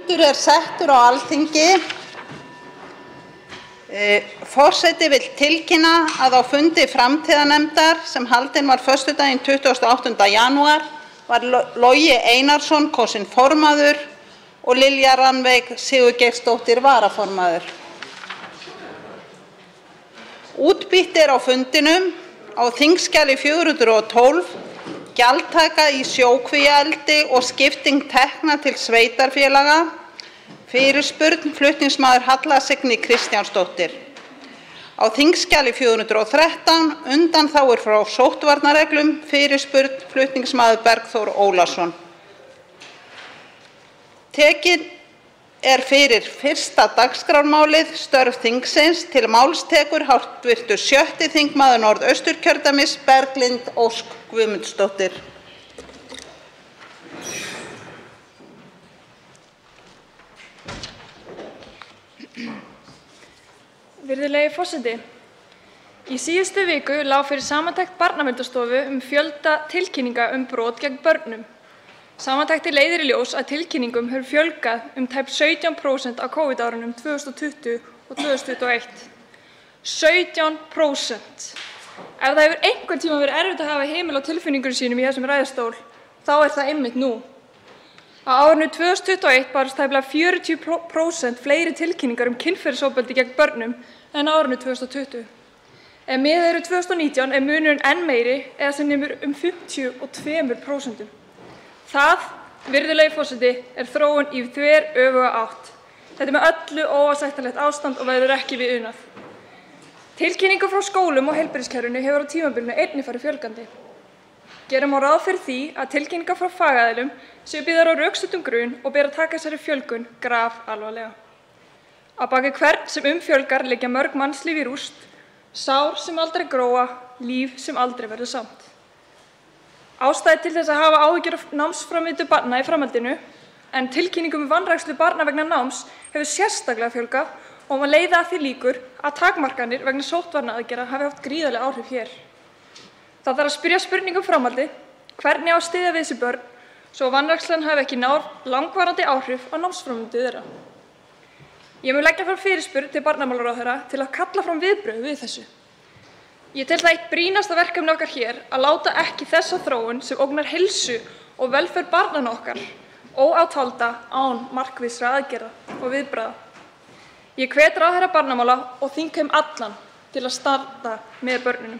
Fundur settur á Alþingi. Forseti vill tilkynna að á fundi framtíðarnefndar sem haldinn var föstudaginn 28. janúar var Logi Einarsson kosinn formaður og Lilja Rannveig Sigurgeirsdóttir varaformaður. Útbýtt á fundinum á þingskjali 412 gjaldtaka í sjókvíaeldi og skipting tekna til sveitarfélaga. Fyrirspurn flutningsmaður Halla Signý Kristjánsdóttir. Á þingskjali 413 undanþágur frá sóttvarnareglum. Fyrirspurn flutningsmaður Bergþór Ólason. Tekin fyrir fyrsta dagskrármálið störf þingsins. Til máls tekur hv. 6. þingmaður Norðausturkjördæmis Berglind Ósk Guðmundsdóttir. Virðulegi forseti. Í síðustu viku lá fyrir samantekt Barnaverndarstofu fjölda tilkynninga brot gegn börnum. Samantektin leiðir í ljós að tilkynningum hefur fjölgað tæp 17% á COVID-árunum 2020 og 2021. 17%. Ef það hefur einhvern tíma verið erfitt að hafa hemil á tilfinningum sínum í þessum ræðustól, þá það einmitt nú. Á árinu 2021 barst tæplega 40% fleiri tilkynningar kynferðisofbeldi gegn börnum en á árinu 2020. Ef miðað við 2019 munurinn enn meiri eða sem nemur 52%. Það, virðulegi forseti, þróun í þveröfuga átt. Þetta með öllu óásættanlegt ástand og verður ekki við unað. Tilkynningum frá skólum og heilbrigðiskerfinu hefur á tímabilinu einnig farið fjölgandi. Gera má ráð fyrir því að tilkynningar frá fagaðilum séu byggðar á rökstuddum grun og ber að taka þessari fjölgun grafalvarlega. Á bak við hvern sem fjölgar liggja mörg mannslíf í rúst, sár sem aldrei gróa, líf sem aldrei verður samt. Ástæða til þess að hafa áhyggjur af námsframvindu barna í framhaldinu, en tilkynningum vanrækslu barna vegna náms hefur sérstaklega fjölgað og má leiða að því líkur að takmarkanir vegna sóttvarnaaðgerða hafi haft gríðarleg áhrif hér. Það þarf að spyrja spurningum framhaldið, hvernig á að styðja við þessi börn, svo vanrækslan hafi ekki náð langvarandi áhrif á námsframvindu þeirra. Ég mun leggja fram fyrirspurn til barnamálaráðherra til að kalla fram viðbrögð við þessu. Ég tel það eitt brýnasta verkefni okkar hér að láta ekki þessa þróun sem ógnar heilsu og velferð barnanna okkar óáttalda án markvissra aðgerða og viðbragða. Ég hvet ráðherra barnamála og þingheim allan til að standa með börnunum.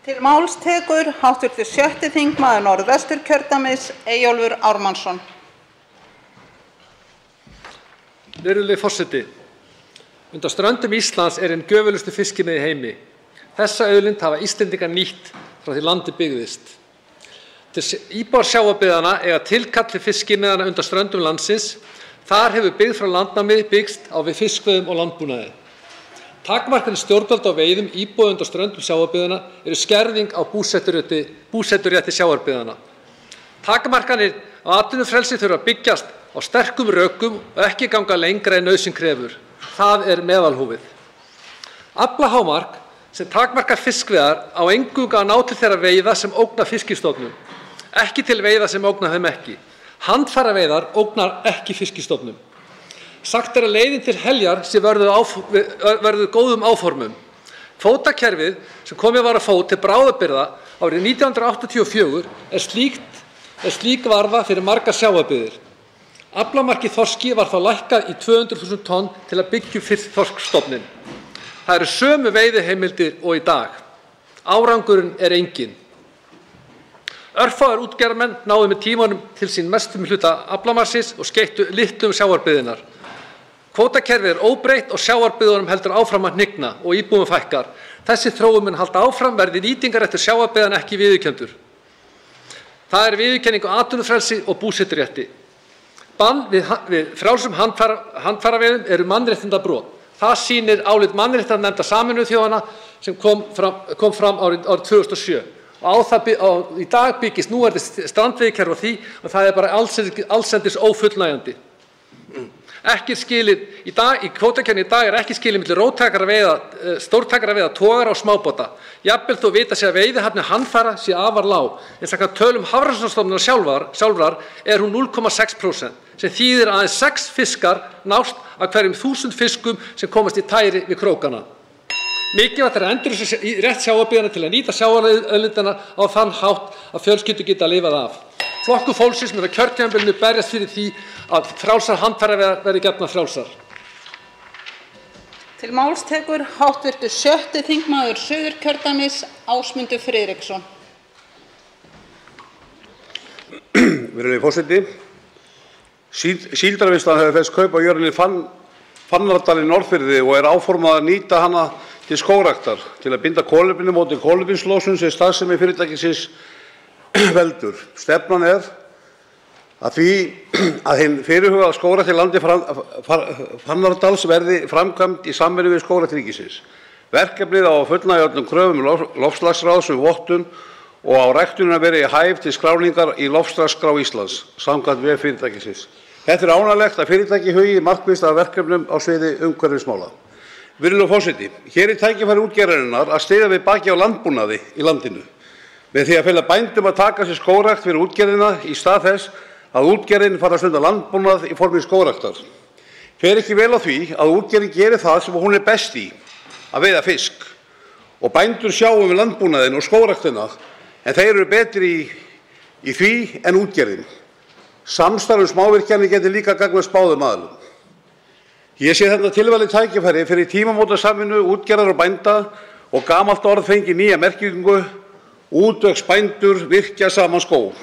Til máls tekur hv. 6. þingmaður Norðvesturkjördæmis Eyjólfur Ármannsson. Virðulegi forseti. Undan ströndum Íslands einn gjöfulustu fiskimið í heimi. Þessa auðlind hafa Íslendingar nýtt frá því landið byggðist. Íbúar sjávarbyggðanna eiga tilkall til fiskimiðanna undan ströndum landsins. Þar hefur byggð frá landnámi byggst á við fiskveiðum og landbúnaði. Takmarkanir stjórnvalda á veiðum íbúa undan ströndum sjávarbyggðanna eru skerðing á búseturétti sjávarbyggðanna. Takmarkanir á atvinnufrelsi þurfa að byggjast á sterkum rökum og ekki ganga lengra en nauðsyn krefur. Það meðalhófið. Aflahámark sem takmarkar fiskveiðar á eingöngu að ná til þeirra veiða sem ógna fiskistofnum, ekki til veiða sem ógna þeim ekki. Handfæraveiðar ógnar ekki fiskistofnum. Sagt að leiðin til heljar sé verður góðum áformum. Kvótakerfið sem komið var á fót til bráðabirgða árið 1984 slík varða fyrir margar sjávarbyggðir. Aflamark í þorski var þá lækkað í 200.000 tonn til að byggja upp þorskstofninn. Það eru sömu veiðiheimildir og í dag. Árangurinn enginn. Örfáir útgerðarmenn náðu með tímanum til sín mestum hluta aflamarksins og skeyttu litlu sjávarbyggðirnar. Kvótakerfið óbreytt og sjávarbyggðunum heldur áfram að hnigna og íbúum fækkar. Þessi þróun mun halda áfram verði nýtingarréttur sjávarbyggðanna ekki viðurkenndur. Það viðurkenning á atvinnufrelsi og búseturétti. Bann við frjálsum handfæraveiðum mannréttindabrot. Það sýnir álit mannréttindanefndar Sameinuðu þjóðanna sem kom fram árið 2007. Og í dag byggist núverandi strandveiðikerfi á því og það bara allsendis ófullnægjandi. Ekki skilið í dag, í kvótakerfinu í dag er ekki skilið milli stórtækra veiða togara og smábáta. Jafnvel þó vita sé að veiðihæfni handfæra sé afar lág, en samkvæmt tölum Hafrannsóknastofnunar sjálfrar er hún 0,6%, sem þýðir aðeins 6 fiskar nást af hverjum 1000 fiskum sem komast í tæri við krókana. Mikilvægt er að endurreisa rétt sjávarbyggðanna til að nýta sjávarauðlindina á þann hátt að fjölskyldur geta lifað af. Flokkur fólksins mun á kjörtímabilinu berjast fyrir því að frjálsar handfæraveiðar verði gefnar frjálsar. Til máls tekur hv. 6. þingmaður Suðurkjördæmis Ásmundur Friðriksson. Virðulegi forseti. Síldarvinnslan hefur fest kaup á jörðinni Fannardal í Norðfirði og er áformað að nýta hana til skógræktar til að binda kolefni móti kolefnislosun sem starfsemi fyrirtækisins veldur. Stefnan er að hinn fyrirhugaða skógrækt í landi Fannardals verði framkvæmd í samvinnu við Skógrækt ríkisins. Verkefnið á að fullnægja öllum kröfum loftslagsráðs vottun og á ræktunin að vera í hæf til skráningar í loftslagsskrá Íslands samkvæmt vef fyrirtækisins. Þetta er ánægjulegt að fyrirtæki hugi markvisst að verkefnum á sviði umhverfismála. Virðulegur forseti, hér er tækifæri útgerðarinnar að styðja við baki á landbúnaði í landinu með því að fela bændum að taka sér skógrækt fyrir útgerðina í stað þess að útgerðin fari að stunda landbúnað í formi skógræktar. Fer ekki vel á því að útgerðin geri það sem hún er best í, að veiða fisk, og bændur sjá um landbúnaðinn og skógræktina, en þeir eru betri í því en útgerðin. Samstarf smávirkjanir getur líka gagnast báðum aðilum. Ég sé þetta tilvalið tækifæri fyrir tímamótasamvinnu útgerðar og bænda og gamalt orð fengi nýja merkingu, útvegsbændur virkja saman skóg.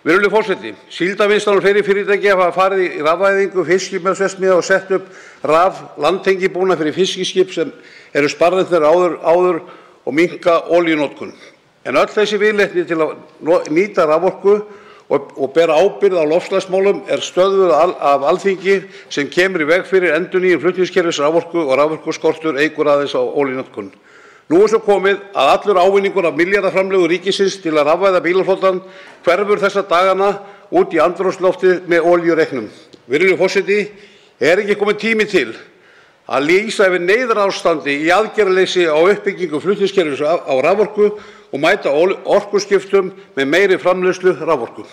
Virðulegur forseti, Síldarvinnslan og fleiri fyrirtæki hafa farið í rafvæðingu fiskimeðsverksmiðja og sett upp landtengibúnað fyrir fiskiskip sem eru sparneytnir áður og minnka olíunotkun. En öll þessi viðleitni til að nýta raforku og bera ábyrgð á loftslagsmálum er stöðvuð af Alþingi sem kemur í veg fyrir endurnýjun flutningskerfis raforku og raforkuskortur eykur aðeins á olíunotkun. Nú er svo komið að allur ávinningur af milljarðaframlögu ríkisins til að rafvæða bílaflotann hverfur þessa dagana út í andrúmsloftið með olíureiknum. Virðulegur forseti, er ekki kominn tími til að lýsa yfir neyðarástandi í aðgerðaleysi á uppbyggingu flutningskerfis á raforku og mæta orkuskiptum með meiri framleiðslu raforku.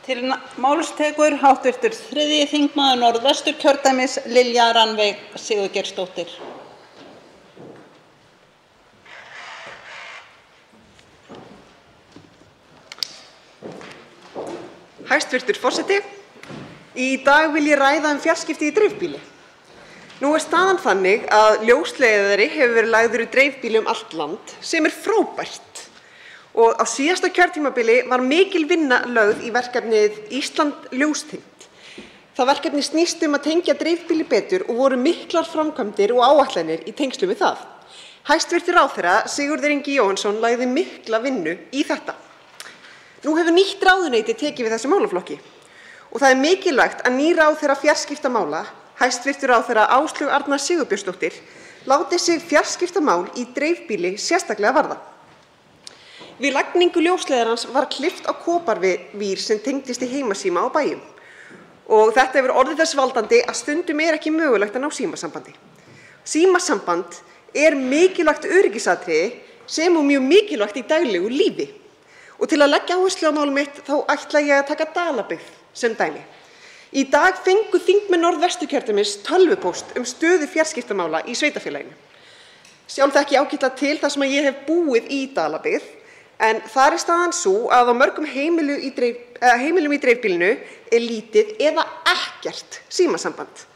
Til máls tekur hv. 3. þingmaður Norðvesturkjördæmis Lilja Rannveig Sigurgeirsdóttir. Hæstvirtur forseti, í dag vil ég ræða fjarskipti í dreifbýli. Nú er staðan þannig að ljósleiðari hefur verið lagður í dreifbýli allt land sem er frábært. Og á síðasta kjörtímabili var mikil vinna lögð í verkefnið Ísland ljóstengt. Það verkefni snýst að tengja dreifbýli betur og voru miklar framkvæmdir og áætlanir í tengslum við það. Hæstvirtur ráðherra Sigurður Ingi Jóhannsson lagði mikla vinnu í þetta. Nú hefur nýtt ráðuneyti tekið við þessum málaflokki og það er mikilvægt að ný ráðherra fjarskiptamála, hæstvirtur ráðherra Áslaug Arna Sigurbjörnsdóttir, láti sig fjarskiptamál í dreifbýli sérstaklega varða. Við lagningu ljósleiðarans var klippt á koparvír sem tengdist í heimasíma á bæjum og þetta hefur orðið þess valdandi að stundum er ekki mögulegt að ná símasambandi. Símasamband er mikilvægt öryggisatriði sem og mjög mikilvægt í daglegu lífi. Og til að leggja áherslu á mál mitt þá ætla ég að taka Dalabyggð sem dæmi. Í dag fengu þingmenn Norðvesturkjördæmis tölvupóst stöðu fjarskiptamála í sveitarfélaginu. Sjálf þekki ég ágætlega til þar sem ég hef búið í Dalabyggð, en þar er staðan sú að á mörgum heimilum í dreifbýlinu er lítið eða ekkert símasamband.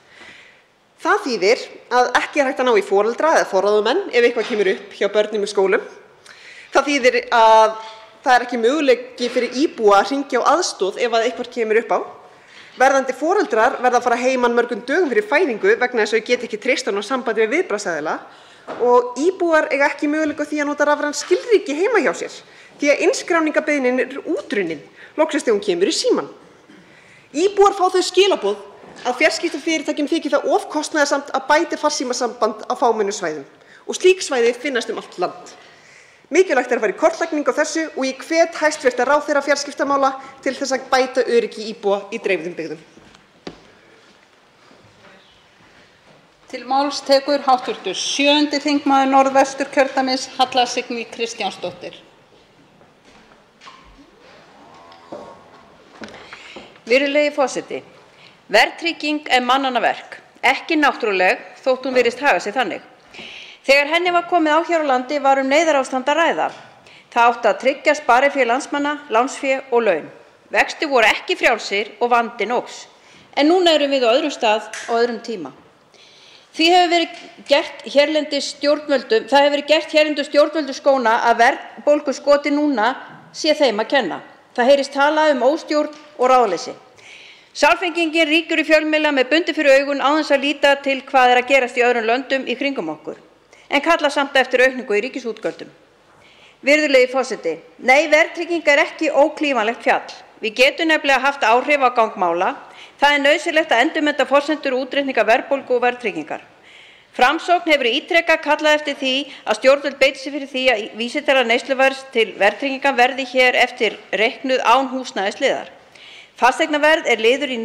Það þýðir að ekki er hægt að ná í foreldra eða forráðamenn ef eitthvað kemur upp hjá börnum í skólum. Það þýðir að það er ekki möguleiki fyrir íbúa að hringja á aðstoð ef eitthvað kemur upp á. Verðandi foreldrar verða að fara heiman mörgum dögum fyrir fæðingu vegna þess að þau geta ekki treyst á sambandi við viðbragðsaðila og íbúar eiga ekki möguleika á því að nota rafræn skilríki heima hjá sér því að innskráningarbeiðnin er útrunnin loksins þegar hún kemur í símann. Íbúar fá þau skilaboð að fjarskiptafyrirtækjum þykir það of kostnaðarsamt að bæta farsímasamband á fámennum svæðum og slík svæði finnast allt land. Mikilvægt að fara í kortlagningu á þessu og ég hvet hæstv. Ráðherra fjarskiptamála til þess að bæta öryggi íbúa í dreifðum byggðum. Til máls tekur hv. 7. þingmaður Norðvesturkjördæmis, Halla Signý Kristjánsdóttir. Virðulegi forseti. Verðtrygging er mannanna verk, ekki náttúruleg þótt hún virðist haga sig þannig. Þegar henni var komið á hér á landi var neyðarástand að ræða. Það átti að tryggja sparifé landsmanna, lánsfé og laun. Vextir voru ekki frjálsir og vandinn óx. En núna erum við á öðrum stað og öðrum tíma. Það hefur verið gert hérlendis stjórnvöldum skóna að verðbólguskoti núna sé þeim að kenna. Það heyrist talað óstjórn og ráðleysi. Sálfengingin ríkur í fjölmiðla með bundið fyrir augun án þess að líta til hvað að gerast í öðrum löndum í kringum okkur, en kalla samt eftir aukningu í ríkisútgjöldum. Virðulegi forseti, nei, verðtrygging er ekki óklífanlegt fjall. Við getum nefnilega haft áhrif á gang mála. Það er nauðsynlegt að endurmeta forsendur útreikninga verðbólgu og verðtryggingar. Framsókn hefur ítrekað kallað eftir því að stjórnvöld beiti sig fyrir því að vísitala neysluverðs til verðtryggingar verði hér eftir reiknuð án húsnæðisliðar. Fasteignaverð er liður í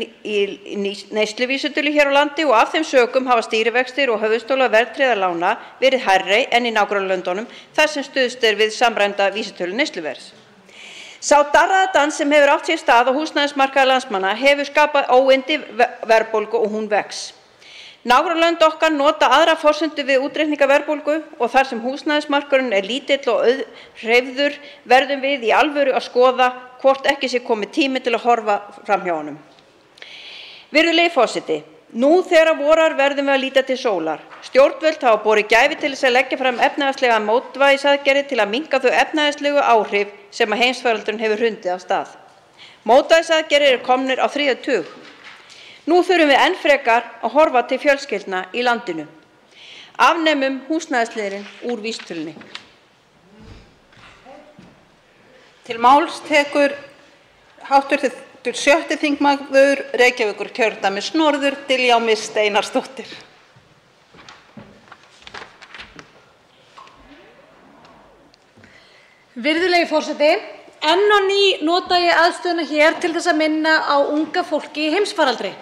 neysluvísitölu hér á landi og af þeim sökum hafa stýrivextir og höfuðstólar verðtryggðra lána verið hærri en í nágrannalöndunum þar sem stuðst er við samræmda vísitölu neysluverðs. Sá darraðadans sem hefur átt sér stað á húsnæðismarkaði landsmanna hefur skapað óyndi verðbólgu og hún vex. Nágrannalönd okkar nota aðra forsendur við útreikninga verðbólgu og þar sem húsnæðismarkaðurinn er lítill og auðhreyfður verðum við í alvöru að skoða hvort ekki sé komið tími til að horfa fram hjá honum. Virðulegi forseti, nú þegar vorar verðum við að líta til sólar. Stjórnvöld hafa borið gæfu til þess að leggja fram efnahagslega mótvægisaðgerðir til að minnka þau efnahagslegu áhrif sem að heimsfaraldurinn hefur hrundið af stað. Mótvægisaðgerðir eru komnir á 3. tug. Nú þurfum við enn frekar að horfa til fjölskyldna í landinu. Afnemum húsnæðisliðinn úr vísitölunni. Til máls tekur hv. 7. þingmaður Reykjavíkurkjördæmis norður, Diljá Mist Einarsdóttir. Virðulegi forseti, enn á ný nota ég aðstöðuna hér til þess að minna á unga fólki í heimsfaraldri.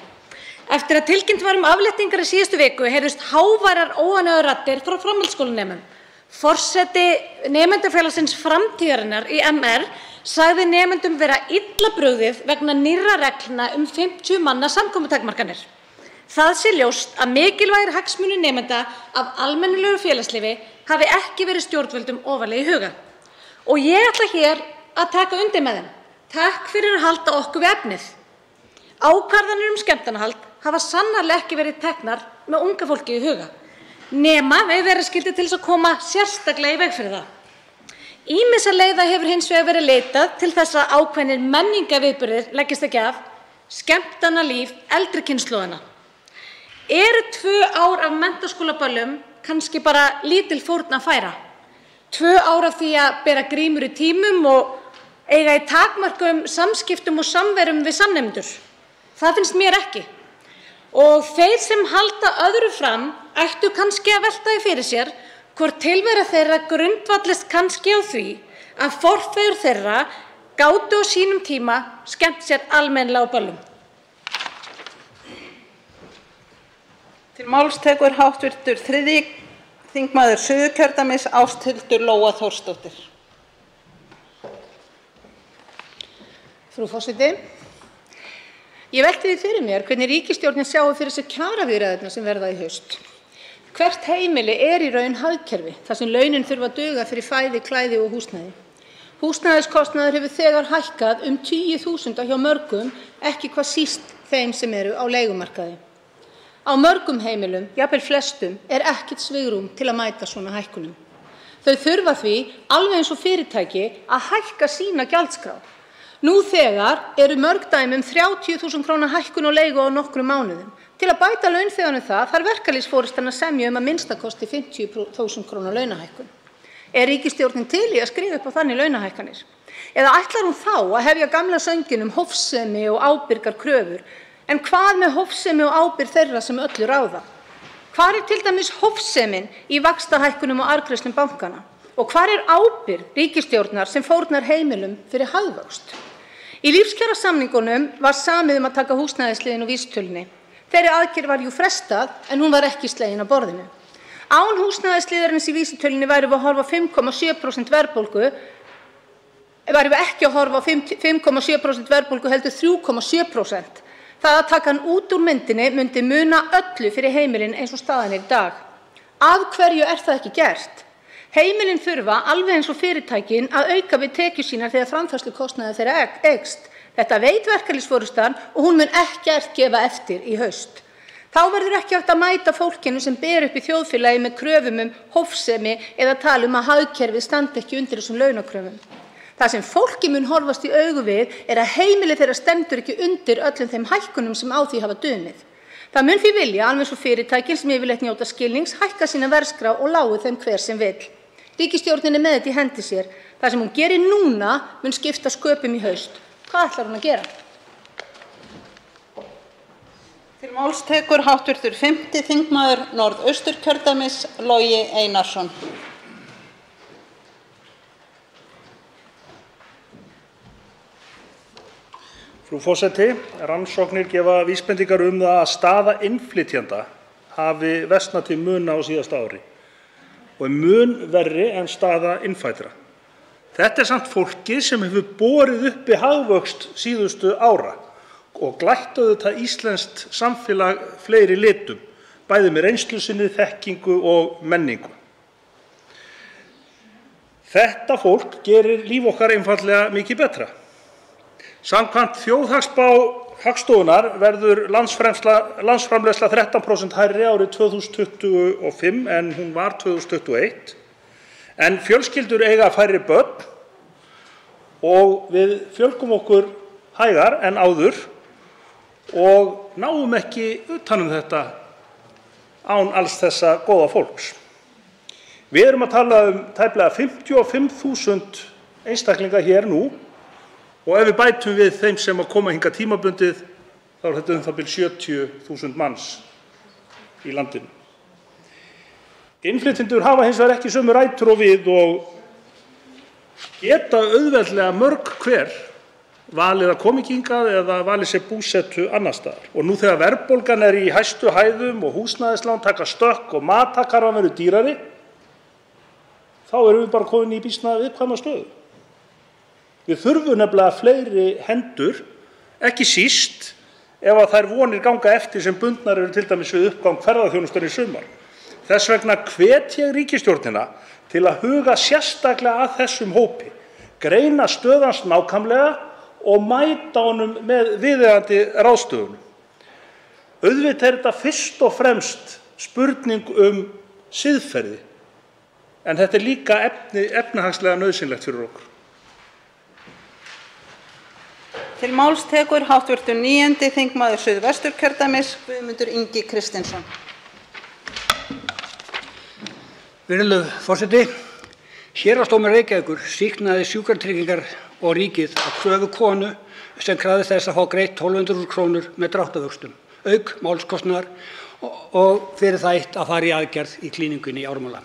Eftir að tilkynnt var afléttingar í síðustu viku heyrðust háværar óánægjuraddir raddir frá framhaldsskólanemum. Forseti nemendafélagsins Framtíðarinnar í MR sagði nemendum vera illa brugðið vegna nýrra reglna 50 manna samkomutakmarkanir. Það sé ljóst að mikilvægir hagsmunir nemenda af almennilegu félagslífi hafi ekki verið stjórnvöldum ofarlega í huga. Og ég ætla hér að taka undir með þeim. Takk fyrir að halda okkur við efnið. Ákvarðanir skemmtanahald hafa sannarlega ekki verið teknar með unga fólki í huga, nema við vera skyldi til þess að koma sérstaklega í veg fyrir það. Ýmissa leiða hefur hins vegar verið leitað til þess að ákveðnir menningarviðburðir leggist ekki af, skemmtanalíf eldri kynslóðanna. Eru 2 ár af menntaskólaböllum kannski bara lítil fórn að færa? 2 ár af því að bera grímur í tímum og eiga í takmörkum samskiptum og samverum við samnemendur? Það finnst mér ekki. Og þeir sem halda öðru fram ættu kannski að velta því fyrir sér hvort tilvera þeirra grundvallist kannski á því að forfeður þeirra gátu á sínum tíma skemmt sér almennilega á böllum. Til máls tekur hv. 3. þingmaður Suðurkjördæmis Ásthildur Lóa Þórsdóttir. Frú forseti, ég velti því fyrir mér hvernig ríkisstjórnin sjáir fyrir sér kjaraviðræðurnar sem verða í haust. Hvert heimili er í raun hagkerfi þar sem launin þurfa að duga fyrir fæði, klæði og húsnæði. Húsnæðiskostnaður hefur þegar hækkað 10.000 hjá mörgum, ekki hvað síst þeim sem eru á leigumarkaði. Á mörgum heimilum, jafnvel flestum, er ekkert svigrúm til að mæta svona hækkunum. Þau þurfa því, alveg eins og fyrirtæki, að hækka sína gjaldskrá. Nú þegar eru mörg dæmi 30.000 kr. hækkun á leigu á nokkrum mánuðum. Til að bæta launþeganum það þarf verkalýðsforystan að semja að minnstakosti 50.000 kr. launahækkun. Er ríkisstjórnin til í að skrifa upp á þannig launahækkanir? Eða ætlar hún þá að hefja gamla sönginn hófsemi og ábyrgar kröfur? En hvað með hófsemi og ábyrgð þeirra sem öllu ráða? Hvar er til dæmis hófsemin í vaxtahækkunum og arðgreiðslum bankanna? Og hvar ábyrgð ríkisstjórnar sem fórnar heimilum fyrir hagvöxt? Í lífskjarasamningunum var samið að taka húsnæðisliðinn úr vísitölunni. Þeirri aðgerð var frestað en hún var ekki slegin á borðinu. Án húsnæðisliðarins í vísitölunni værum við að horfa á 5,7% verðbólgu, værum við ekki að horfa á 5,7% verðbólgu heldur 3,7%. Það að taka hann út úr myndinni myndi muna öllu fyrir heimilin eins og staðan í dag. Af hverju það ekki gert? Heimilin þurfa alveg eins og fyrirtækin að auka við tekjur sínar þegar framfærslukostnaður þeirra eykst. Þetta veit verkalýðsforystan og hún mun ekkert gefa eftir í haust. Þá verður ekki hægt að mæta fólkinu sem ber upp í þjóðfélagi með kröfum hófsemi eða tala að hagkerfið standi ekki undir þessum launakröfum. Það sem fólki mun horfast í augu við að heimili þeirra stendur ekki undir öllum þeim hækkunum sem á því hafa dunið. Það mun því vilja, alveg svo fyrirtækin sem yfirleitt njóta skilnings, hækka sína verðskrá og lágu þeim hver sem vill. Ríkisstjórnin með þetta í hendi sér. Það sem hún gerir núna mun skipta sköpum í haust. Hvað ætlar hún að gera? Til máls tekur hv. 5. þingmaður Norðausturkjördæmis, Logi Einarsson. Frú forseti, rannsóknir gefa vísbendingar það að staða innflytjenda hafi versnað til muna á síðasta ári og mun verri en staða innfæddra. Þetta samt fólkið sem hefur borið uppi hagvöxt síðustu ára og glætt auðvitað íslenskt samfélag fleiri litum, bæði með reynslu sinni, þekkingu og menningu. Þetta fólk gerir líf okkar einfaldlega mikið betra. Samkvæmt þjóðhagsspá Hagstofunnar verður landsframleiðsla 13% hærri árið 2025 en hún var 2021, en fjölskyldur eiga færri börn og við fjölgum okkur hægar en áður og náum ekki utan þetta án alls þessa góða fólks. Við erum að tala tæplega 55.000 einstaklinga hér nú og ef við bætum við þeim sem að koma hingað tímabundið þá þetta það bil 70.000 manns í landinu. Innflytjendur hafa hins vegar ekki sömu rætur og við og geta auðveldlega mörg hver valið að koma hingað eða valið sér búsetu annars staðar. Og nú þegar verðbólgan í hæstu hæðum og húsnæðislán taka stökk og matarkarfan verður dýrari, þá erum við bara komin í býsna viðkvæma stöðu. Við þurfum nefnilega fleiri hendur, ekki síst ef að þær vonir ganga eftir sem bundnar eru til dæmis við uppgang ferðaþjónustunnar í sumar. Þess vegna hvet ég ríkisstjórnina til að huga sérstaklega að þessum hópi, greina stöðu hans nákvæmlega og mæta honum með viðeigandi ráðstöfunum. Auðvitað þetta fyrst og fremst spurning siðferði, en þetta líka efnahagslega nauðsynlegt fyrir okkur. Til máls tekur hv. 9. þingmaður Suðvesturkjördæmis, Guðmundur Ingi Kristinsson. Virðulegur forseti, Héraðsdómur Reykjavíkur sýknaði Sjúkratryggingar og ríkið að kröfu konu sem krafðist þess að fá greitt 1.200.000 krónur með dráttarvöxtum, auk málskostnaðar og fyrir það eitt að fara í aðgerð í klíningunni í Ármúla.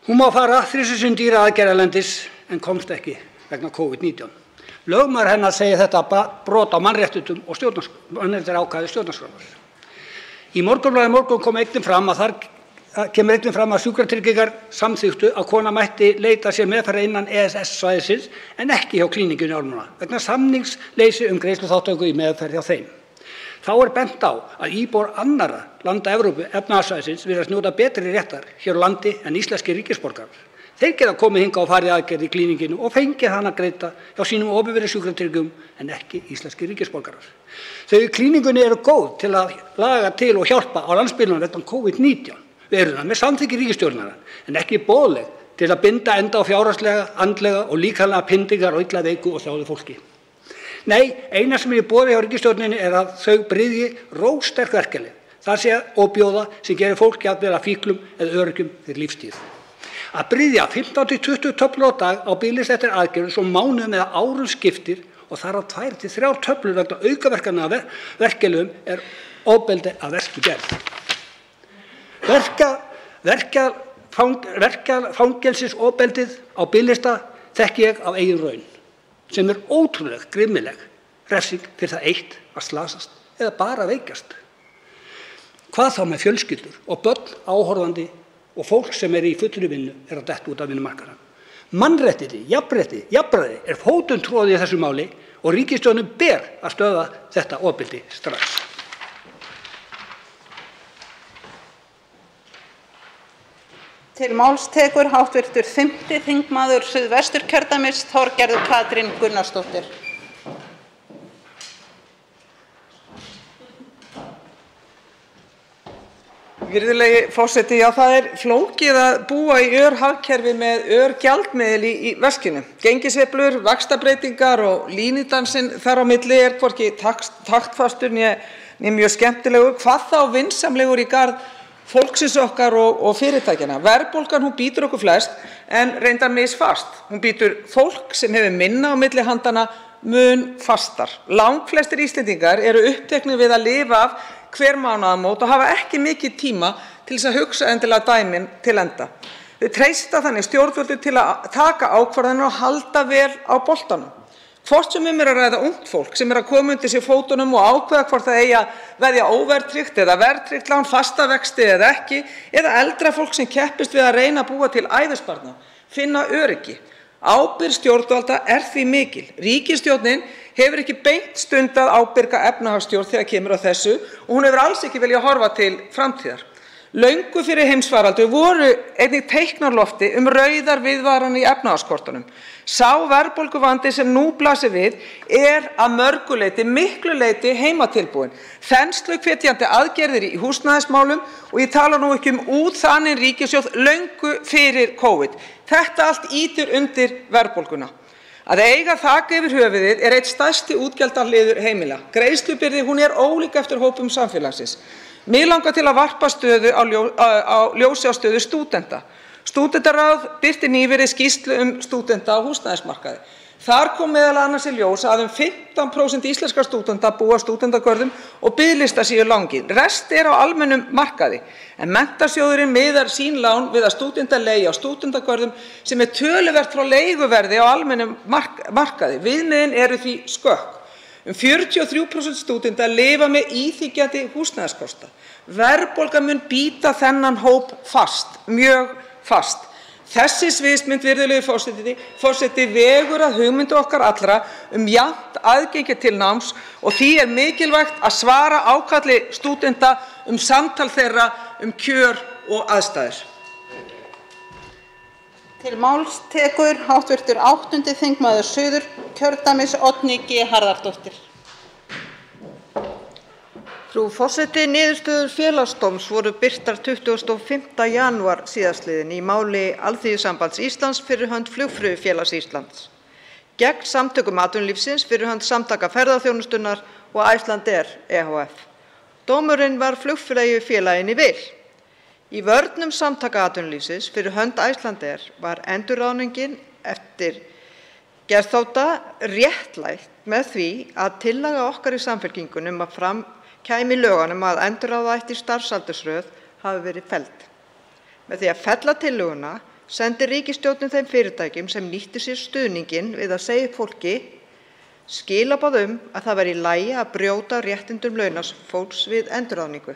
Hún má fara 3 sinnum dýra aðgerð erlendis en komst ekki vegna COVID-19. Lögmaður hennar segir þetta brot á mannréttindum og mannréttindaákvæði stjórnarskrárinnar. Í Morgunblaðinu morgun kom einnig fram að Sjúkratryggingar samþykktu að kona mætti leita sér meðferðar innan EES-svæðisins en ekki hjá klíningunni í Ármúla vegna samningsleysis greiðsluþátttöku í meðferð hjá þeim. Þá bent á að íbúar annarra landa Evrópu efnahagssvæðisins virðast njóta betri réttar hér á landi en íslenskir ríkisborgarar. Þeir geta komið hingað og farið í aðgerð í klíninginu og fengið hana greidda hjá sínum opinberu sjúkratryggingum en ekki íslenskir ríkisborgarar. Þau í klíningunni eru góð til að laga til og hjálpa á landsbyggðunum vegna COVID-19. Við erum það með samþykki ríkisstjórnarinnar en ekki boðleg til að binda enda á fjárhagslega, andlega og líkamlega pyndingar á illa veiku og þjáðu fólki. Nei, eina sem í boði hjá ríkisstjórninni að þau bryðji rógsterk verkefni, það sé ópíóða sem gerir fólk jafnvel að fíklum eða öryrkjum fyrir lífstíð. Að bryðja 15-20 töflur á dag á biðlista aðgerðum svo mánuðum eða árum skiptir og þar á 2-3 töflur vegna aukaverkana af verkefnum ofbeldi af verstu gerð. fangelsisofbeldið á biðlista þekki ég af eigin raun, sem ótrúlega grimmileg refsing fyrir það eitt að slasast eða bara veikjast. Hvað þá með fjölskyldur og börn áhorfandi og fólk sem í fullri vinnu að detta út af vinnumarkaðnum. Mannréttindi, jafnræði fótum troðið í þessu máli og ríkisstjórninni ber að stöðva þetta ofbeldi strax. Til máls tekur hv. 5. þingmaður Suðvesturkjördæmis, Þorgerður Katrín Gunnarsdóttir. Virðulegi forseti, já, það flókið að búa í örhagkerfi með örgjaldmiðil í veskinu. Gengissveiflur, vaxtabreytingar og línudansinn þar á milli hvorki taktfastur né mjög skemmtilegur, hvað þá vinsamlegur í garð fólksins okkar og fyrirtækjanna. Verðbólgan, hún bítur okkur flest en reyndar misfast. Hún bítur fólk sem hefur minna á milli handana mun fastar. Langflestir Íslendingar eru uppteknir við að lifa af hver mánaðamót og hafa ekki mikið tíma til þess að hugsa endilega dæmin til enda. Þau treysta þannig stjórnvöldum til að taka ákvarðanir og halda vel á boltanum. Hvort sem að ræða ungt fólk sem að koma undir sér fótunum og ákveða hvort það eigi að veðja óverðtryggt eða verðtryggt lán, fasta vexti eða ekki, eða eldra fólk sem keppist við að reyna að búa til ævisparnað, finna öryggi. Ábyrgð stjórnvalda því mikil. Ríkisstjórnin hefur ekki beint stundað ábyrga efnahagsstjórn þegar kemur á þessu og hún hefur alls ekki viljað horfa til framtíðar. Löngu fyrir heimsfaraldur voru einnig teikn á lofti rauðar viðvaranir í efnahagskortunum. Sá verðbólguvandi sem nú blasir við að mörgu leyti, miklu leyti heimatilbúinn. Þensluhvetjandi aðgerðir í húsnæðismálum og ég tala nú ekki útþaninn ríkissjóð löngu fyrir COVID. Þetta allt ýtir undir verðbólguna. Að eiga þak yfir höfuðið einn stærsti útgjaldaliður heimila. Greiðslubyrði, hún ólík eftir hópum samfélagsins. Mig langar til að varpa ljósi á stöðu stúdenta. Stúdentaráð birti nýverið skýrslu stúdenta á húsnæðismarkaði. Þar kom meðal annars í ljós að 15% íslenskra stúdenta búa á stúdentakörðum og biðlistar séu langir. Rest á almennum markaði. En Menntasjóðurinn miðar sín lán við að stúdentar leigi á stúdentakörðum sem töluvert frá leiguverði á almennum markaði. Viðmiðin eru því skökk. 43% stúdenta lifa með íþyngjandi húsnæðiskostnað. Verðbólga mun bíta þennan hóp fast, mjög fast. Þessi sviðsmynd, virðulegi forseti, vegur að hugmyndu okkar allra jafnt aðgengi til náms og því mikilvægt að svara ákalli stúdenta samtal þeirra kjör og aðstæður. Til máls tekur hv. 8. þingmaður Suðurkjördæmis, Oddný G. Harðardóttir. Frú forseti, niðurstöður Félagsdóms voru birtar 25. janúar síðastliðinn í máli Alþýðusambands Íslands fyrir hönd Flugfreyjufélags Íslands gegn Samtökum atvinnulífsins fyrir hönd Samtaka ferðaþjónustunnar og Icelandair ehf. Dómurinn var Flugfreyjufélaginu vil. Í vörnum Samtaka atvinnulífsins fyrir hönd Icelandair var endurráðningin eftir geðþótta réttlætt með því að tillaga okkar í Samfylkingunni að fram kæmi í lögunum að endurráða ætti starfsaldursröð hafi verið felld. Með því að fella tillöguna sendi ríkisstjórnin þeim fyrirtækjum sem nýttu sér stuðninginn við að segja upp fólki skilaboð að það væri í lagi að brjóta réttindum launafólks við endurráðningu.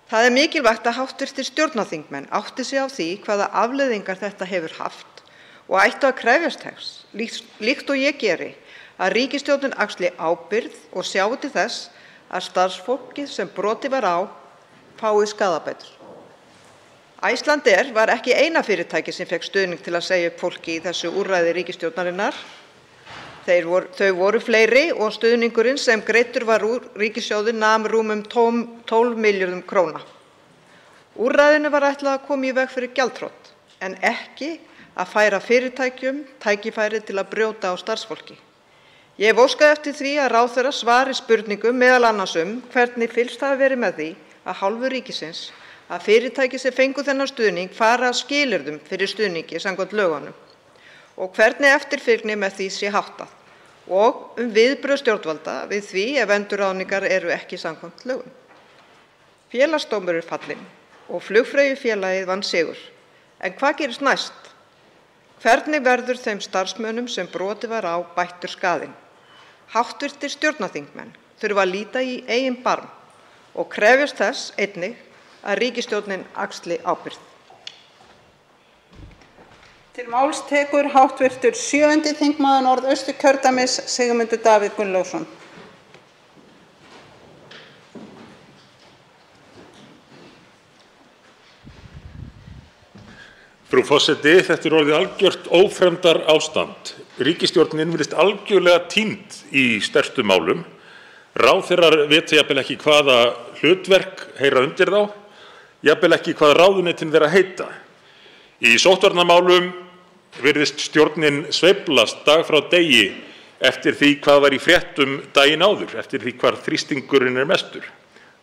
Það mikilvægt að hv. stjórnarþingmenn átti sig á því hvaða afleiðingar þetta hefur haft og ættu að krefjast þess, líkt og ég geri, að ríkisstjórnin axli ábyrgð og sjái til þess að starfsfólkið sem brotið var á fái skaðabætur. Icelandair var ekki eina fyrirtæki sem fékk stuðning til að segja upp fólki í þessu úrræði ríkisstjórnarinnar. Þau voru fleiri og stuðningurinn sem greiddur var úr ríkissjóði nam rúmum 12 milljörðum króna. Úrræðinu var ætlað að koma í veg fyrir gjaldþrot en ekki að færa fyrirtækjum tækifæri til að brjóta á starfsfólki. Ég hef óskað eftir því að ráðherra svari spurningum meðal annars hvernig fylgst hafi verið með því að hálfu ríkisins að fyrirtæki sem fengu þennan stuðning fara að skilyrðum fyrir stuðningi samkvæmt lögunum og hvernig eftirfylgni með því sé háttað og viðbrögð stjórnvalda við því ef endurráðningar eru ekki samkvæmt lögum. Félagsdómur fallinn og Flugfreyjufélagið vann sigur. En hvað gerist næst? Hvernig verður þeim starfsmönnum sem brotið var á bættur skaðinn? Háttvirtir stjórnarþingmenn þurfa að líta í eigin barm og krefjast þess einnig að ríkisstjórnin axli ábyrgð. Til máls tekur hv. 7. þingmaður Norðausturkjördæmis Sigmundur Davíð Gunnlaugsson. Frú forseti, þetta orðið algjört ófremdar ástand. Ríkisstjórnin virðist algjörlega týnd í stærstu málum. Ráðherrar vita jafnvel ekki hvaða hlutverk heyra undir þá, jafnvel ekki hvað ráðuneytin vera að heita. Í sóttvarnamálum virðist stjórnin sveiflast dag frá degi eftir því hvað var í fréttum daginn áður, eftir því hvar þrýstingurinn mestur.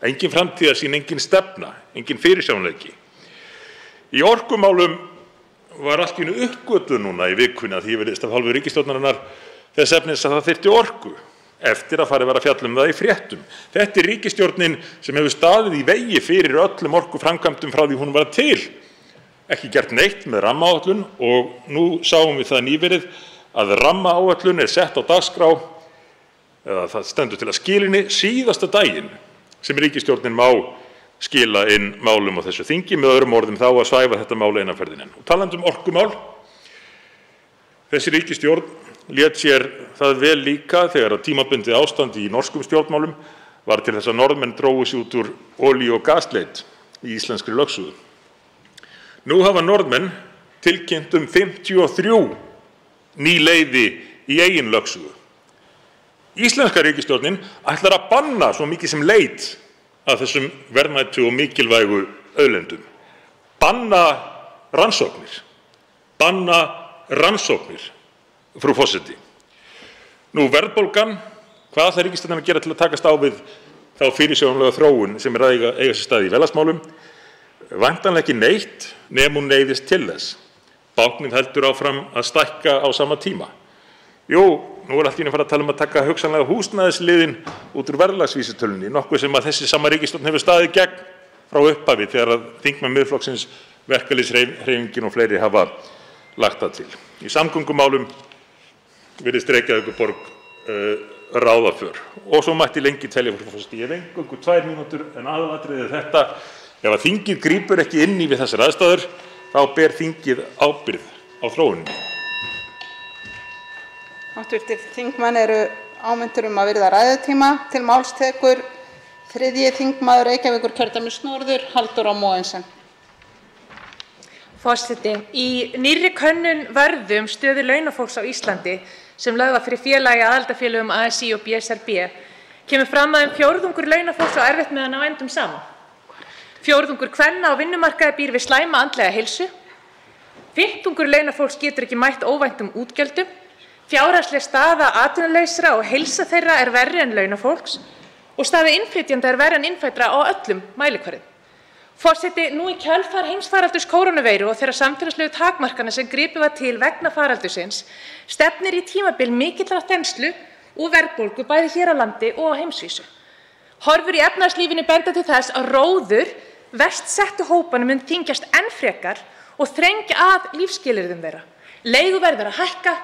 Engin framtíðarsýn, engin stefna, engin fyrirsjáanleiki. Í orkumálum var allt í einu uppgötun núna í vikunni að því virðist af hálfu ríkisstjórnarinnar þess efnis að það þyrfti orku eftir að farið var að fjalla það í fréttum. Þetta er ríkisstjórnin sem hefur staðið í vegi fyrir öllum orkuframkvæmdum frá því hún var til. Ekki gert neitt með rammaáætlun og nú sáum við það nýverið að rammaáætlun er sett á dagskrá, eða það stendur til að skilinni síðasta daginn sem ríkisstjórnin má skila inn málum á þessu þingi, með öðrum orðum þá að svæfa þetta mál eina ferðina. Og talandi orkumál, þessi ríkisstjórn lét sér það vel líka þegar að tímabundið ástand í norskum stjórnmálum var til þess að Norðmenn drógu sig út úr olíu- og gasleit í íslenskri lögsögu. Nú hafa Norðmenn tilkynnt 53 ný leyfi í eigin lögsögu. Íslenska ríkisstjórnin ætlar að banna svo mikið sem leit að þessum verðmætu og mikilvægu auðlindum. Banna rannsóknir, frú forseti. Nú verðbólgan, hvað ætlar ríkisstjórnin að gera til að takast á við þá fyrirsjáanlega þróun sem er að eiga sér stað í félagsmálum? Væntanlega ekki neitt nema hún neyðist til þess. Báknið heldur áfram að stækka á sama tíma. Jú, nú er allt í einu farið að tala að taka hugsanlega húsnæðisliðinn út úr verðlagsvísitölunni, nokkuð sem að þessi sama ríkisstjórn hefur staðið gegn frá upphafi þegar að þingmenn Miðflokksins, verkalýðshreyfingin og fleiri hafa lagt það til. Í samgöngumálum virðist Reykjavíkurborg ráðaför. Og svo mætti lengi telja, frú forseti, ég hef eingöngu 2 mínútur en aðalatriðið er þetta: ef að þingið grípur ekki inn í við þessar aðstæður, þá ber þingið ábyrgð á þróuninni. Hv. þingmenn eru áminntir að virða ræðutíma. Til máls tekur 3. þingmaður Reykjavíkurkjördæmis norður, Halldór Mogensen. Forseti, í nýrri könnun Vörðu stöðu launafólks á Íslandi sem lögð var fyrir félagi aðildarfélögum ASÍ og BSRB kemur fram að fjórðungur launafólks á erfitt með að ná endum saman. Fjórðungur kvenna á vinnumarkaði býr við slæma andlega heilsu. Fimmtungur launafólks getur ekki mætt óvæntum útgjöldum. Fjárhagsleg staða atvinnulausra og heilsa þeirra er verri en launafólks og staða innflytjenda er verri en innfæddra á öllum mælikvarðum. Forseti, nú í kjölfar heimsfaraldurs kórónuveiru og þeirra samfélagslegu takmarkana sem gripið var til vegna faraldursins stefnir í tímabil mikillar þenslu og verðbólgu bæði hér á landi og á heimsvísu. Horfur í efnahagslífinu benda til þess að róður verst settu hópanum mun þyngjast enn frekar og þrengja að lífsskilyrðum þeirra. Leiguverð er að hækka,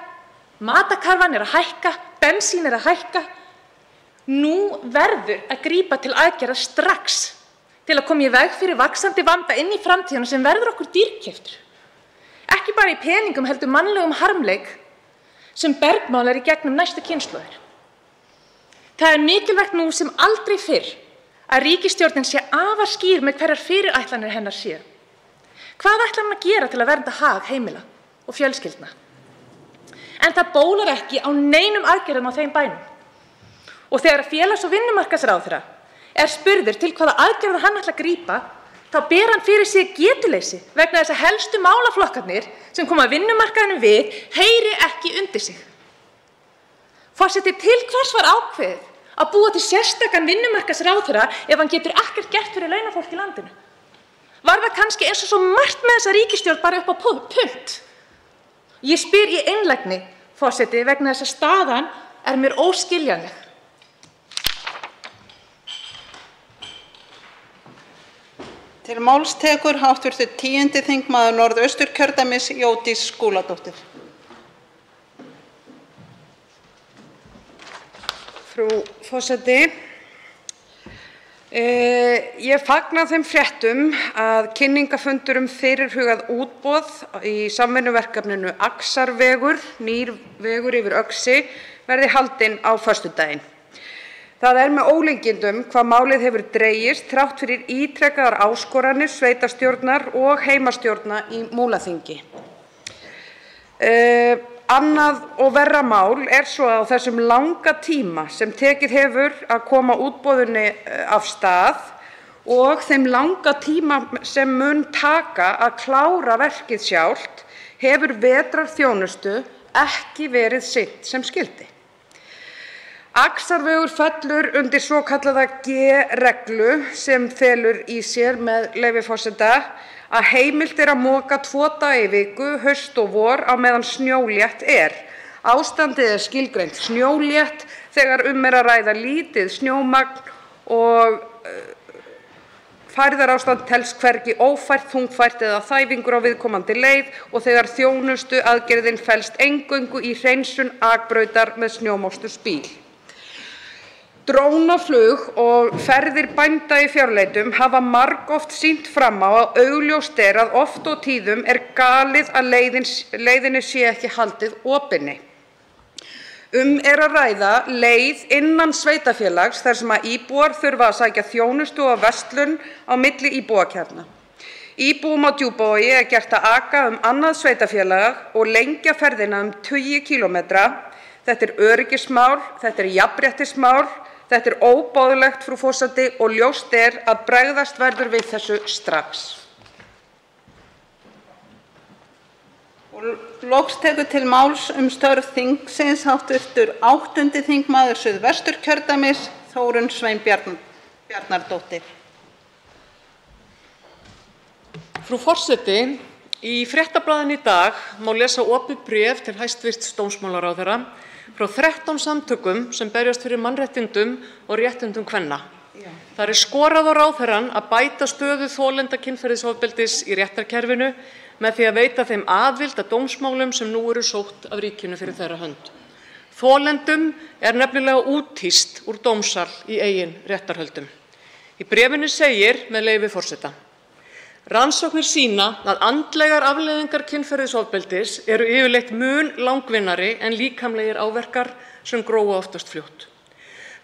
matarkarfan er að hækka, bensín er að hækka. Nú verður að grípa til aðgerða strax til að koma í veg fyrir vaxandi vanda inn í framtíðina sem verður okkur dýrkeyptur. Ekki bara í peningum heldur mannlegum harmleik sem bergmálar í gegnum næstu kynslóðir. Það er mikilvægt nú sem aldrei fyrr að ríkisstjórnin sé afar skýr með hverjar fyrirætlanir hennar séu. Hvað ætlar hún að gera til að vernda hag heimila og fjölskyldna? En það bólar ekki á neinum aðgerðum á þeim bænum. Og þegar félags- og vinnumarkaðsráðherra er spurður til hvaða aðgerða hann ætlar að grípa, þá ber hann fyrir sig getuleysi vegna þess að helstu málaflokkarnir sem koma vinnumarkaðinum við heyri ekki undir sig. Forseti, til hvers var ákveðið að búa til sérstakan vinnumarkaðsráðherra ef hann getur ekkert gert fyrir launafólk í landinu? Var það kannski eins og svo margt með þessa ríkisstjórn bara upp á punt? Ég spyr í einlægni, forseti, vegna þess að staðan er mér óskiljanleg. Til máls tekur hv. 10. þingmaður Norðausturkjördæmis, Jódís Skúladóttir. Frú forseti. Ég fagna þeim fréttum að kynningarfundur fyrirhugað útboð í samvinnuverkefninu Axarvegur, nýr vegur yfir Öxi, verði haldinn á föstudaginn. Það með ólíkindum hvað málið hefur dregist þrátt fyrir ítrekaðar áskoranir sveitarstjórnar og heimastjórna í Múlaþingi. Annað og verra mál svo á þessum langa tíma sem tekið hefur að koma útboðinu af stað og þeim langa tíma sem mun taka að klára verkið sjálft hefur vetrarþjónustu ekki verið sinnt sem skyldi. Axarvegur fellur undir svokallaða G-reglu sem felur í sér, með leyfi forseta, að heimilt að moka 2 daga í viku, haust og vor, á meðan snjólétt Ástandið skilgreint snjólétt þegar að ræða lítið snjómagn og færðarástand telst hvergi ófært, þungfært eða þæfingur á viðkomandi leið og þegar þjónustuaðgerðin felst eingöngu í hreinsun akbrautar með snjómokstursbíl. Drónaflug og ferðir bænda í fjárleitum hafa margoft sýnt fram á að augljóst að oft og tíðum galið að leiðinni sé ekki haldið opinni. Að ræða leið innan sveitarfélags þar sem að íbúar þurfa að sækja þjónustu og verslun á milli íbúakjarna. Íbúum á Djúpavogi gert að aka annað sveitarfélag og lengja ferðina 20 kílómetra. Þetta öryggismál, þetta jafnréttismál, þetta óboðlegt, frú forseti, og ljóst að bregðast verður við þessu strax. Loks tekur til máls störf þingsins hv. 8. þingmaður Suðvesturkjördæmis, Þórunn Sveinbjarnardóttir. Frú forseti, í Fréttablaðinu í dag má lesa opið bréf til hæstv. Dómsmálaráðherra frá 13 samtökum sem berjast fyrir mannréttindum og réttindum kvenna. Þar skorað á ráðherrann að bæta stöðu þolenda kynferðisofbeldis í réttarkerfinu með því að veita þeim aðild að dómsmálum sem nú eru sótt af ríkinu fyrir þeirra hönd. Þolendum nefnilega úthýst úr dómsal í eigin réttarhöldum. Í bréfinu segir, með leyfi forseta: Rannsóknir sýna að andlegar afleiðingar kynferðisofbeldis eru yfirleitt mun langvinnari en líkamlegir áverkar sem gróa oftast fljótt.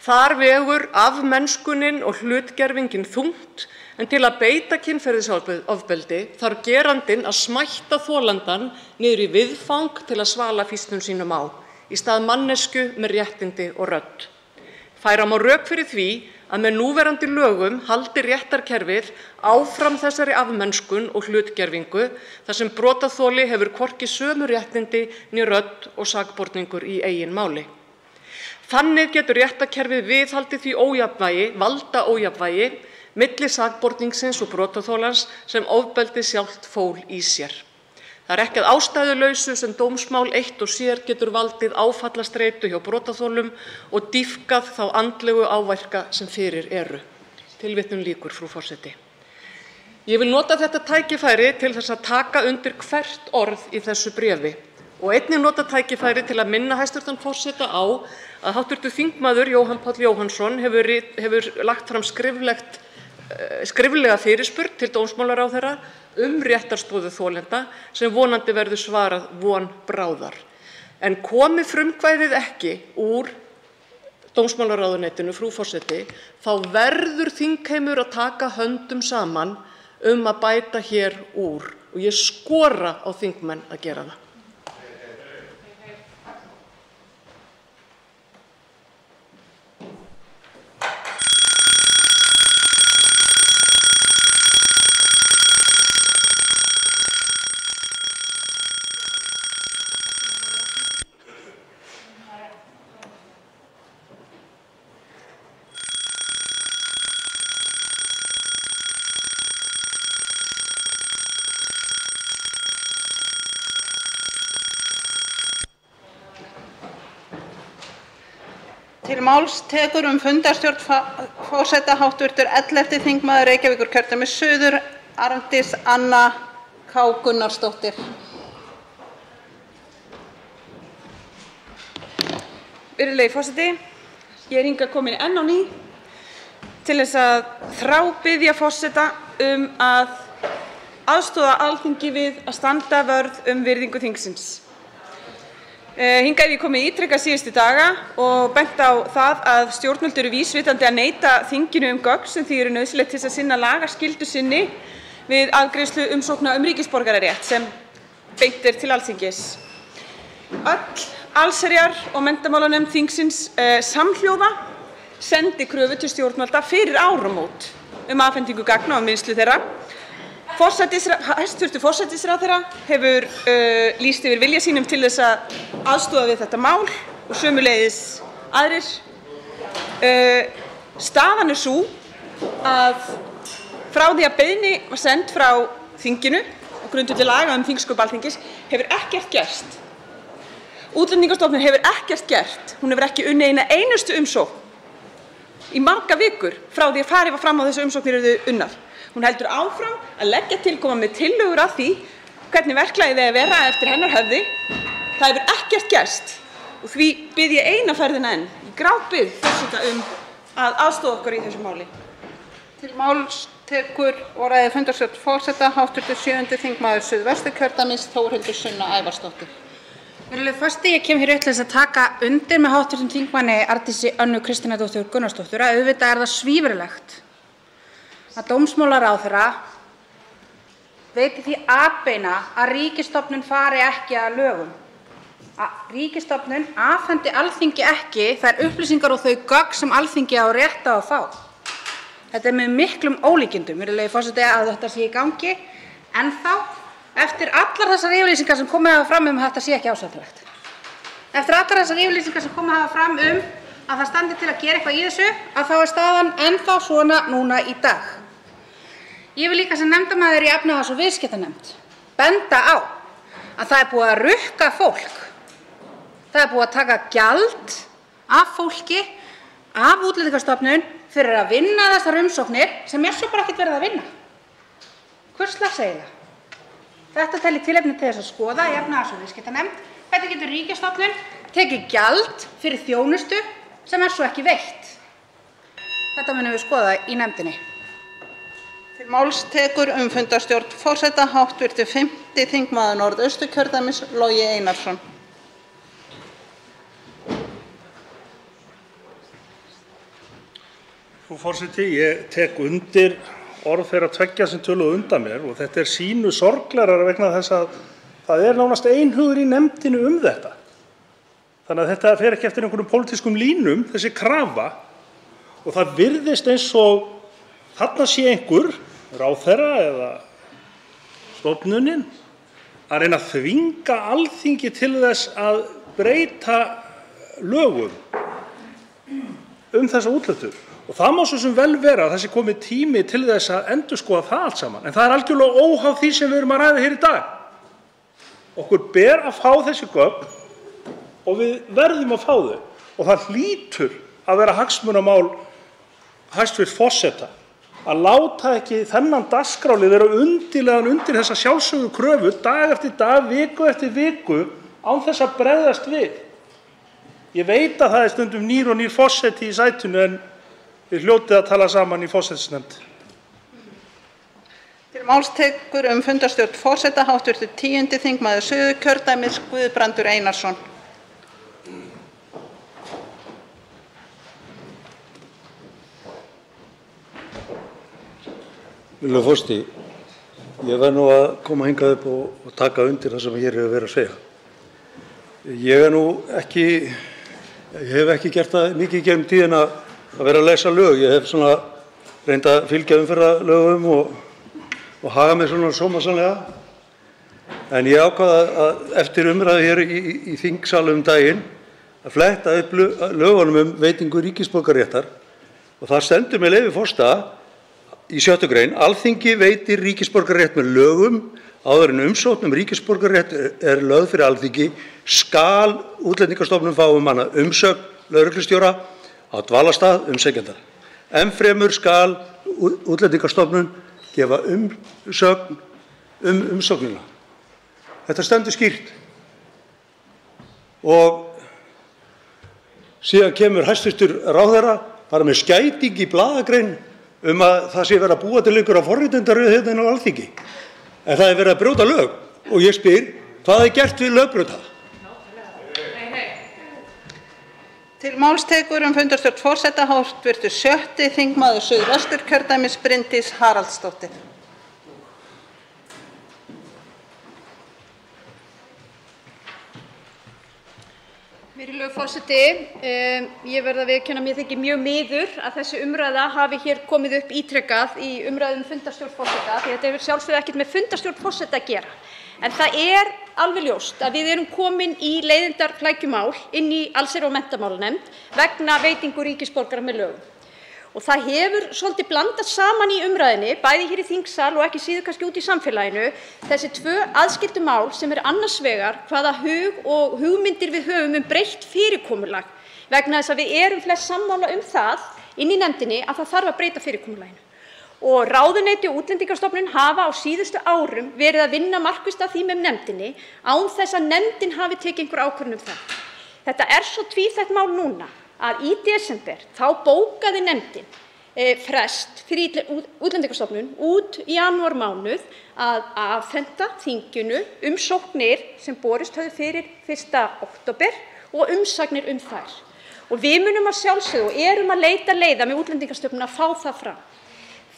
Þar vegur afmennskunin og hlutgervingin þungt, en til að beita kynferðisofbeldi þarf gerandinn að smætta þolandann niður í viðfang til að svala fýsnum sínum á, í stað mannesku með réttindi og rödd. Færa má rök fyrir því að með núverandi lögum haldi réttarkerfið áfram þessari afmennskun og hlutgervingu þar sem brotaþoli hefur hvorki sömu réttindi né rödd og sakborningur í eigin máli. Þannig getur réttarkerfið viðhaldið því valdaójafnvægi milli sakborningsins og brotaþolans sem ofbeldið sjálft fól í sér. Það ekki að ástæðulausu sem dómsmál eitt og sér getur valdið áfallastreitu hjá brotaþolum og dýpkað þá andlegu áverka sem fyrir eru. Tilvitnun lýkur, frú forseti. Ég vil nota þetta tækifæri til þess að taka undir hvert orð í þessu bréfi og einnig nota tækifæri til að minna hæstv. Forseta á að hv. þingmaður Jóhann Páll Jóhannsson hefur lagt fram skriflega fyrirspurn til dómsmálaráðherra réttarstöðu þolenda sem vonandi verður svarað von bráðar. En komi frumkvæðið ekki úr dómsmálaráðuneytinu, frú forseti, þá verður þingheimur að taka höndum saman að bæta hér úr og ég skora á þingmenn að gera það. Til máls tekur fundarstjórn forseta hv. 11. þingmaður Reykjavíkurkjördæmis suður, Arndís Anna K. Gunnarsdóttir. Virðulegi forseti, ég hingað komin enn á ný til þess að þrábiðja forseta að aðstoða Alþingi við að standa vörð virðingu þingsins. Hingað hef ég komið ítrekað síðustu daga og bent á það að stjórnvöld eru vísvitandi að neita þinginu gögn sem því eru nauðsynleg til þess að sinna lagaskyldu sinni við afgreiðslu umsókna ríkisborgararétt sem beint til Alþingis. Öll allsherjar- og menntamálanefnd þingsins samhljóða sendi kröfu til stjórnvalda fyrir áramót afhendingu gagna og vinnslu þeirra. Hæstv. forsætisráðherra hefur lýst yfir vilja sínum til þess að aðstoða við þetta mál og sömuleiðis aðrir. Staðan sú að frá því að beiðni var send frá þinginu á grundvelli laga þingsköp Alþingis hefur ekkert gerst. Útlendingastofnun hefur ekkert gert. Hún hefur ekki unnið eina einustu umsókn í margar vikur frá því að farið var fram á þessu umsóknir yrðu unnar. Hún heldur áfram að leggja til, koma með tillögur að því hvernig verklagið eigi að vera eftir hennar höfði. Það hefur ekkert gerst og því bið ég eina ferðina enn, í grátbið forseta að aðstoða okkur í þessu máli. Til máls tekur og ræðir fundarstjórn forseta hv. 7. þingmaður Suðvesturkjördæmis Þórhildur Sunna Ævarsdóttir. Virðulegur forseti, ég kem hér upp til þess að taka undir með hv. þingmanni Arndísi Önnu Kristínardóttur Gunnarsdóttur að auðvitað það svívirðilegt að dómsmálaráðherra veiti því atbeina að ríkisstofnun fari ekki að lögum, að ríkisstofnun afhendi Alþingi ekki þær upplýsingar og þau gögn sem Alþingi á rétt á að fá. Þetta með miklum ólíkindum, virðulegi forseti, að þetta sé í gangi ennþá eftir allar þessar yfirlýsingar sem komið hafa fram að þetta sé ekki ásættanlegt. Eftir allar þessar yfirlýsingar sem komið hafa fram að það standi til að gera eitthvað í þessu, að þá staðan ennþá svona núna í dag. Ég vil líka sem nefndarmaður í efnahags- og viðskiptanefnd benda á að það búið að rukka fólk. Það búið að taka gjald af fólki, af Útlendingastofnun fyrir að vinna þessar umsóknir sem svo bara ekkert verið að vinna. Hvers slags eiginlega? Þetta tel ég tilefni til þess að skoða í efnahags- og viðskiptanefnd. Hvernig getur ríkisstofnun tekið gjald fyrir þjónustu sem svo ekki veitt? Þetta munum við skoða í nefndinni. Til máls tekur fundarstjórn forseta hv. 5. þingmaður Norðausturkjördæmis Logi Einarsson. Frú forseti, ég tek undir orð þeirra tveggja sem töluðu undan mér og þetta sýnu sorglegra vegna þess að það nánast einhugur í nefndinni þetta. Þannig að þetta fer ekki eftir einhverjum pólitískum línum, þessi krafa, og það virðist eins og þarna sé einhver, ráðherra eða stofnunin, að reyna að þvinga Alþingi til þess að breyta lögum þessa úthlutun. Og það má svo sem vel vera að það sé komið tími til þess að endurskoða það allt saman, en það algjörlega óháð því sem við erum að ræða hér í dag. Okkur ber að fá þessi gögn og við verðum að fá þau og það hlýtur að vera hagsmunamál hæstv. forseta að láta ekki þennan dagskrárlið vera undirlegan undir þessa sjálfsögðu kröfu dag eftir dag, viku eftir viku án þess að bregðast við. Ég veit að það stundum nýr og nýr forseti í sætinu en við hljótið að tala saman í forsætisnefnd. Til máls tekur fundarstjórn forseta hv. 10. þingmaður Suðurkjördæmis Guðbrandur Einarsson. Virðulegur forseti, ég verð nú að koma hingað upp og taka undir það sem hér hefur verið að segja. Ég hef ekki gert það mikið í gegnum tíðina að vera að lesa lög. Ég hef svona reynt að fylgja umferðarlögum og haga mig svona sómasamlega. En ég ákvað að eftir umræðu hér í þingsal daginn að fletta upp lögunum veitingu ríkisborgararéttar og það stendur með leyfi forseta í 6. grein: Alþingi veitir ríkisborgararétt með lögum áður en umsókn ríkisborgararétt lögð fyrir Alþingi skal Útlendingastofnun fá hana umsögn lögreglustjóra á dvalarstað umsækjanda. Enn fremur skal Útlendingastofnun gefa umsögn umsóknina. Þetta stendur skýrt. Og síðan kemur hæstv. Ráðherra bara með skæting í blaðagrein að það sé verið að búa til einhverja forréttindaröð hérna á Alþingi. En það er verið að brjóta lög og ég spyr, hvað er gert við lögbrjóta? Til máls tekur fundarstjórn forseta hv. 6. þingmaður Suðvesturkjördæmis Bryndís Haraldsdóttir. Virðulegur forseti, ég verð að viðurkenna að mér þykir mjög miður að þessi umræða hafi hér komið upp ítrekað í umræðum fundarstjórn forseta, því þetta hefur sjálfsögðu ekkert með fundarstjórn forseta að gera. En það er alveg ljóst að við erum komin í leiðindarflækjumál inn í allsherjar- og menntamálanefnd vegna veitingu ríkisborgara með lögum. Og það hefur svolítið blandast saman í umræðunni, bæði hér í þingsal og ekki síður kannski út í samfélaginu, þessi tvö aðskildu mál sem annars vegar hvaða hug og hugmyndir við höfum breytt fyrirkomulag, vegna þess að við erum flest sammála það inn í nefndinni að það þarf að breyta fyrirkomulaginu. Og ráðuneyti og Útlendingastofnun hafa á síðustu árum verið að vinna markvisst að því með nefndinni án þess að nefndin hafi tekið einhver ákvörðun það. Þetta er svo tvíþætt mál núna að í desember þá bókaði nefndin frest fyrir Útlendingastofnun út í janúarmánuð að afhenda þinginu umsóknir sem borist höfðu fyrir 1. október og umsagnir þær. Og við munum að sjálfsögðu og erum að leita leiða með Útlendingastofnun að fá það fram.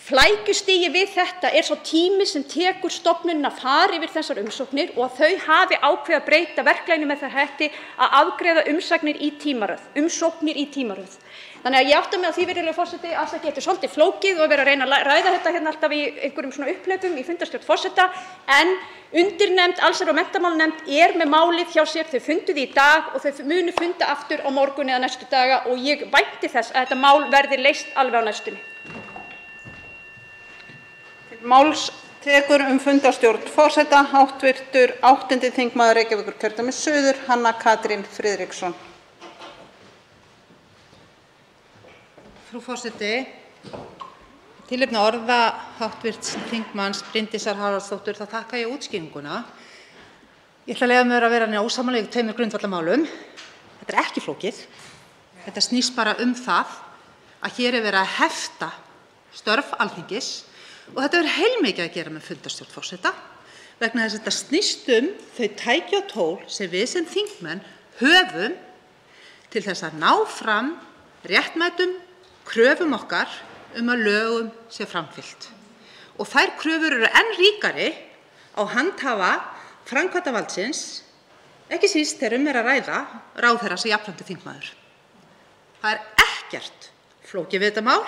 Flækjustigi við þetta er sá tími sem tekur stofnunin að fara yfir þessar umsóknir og að þau hafi ákveðið að breyta verklaginu með það hætti að afgreiða umsóknir í tímaröð. Þannig að ég átta mig á því, virðulegur forseti, að það getur svolítið flókið og vera að reyna að ræða þetta hérna alltaf í einhverjum svona upphlaupum í fundarstjórn forseta, en undirnefnd allsherjar- og menntamálanefnd er með málið hjá sér. Þau funduðu í dag og þau munu funda aftur á morgun eða næstu daga og ég vænti þess að þetta mál verði leyst alveg á næstunni. Máls tekur fundarstjórn forseta hv. 8. þingmaður Reykjavíkurkjördæmis suður, Hanna Katrín Friðriksson. Frú forseti, tilefni orða hv. þingmanns Bryndísar Haraldsdóttur þá þakka ég útskýringuna. Ég ætla að leyfa mér að vera ósammála í tveimur grundvallarmálum. Þetta er ekki flókið. Þetta snýst bara það að hér er verið að hefta störf Alþingis. Og þetta hefur heilmikið að gera með fundarstjórn forseta vegna þess að þetta snýst þau tæki og tól sem við sem þingmenn höfum til þess að ná fram réttmætum kröfum okkar að lögum sé framfylgt. Og þær kröfur eru enn ríkari á handhafa framkvæmdarvaldsins, ekki síst þegar er að ræða ráðherra sem jafnframt er þingmaður. Það er ekkert flókið við þetta mál,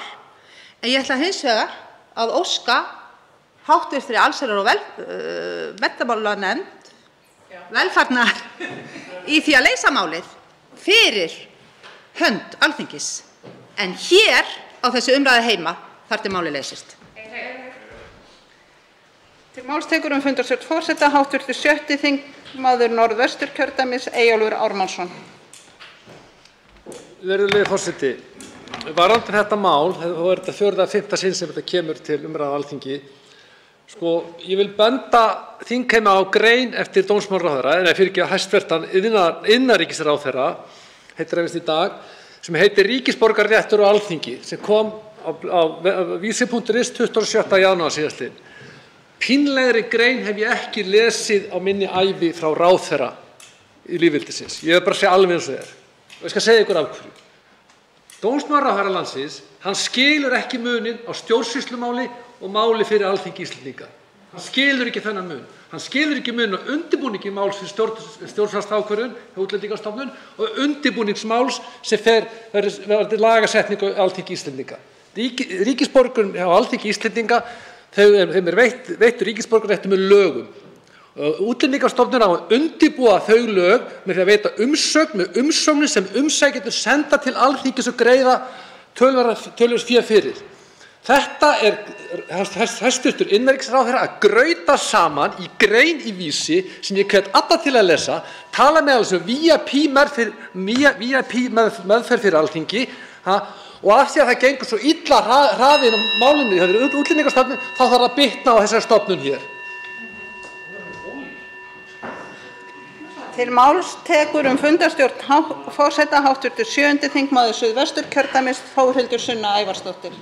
en ég ætla hins vegar að óska hv. allsherjar- og menntamálanefnd velfarnaðar í því að leysa málið fyrir hönd Alþingis. En hér á þessu umræðu heima þar til málið leysist. Til máls tekur fundarstjórn forseta hv. 6. þingmaður Norðvesturkjördæmis Eyjólfur Ármannsson. Virðulegi forseti, varðandi þetta mál, þá er þetta 4. eða 5. sinn sem þetta kemur til umræðu á Alþingi. Ég vil benda þingheimi á grein eftir dómsmálaráðherra, hæstvirtan innanríkisráðherra, heitir hann í dag, sem heitir Ríkisborgararéttur á Alþingi, sem kom á vísi.is 27. janúar síðastliðinn. Pínlegri grein hef ég ekki lesið á minni ævi frá ráðherra í lýðveldisins. Ég vil bara segja alveg eins og er. Og ég skal segja ykkur af hverju. Dómsmálaráðherra landsins, hann skilur ekki muninn á stjórnsýslumáli og máli fyrir Alþingi Íslendinga. Hann skilur ekki þennan mun. Hann skilur ekki muninn á undirbúningi máls fyrir stjórnvaldsákvörðun hjá Útlendingastofnun og undirbúningsmáls sem verður lagasetningu á Alþingi Íslendinga. Ríkisborgurum hjá Alþingi Íslendinga, þeim er veittur ríkisborgararéttur með lögum. Útlendingastofnun á að undirbúa þau lög með því að veita umsögn með umsóknir sem umsækjendur senda til Alþingis og greiða töluvert fé fyrir. Þetta er hæstv. Innanríkisráðherra að grauta saman í grein í Vísi sem ég hvet alla til að lesa, tala meðal þess VIP meðferð fyrir Alþingi, Og af því að það gengur svo illa hraðinn á málinu hjá þér útlendingastofnun, þá þarf að bitna á þessari stofnun hér. Til máls tekur fundarstjórn forseta hv. 7. þingmaður Suðvesturkjördæmis Þórhildur Sunna Ævarsdóttir.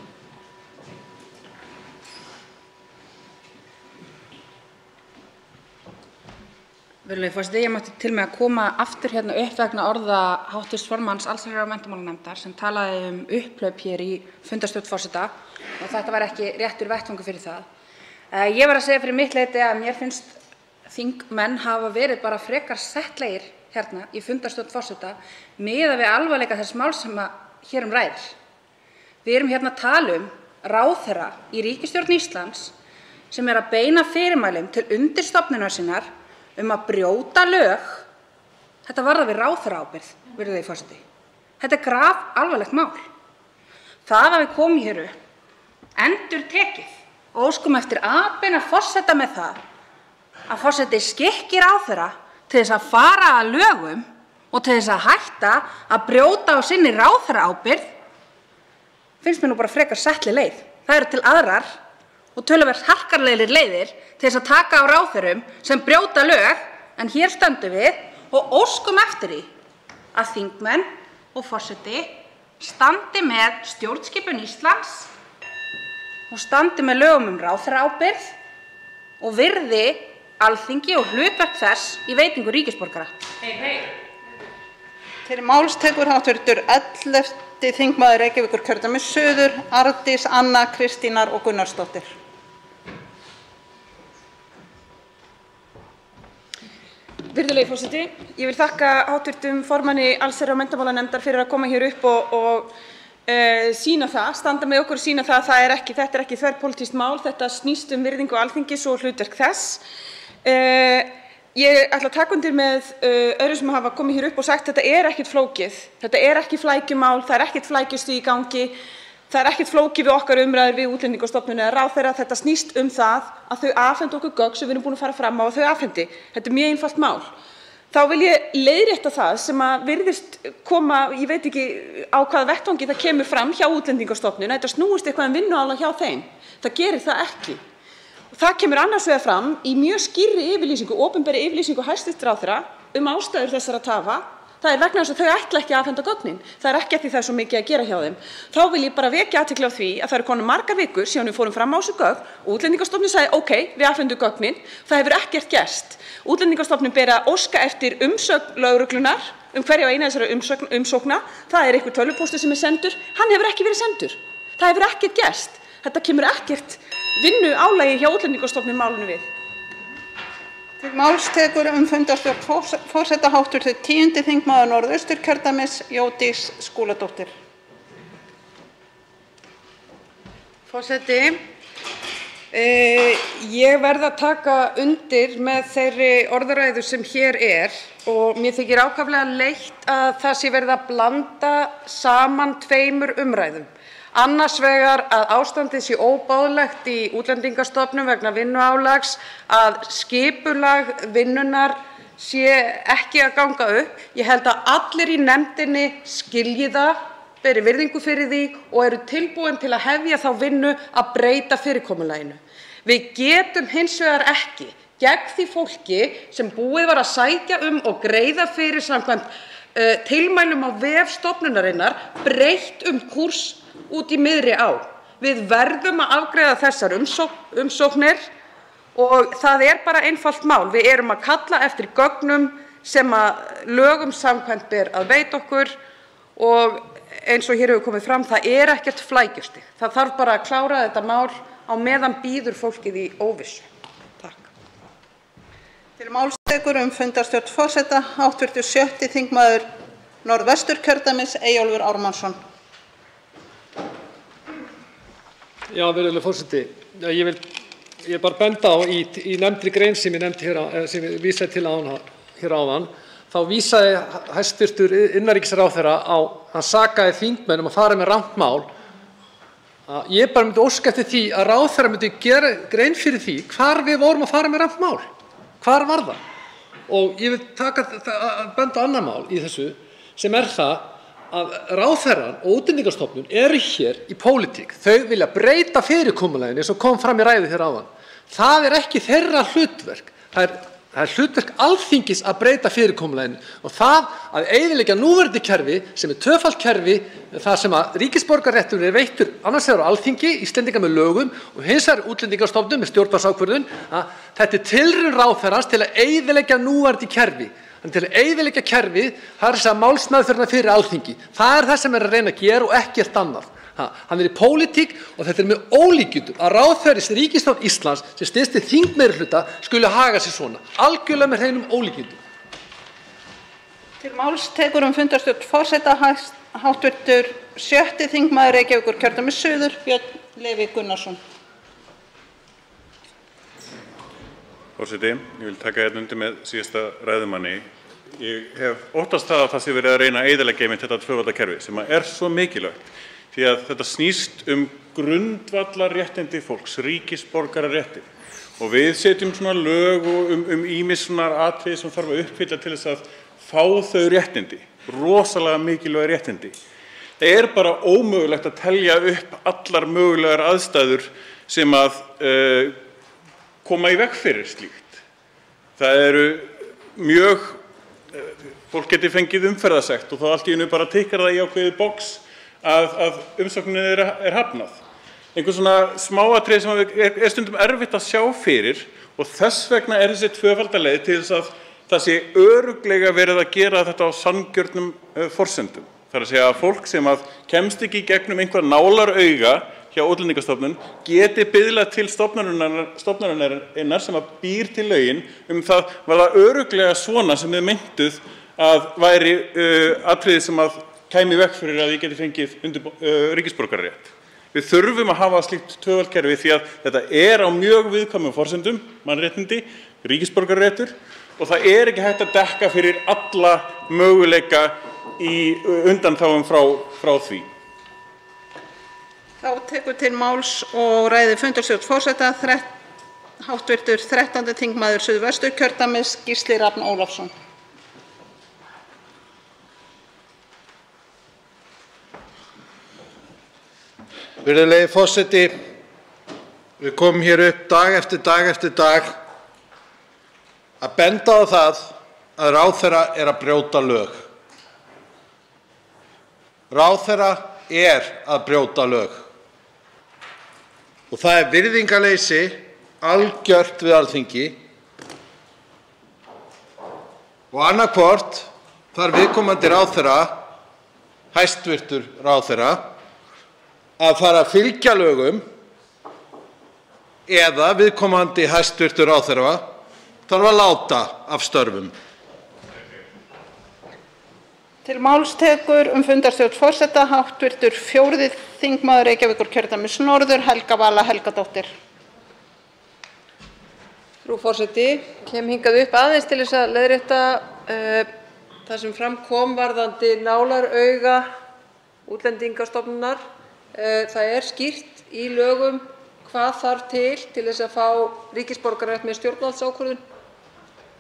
Virðulegi forseti, ég mátti til með að koma aftur hérna upp vegna orða hv. formanns allsherjar- og menntamálanefndar sem talaði upphlaup hér í fundarstjórn forseta og þetta var ekki réttur vettvangur fyrir það. Ég var að segja fyrir mitt leyti að mér finnst þingmenn hafa verið bara frekar settlegir hérna í fundarstjórn forseta miðað við alvarleika þess máls sem hér ræðir. Við erum hérna að tala ráðherra í ríkisstjórn Íslands sem að beina fyrirmælum til undirstofnunar sinnar að brjóta lög. Þetta varðar við ráðherraábyrgð, virðulegi forseti. Þetta er grafalvarlegt mál. Það að við komum hér upp endurtekið og óskum eftir atbeina forseta með það að forseti skikki ráðherra til þess að fara að lögum og til þess að hætta að brjóta á sinni ráðherraábyrgð finnst mér nú bara frekar settli leið. Það eru til aðrar og töluvert harkalegir leiðir til þess að taka á ráðherrum sem brjóta lög, en hér stöndum við og óskum eftir því að þingmenn og forseti standi með stjórnskipun Íslands og standi með lögum ráðherraábyrgð og virði Alþingi og hlutverk þess í veitingu ríkisborgara. Til máls tekur hv. 11. þingmaður Reykjavíkurkjördæmis suður, Arndís Anna Kristínar og Gunnarsdóttir. Virðulegi forseti, ég vil þakka hv. formanni allsherjar- og menntamálanefndar fyrir að koma hér upp og sýna það, standa með okkur og sýna það að þetta er ekki þverpólitískt mál, þetta snýst virðingu Alþingis og hlutverk þess. Ég ætla að taka undir með öðrum sem hafa komið hér upp og sagt þetta er ekkert flókið, þetta er ekki flækjumál, það er ekkert flækjustuð í gangi, það er ekkert flókið við okkar umræður við Útlendingastofnun eða ráðherra, þetta snýst það að þau afhendi okkur gögn sem við erum búin að fara fram á og þau afhendi. Þetta er mjög einfalt mál. Þá vil ég leiðrétta það sem virðist koma, ég veit ekki á hvaða vettvangi það kemur fram hjá Útlendingastofnun, að þetta snúist eitthvað vinnuálag hjá þeim. Það gerir það ekki. Það kemur annars vegar fram í mjög skýrri yfirlýsingu, opinberri yfirlýsingu hæstv. ráðherra ástæður þessara tafa. Það er vegna þess að þau ætla ekki að afhenda gögnin. Það er ekki af því það er svo mikið að gera hjá þeim. Þá vil ég bara vekja athygli á því að það eru komnar margar vikur síðan við fórum fram á þessu gögn og Útlendingastofnun sagði OK, við afhendum gögnin. Það hefur ekkert gerst. Útlendingastofnun ber að óska eftir umsögn lögreglunnar hverja og eina þessara umsókna. Það er einhver tölvupóstur sem er sendur. Hann hefur ekki verið sendur. Það hefur ekkert gerst. Þetta kemur ekkert vinnuálagi hjá Útlendingastofnun málinu við. Til máls tekur fundarstjórn forseta hv. 10. þingmaður Norðausturkjördæmis Jódís Skúladóttir. Forseti, ég verð að taka undir með þeirri orðræðu sem hér og mér þykir ákaflega leitt að það sé verið að blanda saman tveimur umræðum. Annars vegar að ástandið sé óboðlegt í Útlendingastofnun vegna vinnuálags, að skipulag vinnunnar sé ekki að ganga upp. Ég held að allir í nefndinni skilji það, beri virðingu fyrir því og eru tilbúin til að hefja þá vinnu að breyta fyrirkomulaginu. Við getum hins vegar ekki gegn því fólki sem búið var að sækja og greiða fyrir samkvæmt tilmælum á vef stofnunarinnar breytt kúrs út í miðri á. Við verðum að afgreiða þessar umsóknir og það er bara einfalt mál. Við erum að kalla eftir gögnum sem að lögum samkvæmt ber að veita okkur og eins og hér hefur komið fram, það er ekkert flækjustig. Það þarf bara að klára þetta mál á meðan bíður fólkið í óvissu. Takk. Til máls tekur fundarstjórn forseta hv. 7. þingmaður Norðvesturkjördæmis Eyjólfur Ármannsson. Já, virðulegur forseti. Ég bara benda á í nefndri grein sem ég nefndi sem ég vísaði til hér áðan, þá vísaði hæstv. Innanríkisráðherra á að sakaði þingmenn að fara með rangt mál. Ég bara myndi óska eftir því að ráðherra myndi gera grein fyrir því hvar við vorum að fara með rangt mál. Hvar var það? Og ég vil benda á annað mál í þessu sem það að ráðherrann og Útlendingastofnun eru hér í pólitík. Þau vilja breyta fyrirkomulaginu eins og kom fram í ræðu hér áðan. Það er ekki þeirra hlutverk. Það er hlutverk Alþingis að breyta fyrirkomulaginu og það að eyðileggja núverandi kerfi sem er tvöfalt kerfi þar sem að ríkisborgararéttur er veittur annars vegar á Alþingi, Íslendinga með lögum og hins vegar Útlendingastofnun með stjórnvaldsákvörðun, að þetta er tilraun ráðherrans til að eyðileggja núverandi kerfi. Þannig til að eyðileggja kerfið, það er þess að málsmeðferðina fyrir Alþingi. Það er það sem er að reyna að gera og ekkert annað. Hann er í pólitík og þetta er með ólíkindum að ráðherra í ríkisstjórn Íslands sem styðst við þingmeirihluta skuli haga sér svona. Algjörlega með hreinum ólíkindum. Til máls tekur fundarstjórn forseta hv. 6. þingmaður Reykjavíkurkjördæmis suður, Björn Leví Gunnarsson. Forseti, ég vil taka hérna undir með síðasta ræðumanni. Ég hef óttast það að það sé verið að reyna að eyðileggja einmitt þetta tvöfalda kerfi sem er svo mikilvægt því að þetta snýst grundvallarréttindi fólks, ríkisborgararétti. Og við setjum svona lög og ýmis svona atriði sem þarf að uppfylla til þess að fá þau réttindi, rosalega mikilvæg réttindi. Það er bara ómögulegt að telja upp allar mögulegar aðstæður sem að koma í veg fyrir slíkt. Það eru fólk geti fengið umferðarsekt og þá allt í einu bara tikkar það í ákveðið box að umsókninni er hafnað. Einhver svona smáatriði sem er stundum erfitt að sjá fyrir og þess vegna er þessi tvöfalda leið til þess að það sé örugglega verið að gera þetta á sanngjörnum forsendum. Það er að segja að fólk sem kemst ekki í gegnum einhver nálarauga hjá Útlendingastofnun geti biðlað til stofnunarinnar sem býr til lögin það var það örugglega svona sem þið meintuð að væri atriði sem kæmi í veg fyrir að ég geti fengið ríkisborgararétt. Við þurfum að hafa slíkt tvöfalt kerfi því að þetta er á mjög viðkvæmum forsendum, mannréttindi, ríkisborgararéttur og það er ekki hægt að dekka fyrir alla möguleika í undanþágum frá því. Þá tekur til máls og ræðir fundarstjórn forseta hv. 13. þingmaður Suðvesturkjördæmis Gísli Rafn Ólafsson. Virðulegi forseti, við komum hér upp dag eftir dag eftir dag að benda á það að ráðherra er að brjóta lög. Ráðherra er að brjóta lög. Og það er virðingarleysi algjört við Alþingi og annaðhvort þarf viðkomandi ráðherra, hæstvirtur ráðherra, að fara að fylgja lögum eða viðkomandi hæstvirtur ráðherra þarf að láta af störfum. Til máls tekur fundarstjórn forseta hv. 4. þingmaður Reykjavíkurkjördæmis norður Helga Vala Helgadóttir. Frú forseti, kem hingað upp aðeins til þess að leiðrétta það sem fram kom varðandi nálarauga Útlendingastofnunar. Það er skýrt í lögum hvað þarf til þess að fá ríkisborgararétt með stjórnvaldsákvörðun.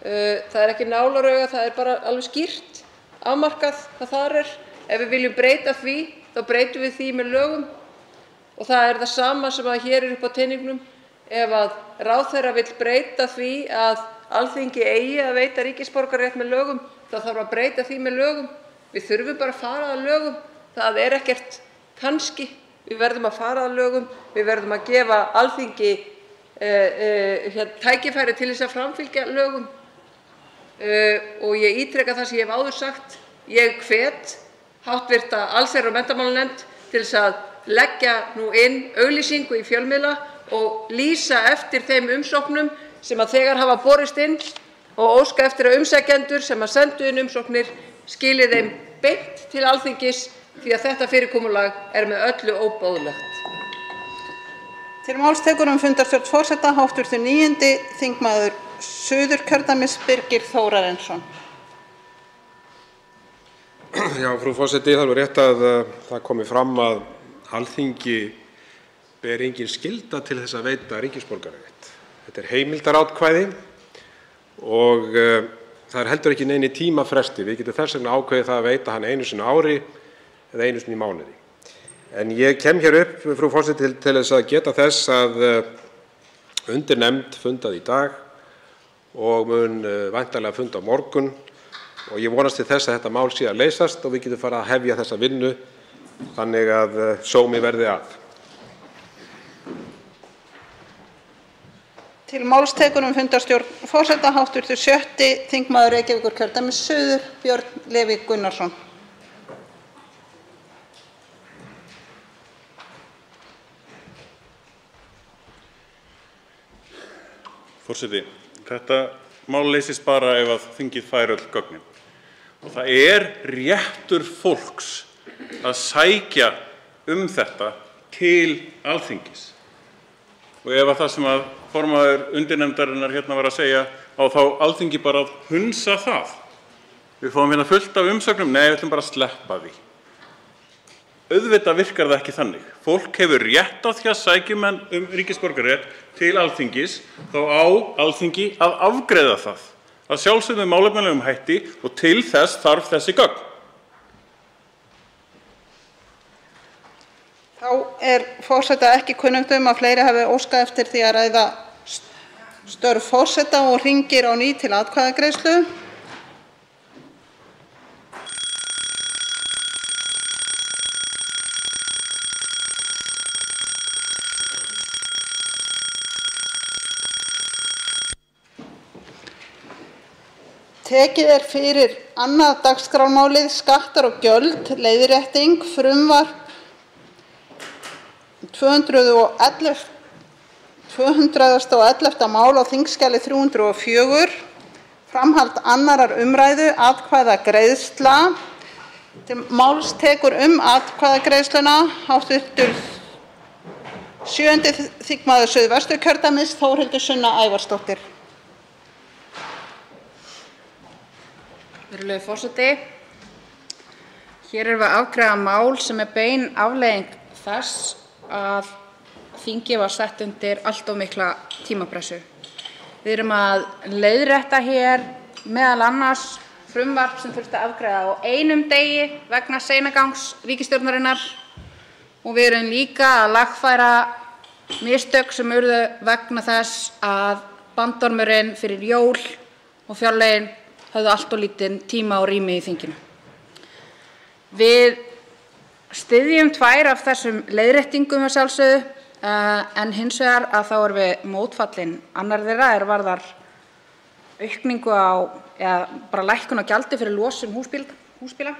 Það er ekki nálarauga, það er bara alveg skýrt afmarkað hvað þar er. Ef við viljum breyta því, þá breytum við því með lögum og það er það sama sem að hér er upp á teningnum. Ef að ráðherra vill breyta því að Alþingi eigi að veita ríkisborgararétt með lögum, þá þarf að breyta því með lögum. Við þurfum bara að fara að lögum. Það er ekkert kannski. Við verðum að fara að lögum. Við verðum að gefa Alþingi tækifæri til þess að framfylgja lögum. Og ég ítreka það sem ég hef áður sagt. Ég hvet hv. allsherjar- og menntamálanefnd til þess að leggja nú inn auglýsingu í fjölmiðla og lýsa eftir þeim umsóknum sem að þegar hafa borist inn og óska eftir að umsækjendur sem að sendu inn umsóknir skili þeim beint til Alþingis því að þetta fyrirkomulag er með öllu óboðlegt. Til máls tekur fundarstjórn forseta hv. 9. þingmaður Suðurkjördæmis Birgir Þórarinsson. Já, frú forseti, það er rétt að það komi fram að Alþingi ber engin skylda til þess að veita ríkisborgararétt. Þetta er heimildarákvæði og það er heldur ekki neini tímafrestir. Við getum þess vegna ákveðið það að veita hann einu sinni á ári eða einu sinni í mánuði. En ég kem hér upp, frú forseti, til þess að geta þess að undirnefnd fundaði í dag og mun væntanlega funda á morgun og ég vonast til þess að þetta mál sé að leysast og við getum farið að hefja þessa vinnu þannig að sómi verði að. Til máls tekur fundarstjórn forseta hv. 6. þingmaður Reykjavíkurkjördæmis suður, Björn Leví Gunnarsson. Forseti, þetta mál leysist bara ef að þingið fær öll gögnin. Og það er réttur fólks að sækja þetta til Alþingis. Og ef að það sem að formaður undirnefndarinnar var að segja á þá Alþingi bara að hunsa það. Við fáum fullt af umsögnum, nei, við ætlum bara að sleppa því. Auðvitað virkar það ekki þannig. Fólk hefur rétt á því að sækja ríkisborgararétt til Alþingis, þá á Alþingi að afgreiða það. Að sjálfsögðu með málefnalegum hætti og til þess þarf þessi gögn. Þá er forseta ekki kunnugt að fleiri hafi óskað eftir því að ræða störf forseta og hringir á ný til atkvæðagreiðslu. Tekið er fyrir annað dagskrármálið skattar og gjöld, leiðrétting, frumvarp 211. mál á þingskjali 304, framhald annarar umræðu, atkvæðagreiðsla. Til máls tekur atkvæðagreiðsluna hv. 7. þingmaður Suðvesturkjördæmis, Þórhildur Sunna Ævarsdóttir. Virðulegur forseti, hér erum við að afgreiða mál sem er bein afleiðing þess að þingið var sett undir allt of mikla tímapressu. Við erum að leiðrétta hér meðal annars frumvarp sem þurfti að afgreiða á einum degi vegna seinagangs ríkisstjórnarinnar og við erum líka að lagfæra mistök sem urðu vegna þess að bandormurinn fyrir jól og fjárlögin höfðu allt of lítinn tíma og rými í þinginu. Við styðjum 2 af þessum leiðréttingum að sjálfsögðu, en hins vegar að þá erum við mótfallin annar þeirra varðar aukningu á, eða bara lækkun á gjaldi fyrir losun húsbíla.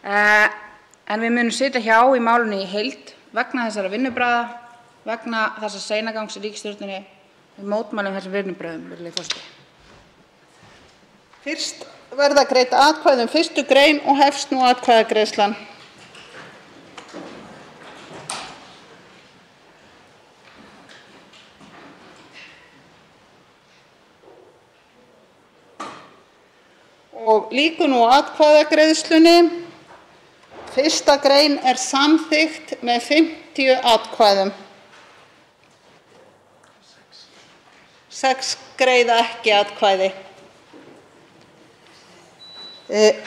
En við munum sitja hjá í málinu í heild vegna þessara vinnubragða, vegna þessa seinagangs í ríkisstjórninni, við mótmælum þessum vinnubrögðum, virðulegi forseti. Fyrst verða greidd atkvæði 1. grein og hefst nú atkvæðagreiðslan. Og lýkur nú atkvæðagreiðslunni. 1. grein er samþykkt með 50 atkvæðum. 6 greiða ekki atkvæði.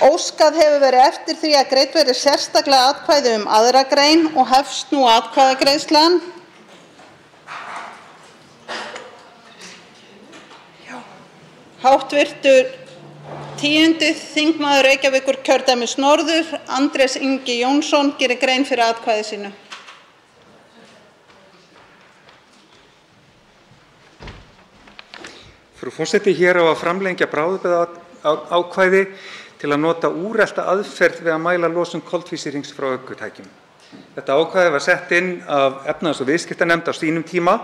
Óskað hefur verið eftir því að greidd verði sérstaklega atkvæði 2. grein og hefst nú atkvæðagreiðslan. Háttvirtur 10. þingmaður Reykjavíkurkjördæmis norður, Andrés Ingi Jónsson, gerir grein fyrir atkvæði sínu. Frú forseti, hér á að framlengja bráðabirgðaákvæði til að nota úrelta aðferð við að mæla losun koltvísýrings frá ökutækjum. Þetta ákvæði var sett inn af efnahags- og viðskiptanefnd á sínum tíma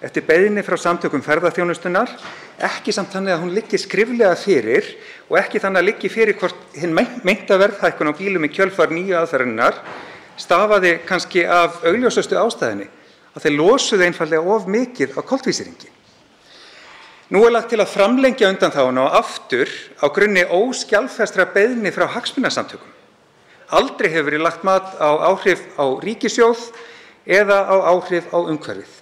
eftir beiðni frá samtökum ferðaþjónustunnar, ekki samt þannig að hún liggi skriflega fyrir og ekki þannig að liggi fyrir hvort hin meinta verðhækkun á bílum í kjölfar nýju aðferðarinnar stafaði kannski af augljósustu ástæðunni, að þeir losuðu einfaldlega of mikið á koltvísýringi. Nú er lagt til að framlengja undanþáguna og aftur á grunni óskjalfestra beiðni frá hagsmunasamtökum. Aldrei hefur verið lagt mat á áhrif á ríkissjóð eða á áhrif á umhverfið.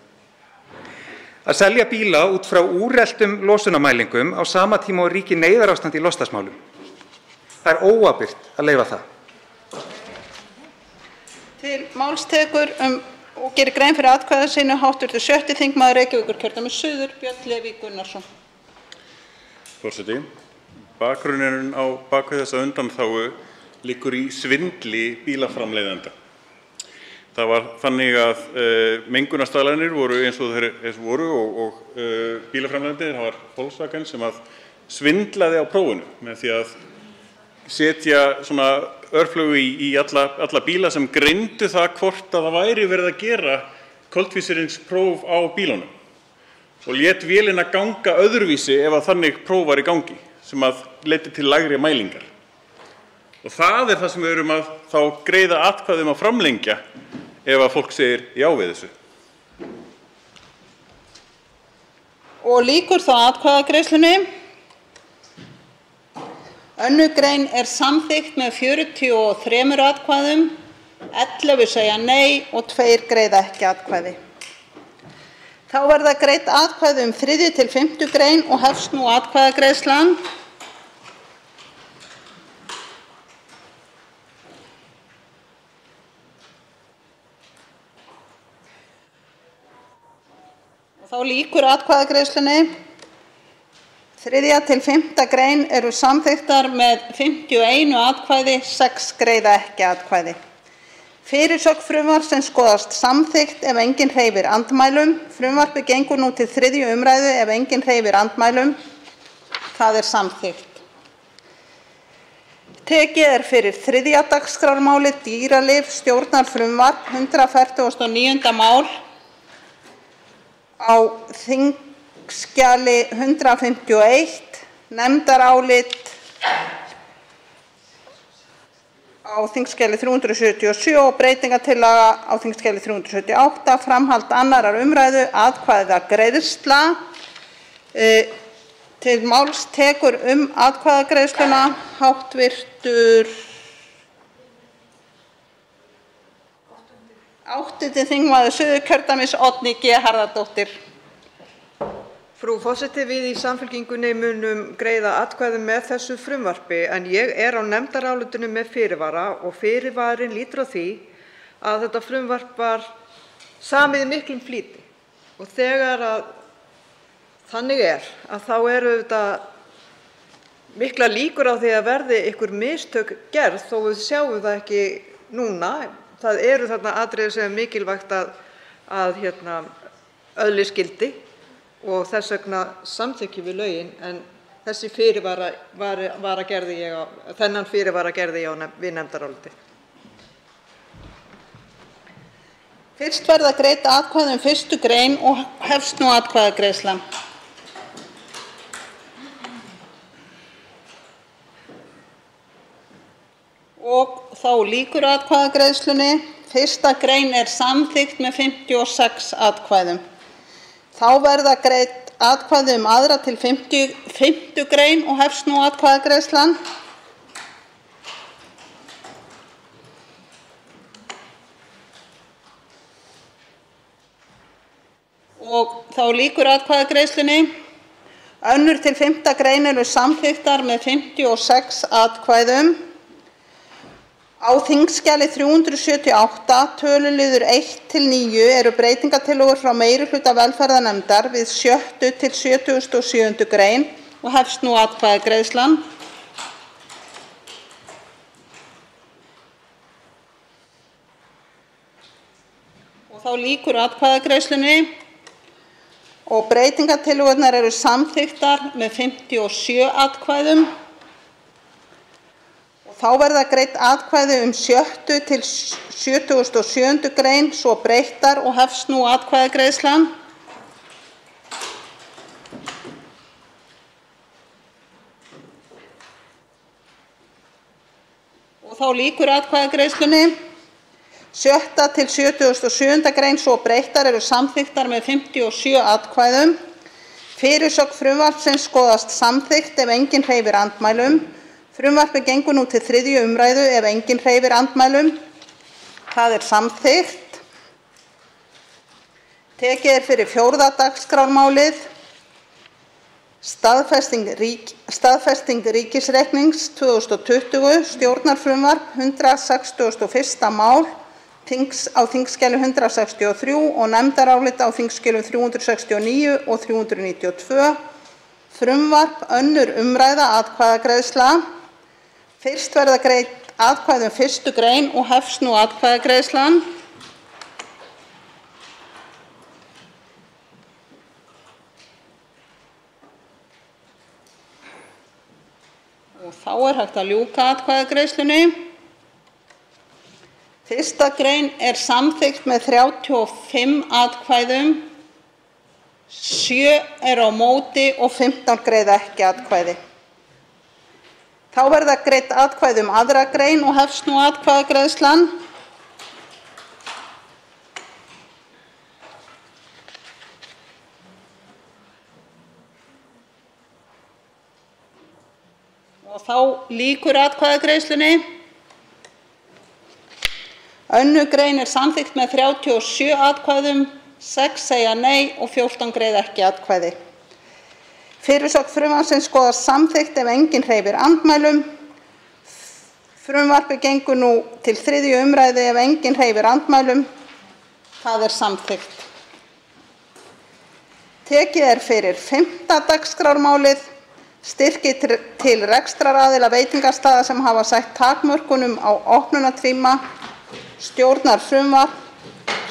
Að selja bíla út frá úreltum losunarmælingum á sama tíma og ríkir neyðarástand í loftslagsmálum. Það er óábyrgt að leyfa það. Til máls tekur og gerir grein fyrir atkvæði sínu hv. 6. þingmaður Reykjavíkurkjördæmis suður, Björn Leví Gunnarsson. Forseti. Bakgrunnurinn á bak við þessa undanþágu liggur í svindli bílaframleiðenda. Það var þannig að mengunarstaðlanir voru eins og þeir voru og bílaframleiðendur, það var Volkswagen sem að svindlaði á prófinu með því að setja svona örflögu í alla bíla sem greindu það hvort að það væri verið að gera koltvísýringspróf á bílunum og lét vélina ganga öðruvísi ef að þannig próf var í gangi sem að leiddi til lægri mælingar. Og það það sem við erum að þá greiða atkvæði að framlengja ef að fólk segir já við þessu. Og lýkur þá atkvæðagreiðslunni. Önnur grein samþykkt með 43 atkvæðum, 11 segja nei og 2 greiða ekki atkvæði. Þá verða greidd atkvæði 3. til 5. grein og hefst nú atkvæðagreiðslan. Þá lýkur atkvæðagreiðslunni. 3. til 5. grein eru samþykktar með 51 atkvæði, 6 greiða ekki atkvæði. Fyrirsögn frumvarpsins skoðast samþykkt ef enginn hreyfir andmælum. Frumvarpið gengur nú til 3. umræðu ef enginn hreyfir andmælum. Það samþykkt. Tekið fyrir 3. dagskrármálið dýralyf stjórnarfrumvarp 149. mál á þingskjali 151, nefndarálit á þingskjali 377 og breytingartillaga á þingskjali 378, framhald 2. umræðu, atkvæðagreiðsla. Til máls tekur atkvæðagreiðsluna hv. 8. þingmaður Suðurkjördæmis, Oddný G. Harðardóttir. Frú forseti, við í Samfylkingunni munum greiða atkvæði með þessu frumvarpi en ég á nefndarálitinu með fyrirvara og fyrirvarinn lýtur á því að þetta frumvarp var samið í miklum flýti og þegar að þannig að þá eru þetta miklar líkur á því að verði einhver mistök gerð þó við sjáum það ekki núna. Það eru þarna atriði sem mikilvægt að öðlist gildi og þess vegna samþykkjum við lögin en þennan fyrirvara gerði ég við nefndarálitið. Fyrst verða greidd atkvæði 1. grein og hefst nú atkvæðagreiðslan. Og þá lýkur atkvæðagreiðslunni. 1. grein samþykkt með 56 atkvæðum. Þá verða greidd atkvæði 2. til 5. grein og hefst nú atkvæðagreiðslan. Og þá lýkur atkvæðagreiðslunni. 2. til 5. grein eru samþykktar með 56 atkvæðum. Á þingskjali 378, töluliður 1-9 eru breytingartillögur frá meirihluta velferðarnefndar við 6. til 77. grein og hefst nú atkvæðagreiðslan. Og þá lýkur atkvæðagreiðslunni og breytingartillögurnar eru samþykktar með 57 atkvæðum. Þá verða greidd atkvæði 6. til 77. grein svo breyttar og hefst nú atkvæðagreiðslan. Og þá lýkur atkvæðagreiðslunni. 6. til 77. grein svo breyttar eru samþykktar með 57 atkvæðum. Fyrirsögn frumvarpsins skoðast samþykkt ef enginn hreyfir andmælum. Frumvarpið gengur nú til 3. umræðu ef enginn hreyfir andmælum. Það samþykkt. Tekið fyrir 4. dagskrármálið staðfesting ríkisreiknings 2020, stjórnarfrumvarp 161. mál, á þingskjali 163 og nefndarálit á þingskjölum 369 og 392. Frumvarp, önnur umræða, atkvæðagreiðsla. Fyrst verða greidd atkvæði um 1. grein og hefst nú atkvæðagreiðslan. Og þá hægt að ljúka atkvæðagreiðslunni. 1. grein samþykkt með 35 atkvæðum, 7 á móti og 15 greiða ekki atkvæði. Þá verða greidd atkvæði um 2. grein og hefst nú atkvæðagreiðslan. Og þá lýkur atkvæðagreiðslunni. 2. grein samþykkt með 37 atkvæðum, 6 segja nei og 14 greiða ekki atkvæði. Fyrirsögn frumvarpsins skoðast samþykkt ef enginn hreyfir andmælum. Frumvarpið gengur nú til 3. umræðu ef enginn hreyfir andmælum. Það samþykkt. Tekið fyrir 5. dagskrármálið, styrkir til rekstraraðila veitingastaða sem hafa sætt takmörkunum á opnunartíma. Stjórnarfrumvarp,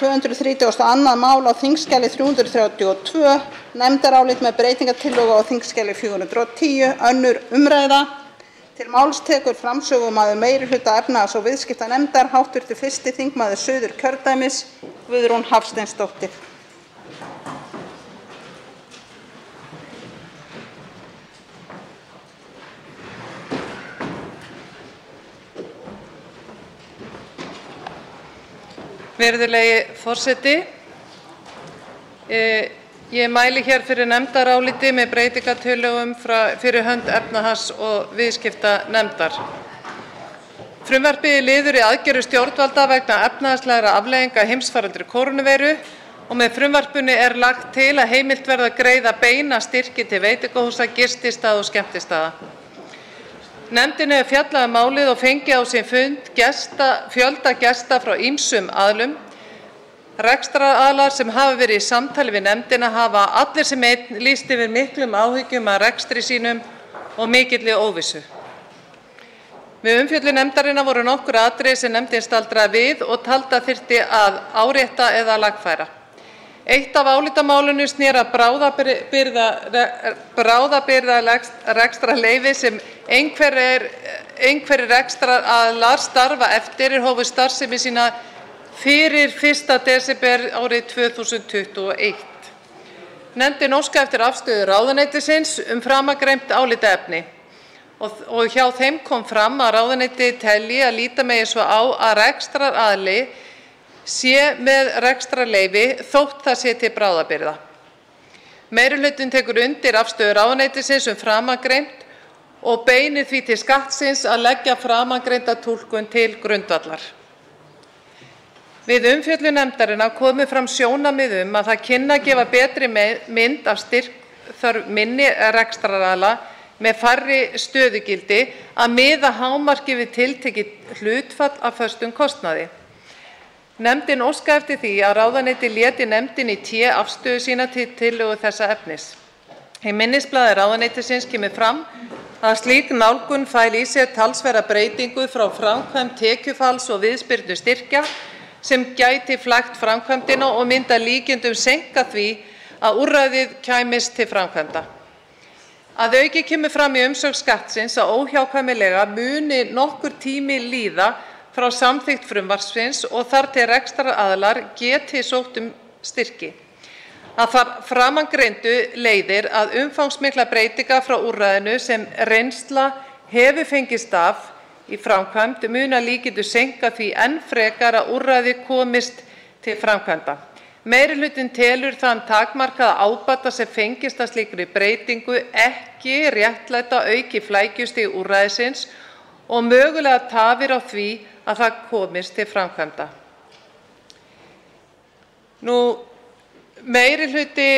232. mál á þingskjali 332, nefndarálit með breytingartillögu á þingskjali 410, önnur umræða. Til máls tekur framsögumaður meirihluta efnahags- og viðskiptanefndar, hv. 1. þingmaður Suðurkjördæmis, Guðrún Hafsteinsdóttir. Virðulegi forseti. Ég mæli hér fyrir nefndaráliti með breytingartillögum fyrir hönd efnahags- og viðskiptanefndar. Frumvarpið er liður í aðgerðum stjórnvalda vegna efnahagslegra afleiðinga heimsfaraldurs kórónuveiru og með frumvarpinu lagt til að heimilt verði að greiða beina styrki til veitingahúsa, gististaða og skemmtistaða. Nefndin hefur fjallað um málið og fengið á sinn fund fjölda gesta frá ýmsum aðilum. Rekstraraðilar sem hafa verið í samtali við nefndina hafa allir sem einn lýst yfir miklum áhyggjum af rekstri sínum og mikilli óvissu. Við umfjöllun nefndarinnar voru nokkur atriði sem nefndin staldraði við og taldi að þyrfti að árétta eða lagfæra. Eitt af álitamálinu sneri að bráðabirgðarekstrarleyfi sem einhverjir rekstraraðilar starfa eftir hófu starfsemi sína fyrir 1. desember árið 2021. Nefndin óskaði eftir afstöðu ráðuneytisins framangreint álitaefni og hjá þeim kom fram að ráðuneytið telji að líta megi svo á að rekstraraðili sé með rekstrarleyfi þótt það sé til bráðabirgða. Meirihlutinn tekur undir afstöðu ráðuneytisins framangreint og beinir því til Skattsins að leggja framangreinda túlkun til grundvallar. Við umfjöllun nefndarinnar komu fram sjónarmið að það kynni að gefa betri mynd af styrkþörf minni rekstraraðila með færri stöðugildi að miða hámarki við tiltekið hlutfall af föstum kostnaði. Nefndin óskaði eftir því að ráðuneytið léti nefndinni í té afstöðu sína til tillögu þessa efnis. Í minnisblaði ráðuneytisins kemur fram að slík nálgun fæli í sér talsverða breytingu frá framkvæmd tekjufalls og viðspyrnu styrkja sem gæti flækt framkvæmdina og mynda líkindum seinka því að úrræðið kæmist til framkvæmda. Að auki kemur fram í umsögn Skattsins að óhjákvæmilega muni nokkur tími líða frá samþykkt frumvarpsins og þar til rekstraraðilar geti sótt styrki. Að framangreindu leiðir að umfangsmiklar breytingar frá úrræðinu sem reynsla hefur fengist af í framkvæmd muni að líkindum seinka því enn frekar að úrræðið komist til framkvæmda. Meirihlutinn telur þann takmarkaða ábata sem fengist að slíkri breytingu ekki réttlæta auki flækjustig úrræðisins og mögulega tafir á því að það komist til framkvæmda. Meirihluti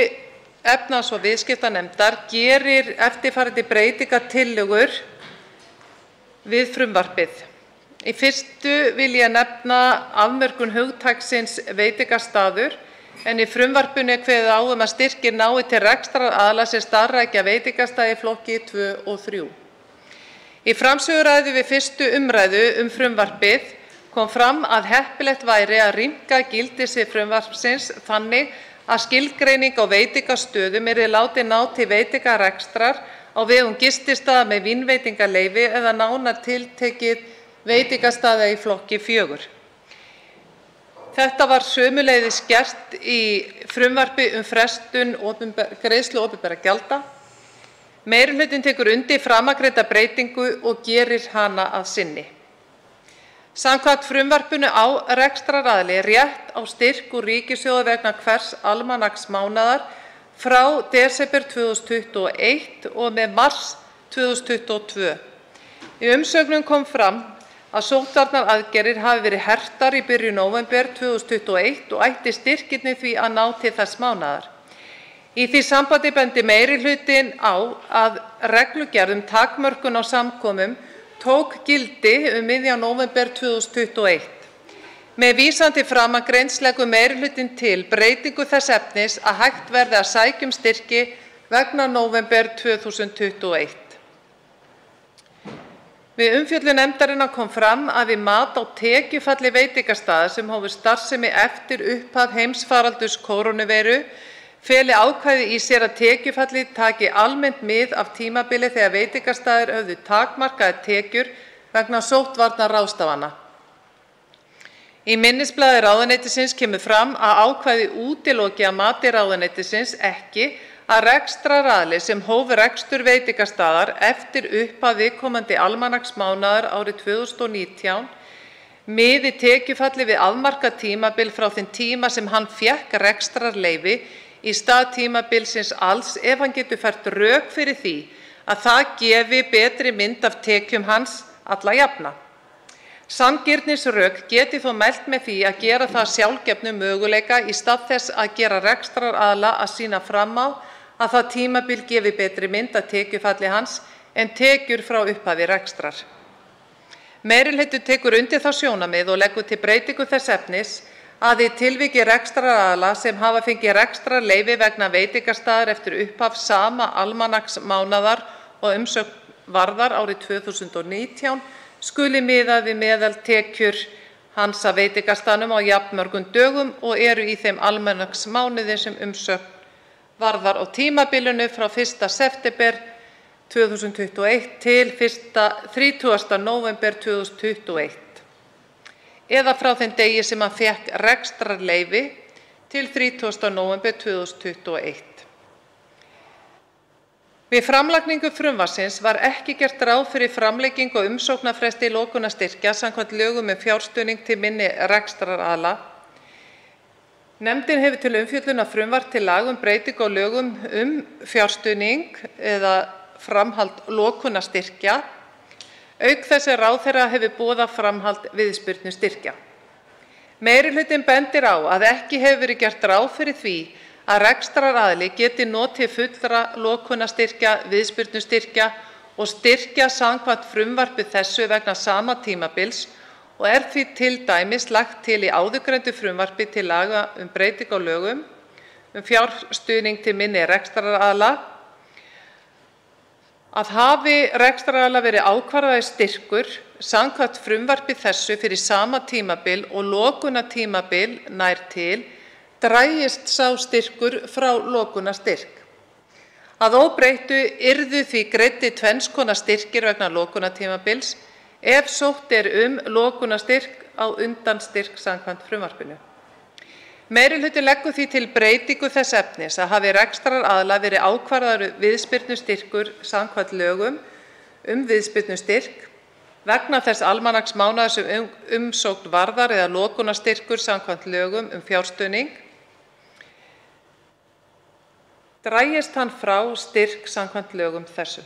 efnahags- og viðskiptanefndar gerir eftirfarandi breytingartillögur við frumvarpið. Í fyrstu vil ég nefna afmörkun hugtaksins veitingastaður, en í frumvarpinu er kveðið á að styrkir nái til rekstraraðila sem starfrækja veitingastaði í flokki 2 og 3. Í framsöguræðu við 1. umræðu frumvarpið kom fram að heppilegt væri að rýmka gildissvið frumvarpsins þannig að skilgreining á veitingastöðum yrði látin ná til veitingarekstrar á vegum gististaða með vínveitingaleyfi eða nánar tiltekið veitingastaða í flokki 4. Þetta var sömuleiðis gert í frumvarpi frestun greiðslu opinberra gjalda. Meirihlutinn tekur undir framangreinda breytingu og gerir hana að sinni. Samkvæmt frumvarpinu á rekstraraðili rétt á styrk úr ríkissjóði vegna hvers almanaksmánaðar frá desember 2021 og með mars 2022. Í umsögnum kom fram að sóttvarnaaðgerðir hafi verið hertar í byrjun nóvember 2021 og ætti styrkirnir því að ná til þess mánaðar. Í því sambandi bendi meirihlutinn á að reglugerð takmörkun á samkomum tók gildi miðjan nóvember 2021. Með vísan til framangreinds leggur meirihlutinn til breytingu þess efnis að hægt verði að sækja styrki vegna nóvember 2021. Við umfjöllun nefndarinnar kom fram að við mat á tekjufalli veitingastaða sem hófu starfsemi eftir upphaf heimsfaraldurs kórónuveiru feli ákvæði í sér að tekjufallið taki almennt mið af tímabili þegar veitingastaðir höfðu takmarkaðar tekjur vegna sóttvarnaráðstafana. Í minnisblaði ráðuneytisins kemur fram að ákvæði útiloki að mati ráðuneytisins ekki að rekstraraðili sem hóf rekstur veitingastaðar eftir upphaf viðkomandi almanaksmánaðar árið 2019 miði tekjufalli við afmarkað tímabil frá þeim tíma sem hann fékk rekstrarleyfi í stað tímabilsins alls ef hann getur fært rök fyrir því að það gefi betri mynd af tekjum hans alla jafna. Sanngirnisrök geti þó mælt með því að gera það sjálfgefnum möguleika í stað þess að gera rekstraraðila að sýna fram á að það tímabil gefi betri mynd af tekjufalli hans en tekjur frá upphafi rekstrar. Meirihlutinn tekur undir þá sjónarmið og leggur til breytingu þess efnis að í tilviki rekstraraðila sem hafa fengið rekstrarleyfi vegna veitingastaðar eftir upphaf sama almanaksmánaðar og umsögn varðar árið 2019 skuli miðað við meðaltekjur hans af veitingastaðnum á jafnmörgum dögum og eru í þeim almanaksmánuði sem umsögn varðar á tímabilinu frá 1. september 2021 til 30. nóvember 2021 eða frá þeim degi sem hann fékk rekstrarleyfi til 30. nóvember 2021. Við framlagningu frumvarpsins var ekki gert ráð fyrir framlengingu á umsóknarfresti lokunarstyrkja samkvæmt lögum fjárstuðning til minni rekstraraðila. Nefndin hefur til umfjöllunar frumvarp til laga breytingu á lögum fjárstuðning eða framhald lokunarstyrkja, auk þess að ráðherra hefur boðað framhald viðspyrnustyrkja. Meirihlutinn bendir á að ekki hefur verið gert ráð fyrir því að rekstraraðili geti notið fullra lokunarstyrkja, viðspyrnustyrkja og styrkja samkvæmt frumvarpi þessu vegna sama tímabils og er því til dæmis lagt til í áðurgreindu frumvarpi til laga breytingu á lögum fjárstuðning til minni rekstraraðila að hafi rekstraraðila verið ákvarðaður styrkur samkvæmt frumvarpi þessu fyrir sama tímabil og lokunartímabil nær til, dragist sá styrkur frá lokunarstyrk. Að óbreyttu yrðu því greiddir tvenns konar styrkir vegna lokunartímabils ef sótt lokunarstyrk á undan styrk samkvæmt frumvarpinu. Meirihlutinn leggur því til breytingu þess efnis að hafi rekstraraðila verið ákvarðaður viðspyrnustyrkur samkvæmt lögum viðspyrnustyrk vegna þess almanaksmánaðar sem umsókn varðar eða lokunarstyrkur samkvæmt lögum fjárstuðning, dragist hann frá styrk samkvæmt lögum þessum.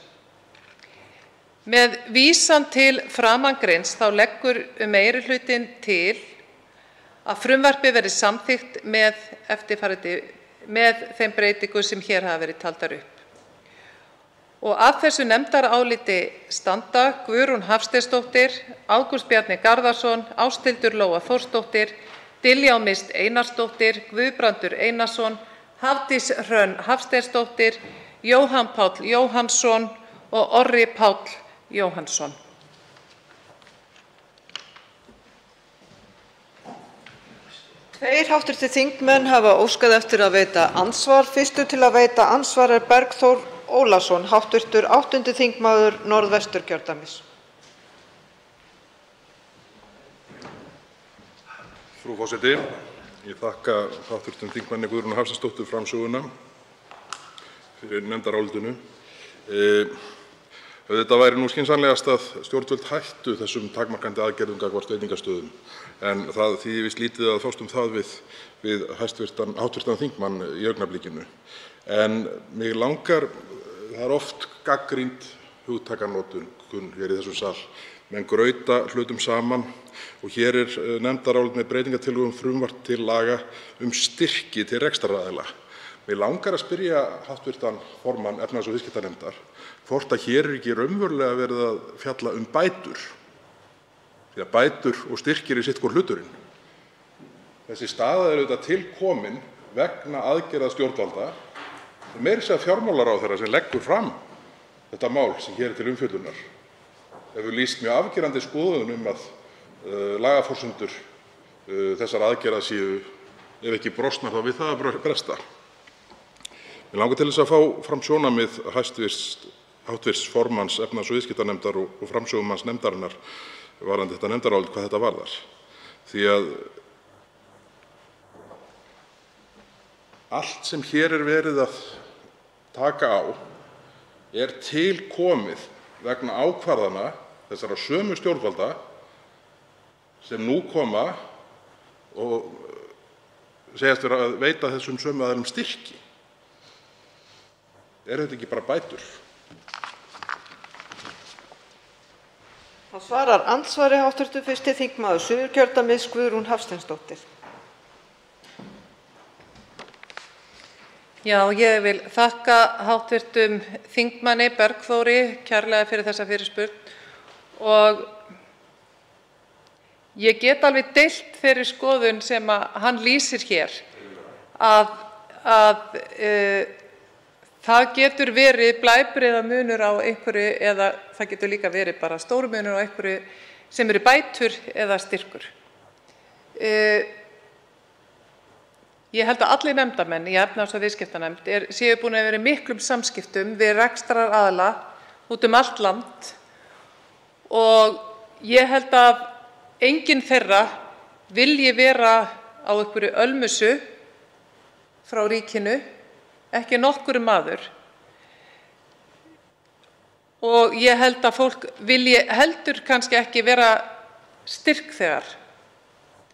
Með vísan til framangreinds þá leggur meirihlutinn til að frumvarpið verði samþykkt með þeim breytingum sem hér hafa verið taldar upp. Að þessu nefndaráliti standa Guðrún Hafsteinsdóttir, Ágúst Bjarni Garðarsson, Ásthildur Lóa Þórsdóttir, Diljá Mist Einarsdóttir, Guðbrandur Einarsson, Hafdís Hrönn Hafsteinsdóttir, Jóhann Páll Jóhannsson og Orri Páll Jóhannsson. Tveir hv. þingmenn hafa óskað eftir að veita andsvar. Fyrstur til að veita andsvar er Bergþór Ólason, hv. 8. þingmaður Norðvesturkjördæmis. Frú forseti, ég þakka hv. þingmanni Guðrúnu Hafsteinsdóttur framsöguna fyrir nefndarálitinu. Auðvitað væri nú skynsamlegast að stjórnvöld hættu þessum takmarkandi aðgerðum gagnvart veitingastöðum, en það þýðir víst lítið að fást það við hv. þingmann í augnablikinu. En mig langar, það er oft gagnrýnd hugtakanotkun hér í þessum sal. Menn grauta hlutum saman og hér er nefndarálit með breytingartillögum frumvarp til laga styrki til rekstraraðila. Mig langar að spyrja hv. formann efnahags- og viðskiptanefndar hvort að hér er ekki raunverulega verið að fjalla bætur, því að bætur og styrkir sitt hvor hluturinn. Þessi staða er auðvitað til komin vegna aðgerða stjórnvalda, meira að segja fjármálaráðherra sem leggur fram þetta mál sem hér er til umfjöllunar hefur lýst mjög afgerandi skoðun að lagaforsendur þessar aðgerða séu, ef ekki brostnar þá við það að bresta. Mig langar til þess að fá fram sjónarmið hæstv. formanns efnahags- og viðskiptanefndar og framsögumanns nefndarinnar varðandi þetta nefndarálit hvað þetta varðar. Því að allt sem hér er verið að taka á er til komið vegna ákvarðana þessara sömu stjórnvalda sem nú koma og segjast vera að veita þessum sömu aðilum styrki. Er þetta ekki bara bætur? Það svarar andsvari hv. 1. þingmaður Suðurkjördæmis Guðrún Hafsteinsdóttir. Já, ég vil þakka hv. þingmanni Bergþóri kærlega fyrir þessa fyrirspurn og ég get alveg deilt þeirri skoðun sem hann lýsir hér að það getur verið blæbrigðamunur á einhverju eða það getur líka verið bara stór munur á einhverju sem eru bætur eða styrkur. Ég held að allir nefndarmenn í efnahags- og viðskiptanefnd séu búin að vera í miklum samskiptum við rekstraraðila út allt land og ég held að enginn þeirra vilji vera á einhverju ölmusu frá ríkinu, ekki nokkur maður. Og ég held að fólk vilji heldur kannski ekki vera styrkþegar.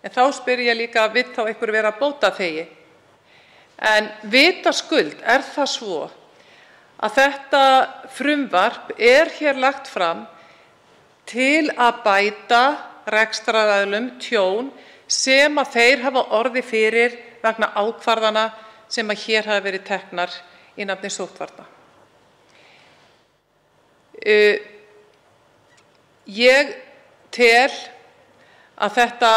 En þá spyr ég líka, vill þá einhver vera bótaþegi? En vitaskuld er það svo að þetta frumvarp hér lagt fram til að bæta rekstraraðilum tjón sem að þeir hafa orðið fyrir vegna ákvarðana sem að hér hafa verið teknar í nafni sóttvarna. Ég tel að þetta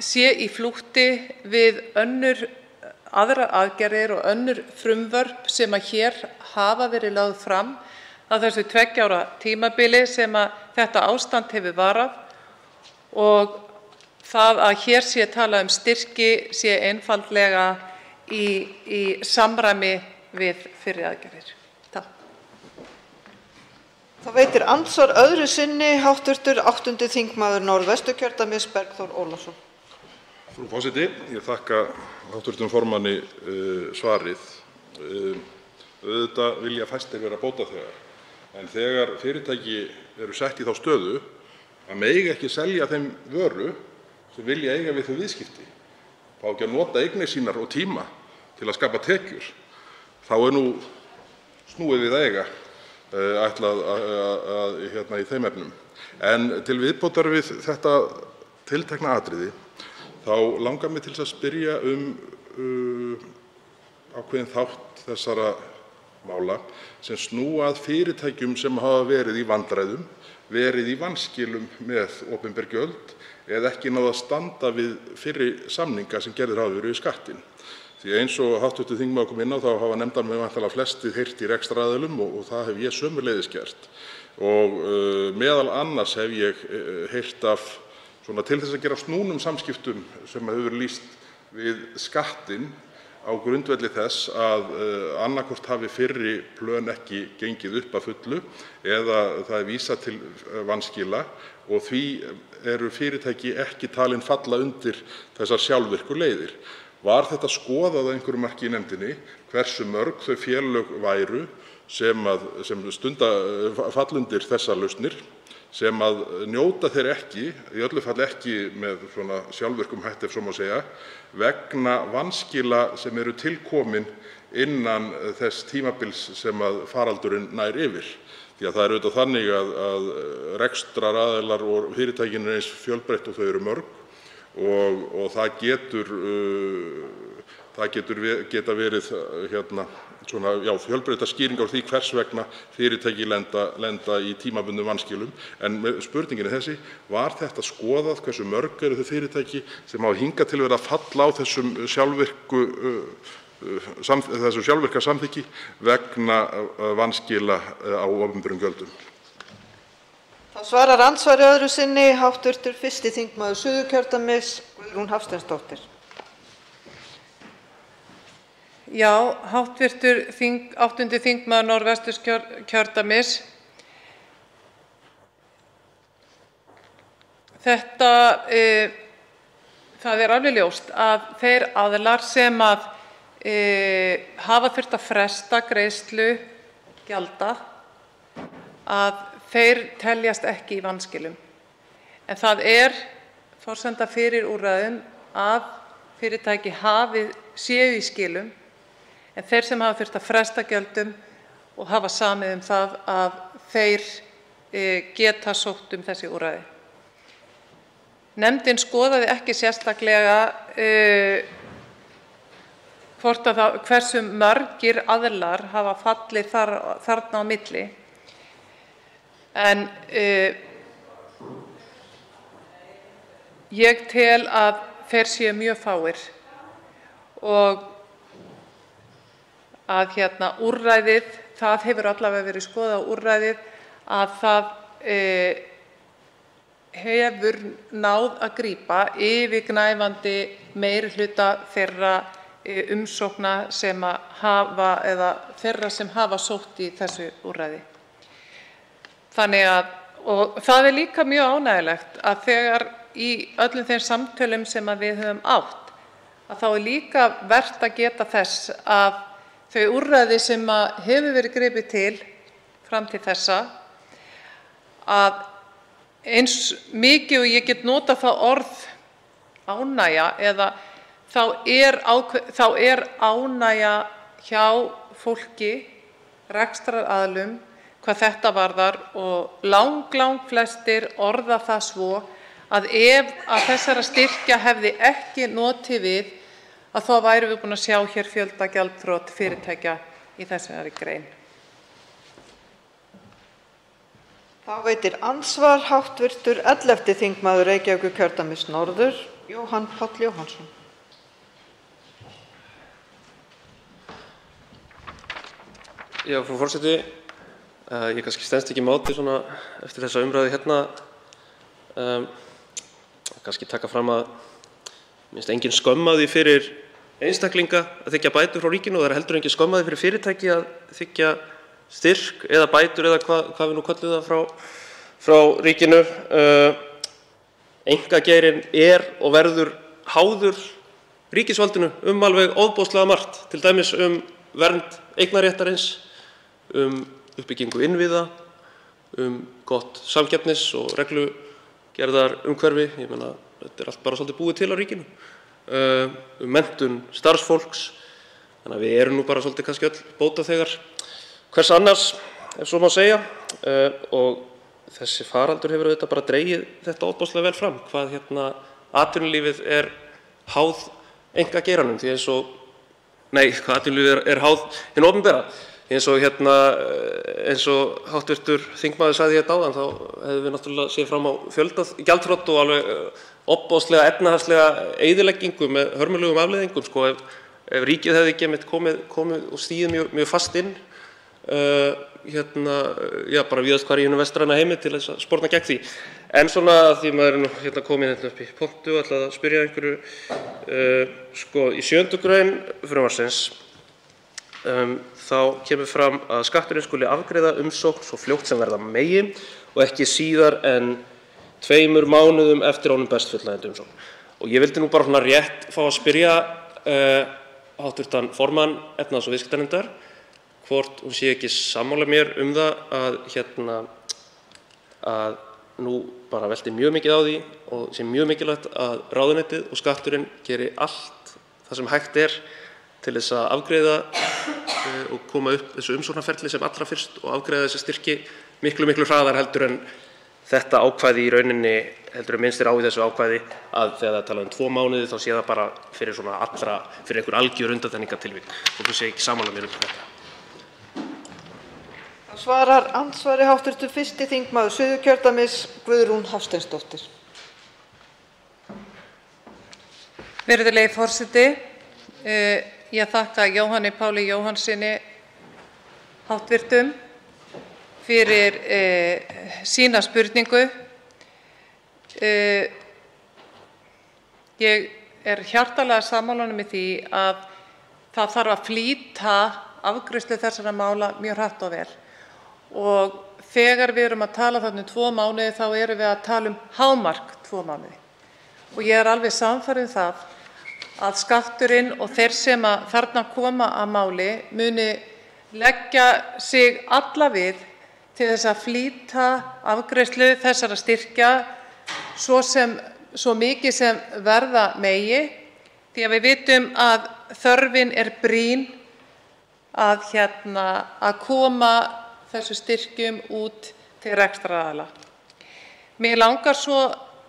sé í flútti við aðrar aðgerðir og önnur frumvörp sem að hér hafa verið lögð fram á þessu 2 ára tímabili sem að þetta ástand hefur varað og það að hér sé talað styrki sé einfaldlega í samræmi við fyrri aðgerðir. Takk. Það veitir andsvar öðru sinni hv. 8. þingmaður Norðvesturkjördæmis Bergþór Ólason. Frú forseti, ég þakka hv. formanni svarið. Auðvitað vilja fæstir vera bótaþegar, en þegar fyrirtæki eru sett í þá stöðu að mega ekki selja þeim vöru sem vilja eiga við þau viðskipti, fá ekki að nota eignir sínar og tíma til að skapa tekjur, þá nú snúið við að eiga ætlað í þeim efnum. En til viðbótar við þetta tiltekna atriði þá langar mig til að spyrja ákveðinn þátt þessara mála sem snúa að fyrirtækjum sem hafa verið í vandræðum, verið í vanskilum með opinber gjöld eða ekki náð að standa við fyrri samninga sem gerðir hafa verið við Skattinn. Því eins og hv. þingmaður kom inn á þá hafa nefndarmenn væntanlega flestir heyrt í rekstraraðilum og það hef ég sömuleiðis gert. Og meðal annars hef ég heyrt af til þess að gera snúnum samskiptum sem hefur verið lýst við Skattinn á grundvelli þess að annaðhvort hafi fyrri plön ekki gengið upp að fullu eða það er vísað til vanskila og því eru fyrirtæki ekki talin falla undir þessar sjálfvirku leiðir. Var þetta skoðað að einhverju marki í nefndinni hversu mörg þau félög væru sem falla undir þessar lausnir, sem njóta þeir ekki, í öllu falli ekki með svona sjálfvirkum hætti ef svo má segja, vegna vanskila sem eru tilkomin innan þess tímabils sem faraldurinn nær yfir. Því að það er auðvitað þannig að rekstraraðilar og fyrirtækin eru eins fjölbreytt og þau eru mörg og það geta verið fjölbreyttar skýringar á því hvers vegna fyrirtæki lenda í tímabundnum vanskilum. En spurningin er þessi: var þetta skoðað hversu mörg eru þau fyrirtæki sem hafa hingað til verið að falla á þessum sjálfvirka samþykki vegna vanskila á opinberum gjöldum? Það svarar andsvari öðru sinni hv. 1. þingmaður Suðurkjördæmis, Guðrún Hafsteinsdóttir. Já, hv. 8. þingmaður Norðvesturkjördæmis. Það er alveg ljóst að þeir aðilar sem hafa þurft að fresta greiðslu gjalda, að þeir teljast ekki í vanskilum. En það er forsenda fyrir úrræðum að fyrirtæki séu í skilum, en þeir sem hafa þurft að fresta gjöldum og hafa samið það að þeir geta sótt þessi úrræði. Nefndin skoðaði ekki sérstaklega hversu margir aðilar hafa fallið þarna á milli, en ég tel að þeir séu mjög fáir og að úrræðið, það hefur allavega verið skoðað úrræðið, að það hefur náð að grípa yfirgnæfandi meirihluta þeirra umsókna sem hafa eða þeirra sem hafa sótt í þessu úrræði. Þannig og það er líka mjög ánægjulegt að þegar í öllum þeim samtölum sem við höfum átt, að þá er líka vert að geta þess að þau úrræði sem hefur verið gripið til fram til þessa, að eins mikið og ég get notað það orð ánægja, eða þá er ánægja hjá fólki, rekstraraðilum, hvað þetta varðar, og langflestir orða það svo að ef þessara styrkja hefði ekki notið við, að þá værum við búin að sjá hér fjölda gjaldþrot fyrirtækja í þessari grein. Þá veitir andsvar hv. 11. þingmaður Reykjavíkurkjördæmis norður, Jóhann Páll Jóhannsson. Já, frú forseti, ég kannski stenst ekki máti eftir þessa umræðu hérna. Kannski taka fram að mér finnst engin skömm að því fyrir einstaklinga að þiggja bætur frá ríkinu, og það er heldur engin skömm að því fyrir fyrirtæki að þiggja styrk eða bætur eða hvað við nú köllum það frá ríkinu. Einkageirinn er og verður háður ríkisvaldinu alveg ofboðslega margt, til dæmis vernd eignarréttarins, uppbyggingu innviða, gott samkeppnis- og reglugerðarumhverfi. Ég meina, þetta er allt bara svolítið búið til á ríkinu. Menntun starfsfólks. Þannig að við erum nú bara svolítið kannski öll bótaþegar hvers annars, ef svo má segja. Og þessi faraldur hefur auðvitað bara dregið þetta ofboðslega vel fram, hvað atvinnulífið er háð einkageiranum, því eins og hvað atvinnulífið er háð hinu opinbera. Eins og hv. þingmaður sagði hérna áðan, þá hefðum við náttúrulega séð fram á fjölda gjaldþrot og alveg ofboðslega efnahagslega eyðileggingu með hörmulegum afleiðingum, sko, ef ríkið hefði ekki komið og stigið mjög fast inn, bara víðast hvar í hinum vestræna heimi til þess að sporna gegn því. En svona, því maður er nú komin upp í pontu, ætlaði að spyrja einhverju, í 7. grein frumvarpsins, þá kemur fram að Skatturinn skuli afgreiða umsókn svo fljótt sem verða megi og ekki síðar en 2 mánuðum eftir honum best fullnægjandi umsókn. Og ég vildi nú bara svona rétt fá að spyrja hv. formann efnahags- og viðskiptanefndar hvort hún sé ekki sammála mér það að nú bara velti mjög mikið á því og sé mjög mikilvægt að ráðuneytið og Skatturinn geri allt það sem hægt er til þess að afgreiða og koma upp þessu umsóknarferli sem allra fyrst og afgreiða þessi styrki miklu hraðar heldur en þetta ákvæði í rauninni, heldur en minnst á í þessu ákvæði að þegar það tala 2 mánuði þá sé það bara fyrir einhver algjör undantekningartilvik og þú sé ekki sammála mér þetta. Svarar andsvari hv. 1. þingmaður Suðurkjördæmis, Guðrún Hafsteinsdóttir. Virðulegi forseti, ég þakka Jóhanni Páli Jóhannssyni hv. fyrir sína spurningu. Ég er hjartanlega sammála honum í því að það þarf að flýta afgreiðslu þessara mála mjög hratt og vel. Og þegar við erum að tala þarna 2 mánuði þá erum við að tala hámark 2 mánuði. Og ég er alveg sannfærð það að Skatturinn og þeir sem þarna koma að máli muni leggja sig alla við til þess að flýta afgreiðslu þessara styrkja svo mikið sem verða megi, því að við vitum að þörfin er brýn að koma þessu styrkjum út til rekstraraðila. Mig langar svo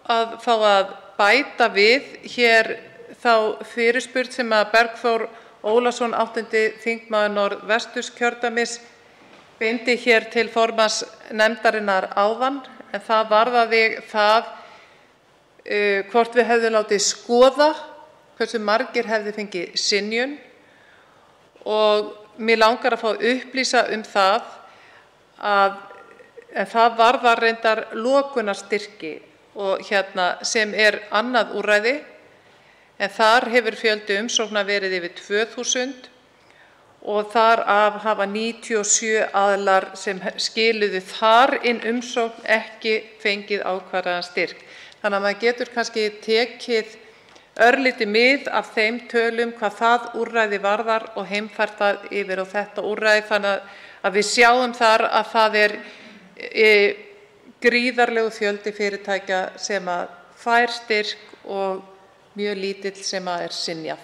að fá að bæta við hér þá fyrirspurn sem að Bergþór Ólason, 8. þingmaður Norðvesturkjördæmis, beindi hér til formanns nefndarinnar áðan, en það varðaði það hvort við hefðum látið skoða hversu margir hefði fengið synjun og mig langar að fá að upplýsa það en það varðar reyndar lokunarstyrki og sem er annað úrræði, en þar hefur fjöldi umsókna verið yfir 2000 og þar af hafa 97 aðilar sem skiluðu þar inn umsókn ekki fengið ákvarðaðan styrk. Þannig að maður getur kannski tekið örlítið mið af þeim tölum hvað það úrræði varðar og heimfært það yfir á þetta úrræði, þannig að við sjáum þar að það er gríðarlegu fjöldi fyrirtækja sem fær styrk og mjög lítill sem er synjað.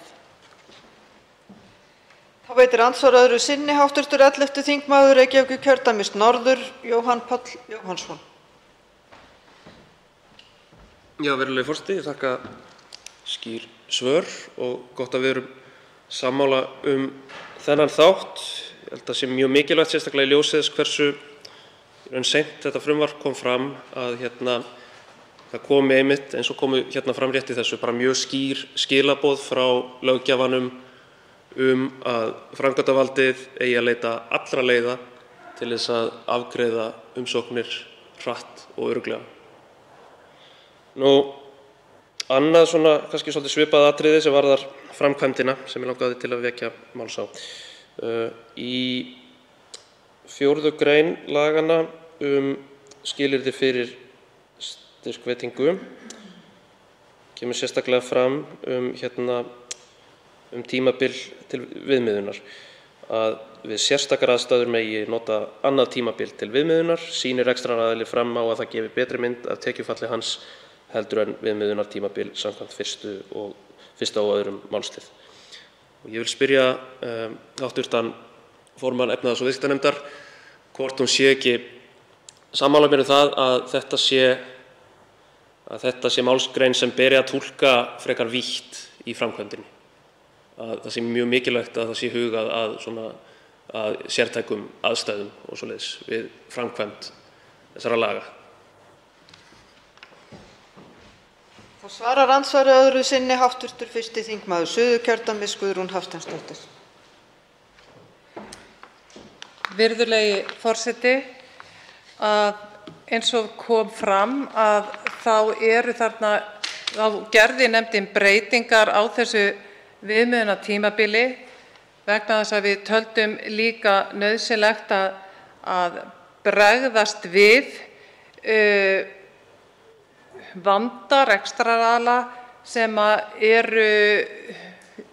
Þá veitir andsvar öðru sinni hv. 11. þingmaður Reykjavíkurkjördæmis norður, Jóhann Páll Jóhannsson. Já, virðulegi forseti, ég þakka skýr svör og gott að við erum sammála þennan þátt. Ég held að sé mjög mikilvægt, sérstaklega í ljósi þess hversu seint þetta frumvarp kom fram, að það komi einmitt, eins og komu fram rétt í þessu, bara mjög skýr skilaboð frá löggjafanum að framkvæmdarvaldið eigi að leita allra leiða til þess að afgreiða umsóknir hratt og örugglega. Annað svona kannski svolítið svipað atriði sem varðar framkvæmdina sem ég langaði til að vekja máls á. Í 4. grein laganna skilyrði fyrir styrkveitingu kemur sérstaklega fram tímabil til viðmiðunar, að við sérstakar aðstæður megi nota annað tímabil til viðmiðunar, sýnir rekstraraðili fram á að það gefi betri mynd af tekjufalli hans heldur en viðmiðunartímabil samkvæmt 1. og 2. málslið. Og ég vil spyrja hv. formann efnahags- og viðskiptanefndar hvort hún sé ekki sammála mér það að þetta sé málsgrein sem beri að túlka frekar vítt í framkvæmdinni. það sé mjög mikilvægt að það sé hugað að sértækum aðstæðum og svoleiðis við framkvæmd þessara laga. Það svarar andsvari öðru sinni hv. 1. þingmaður Suðurkjördæmis Guðrún Hafsteinsdóttir. Virðulegi forseti, eins og kom fram þá gerði nefndin breytingar á þessu viðmiðunartímabili vegna þess að við töldum líka nauðsynlegt að bregðast við vanda rekstraraðila sem eru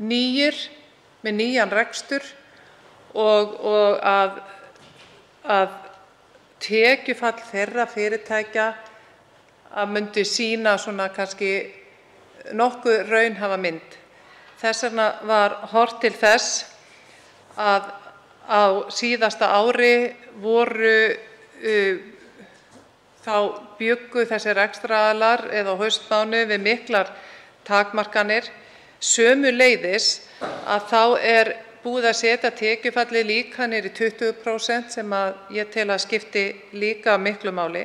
nýir með nýjan rekstur og að tekjufall þeirra fyrirtækja að myndi sýna svona kannski nokkuð raunhæfa mynd. Þess vegna var horft til þess að á síðasta ári þá bjuggu þessir rekstraraðilar eða á haustmánuðum við miklar takmarkanir. Sömuleiðis að þá er búið að setja tekjufallið líka niður í 20% sem ég tel að skipti líka miklu máli.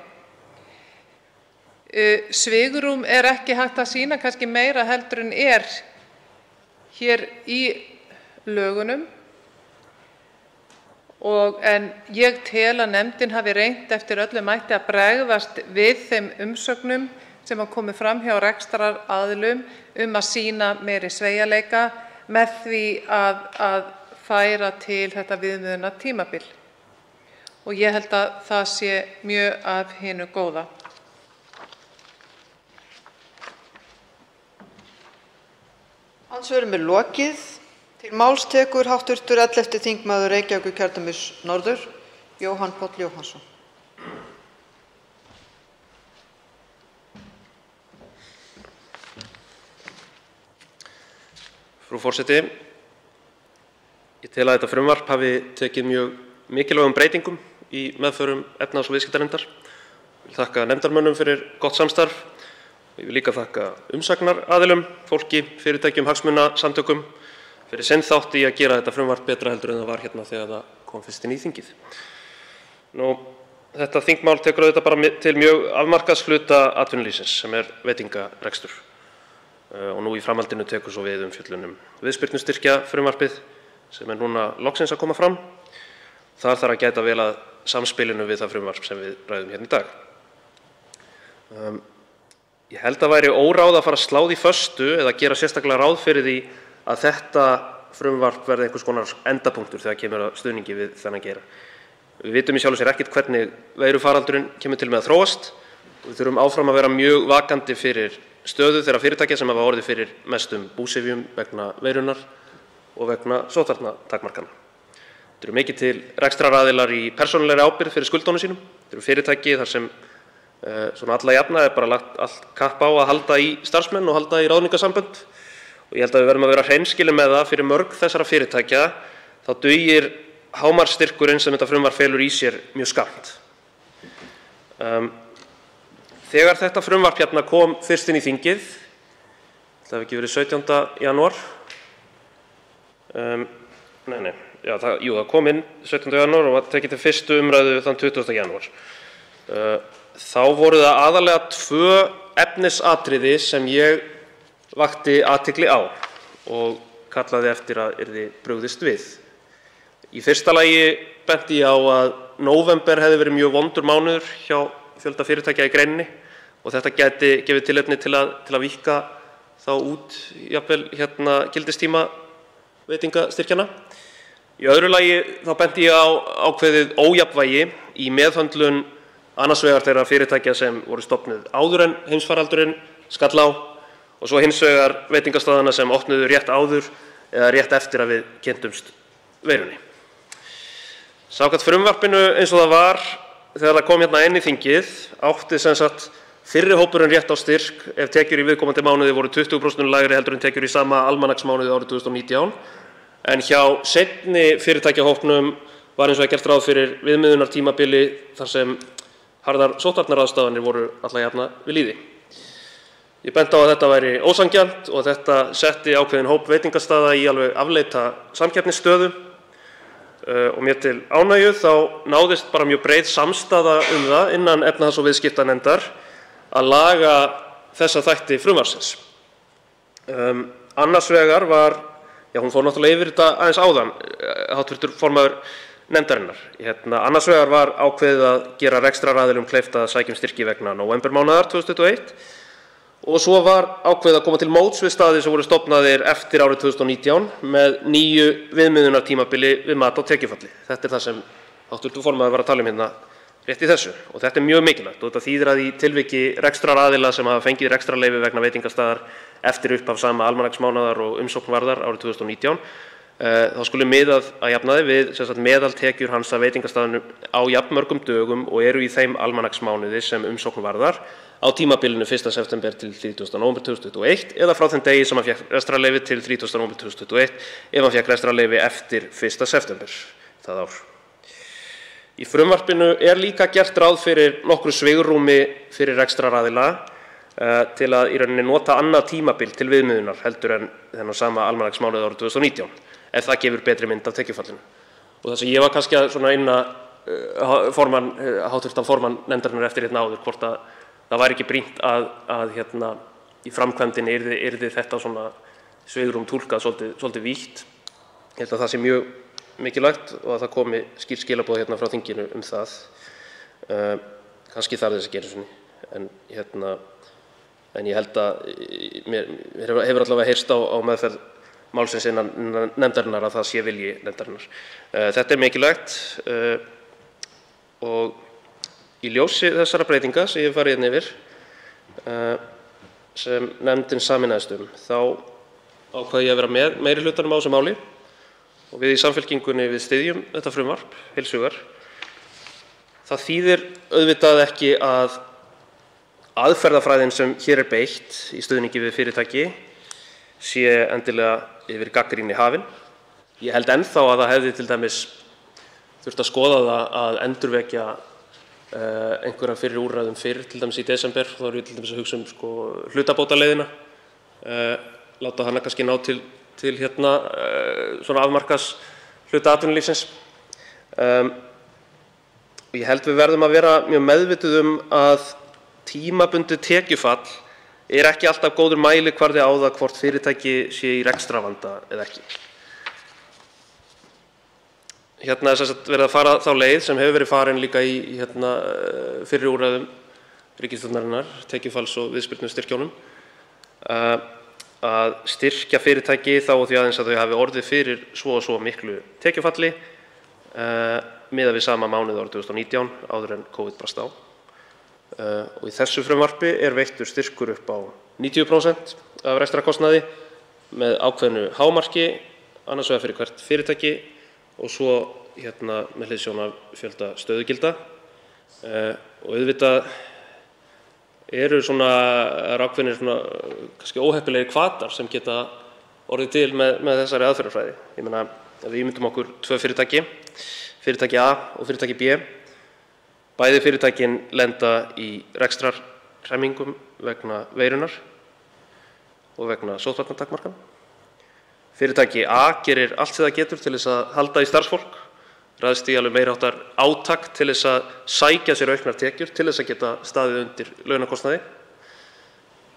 Svigrúm er ekki hægt að sýna kannski meira heldur en hér í lögunum en ég tel að nefndin hafi reynt eftir öllu mætti að bregðast við þeim umsögnum sem komu fram hjá rekstraraðilum að sýna meiri sveigjanleika með því að færa til þetta viðmiðunartímabil. Og ég held að það sé mjög af hinu góða. Andsvörum lokið. Til máls tekur hv. 11. þingmaður Reykjavíkurkjördæmis norður, Jóhann Páll Jóhannsson. Frú forseti, ég tel að þetta frumvarp hafi tekið mjög mikilvægum breytingum í meðförum efnahags- og viðskiptanefndar. Ég vil þakka nefndarmönnum fyrir gott samstarf. Ég vil líka þakka umsagnaraðilum, fólki, fyrirtækjum, hagsmunasamtökum fyrir sinn þátt í að gera þetta frumvarp betra heldur en það var hérna þegar það kom fyrst inn í þingið. Þetta þingmál tekur auðvitað bara til mjög afmarkaðs hluta atvinnulífsins sem er veitingarekstur. Og nú í framhaldinu tekur svo við umfjöllun viðspyrnustyrkja frumvarpið sem er núna loksins að koma fram. Þar þarf að gæta vel að samspilinu við það frumvarp sem við ræðum hérna í dag. Ég held að væri óráð að fara að slá því föstu eða gera sérstaklega ráð fyrir því að þetta frumvarp verði einhvers konar endapunktur þegar kemur að stuðningi við þennan geira. Við vitum í sjálfu sér ekkert hvernig veirufaraldurinn kemur til með að þróast og við þurfum áfram að vera mjög vakandi fyrir stöðu þeirra fyrirtækja sem hafa orðið fyrir mestum búsifjum vegna veirunnar og vegna sóttvarnatakmarkana. Þetta eru mikið til rekstraraðilar í persónulegri ábyrgð fyrir skuldunum sínum. Þetta eru fyrirtæki þar sem svona alla jafna bara lagt allt kapp á að halda í starfsmenn og halda í ráðningarsambönd. Og ég held að við verðum að vera hreinskilin með það fyrir mörg þessara fyrirtækja þá dugir hámarksstyrkurinn sem þetta frumvarp felur í sér mjög skammt. Þegar þetta frumvarp hérna kom fyrst inn í þingið, það hefði ekki verið 17. janúar, það kom inn 17. janúar og var tekið til fyrstu umræðu þann 20. janúar. Þá voru það aðalega 2 efnisatriði sem ég vakti athygli á og kallaði eftir að yrði brugðist við. Í fyrsta lagi benti ég á að nóvember hefði verið mjög vondur mánuður hjá fjölda fyrirtækja í greininni og þetta gæti gefið tilefni til að víkka þá út jafnvel gildistíma veitingastyrkjana. Í öðru lagi þá benti ég á ákveðið ójafnvægi í meðhöndlun annars vegar þeirra fyrirtækja sem voru stofnuð áður en heimsfaraldurinn skall á og svo hins vegar veitingastaðana sem opnuðu rétt áður eða rétt eftir að við kynntumst veirunni. Samkvæmt frumvarpinu eins og það var þegar það kom hérna inn í þingið átti sem sagt fyrri hópurinn rétt á styrk ef tekjur í viðkomandi mánuði voru 20% lægri heldur en tekjur í sama almanaksmánuði árið 2019 en hjá seinni fyrirtækjahópnum var eins og gert ráð fyrir viðmiðunartímabili þar sem harðar sóttvarnaráðstafanir voru alla jafna við lýði. Ég benti á að þetta væri ósanngjarnt og þetta setti ákveðinn hóp veitingastaða í alveg afleita samkeppnisstöðu og mér til ánægju þá náðist bara mjög breið samstaða það innan efnahags- og viðskiptanefndar að laga þessa þætti frumvarpsins. Annars vegar var, hún fór náttúrulega yfir þetta aðeins áðan, hv. formaður nefndarinnar. Annars vegar var ákveðið að gera rekstraraðilum kleift að sækja um styrki vegna nóvembermánaðar 2021 og svo var ákveðið að koma til móts við staði sem voru stofnaðir eftir árið 2019 með nýju viðmiðunartímabili við mat á tekjufalli. Þetta er það sem hv. formaður var að tala um hérna rétt í þessu og þetta er mjög mikilvægt og þetta þýðir að í tilviki rekstraraðila sem hafa fengið rekstrarleyfi vegna veitingastaðar eftir upphaf sama almanaksmánaðar og umsókn varðar árið 2019 þá skuli miðað að jafnaði við meðaltekjur hans af veitingastaðnum á jafnmörgum dögum og eru í þeim almanaksmánuði sem umsókn varðar á tímabilinu 1. september til 30. nóvember 2021 eða frá þeim degi sem hann fékk rekstrarleyfi til 30. nóvember 2021 ef hann fékk rekstrarleyfi eftir 1. september það ár. Í frumvarpinu er líka gert ráð fyrir nokkru svigrúmi fyrir rekstraraðila til að í rauninni nota annað tímabil til viðmiðunar heldur en þennan sama almanaksmánuð árið 2019 ef það gefur betri mynd af tekjufallinu. Og það sem ég var kannski að inna hv. formann nefndarinnar eftir hérna áður hvort að það væri ekki brýnt að í framkvæmdinni yrði þetta svona svigrúm túlkað svolítið vítt. Ég held að það sé mjög mikilvægt og að það komi skýr skilaboð hérna frá þinginu það. Kannski þarf þess að gera svona en ég held að mér hefur allavega heyrst á meðferð málsins innan nefndarinnar að það sé vilji nefndarinnar. Þetta er mikilvægt og í ljósi þessara breytinga sem ég hef farið hérna yfir sem nefndin sameinaðist þá ákvað ég að vera með meirihlutanum á þessu máli og við í Samfylkingunni við styðjum þetta frumvarp heils hugar. Það þýðir auðvitað ekki að aðferðafræðin sem hér er beitt í stuðningi við fyrirtæki sé endilega yfir gagnrýni hafin. Ég held ennþá að það hefði til dæmis þurft að skoða það að endurvekja einhverja fyrir úrræðum fyrr, til dæmis í desember, þá erum við til dæmis að hugsa hlutabótaleiðina, láta hana kannski ná til svona afmarkaðs hluta atvinnulífsins. Ég held við verðum að vera mjög meðvituð að tímabundið tekjufall er ekki alltaf góður mælikvarði á það hvort fyrirtæki sé í rekstrarvanda eða ekki. Hérna er verið að fara þá leið sem hefur verið farin líka í fyrri úrræðum ríkisstjórnarinnar, tekjufalls- og viðspyrnustyrkjónum, að styrkja fyrirtæki þá og því aðeins að þau hafi orðið fyrir svo og svo miklu tekjufalli miðað við sama mánuð árið 2019 áður en COVID brast á. Og í þessu frumvarpi er veittur styrkur upp á 90% af rekstrarkostnaði með ákveðnu hámarki, annars vegar fyrir hvert fyrirtæki og svo með hliðsjón af fjölda stöðugilda. Og auðvitað eru ákveðnir kannski óheppilegir hvatar sem geta orðið til með þessari aðferðafræði. Ég meina, ef við ímyndum okkur tvö fyrirtæki, fyrirtæki A og fyrirtæki B, bæði fyrirtækin lenda í rekstrarhremmingum vegna veirunar og vegna sóttvarnatakmarkana. Fyrirtæki A gerir allt sem það getur til þess að halda í starfsfólk, ræðst í alveg meiri háttar átak til þess að sækja sér auknar tekjur til þess að geta staðið undir launakostnaði.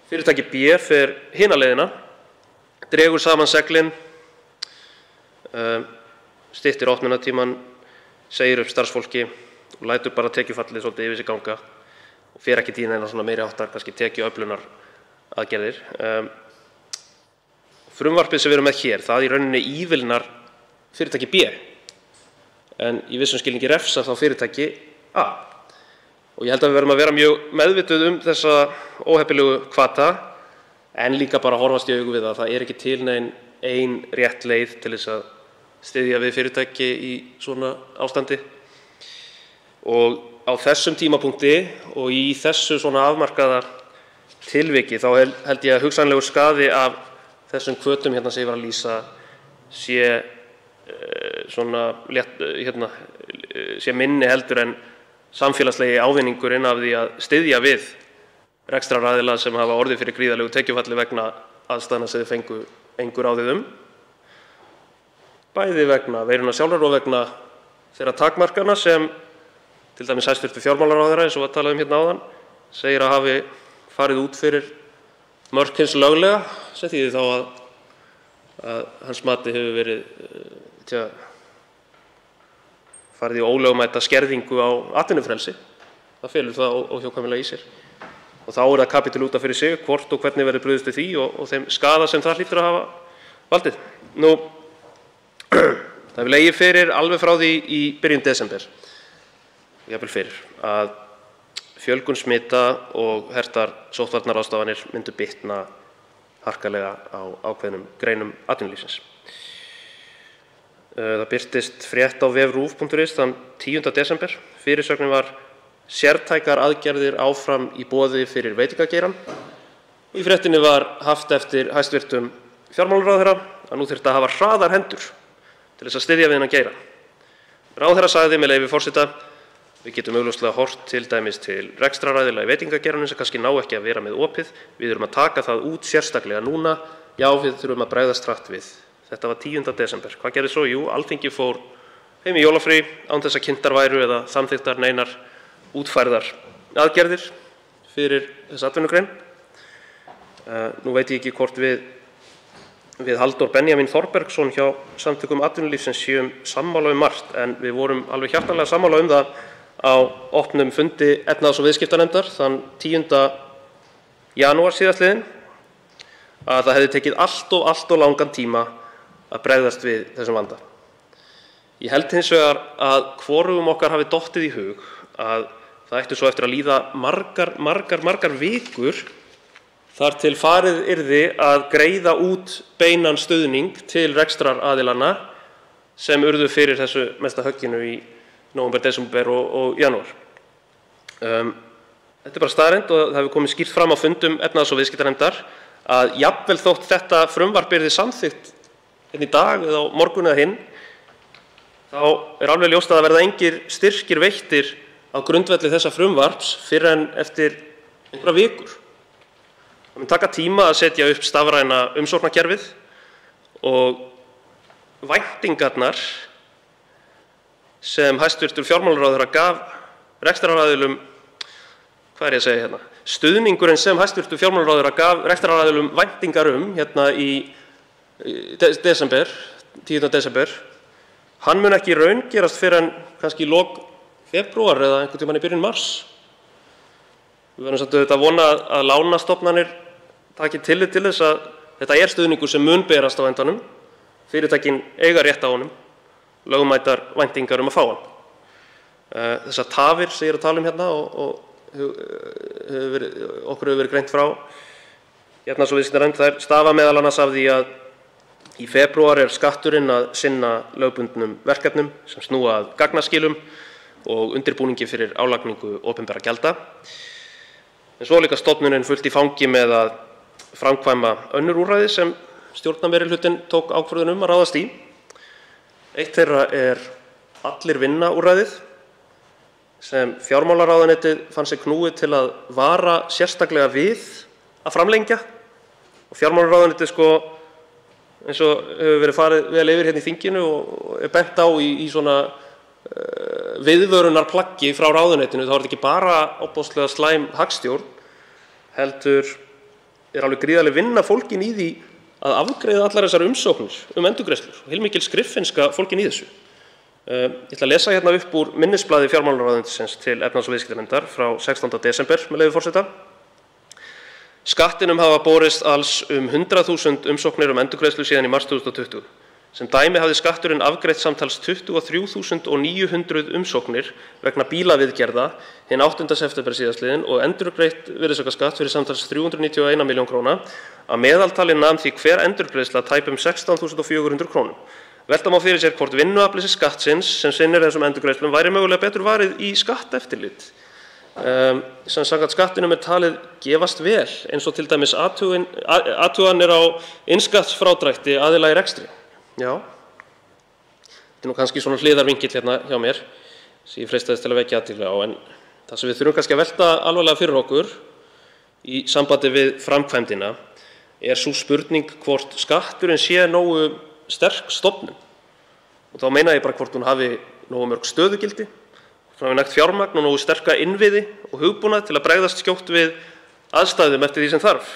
Fyrirtæki B fer hina leiðina, dregur saman seglin, styttir opnunartímann, segir upp starfsfólki og lætur bara tekjufallið svolítið yfir sig ganga og fer ekki í neina svona meiri háttar kannski tekjuöflunar aðgerðir. Frumvarpið sem við erum með hér, það í rauninni ívilnar fyrirtæki B en í vissum skilningi refsar þá fyrirtæki A. Og ég held að við verðum að vera mjög meðvituð þessa óheppilegu hvata en líka bara horfast í augu við að það er ekki til nein ein rétt leið til þess að styðja við fyrirtæki í svona ástandi. Og á þessum tímapunkti og í þessu svona afmarkaða tilviki þá held ég að hugsanlegur skaði af þessum hvötum sem ég var að lýsa sé sé minni heldur en samfélagslegi ávinningurinn af því að styðja við rekstraraðila sem hafa orðið fyrir gríðarlegu tekjufalli vegna aðstæðna sem þeir fengu engu ráðið bæði vegna veirunnar sjálfrar og vegna þeirra takmarkana sem til dæmis hæstv. Fjármálaráðherra, eins og var talað hérna áðan, segir að hafi farið út fyrir mörk hins löglega, sem þýðir þá að hans mati hefur verið farið í ólögmæta skerðingu á atvinnufrelsi. Það felur það óhjákvæmilega í sér. Og þá er það kapítuli út af fyrir sig hvort og hvernig verður brugðist við því og þeim skaða sem það hlýtur að hafa valdið. Það hefur legið fyrir alveg frá því í byrjun desember, jafnvel fyrir, að fjölgun smita og hertar sóttvarnaráðstafanir myndu bitna harkalega á ákveðnum greinum atvinnulífsins. Það birtist frétt á vef ruv.is þann 10. desember. Fyrirsögnin var sértækar aðgerðir áfram í boði fyrir veitingageirann. Í fréttinni var haft eftir hæstv. Fjármálaráðherra að nú þyrfti að hafa hraðar hendur til þess að styðja við þennan geira. Ráðherra sagði, með leyfi forseta: við getum augljóslega horft til dæmis til rekstraraðila í veitingageiranum sem kannski ná ekki að vera með opið. Við þurfum að taka það út sérstaklega núna. Já, við þurfum að bregðast hratt við. Þetta var 10. desember. Hvað gerði svo? Jú, Alþingi fór heim í jólafrí án þess að kynntar væru eða samþykktar neinar útfærðar aðgerðir fyrir þessa atvinnugrein. Nú veit ég ekki hvort við Halldór Benjamín Þorbergsson hjá Samtökum atvinnulífsins séum sammála margt, en við vorum alveg hjartanlega sammála það á opnum fundi efnahags- og viðskiptanefndar þann 10. janúar síðastliðinn að það hefði tekið allt of langan tíma að bregðast við þessum vanda. Ég held hins vegar að hvorugum okkar hafi dottið í hug að það ættu svo eftir að líða margar vikur þar til farið yrði að greiða út beinan stuðning til rekstraraðilanna sem urðu fyrir þessu mesta högginu í nóvember, desember og janúar. Þetta er bara staðreynd og það hefur komið skýrt fram á fundum efnahags- og viðskiptanefndar að jafnvel þótt þetta frumvarp yrði samþykkt í dag eða á morgun eða hinn, þá er alveg ljóst að það verða engir styrkir veittir á grundvelli þessa frumvarps fyrr en eftir einhverjar vikur. Það mun taka tíma að setja upp stafræna umsóknarkerfið og væntingarnar sem hæstv. Fjármálaráðherra gaf rekstraraðilum, stuðningurinn sem hæstv. Fjármálaráðherra gaf rekstraraðilum væntingar hérna í desember, 10. desember, hann mun ekki raungerast fyrr en kannski í lok febrúar eða einhvern tímann í byrjun mars. Við verðum samt auðvitað að vona að lánastofnanir taki tillit til þess að þetta er stuðningur sem mun berast á endanum. Fyrirtækin eiga rétt á honum, lögmætar væntingar að fá hann. Þessar tafir sem ég er að tala hérna og okkur hefur verið greint frá hérna svo viðskiptanefnd, þær stafa meðal annars af því að í febrúar er skatturinn að sinna lögbundnum verkefnum sem snúa að gagnaskilum og undirbúningi fyrir álagningu opinberra gjalda. En svo líka stofnunin fullt í fangi með að framkvæma önnur úrræði sem stjórnarmeirihlutinn tók ákvörðun að ráðast í. Eitt þeirra er Allir vinna úrræðið sem fjármálaráðuneytið fann sig knúið til að vara sérstaklega við að framlengja. Og fjármálaráðuneytið eins og hefur verið farið vel yfir hérna í þinginu og er bent á í svona viðvörunarplaggi frá ráðuneytinu, þá er þetta ekki bara ofboðslega slæm hagstjórn, heldur er alveg gríðarleg vinna fólgin í því að afgreiða allar þessar umsóknir endurgreiðslur og heilmikil skriffinnska fólgin í þessu. Ég ætla að lesa hérna upp úr minnisblaði fjármálaráðuneytisins til efnahags- og viðskiptanefndar frá 16. desember, með leyfi forseta. Skattinum hafa borist alls 100.000 umsóknir endurgreiðslu síðan í mars 2020. Sem dæmi hafði skatturinn afgreitt samtals 23.900 umsóknir vegna bílaviðgerða hinn 8. september síðastliðinn og endurgreitt virðisaukaskatt fyrir samtals 391 milljón króna. Að meðaltali nam því hver endurgreiðsla tæpum 16.400 krónum. Velta má fyrir sér hvort vinnuafli skattsins sem sinnir þessum endurgreiðslum væri mögulega betur varið í skatteftirlit. Sem samkvæmt skattinum er talið gefast vel, eins og til dæmis athuganir á innskattsfrádrætti aðila í rekstri. Já, þetta er nú kannski svona hliðarvinkill hérna hjá mér sem ég freistaðist til að vekja athygli á, en það sem við þurfum kannski að velta alvarlega fyrir okkur í sambandi við framkvæmdina sú spurning hvort skatturinn sé nógu sterk stofnun. Og þá meina ég bara hvort hún hafi nógu mörg stöðugildi, hvort hún hafi nægt fjármagn og nógu sterka innviði og hugbúnað til að bregðast skjótt við aðstæðum eftir því sem þarf.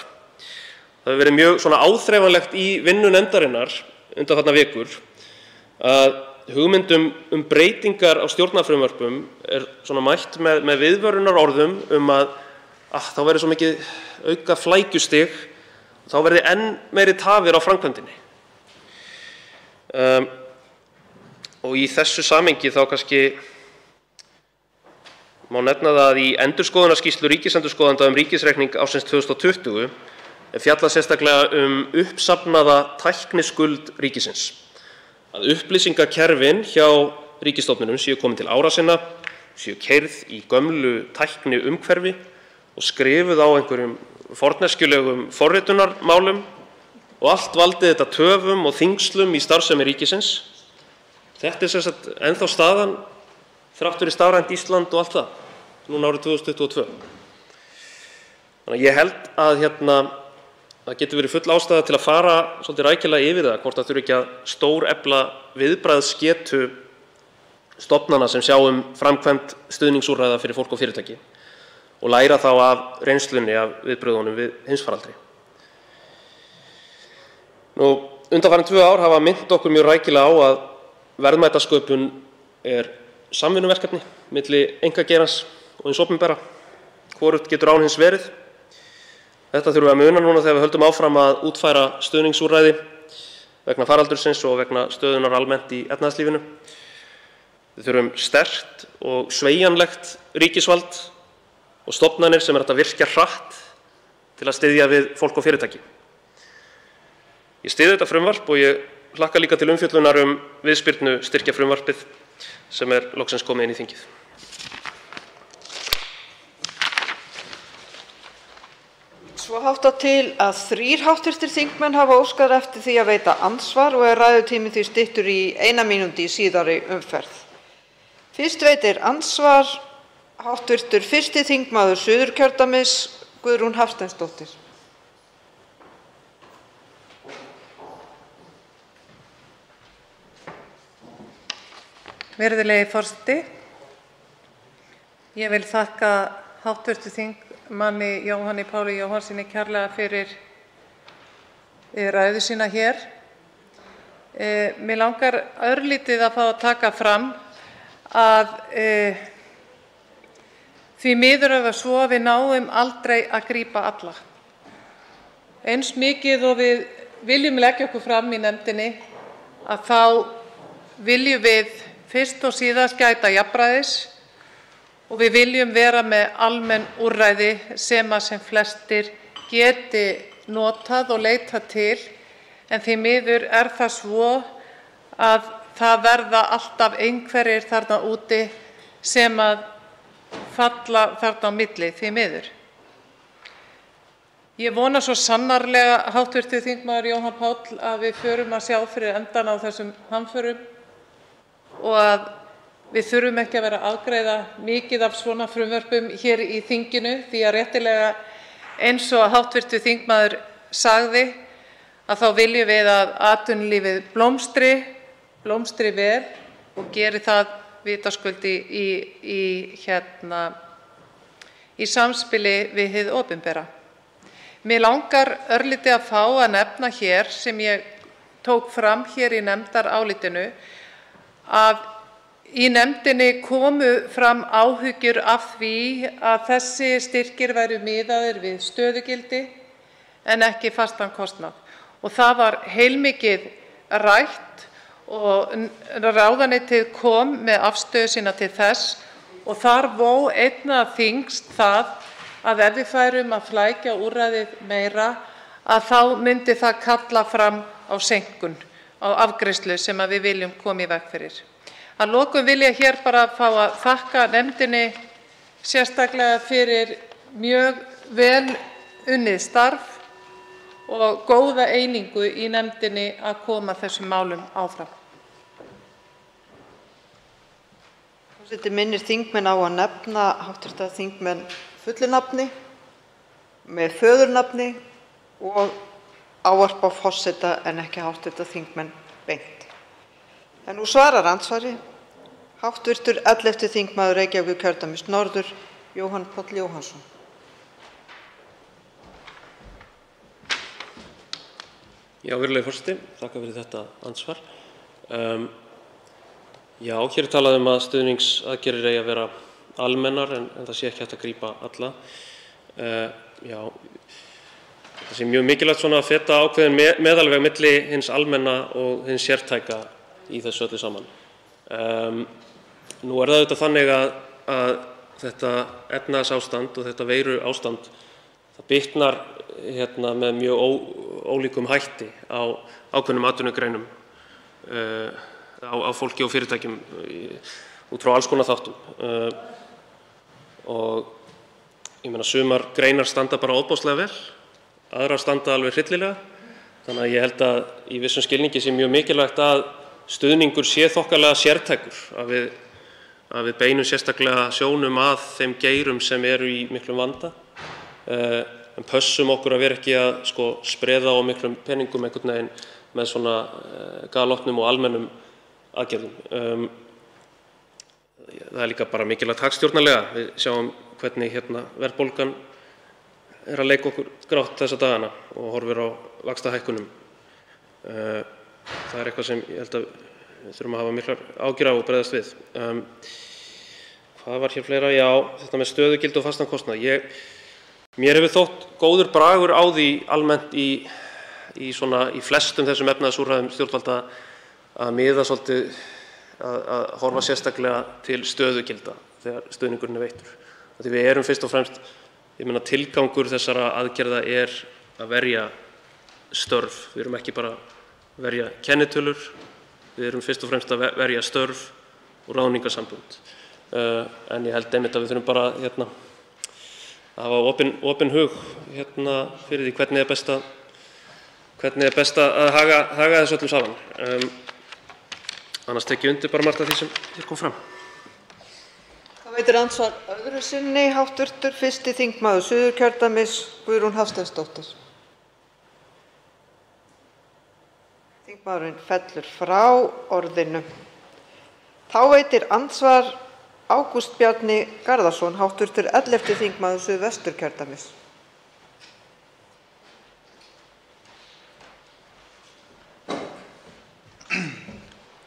Það hefur verið mjög áþreifanlegt í vinnu nefndarinnar undanfarnar vikur að hugmyndum breytingar á stjórnarfrumvörpum mætt með viðvörunarorðum að þá verði svo mikið auka flækjustig, þá verði enn meiri tafir á framkvæmdinni. Og í þessu samhengi þá kannski má nefna það að í endurskoðunarskýrslu ríkisendurskoðanda ríkisreikning ársins 2020 fjallað sérstaklega uppsafnaða tækniskuld ríkisins. Að upplýsingakerfin hjá ríkisstofnunum séu komin til ára sinna, séu keyrð í gömlu tækniumhverfi og skrifuð á einhverjum forneskjulegum forritunarmálum og allt valdið þetta töfum og þingslum í starfsemi ríkisins. Þetta sem sagt ennþá staðan þrátt fyrir stafrænt Ísland og allt það, núna árið 2022. Þannig að ég held að það getur verið full ástæða til að fara svolítið rækilega yfir það, hvort það þurfi ekki að stórefla viðbragðsgetu stofnana sem sjá framkvæmd stuðningsúrræða fyrir fólk og fyrirtæki og læra þá af reynslunni af viðbrögðunum við heimsfaraldri. Undanfarin 2 ár hafa minnt okkur mjög rækilega á að verðmætasköpun samvinnuverkefni milli einkageirans og hins opinbera. Hvorugt getur án hins verið. Þetta þurfum við að muna núna þegar við höldum áfram að útfæra stuðningsúrræði vegna faraldursins og vegna stöðunnar almennt í efnahagslífinu. Við þurfum sterkt og sveigjanlegt ríkisvald og stofnanir sem hægt að virkja hratt til að styðja við fólk og fyrirtæki. Ég styð þetta frumvarp og ég hlakka líka til umfjöllunar viðspyrnu styrkjafrumvarpið sem loksins komið inn í þingið. Svo háttar til að 3 hv. þingmenn hafa óskað eftir því að veita andsvar og ræðutími því styttur í 1 mínútu í síðari umferð. Fyrst veitir andsvar hv. 1. þingmaður Suðurkjördæmis, Guðrún Hafsteinsdóttir. Virðulegi forseti. Ég vil þakka hv. þingmanni Jóhanni Páli Jóhannssyni kærlega fyrir ræðu sína hér. Mig langar örlítið að fá að taka fram að því miður er það svo að við náum aldrei að grípa alla. Eins mikið og við viljum leggja okkur fram í nefndinni að þá viljum við fyrst og síðast gæta jafnræðis og við viljum vera með almenn úrræði sem flestir geti notað og leitað til, en því miður er það svo að það verða alltaf einhverjir þarna úti sem falla þarna á milli, því miður. Ég vona svo sannarlega, hv. þingmaður Jóhann Páll, að við förum að sjá fyrir endan á þessum hamförum og að við þurfum ekki að vera að afgreiða mikið af svona frumvörpum hér í þinginu, því að réttilega eins og hv. þingmaður sagði, að þá viljum við að atvinnulífið blómstri vel og geri það vitaskuld í samspili við hið opinbera. Mig langar örlítið að fá að nefna hér sem ég tók fram hér í nefndarálitinu að í nefndinni komu fram áhyggjur af því að þessi styrkir væru miðaðir við stöðugildi en ekki fastan kostnað. Og það var heilmikið rætt og ráðuneytið kom með afstöðu sína til þess og þar vó einna þyngst það að ef við færum að flækja úrræðið meira að þá myndi það kalla fram á seinkun á afgreiðslu sem við viljum koma í veg fyrir. Að lokum vil ég hér bara fá að þakka nefndinni sérstaklega fyrir mjög vel unnið starf og góða einingu í nefndinni að koma þessum málum áfram. Forseti minnir þingmenn á að nefna hv. þingmenn fullu nafni. með föðurnafni og ávarpa forseta en ekki hv. þingmenn beint. En nú svarar andsvari hv. 11. þingmaður Reykjavíkurkjördæmis norður, Jóhann Páll Jóhannsson. Já, virðulegi forseti, þakka fyrir þetta andsvar. Já, hér er talað að stuðningsaðgerðir eigi að vera almennar en það sé ekki hægt að grípa alla. Já, það sé mjög mikilvægt svona að feta ákveðin meðalveg milli hins almenna og hins sértæka í þessu öllu saman. Nú er það auðvitað þannig að þetta efnahagsástand og þetta veiruástand það bitnar með mjög ólíkum hætti á ákveðnum atvinnugreinum, á fólki og fyrirtækjum út frá alls konar þáttum. Og ég meina sumar greinar standa bara ofboðslega vel, aðrar standa alveg hryllilega. Þannig að ég held að í vissum skilningi sé mjög mikilvægt að stuðningur sé þokkalega sértækur, að við beinum sérstaklega sjónum að þeim geirum sem eru í miklum vanda. En pössum okkur að vera ekki að spreða á miklum peningum einhvern veginn með svona galopnum og almennum aðgerðum. Það er líka bara mikilvægt hagstjórnarlega. Við sjáum hvernig verðbólgan er að leika okkur grátt þessa dagana og horfir á vaxtahækkunum. Það er eitthvað sem ég held að við þurfum að hafa miklar áhyggjur af og bregðast við. Hvað var hér fleira? Já, þetta með stöðugildi og fastan kostnað. Mér hefur þótt góður bragur á því almennt í flestum þessum efnahagsúrræðum stjórnvalda að miða svolítið að horfa sérstaklega til stöðugilda þegar stuðningurinn er veittur. Því við erum fyrst og fremst, tilgangur þessara aðgerða er að verja störf. Við erum ekki bara að verja kennitölur, við erum fyrst og fremst að verja störf og ráðningarsambönd. En ég held einmitt að við þurfum bara að hafa opinn hug fyrir því hvernig er best að haga þessu öllum saman. Annars tek ég undir bara margt af því sem hér kom fram. Það veitir andsvar öðru sinni hv. 1. þingmaður Suðurkjördæmis, Guðrún Hafsteinsdóttir. Þingmaðurinn fellur frá orðinu. Þá veitir andsvar Ágúst Bjarni Garðarsson, hv. 11. þingmaður Suðvesturkjördæmis.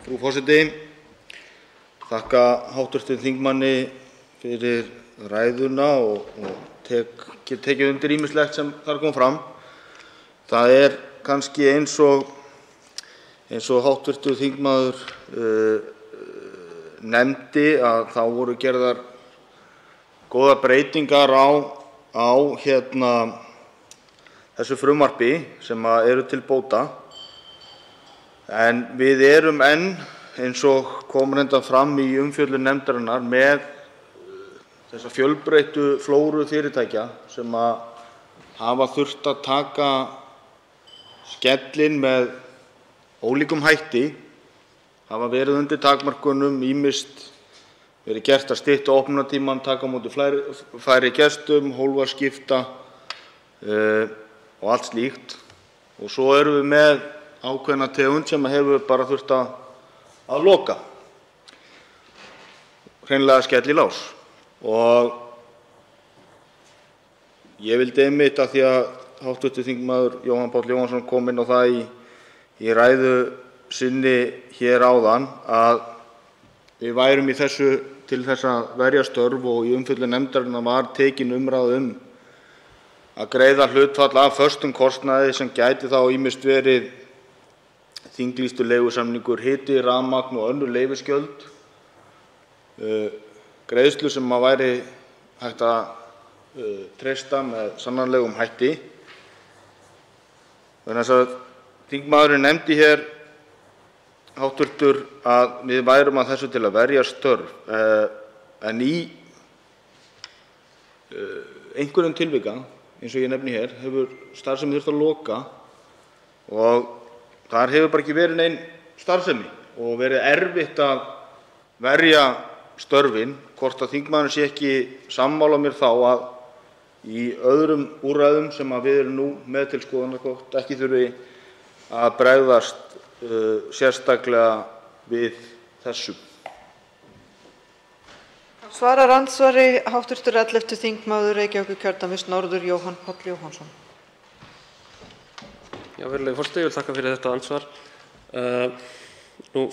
Frú forseti, þakka hv. þingmanni fyrir ræðuna og tekið undir ýmislegt sem þar kom fram. Það er kannski eins og hv. þingmaður nefndi að þá voru gerðar góðar breytingar á þessu frumvarpi sem eru til bóta. En við erum enn, eins og kom reyndar fram í umfjöllun nefndarinnar, með þessa fjölbreyttu flóru fyrirtækja sem hafa þurft að taka skellinn með ólíkum hætti, hafa verið undir takmörkunum, ýmist verið gert að stytta opnunartímann, taka á móti færri gestum, hólfaskipta og allt slíkt. Og svo erum við með ákveðna tegund sem hefur bara þurft að loka, hreinlega skella í lás. Og ég vildi einmitt, af því að hv. þingmaður Jóhann Páll Jóhannsson kom inn á það í ræðu sinni hér áðan, að við værum í þessu til þess að verja störf, og í umfjöllun nefndarinnar var tekin umræða að greiða hlutfall af föstum kostnaði sem gæti þá ýmist verið þinglýstur leigusamningur, hiti, rafmagn og önnur leyfisgjöld, greiðslur sem væri hægt að treysta með sannanlegum hætti. Þannig að þingmaðurinn nefndi hér að við værum að þessu til að verja störf, en í einhverjum tilvika, eins og ég nefni hér, hefur starfsemi þurft að loka og þar hefur bara ekki verið nein starfsemi og verið erfitt að verja störfin. Hvort að þingmaðurinn sé ekki sammála mér þá að í öðrum úrræðum sem við erum nú með til skoðunar, hvort ekki þurfi að bregðast sérstaklega við þessu. Svarar andsvari hv. 11. þingmaður Reykjavíkurkjördæmis norður, Jóhann Páll Jóhannsson. Já, virðulegi forseti, ég vil þakka fyrir þetta andsvar.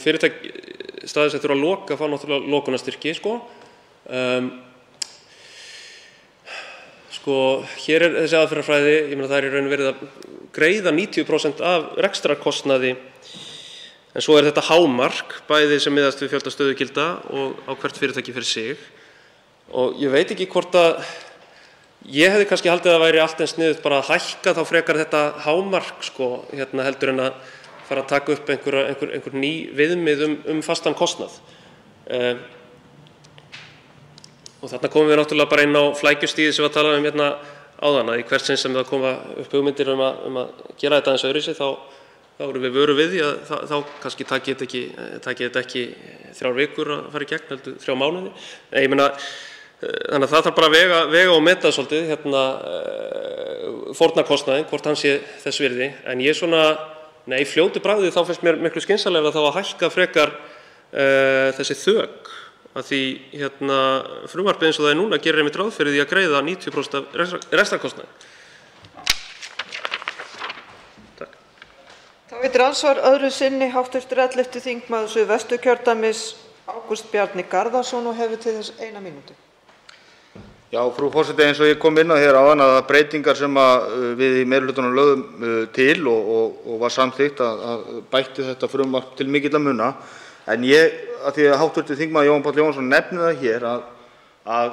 Fyrirtæki staðir sem þurfa að loka fá náttúrulega lokunarstyrki, hér er þessi aðferðafræði, ég meina það er í raun verið að greiða 90% af rekstrarkostnaði, en svo er þetta hámark, bæði sem miðast við fjölda stöðugilda og á hvert fyrirtæki fyrir sig. Og ég veit ekki hvort að ég hefði kannski haldið að það væri allt eins sniðugt bara að hækka þá frekar þetta hámark heldur en að fara að taka upp einhver ný viðmið fastan kostnað. Og þarna komum við náttúrulega bara inn á flækjustigið sem við talaðum um hérna áðan, að í hvert sinn sem það koma upp hugmyndir um að gera þetta aðeins öðruvísi, þá erum við vöru við því að þá kannski taki þetta ekki 3 vikur að fara í gegn, heldur 3 mánuði. Ég meina, þannig að það þarf bara að vega og meta svolítið fórnarkostnaðinn, hvort hann sé þess virði. En ég í fljótu bragði þá finnst mér miklu skynsamlegra þá að hækka frekar þessi þök, að því frumvarpið eins og það er núna gerir einmitt ráð fyrir því að greiða 90% af rekstrarkostnaði. Þá veitir andsvar öðru sinni hv. 11. þingmaður Suðvesturkjördæmis Ágúst Bjarni Garðarsson og hefur til þess 1 mínútu. Já, frú forseti, eins og ég kom inn á hér áðan að breytingar sem við í meirihlutanum lögðum til og var samþykkt að bætti þetta frumvarp til mikilla muna. En að því að hv. þingmaður Jóhann Páll Jóhannsson nefnir það hér að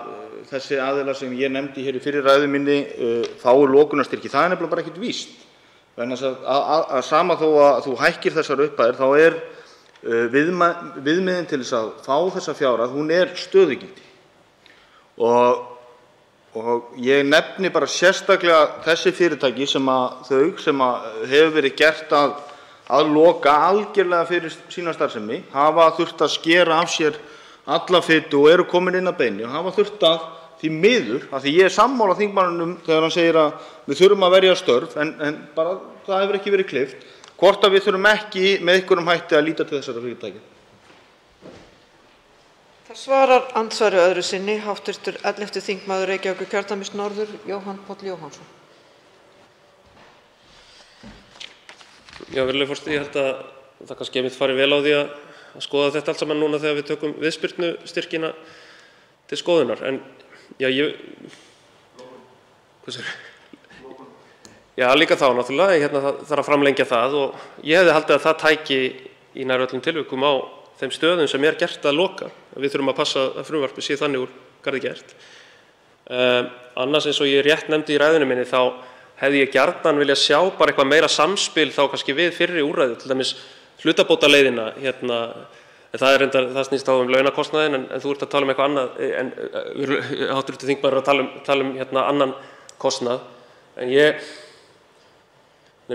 þessi aðilar sem ég nefndi hér í fyrri ræðu minni fái lokunarstyrki, það er nefnilega bara ekkert víst. Vegna þess að sama þó að þú hækkir þessar upphæðir, þá er viðmiðin til þess að fá þessa fjárhæð, hún er stöðugildi. Og ég nefni bara sérstaklega þessi fyrirtæki sem hefur verið gert að loka algjörlega fyrir sína starfsemi, hafa þurft að skera af sér alla fitu og eru komin inn að beini og hafa þurft að því miður, af því ég er sammála þingmanninum þegar hann segir að við þurfum að verja störf, en bara það hefur ekki verið kleift, hvort að við þurfum ekki með einhverjum hætti að líta til þessara fyrirtækja. Það svarar andsvari öðru sinni hv. 11. þingmaður Reykjavíkurkjördæmis norður, Jóhann Páll Jóhannsson. Já, virðulegi forseti, ég held að það kannski einmitt fari vel á því að skoða þetta allt saman núna þegar við tökum viðspyrnustyrkina til skoðunar. En já, líka þá náttúrulega, það þarf að framlengja það og ég hefði haldið að það tæki í nær öllum tilvikum á þeim stöðum sem er gert að loka. Við þurfum að passa að frumvarpið sé þannig úr garði gert. Annars eins og ég rétt nefndi í ræðunni minni þá hefði ég gjarnan viljað sjá bara eitthvað meira samspil þá kannski við fyrri úrræði, til dæmis hlutabótaleiðina, það snýst þá launakostnaðinn, en þú ert að tala um eitthvað annað, en hv. þingmaður er að tala um annan kostnað. En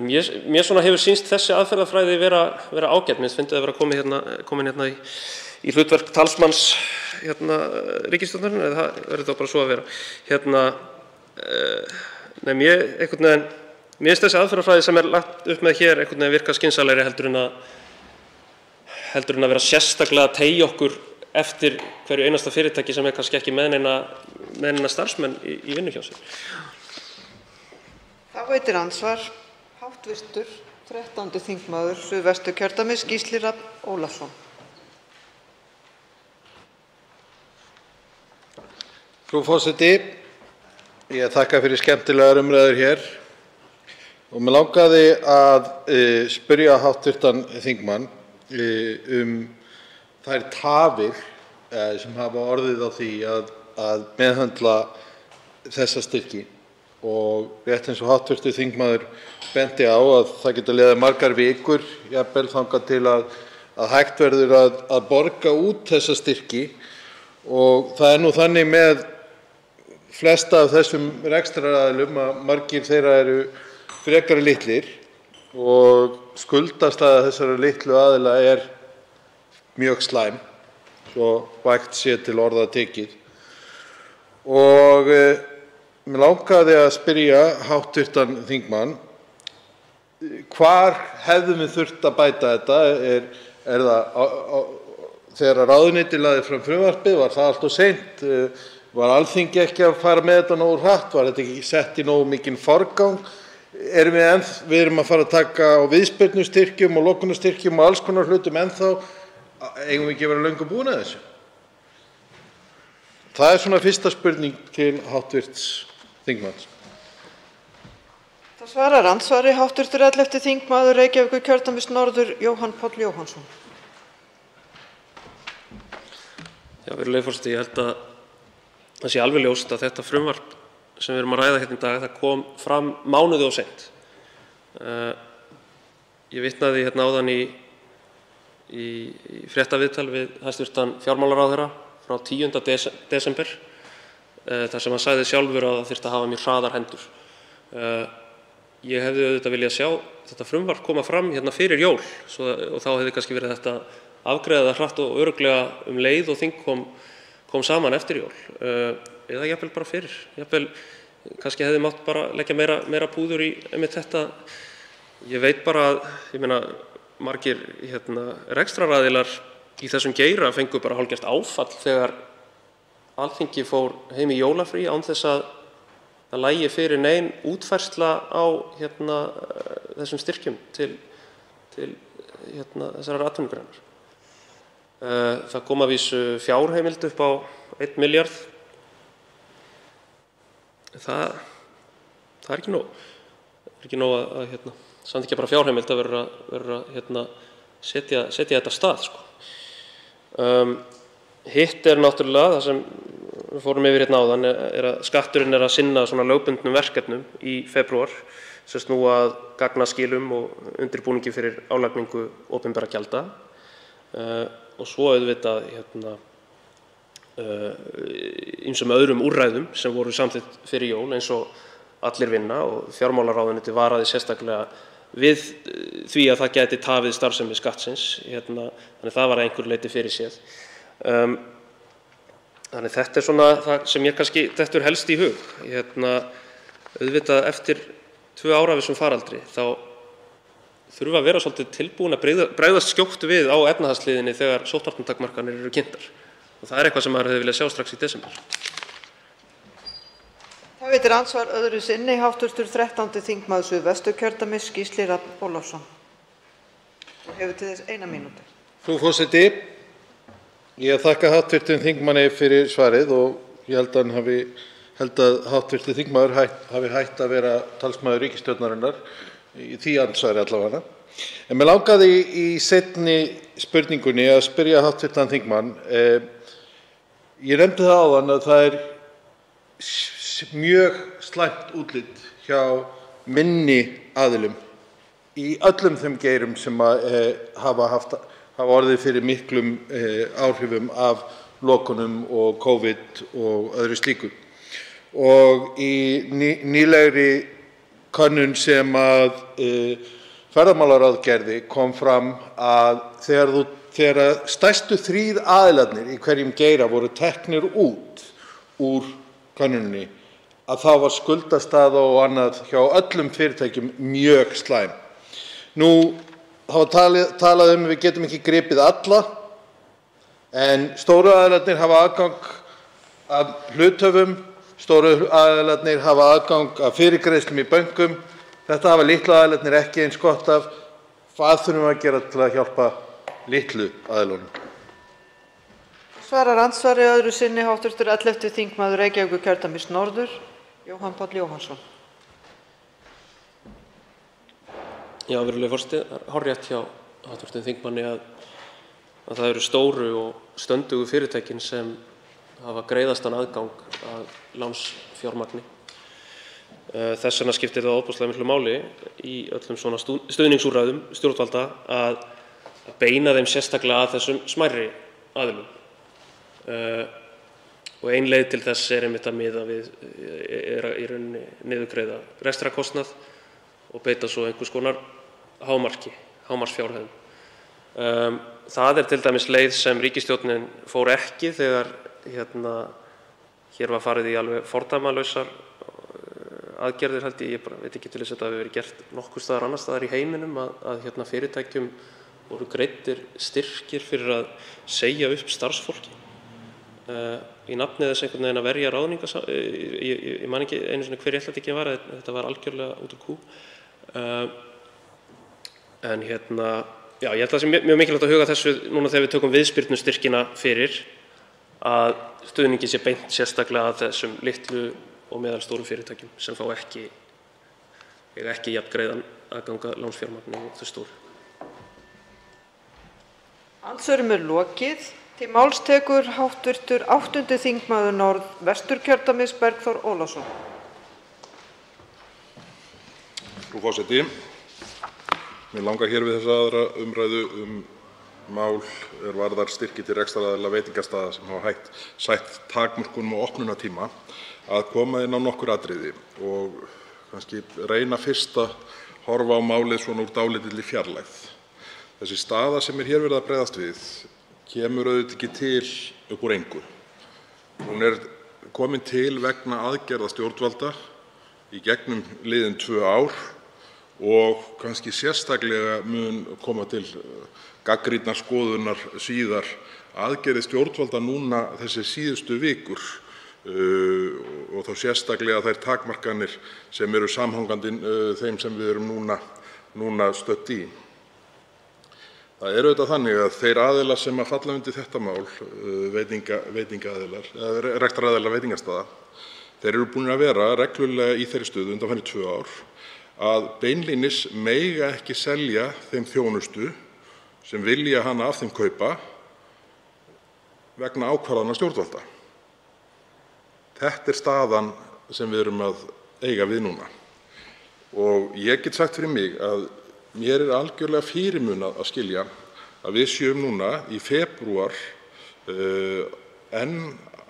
mér hefur sýnst þessi aðferðafræði vera ágætt. Mér finnst það vera komin í hlutverk talsmanns ríkisstjórnarinnar, eða það verður þá bara svo að vera. Mér finnst þessi aðferðafræði sem er lagt upp með hér einhvern veginn virka skynsamlegri heldur en að vera sérstaklega að teygja okkur eftir hverju einasta fyrirtæki sem er kannski ekki með neina starfsmenn í vinnu hjá sér. Þá veitir andsvar hv. 13. þingmaður Suðvesturkjördæmis Gísli Rafn Ólafsson. Frú forseti, ég þakka fyrir skemmtilegar umræður hér og mig langaði að spyrja hv. þingmann þær tafir sem hafa orðið á því að meðhöndla þessa styrki. Og rétt eins og hv. þingmaður benti á að það getur liðið margar vikur, jafnvel þangað til að hægt verður að borga út þessa styrki. Og það er nú þannig með flesta af þessum rekstraraðilum að margir þeirra eru frekar litlir og skuldastaða þessara litlu aðila er mjög slæm, svo vægt sé til orða tekið. Og Mig langaði að spyrja hv. þingmann, hvar hefðum við þurft að bæta þetta? Er það þegar ráðuneytið lagði fram frumvarpið, var það allt of seint? Var Alþingi ekki að fara með þetta nógu hratt? Var þetta ekki sett í nógu mikinn forgang? Við erum að fara að taka á viðspyrnustyrkjum og lokunarstyrkjum og alls konar hlutum ennþá. Eigum við ekki að vera löngu búin að þessu? Það er svona fyrsta spurning til hv. þingmanns. Það svarar andsvari hv. 11. þingmaður Reykjavíkurkjördæmis norður, Jóhann Páll Jóhannsson. Virðulegi forseti, ég held að það sé alveg ljóst að þetta frumvarp sem við erum að ræða hérna í dag, það kom fram mánuði of seint. Ég vitnaði hérna áðan í fréttaviðtal við hæstv. fjármálaráðherra frá 10. desember, þar sem hann sagði sjálfur að það þyrfti að hafa mjög hraðar hendur. Ég hefði auðvitað viljað sjá þetta frumvarp koma fram hérna fyrir jól og þá hefði kannski verið þetta afgreiða það hratt og örugglega leið og þing kom saman eftir jól, eða jafnvel bara fyrir. Jafnvel kannski hefði mátt bara leggja meira púður í einmitt þetta. Ég veit bara að, ég meina, margir rekstraraðilar í þessum geira fengu bara hálfgert áfall þegar Alþingi fór heim í jólafrí án þess að það lægi fyrir nein útfærsla á þessum styrkjum til þessarar atvinnugreinar. Það kom að vísu fjárheimild upp á 1 milljarð. Það er ekki nóg. Það er ekki nóg að samt ekki bara fjárheimild, að verður að setja þetta af stað. Hitt er náttúrulega það sem við fórum yfir hérna áðan, er að skatturinn er að sinna svona lögbundnum verkefnum í febrúar sem snúa að gagnaskilum og undirbúningi fyrir álagningu opinberra gjalda. Og svo auðvitað ýmsum öðrum úrræðum sem voru samþykkt fyrir jól eins og Allir vinna, og fjármálaráðuneytið varaði sérstaklega við því að það gæti tafið starfsemi Skattsins, þannig það var að einhverju leyti fyrirséð. Þannig þetta er svona það sem ég kannski dettur helst í hug. Auðvitað eftir 2 ár af þessum faraldri þá þurfa að vera svolítið tilbúin að bregðast skjótt við á efnahagsliðinni þegar sóttvarnatakmarkanir eru kynntar. Og það er eitthvað sem maður hefði viljað sjá strax í desember. Það veitir andsvar öðru sinni hv. 13. þingmaður Suðvesturkjördæmis, Gísli Rafn Ólafsson. Og hefur til þess 1 mínútu. Frú forseti, ég þakka hv. þingmanni fyrir svarið og ég held að hv. þingmaður hafi hætt að vera talsmaður ríkisstjórnarinnar í því andsvari allavega. En mig langaði í seinni spurningunni að spyrja hv. þingmann. Ég nefndi það áðan að það er mjög slæmt útlit hjá minni aðilum í öllum þeim geirum sem hafa orðið fyrir miklum áhrifum af lokunum og COVID og öðru slíku. Og í nýlegri könnun sem að ferðamálaráð gerði kom fram að þegar stærstu 3 aðilarnir í hverjum geira voru teknir út úr könnuninni, að þá var skuldastaða og annað hjá öllum fyrirtækjum mjög slæm. Nú þá talað við getum ekki gripið alla, en stóru aðilarnir hafa aðgang að hluthöfum, stóru aðilarnir hafa aðgang að fyrirgreiðslum í bönkum. Þetta hafa litlu aðilarnir ekki eins gott af. Hvað þurfum við að gera til að hjálpa litlu aðilunum? Svarar andsvari öðru sinni hv. 11. þingmaður Reykjavíkurkjördæmis norður, Jóhann Páll Jóhannsson. Virðulegi forseti, það er hárrétt hjá hv. þingmanni að það eru stóru og stöndugu fyrirtækin sem hafa greiðastan aðgang að lánsfjármagni. Þess vegna skiptir það ofboðslega miklu máli í öllum svona stuðningsúrræðum stjórnvalda að beina þeim sérstaklega að þessum smærri aðilum. Og ein leið til þess er einmitt að miða við í rauninni niðurgreiða rekstrarkostnað og beita svo einhvers konar hámarksfjárhæðum. Það er til dæmis leið sem ríkisstjórnin fór ekki þegar hér var farið í alveg fordæmalausar aðgerðir held ég bara veit ekki til þess að þetta hafi verið gert nokkurs staðar annars staðar í heiminum að fyrirtækjum voru greiddir styrkir fyrir að segja upp starfsfólki í nafni þess einhvern veginn að verja ráðningar. Ég man ekki einu sinni hver réttlætingin var, þetta var algjörlega út úr kú. En já, ég held að það sé mjög mikilvægt að huga þessu núna þegar við tökum viðspyrnustyrkina fyrir, að stuðningi sé beint sérstaklega að þessum litlu og meðalstóru fyrirtækjum sem fá ekki jafn greiðan aðgang að lánsfjármagni og þau stóru. Andsvörum lokið. Til máls tekur hv. 8. þingmaður Norðvesturkjördæmis Bergþór Ólason. Frú forseti, mér langar hér við þessa aðra umræðu mál varðar styrki til rekstraraðila veitingastaða sem hafa sætt takmörkunum og opnunartíma að koma inn á nokkur atriði og kannski reyna fyrst að horfa á málið svona úr dálítilli fjarlægð. Þessi staða sem hér verið að bregðast við kemur auðvitað ekki til upp úr engu. Hún komin til vegna aðgerða stjórnvalda í gegnum liðin 2 ár og kannski sérstaklega mun koma til gagnrýnnar skoðunar síðar aðgerðir stjórnvalda núna þessi síðustu vikur og þá sérstaklega þær takmarkanir sem eru samhangandi þeim sem við erum núna stödd í. Það auðvitað þannig að þeir aðilar sem að falla undir þetta mál, veitingaaðilar, rekstraraðilar veitingastaða, þeir eru búnir að vera reglulega í þeirri stöðu undanfarin 2 ár að beinlínis mega ekki selja þeim þjónustu sem vilja hana af þeim kaupa vegna ákvarðana stjórnvalda. Þetta staðan sem við erum að eiga við núna. Og ég get sagt fyrir mig að mér algjörlega fyrirmunað að skilja að við séum núna í febrúar enn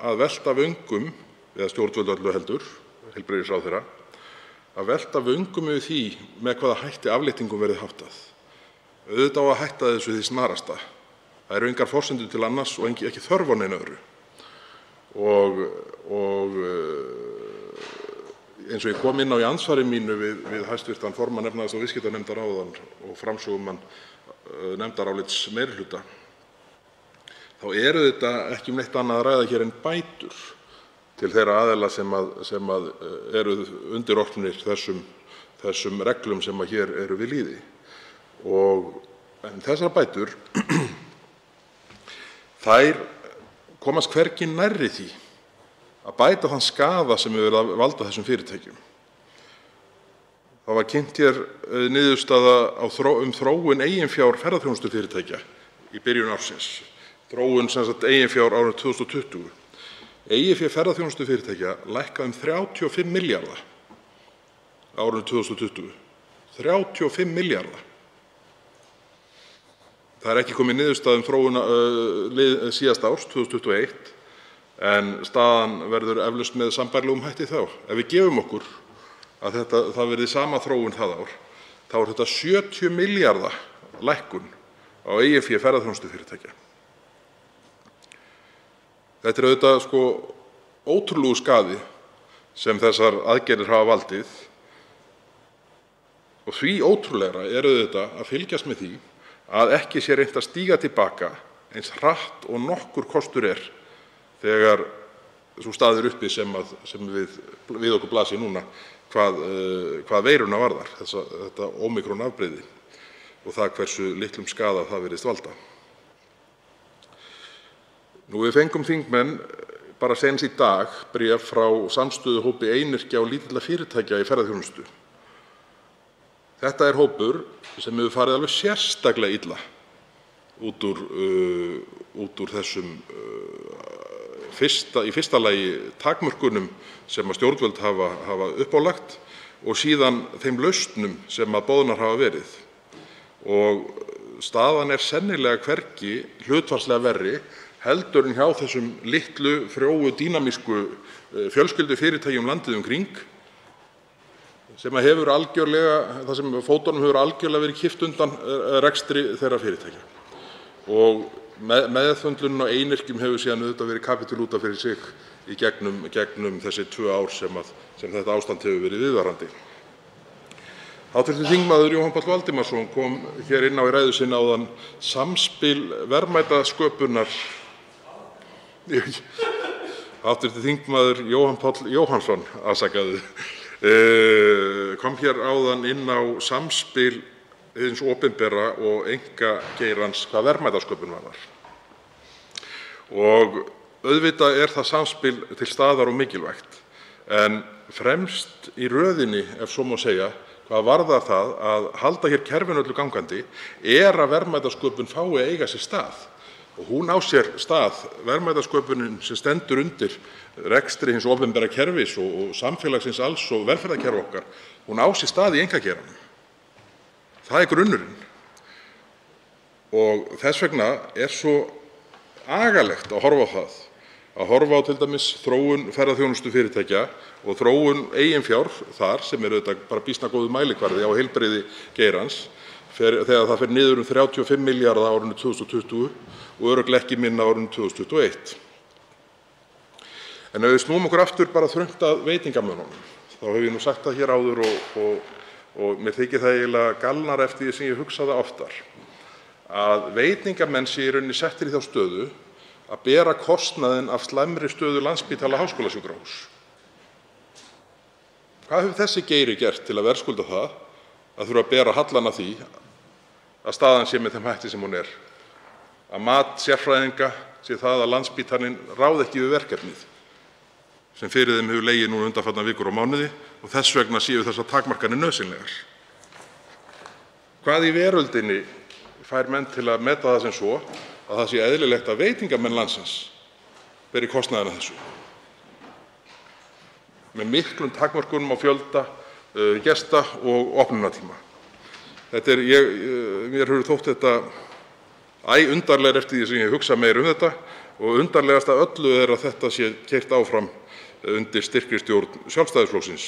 að velta vöngum, eða stjórnvöld öllu heldur, heilbrigðisráðherra, að velta vöngum yfir því með hvaða hætti afléttingum verði háttað. Auðvitað á að hætta þessu því snarasta. Það eru engar forsendur til annars og ekki þörf á neinu öðru. Og eins og ég kom inn á í andsvari mínu við hæstv. Formann efnahags- og viðskiptanefndar áðan og framsögumann nefndarálits meirihluta, þá þetta ekki neitt annað að ræða hér en bætur til þeirra aðila sem eru undirorpnir þessum reglum sem hér eru við lýði. En þessar bætur, þær komast hvergi nærri því að bæta þann skaða sem hefur verið að valda þessum fyrirtækjum. Það var kynnt hér niðurstaða þróun eiginfjár ferðaþjónustufyrirtækja í byrjun ársins. Þróun eiginfjár árið 2020. Eiginfjár ferðaþjónustufyrirtækja lækkaði 35 milljarða árið 2020. 35 milljarða. Það ekki komið niðurstaða þróun síðasta árs, 2021, en staðan verður eflaust með sambærilegum hætti þá. Ef við gefum okkur að það verði sama þróun það ár, þá þetta 70 milljarða lækkun á eigin fé ferðaþjónustufyrirtækja. Þetta auðvitað ótrúlegur skaði sem þessar aðgerðir hafa valdið og því ótrúlegra auðvitað að fylgjast með því að ekki sé reynt að stíga til baka eins hratt og nokkur kostur þegar sú staða uppi sem við okkur blasir núna hvað veiruna varðar, þetta ómikron afbrigði og það hversu litlum skaða það virðist valda. Við fengum þingmenn bara seinast í dag bréf frá samstöðuhópi einyrkja og lítilla fyrirtækja í ferðaþjónustu. Þetta hópur sem hefur farið alveg sérstaklega illa út úr þessum í fyrsta lagi takmörkunum sem að stjórnvöld hafa uppálagt og síðan þeim lausnum sem að boðnar hafa verið. Og staðan sennilega hvergi hlutfallslega verri heldur en hjá þessum litlu, frjóu, dýnamísku fjölskyldufyrirtækjum landið kring sem hefur algjörlega, það sem fótunum hefur algjörlega verið kippt undan rekstri þeirra fyrirtækja. Og meðhöndlunin á einyrkjum hefur síðan auðvitað verið kapítuli út af fyrir sig í gegnum þessi 2 ár sem þetta ástand hefur verið viðvarandi. Hv. þingmaður Jóhann Páll Valdimarsson kom hér inn á í ræðu sinni áðan samspil verðmætasköpunar. Hv. þingmaður Jóhann Páll Jóhannsson, afsakaðu, kom hér áðan inn á samspil hins opinbera og einkageirans hvað verðmætasköpun varðar. Og auðvitað er það samspil til staðar og mikilvægt, en fremst í röðinni, ef svo má segja, hvað varðar það að halda hér kerfinu öllu gangandi, er að verðmætasköpun fái að eiga sér stað. Og hún á sér stað, verðmætasköpunin sem stendur undir rekstri hins opinbera kerfis og samfélagsins alls og velferðarkerfi okkar, hún á sér stað í einkageiranum. Það er grunnurinn. Og þess vegna er svo agalegt að horfa á það, að horfa á til dæmis þróun ferðaþjónustufyrirtækja og þróun eiginfjár þar, sem er auðvitað bara býsna góður mælikvarði á heilbrigði geirans, þegar það fer niður 35 milljarða á árinu 2020 og örugglega ekki minna á árinu 2021. En ef við snúum okkur aftur bara þröngt að veitingamönnunum, þá hef ég nú sagt það hér áður og mér þykir það eiginlega galnara eftir því sem ég hugsa það oftar, að veitingamenn séu í rauninni settir í þá stöðu að bera kostnaðinn af slæmri stöðu Landspítala háskólasjúkrahúss. Hvað hefur þessi geiri gert til að verðskulda það að þurfa að bera hallann af því að staðan sé með þeim hætti sem hún er? Að mat sérfræðinga sé það að Landspítalinn ráði ekki við verkefnið sem fyrir þeim hefur legið núna undanfarnar vikur og mánuði og þess vegna séu þessar takmarkanir nauðsynlegar. Hvað í veröldinni fær menn til að meta það sem svo að það sé eðlilegt að veitingamenn landsins beri kostnaðinn af þessu? Með miklum takmörkunum á fjölda gesta og opnunartíma. Mér hefur þótt þetta undarlegra eftir því sem ég hugsa meira þetta og undarlegast af öllu er að þetta sé keyrt áfram undir styrkri stjórn Sjálfstæðisflokksins.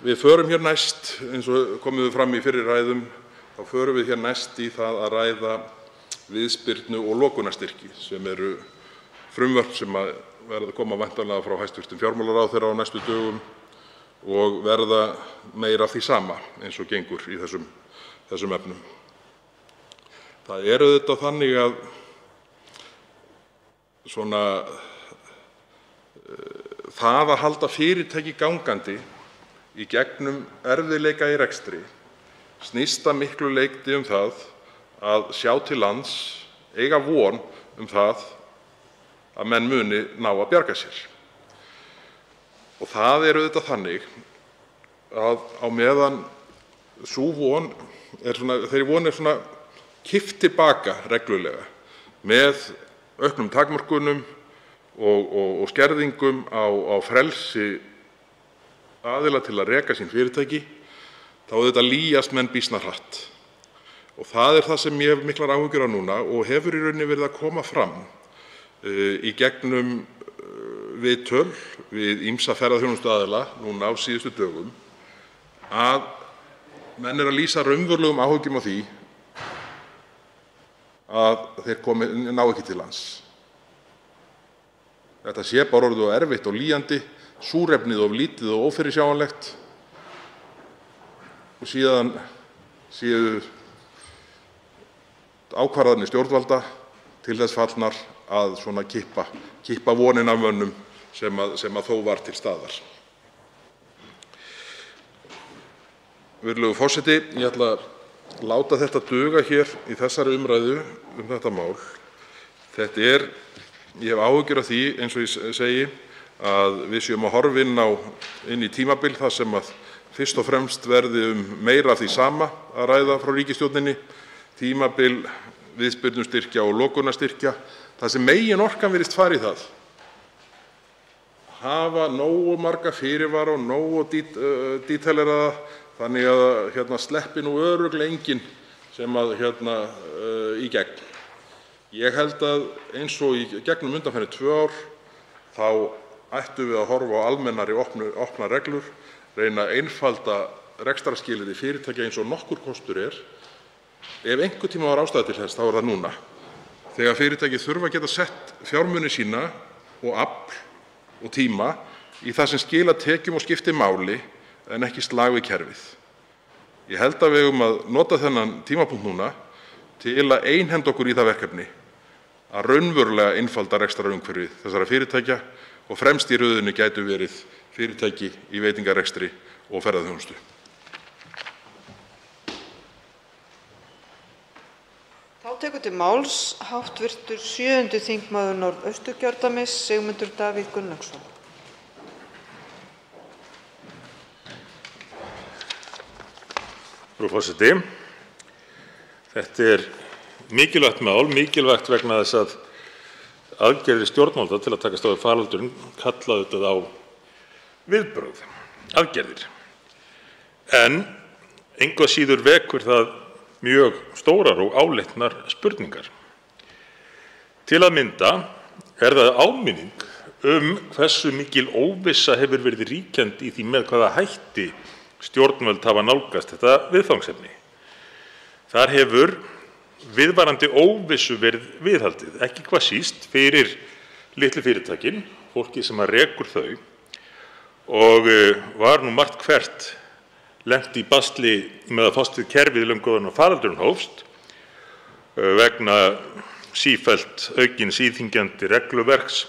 Við förum hér næst, eins og komið fram í fyrri ræðum, þá förum við hér næst í það að ræða viðspyrnu og lokunarstyrki sem eru frumvörp sem verða að koma væntanlega frá hæstv. Fjármálaráðherra á næstu dögum og verða meira af því sama eins og gengur í þessum efnum. Það er auðvitað þannig að það að halda fyrirtæki gangandi í gegnum erfiðleika í rekstri snýst að miklu leyti það að sjá til lands, eiga von það að menn muni ná að bjarga sér. Og það er auðvitað þannig að á meðan þeirri von er kippt til baka reglulega með auknum takmörkunum og skerðingum á frelsi aðila til að reka sín fyrirtæki, þá auðvitað lýjast menn býsna hratt. Og það er það sem ég hef miklar áhyggjur af núna og hefur í rauninni verið að koma fram í gegnum viðtöl við ýmsa ferðaþjónustuaðila núna á síðustu dögum, að menn eru að lýsa raunverulegum áhyggjum af því að þeir ná ekki til lands. Þetta sé bara orðið of erfitt og lýjandi, súrefnið of lítið og ófyrirsjáanlegt og síðan séu ákvarðanir stjórnvalda til þess fallnar að kippa vonin af mönnum sem þó var til staðar. Virðulegur forseti, ég ætla að láta þetta duga hér í þessari umræðu þetta mál. Ég hef áhyggjur af því, eins og ég segi, að við séum að horfa inn í tímabil þar sem að fyrst og fremst verði meira af því sama að ræða frá ríkisstjórninni, tímabil viðspyrnustyrkja og lokunarstyrkja, þar sem meginorkan virðist fara í það hafa nógu marga fyrirvara og nógu díteleraða þannig að sleppi nú örugglega enginn sem í gegn. Ég held að eins og í gegnum undanfarin 2 ár þá ættum við að horfa á almennari opnar reglur, reyna að einfalda rekstrarskilyrði fyrirtækja eins og nokkur kostur er. Ef einhvern tíma var ástæða til þess, þá er það núna. þegar fyrirtæki þurfa að geta sett fjármuni sína og afl og tíma í það sem skilar tekjum og skiptir máli en ekki slag við kerfið. Ég held að við eigum að nota þennan tímapunkt núna til að einhenda okkur í það verkefni að raunverulega einfalda rekstrarumhverfi þessara fyrirtækja og fremst í röðinni gætu verið fyrirtæki í veitingarekstri og ferðaþjónustu. Þá tekur til máls hv. 7. þingmaður Norðausturkjördæmis, Sigmundur Davíð Gunnlaugsson. Frú forseti. Þetta er mikilvægt mál, mikilvægt vegna þess að aðgerðir stjórnvalda til að takast á við faraldurinn kalla auðvitað á viðbrögð, aðgerðir. En engu að síður vekur það mjög stórar og áleitnar spurningar. Til að mynda er það áminning hversu mikil óvissa hefur verið ríkjandi í því með hvaða hætti stjórnvöld hafa nálgast þetta viðfangsefni. Þar hefur viðvarandi óvissu verið viðhaldið, ekki hvað síst fyrir litlu fyrirtækin, fólki sem rekur þau, og var nú margt hvert lent í basli með að fást við kerfið löngu áður en faraldurinn hófst vegna sífellt aukins íþyngjandi regluverks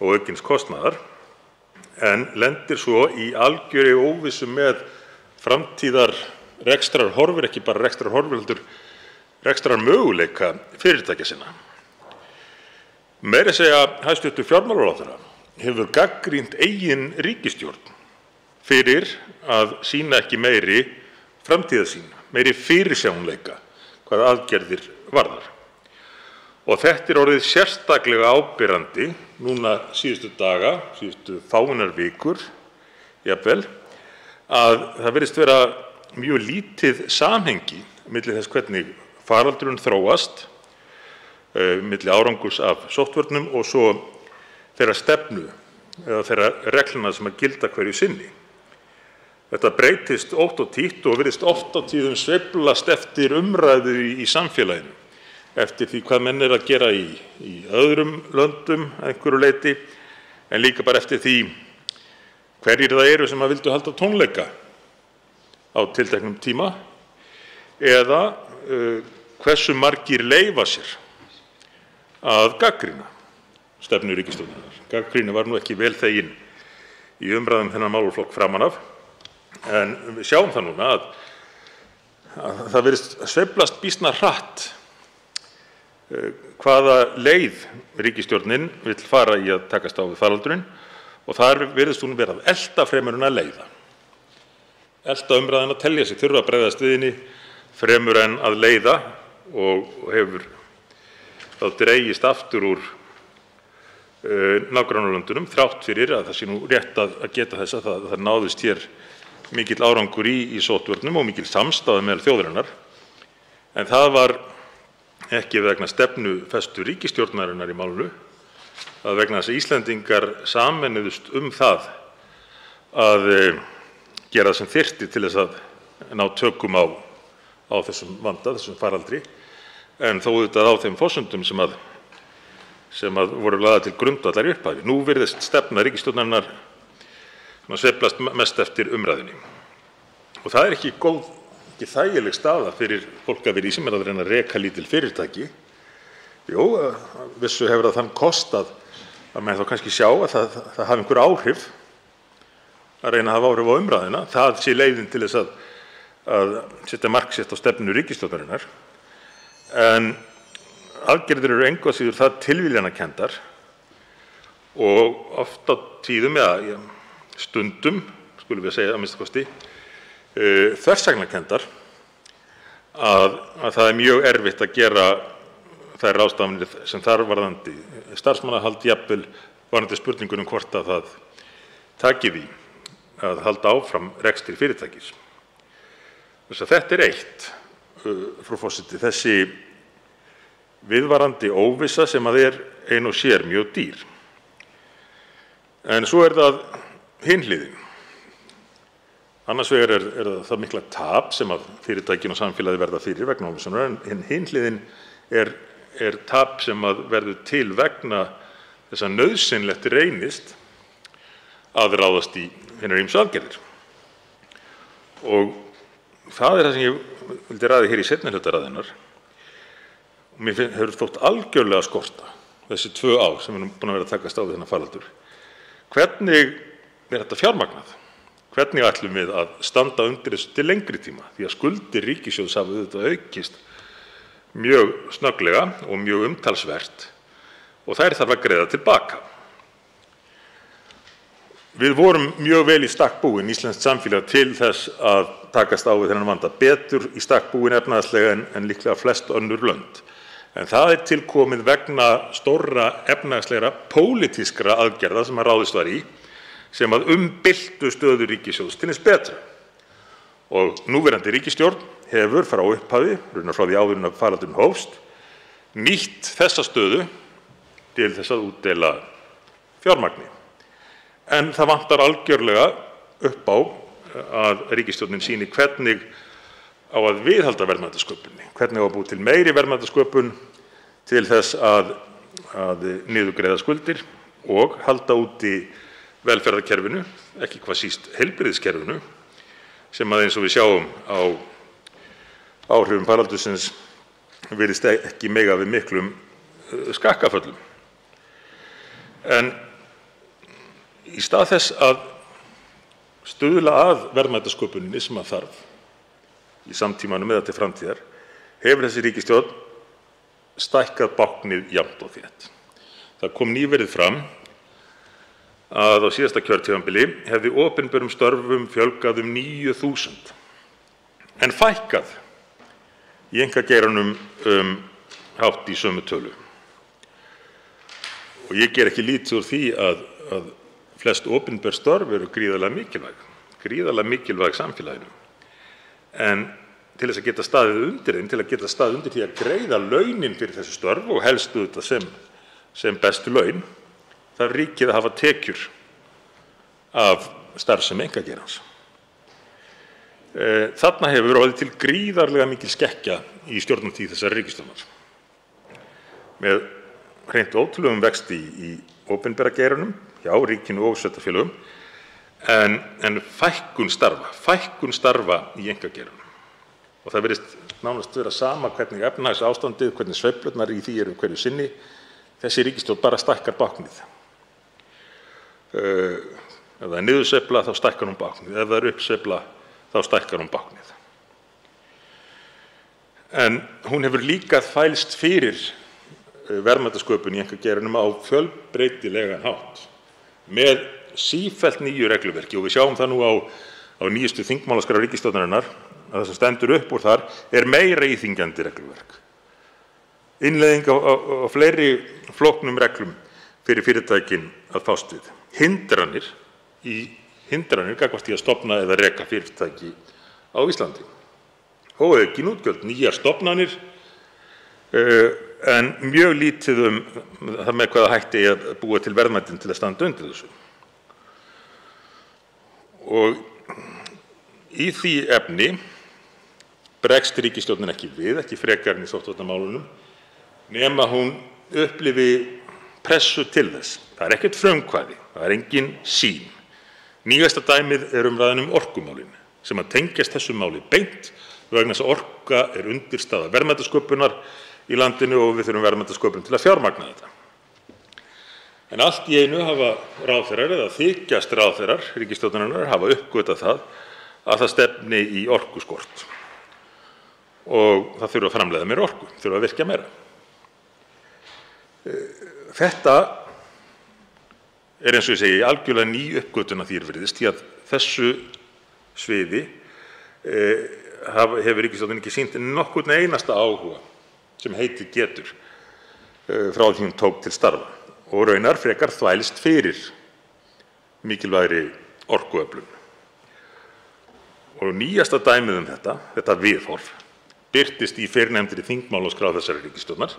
og aukins kostnaðar, en lendir svo í algjörri óvissu með framtíðar rekstrarhorfur, ekki bara rekstrarhorfur heldur rekstrarmöguleika fyrirtækja sinna. Meira að segja hæstv. Fjármálaráðherra hefur gagnrýnt eigin ríkisstjórn fyrir að sýna ekki meiri framtíðarsýn, meiri fyrirsjáanleika hvað aðgerðir varðar. Og þetta er orðið sérstaklega áberandi núna síðustu daga, síðustu fáeinar vikur, jafnvel, að það virðist vera mjög lítið samhengi milli þess hvernig faraldurinn þróast, milli árangurs af sóttvörnum og svo þeirra stefnu eða þeirra reglna sem að gilda hverju sinni. Þetta breytist ótt og títt og virðist oft á tíðum sveiflast eftir umræðu í samfélaginu, eftir því hvað menn að gera í öðrum löndum að einhverju leyti, en líka bara eftir því hverjir það eru sem að vildu halda tónleika á tilteknum tíma eða hversu margir leyfa sér að gagnrýna stefnu ríkisstjórnarinnar. Gagnrýni var nú ekki vel þegin í umræðum þennan málaflokk framan af, en við sjáum það núna að það virðist sveiflast býsna hratt hvaða leið ríkisstjórnin vill fara í að takast á við faraldurinn, og þar virðist hún vera að elta fremur en að leiða. Elta umræðuna, telja sig þurfa að bregðast við henni fremur en að leiða, og hefur þá dregist aftur úr nágrannalöndunum þrátt fyrir að það sé nú rétt að geta þess að það náðist hér mikill árangur í sóttvörnum og mikil samstaða meðal þjóðarinnar, en það var ekki vegna stefnufestu ríkisstjórnarinnar í málinu, að vegna þess að Íslendingar sameinuðust það að gera það sem þyrfti til þess að ná tökum á þessum vanda, þessum faraldri, en þó auðvitað á þeim forsendum sem voru lagðar til grundvallar í upphafi. Nú virðist stefna ríkisstjórnarinnar sveiflast mest eftir umræðunni. Og það er ekki góð, ekki þægileg staða fyrir fólk að vera í sem að reyna að reka lítil fyrirtæki. Jú, vissu hefur það þann kost að menn þá kannski sjá að það hafi einhver áhrif, að reyna að hafa áhrif á umræðuna. Það sé leiðin til þess að setja mark sitt á stefnu ríkisstjórnarinnar. En aðgerðir eru engu að síður það tilviljanakenndar og oft á tíðum eða stundum, skulum við segja að minnsta kosti, þversagnakenndar að það er mjög erfitt að gera þær ráðstafanir sem þar varðandi starfsmannahald, jafnvel varðandi spurningunum hvort að það taki því að halda áfram rekstri fyrirtækis. Þess að þetta er eitt, frú forseti, þessi viðvarandi óvissa sem að er ein og sér mjög dýr. En svo er það hin hliðin. Annars vegar er það mikla tap sem að fyrirtækin og samfélagið verða fyrir vegna óvissunar, en hin hliðin er er tap sem verður til vegna þess að nauðsynlegt reynist að ráðast í hinar ýmsu aðgerðir. Og það er það sem ég vildi ræða hér í seinni hluta ræðunnar. Mér hefur þótt algjörlega skorta þessi 2 ár sem við erum búin að vera að takast á við þennan faraldur. Hvernig er þetta fjármagnað? Hvernig ætlum við að standa undir þessu til lengri tíma? Því að skuldir ríkissjóðs hafa auðvitað aukist mjög snögglega og mjög umtalsvert og þær þarf að greiða til baka. Við vorum mjög vel í stakk búin, íslenskt samfélag, til þess að takast á við þennan vanda, betur í stakk búin efnahagslega en líklega flest önnur lönd. En það er til komið vegna stórra efnahagslegra pólitískra aðgerða sem ráðist var í, sem að umbyltu stöðu ríkissjóðs til hins betra. Og núverandi ríkisstjórn hefur frá upphafi, raunar frá því áður en faraldurinn hófst, nýtt þessa stöðu til þess að útdeila fjármagni. En það vantar algjörlega upp á að ríkisstjórnin sýni hvernig á að viðhalda verðmætasköpuninni, hvernig á að búa til meiri verðmætasköpun til þess að niðurgreiða skuldir og halda úti velferðarkerfinu, ekki hvað síst heilbrigðiskerfinu, sem að eins og við sjáum á áhrifum faraldursins virðist ekki mega við miklum skakkaföllum. En í stað þess að stuðla að verðmætasköpuninni sem að þarf í samtímanum eða til framtíðar, hefur þessi ríkisstjórn stækkað báknið jafnt og þétt. Það kom nýverið fram að á síðasta kjörtímabili hefði opinberum störfum fjölgað 9.000 en fækkað í einkageiranum hátt í sömu tölu. Og ég ger ekki lítið úr því að flest opinber störf eru gríðarlega mikilvæg samfélaginu. En til þess að geta staðið undir þeim, til að geta staðið undir því að greiða launin fyrir þessi störf og helst auðvitað sem bestu laun, þarf ríkið að hafa tekjur af starfsemi einkageirans. Þarna hefur orðið til gríðarlega mikil skekkja í stjórnartíð þessarar ríkisstjórnar. Með hreint ótrúlegum vexti í opinbera geiranum, hjá ríkinu og sveitarfélögum, en fækkun starfa í einkageiranum. Og það virðist nánast vera sama hvernig efnahagsástandið, hvernig sveiflurnar í því eru hverju sinni. Þessi ríkisstjórn bara stækkar báknið. Ef það er niðursveifla þá stækkar hún báknið. Ef það er uppsveifla þá stækkar hún báknið. En hún hefur líka þvælst fyrir verðmætasköpun í einkageiranum á fjölbreytilegan hátt með sífellt nýju regluverki, og við sjáum það nú á nýjustu þingmálaskrá ríkisstjórnarinnar að það sem stendur upp úr þar er meira íþyngjandi regluverk. Innleiðing á fleiri flóknum reglum fyrir fyrirtækin að fást við. Hindranir gagnvart því að stofna eða reka fyrirtæki á Íslandi. Óaukin útgjöld, nýjar stofnanir, en mjög lítið það með hvaða hætti að búa til verðmætin til að standa undir þessu. Og í því efni bregst ríkisstjórnin ekki við, ekki frekar en í sóttvarnamálunum, nema hún upplifi pressu til þess. Það er ekkert frumkvæði, það er engin sýn. Nýjasta dæmið er umræðan orkumálin, sem að tengjast þessu máli beint vegna þess að orka er undirstaða verðmætasköpunar í landinu og við þurfum verðmætasköpun til að fjármagna þetta. En allt í einu hafa ráðherrar eða þykjast ráðherrar ríkisstjórnarinnar hafa uppgötvað það að það stefni í orkuskort og það þurfa að framleiða meira orku, þurfa að virkja meira. Þetta er eins og ég segi algjörlega ný uppgötvun að því er virðist, því að þessu sviði hefur ríkisstjórnin ekki sýnt nokkurn einasta áhuga sem heitið getur frá því hún tók til starfa og raunar frekar þvælst fyrir mikilvægri orkuöflun. Og nýjasta dæmið þetta viðhorf, birtist í fyrrnefndri þingmálaskrá þessarar ríkisstjórnar,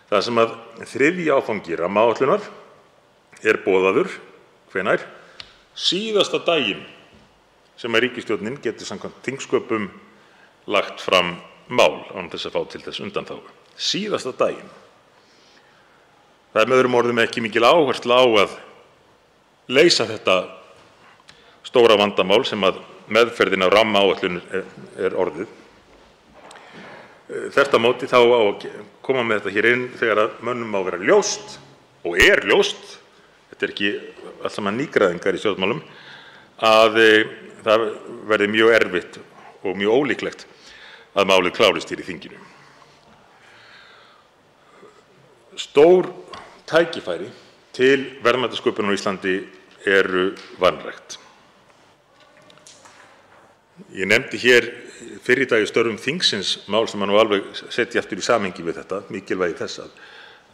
þar sem að þriðji áfangi rammaáætlunar er boðaður, hvenær? Síðasta daginn sem að ríkisstjórnin getur samkvæmt þingsköpum lagt fram mál án þess að fá til þess undanþágu. síðasta daginn. Það er með öðrum orðum ekki mikil áhersla á að leysa þetta stóra vandamál sem að meðferðin á rammaáætlun er orðið. Þvert á móti þá á að koma með þetta hér inn þegar að mönnum á að vera ljóst og er ljóst, þetta er ekki allt saman nýgræðingar í stjórnmálum, að það verði mjög erfitt og mjög ólíklegt að málið klárist hér í þinginu. Stór tækifæri til verðmætasköpunar á Íslandi eru vanrækt. Ég nefndi hér fyrr í dag í störfum þingsins mál sem nú alveg setja aftur í samhengi við þetta, mikilvægi þess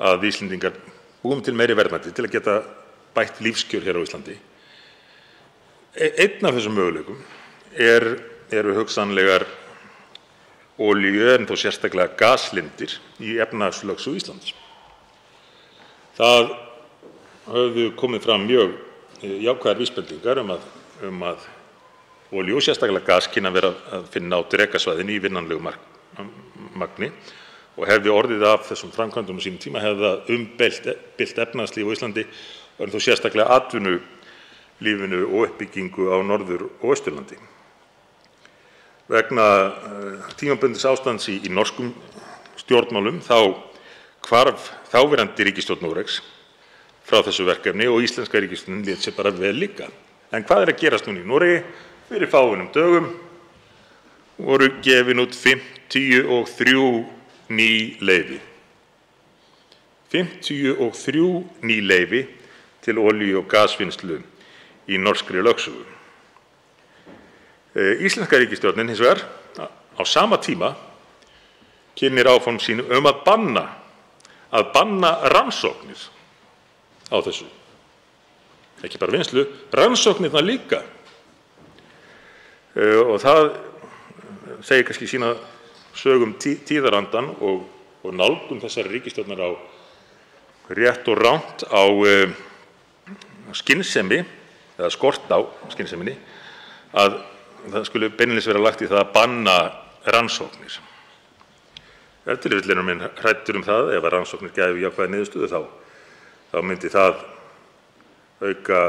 að Íslendingar búum til meiri verðmæti til að geta bætt lífskjör hér á Íslandi. Einn af þessum möguleikum eru hugsanlegar olíu en þó sérstaklega gaslindir í efnahagslögsögu Íslands. Það höfðu komið fram mjög jákvæðar vísbendingar um að olíu og sérstaklega gas kynni að vera að finna á drekasvæðinu í vinnanlegu magni og hefði orðið af þessum framkvæmdum á sínum tíma hefði það umbylt efnahagslíf á Íslandi en þó sérstaklega atvinnulífinu og uppbyggingu á Norður- og Austurlandi. Vegna tímabundins ástands í norskum stjórnmálum þá hvarf þáverandi ríkisstjórn Noregs frá þessu verkefni og íslenska ríkisstjórnin lét sér bara vel líka. En hvað að gerast núna í Noregi? Fyrir fáeinum dögum voru gefin út 53 ný leyfi. 53 ný leyfi til olíu- og gasvinnslu í norskri lögsögu. Íslenska ríkisstjórnin hins vegar á sama tíma kynnir áform sín að banna rannsóknir á þessu. Ekki bara vinnslu, rannsóknirnar líka. Og það segir kannski sína sögum tíðarandan og nálgun þessari ríkisstjórnar á rétt og rangt á skynsemi eða skort á skynseminni að það skuli beinlínis vera lagt í það að banna rannsóknir. Ef til vill er minn hræddur það ef að rannsóknir gæfu jákvæða niðurstöðu þá myndi það auka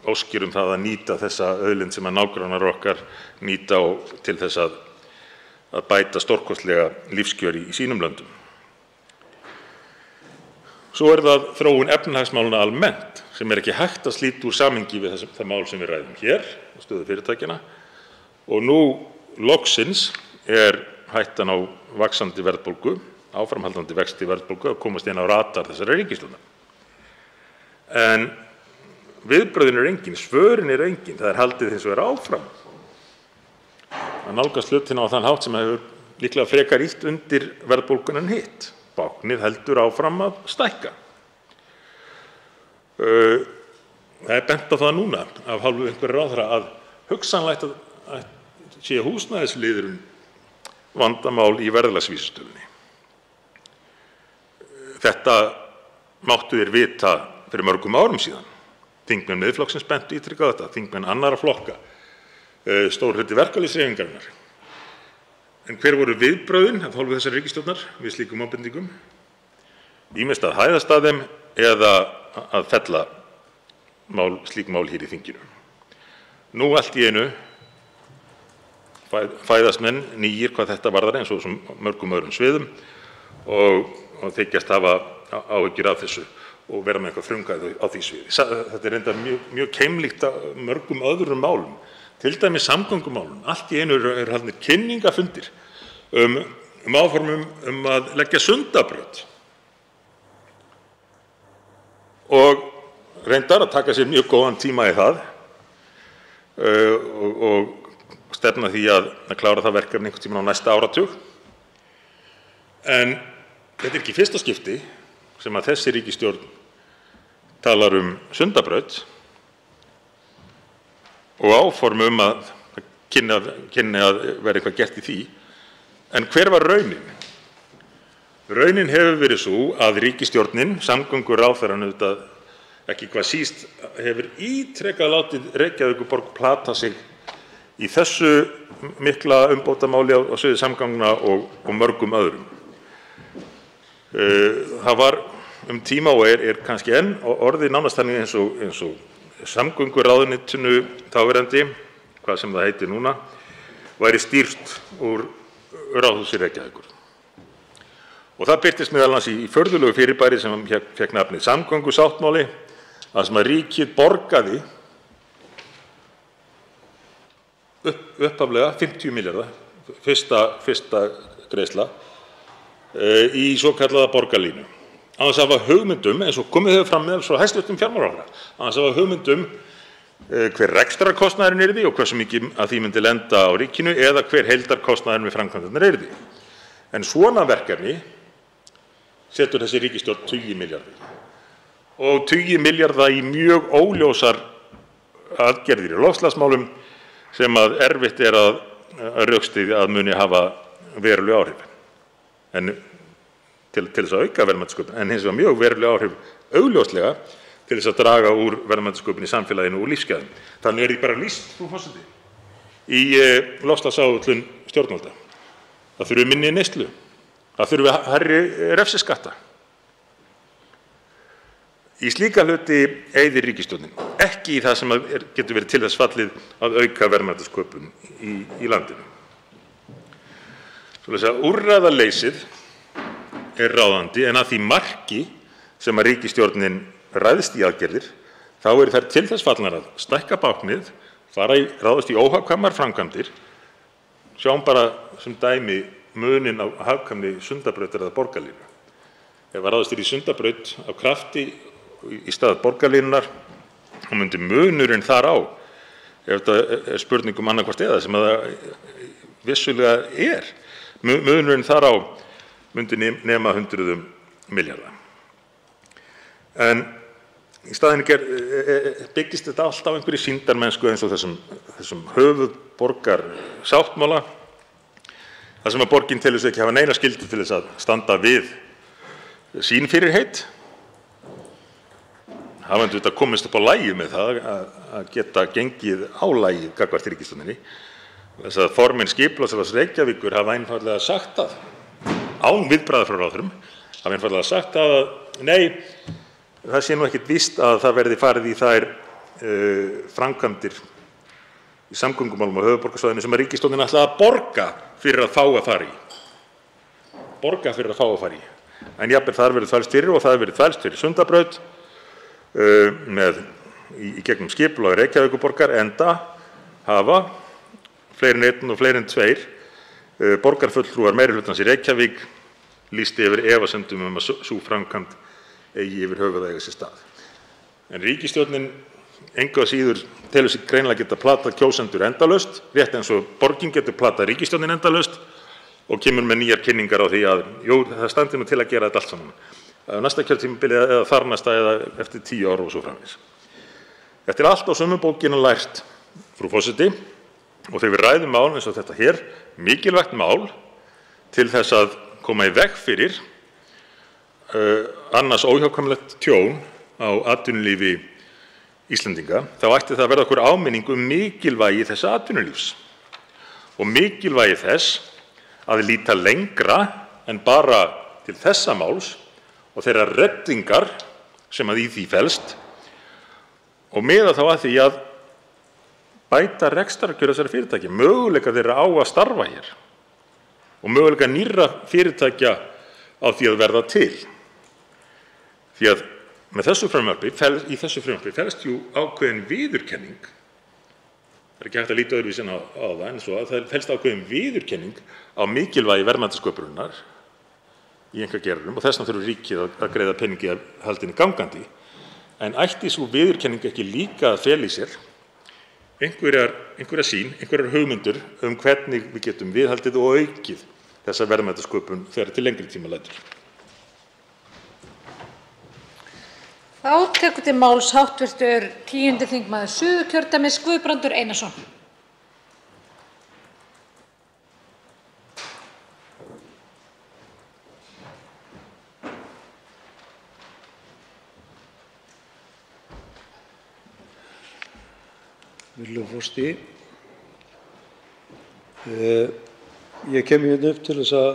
óskir það að nýta þessa auðlind sem að nágrannar okkar nýta til þess að bæta stórkostlega lífskjör í sínum löndum. Svo er það þróun efnahagsmáluna almennt sem er ekki hægt að slíta úr samhengi við það mál sem við ræðum hér, stöðu fyrirtækjanna, og nú loksins er hættan á vaxandi verðbólgu, áframhaldandi vexti verðbólgu að komast inn á radar þessara ríkisstjórnar. En viðbrögðin er engin, svörin er engin, það er haldið hins vegar áfram að nálgast hlutina á þann hátt sem hefur líklega frekar ýtt undir verðbólguna en hitt. Báknið heldur áfram að stækka. Það er bent á það núna af hálfu einhverra ráðherra að hugsanlegt sé húsnæðisliðurinn vandamál í verðlagsvísitölunni. Þetta máttu þeir vita fyrir mörgum árum síðan. Þingmenn Miðflokksins bentu ítrekað þetta, þingmenn annarra flokka, stór hluti verkalýðshreyfingarinnar. En hver voru viðbrögðin af hálfu þessar ríkisstjórnar við slíkum ábendingum? Ýmist að hæðast að þeim eða að fella slík mál hér í þinginu. Nú allt í einu fæðast menn nýir hvað þetta varðar eins og mörgum öðrum sviðum og þykjast hafa áhyggjur af þessu og vera með eitthvað frumkvæði á því sviði. Þetta er reyndar mjög keimlíkt mörgum öðrum málum, til dæmis samgöngumálum. Allt í einu eru haldnir kynningafundir áformum að leggja Sundabraut og reyndar að taka sér mjög góðan tíma í það og stefna því að klára það verkefni einhvern tímann á næsta áratug. En þetta er ekki fyrsta skipti sem að þessi ríkisstjórn talar Sundabraut og áform að kynni að vera eitthvað gert í því. En hver var raunin? Raunin hefur verið svo að ríkisstjórnin, samgönguráðherrann auðvitað ekki hvað síst, hefur ítrekað látið Reykjavíkurborg plata sig í þessu mikla umbótamáli á sviði samgangna og mörgum öðrum. Það var tíma og er kannski enn orðið nánast þannig eins og samgönguráðuneytinu þáverandi, hvað sem það heitir núna, væri stýrt úr Ráðhúsi Reykjavíkur. Og það birtist meðal annars í furðulegu fyrirbæri sem fékk nafnið samgöngusáttmáli, þar sem að ríkið borgaði upphaflega 50 milljarða, fyrsta greiðsla, í svokallaða borgarlínu. Án þess að hafa hugmyndum, eins og komið hefur fram meðal frá hæstv. Fjármálaráðherra, án þess að hafa hugmyndum hver rekstrarkostnaðurinn yrði og hversu mikið að því myndi lenda á ríkinu eða hver heildarkostnaðurinn við framkvæmdirnar yrði. En svona verkefni setur þessi ríkisstjórn tugi milljarða og tugi milljarða í mjög óljósar aðgerðir í loftslagsmálum sem að erfitt er að rökstyðja að muni hafa veruleg áhrif. En til þess að auka verðmætasköpun, en hins vegar mjög veruleg áhrif augljóslega til þess að draga úr verðmætasköpun í samfélaginu og lífsgæðum. Þannig því bara lýst, frú forseti, í loftslagsáætlun stjórnvalda. Það þurfi minni neyslu, það þurfi hærri refsiskatta. Í slíka hluti eyðir ríkisstjórnin, ekki í það sem getur verið til þess fallið að auka verðmætasköpun í landinu. Svoleiðis að úrræðaleysið er ráðandi, en að því marki sem að ríkisstjórnin ræðst í aðgerðir, þá eru þær til þess fallnar að stækka báknið, ráðast í óhagkvæmar framkvæmdir. Sjáum bara sem dæmi muninn á hagkvæmni Sundabrautar eða borgarlínu. Ef ráðast í Sundabraut af krafti í stað borgarlínunnar, og myndi munurinn þar á, ef þetta er spurning annaðhvort eða, sem að það vissulega er, munurinn þar á myndi nema hundruðum milljarða. En í staðinn byggist þetta allt á einhverju sýndarmennsku eins og þessum höfuðborgarsáttmála, þar sem að borgin telur sig ekki hafa neina skyldu til þess að standa við sín fyrirheit, hafandi þetta komist upp á lagið með það að geta gengið á lagið gagnvart ríkisstjórninni. Þess að formenn Skipulagsráðs Reykjavíkur hafa einfaldlega sagt það, án viðbragða frá ráðherrum, hafa einfaldlega sagt það að nei, það sé nú ekkert víst að það verði farið í þær framkvæmdir í samgöngumálum á höfuðborgarsvæðinu sem að ríkisstjórnin ætlaði að borga fyrir að fá að fara í. Borga fyrir að fá að fara í. En jafnvel þar verið þvælst fyrir og það verið þvælst fyrir Sundabraut í gegnum skipulag Reykjavíkurborgar, enda hafa fleiri en einn og fleiri en tveir borgarfulltrúar meirihlutans í Reykjavík lýst yfir efasemdum að sú framkvæmd eigi yfir höfuð að eiga sér stað. En ríkisstjórnin engu að síður telur sig greinilega geta platað kjósendur endalaust, rétt eins og borgin getur platað ríkisstjórnin endalaust, og kemur með nýjar kynningar á því að jú, það standi nú til að gera þetta allt saman. Næsta kjörtímabili eða þarnæsta eða eftir 10 ár og svo framvegis. Þetta er allt á sömu bókina lært, frú forseti, og þegar við ræðum mál eins og þetta hér, mikilvægt mál til þess að koma í veg fyrir annars óhjákvæmilegt tjón á atvinnulífi Íslendinga, þá ætti það að verða okkur áminning mikilvægi þessa atvinnulífs og mikilvægi þess að líta lengra en bara til þessa máls og þeirra reddingar sem að í því felst, og miða þá að því að bæta rekstrarkjör þessara fyrirtækja, möguleika þeirra á að starfa hér og möguleika nýrra fyrirtækja á því að verða til. Því að með þessu frumvarpi felst jú ákveðin viðurkenning, það er ekki hægt að líta öðruvísi á það, en svo að það felst ákveðin viðurkenning á mikilvægi verðmætasköpunar í einkageiranum, og þess vegna þurfur ríkið að greiða peningi af haldinni gangandi. En ætti sú viðurkenning ekki líka að fela í sér einhverja sýn, einhverjar hugmyndir hvernig við getum viðhaldið og aukið þessa verðmætasköpun þegar til lengri tíma lætur? Þá tekur til máls hv. 10. þingmaður Suðurkjördæmis, Guðbrandur Einarsson. Virðulegur forseti. Ég kem hérna upp til þess að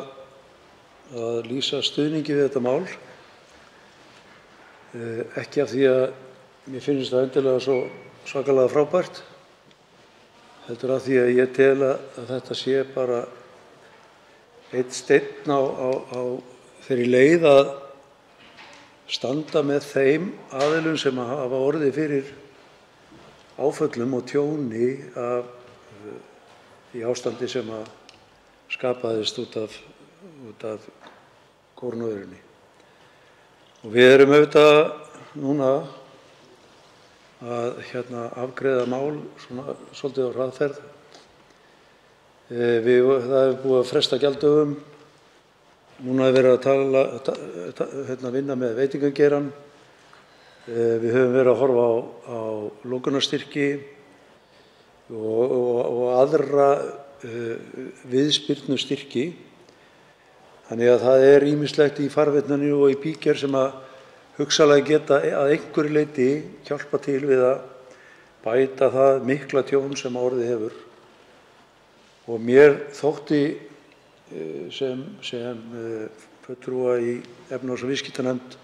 að lýsa stuðningi við þetta mál. Ekki af því að mér finnst það endilega svo svakalega frábært, heldur af því að ég tel að þetta sé bara einn steinn á þeirri leið að standa með þeim aðilum sem hafa orðið fyrir áföllum og tjóni af því ástandi sem skapaðist út af kórónuveirunni. Og við erum auðvitað núna að afgreiða mál svona svolítið á hraðferð. Það er búið að fresta gjalddögum. Núna er verið að vinna með veitingageirann. Við höfum verið að horfa á lokunarstyrki og aðra viðspyrnustyrki. Þannig að það er ýmislegt í farveitninu og í bígerð sem að hugsanlega geta að einhverju leyti hjálpa til við að bæta það mikla tjón sem orðið hefur. Og mér þótti sem fulltrúa í efnahags- og viðskiptanefnd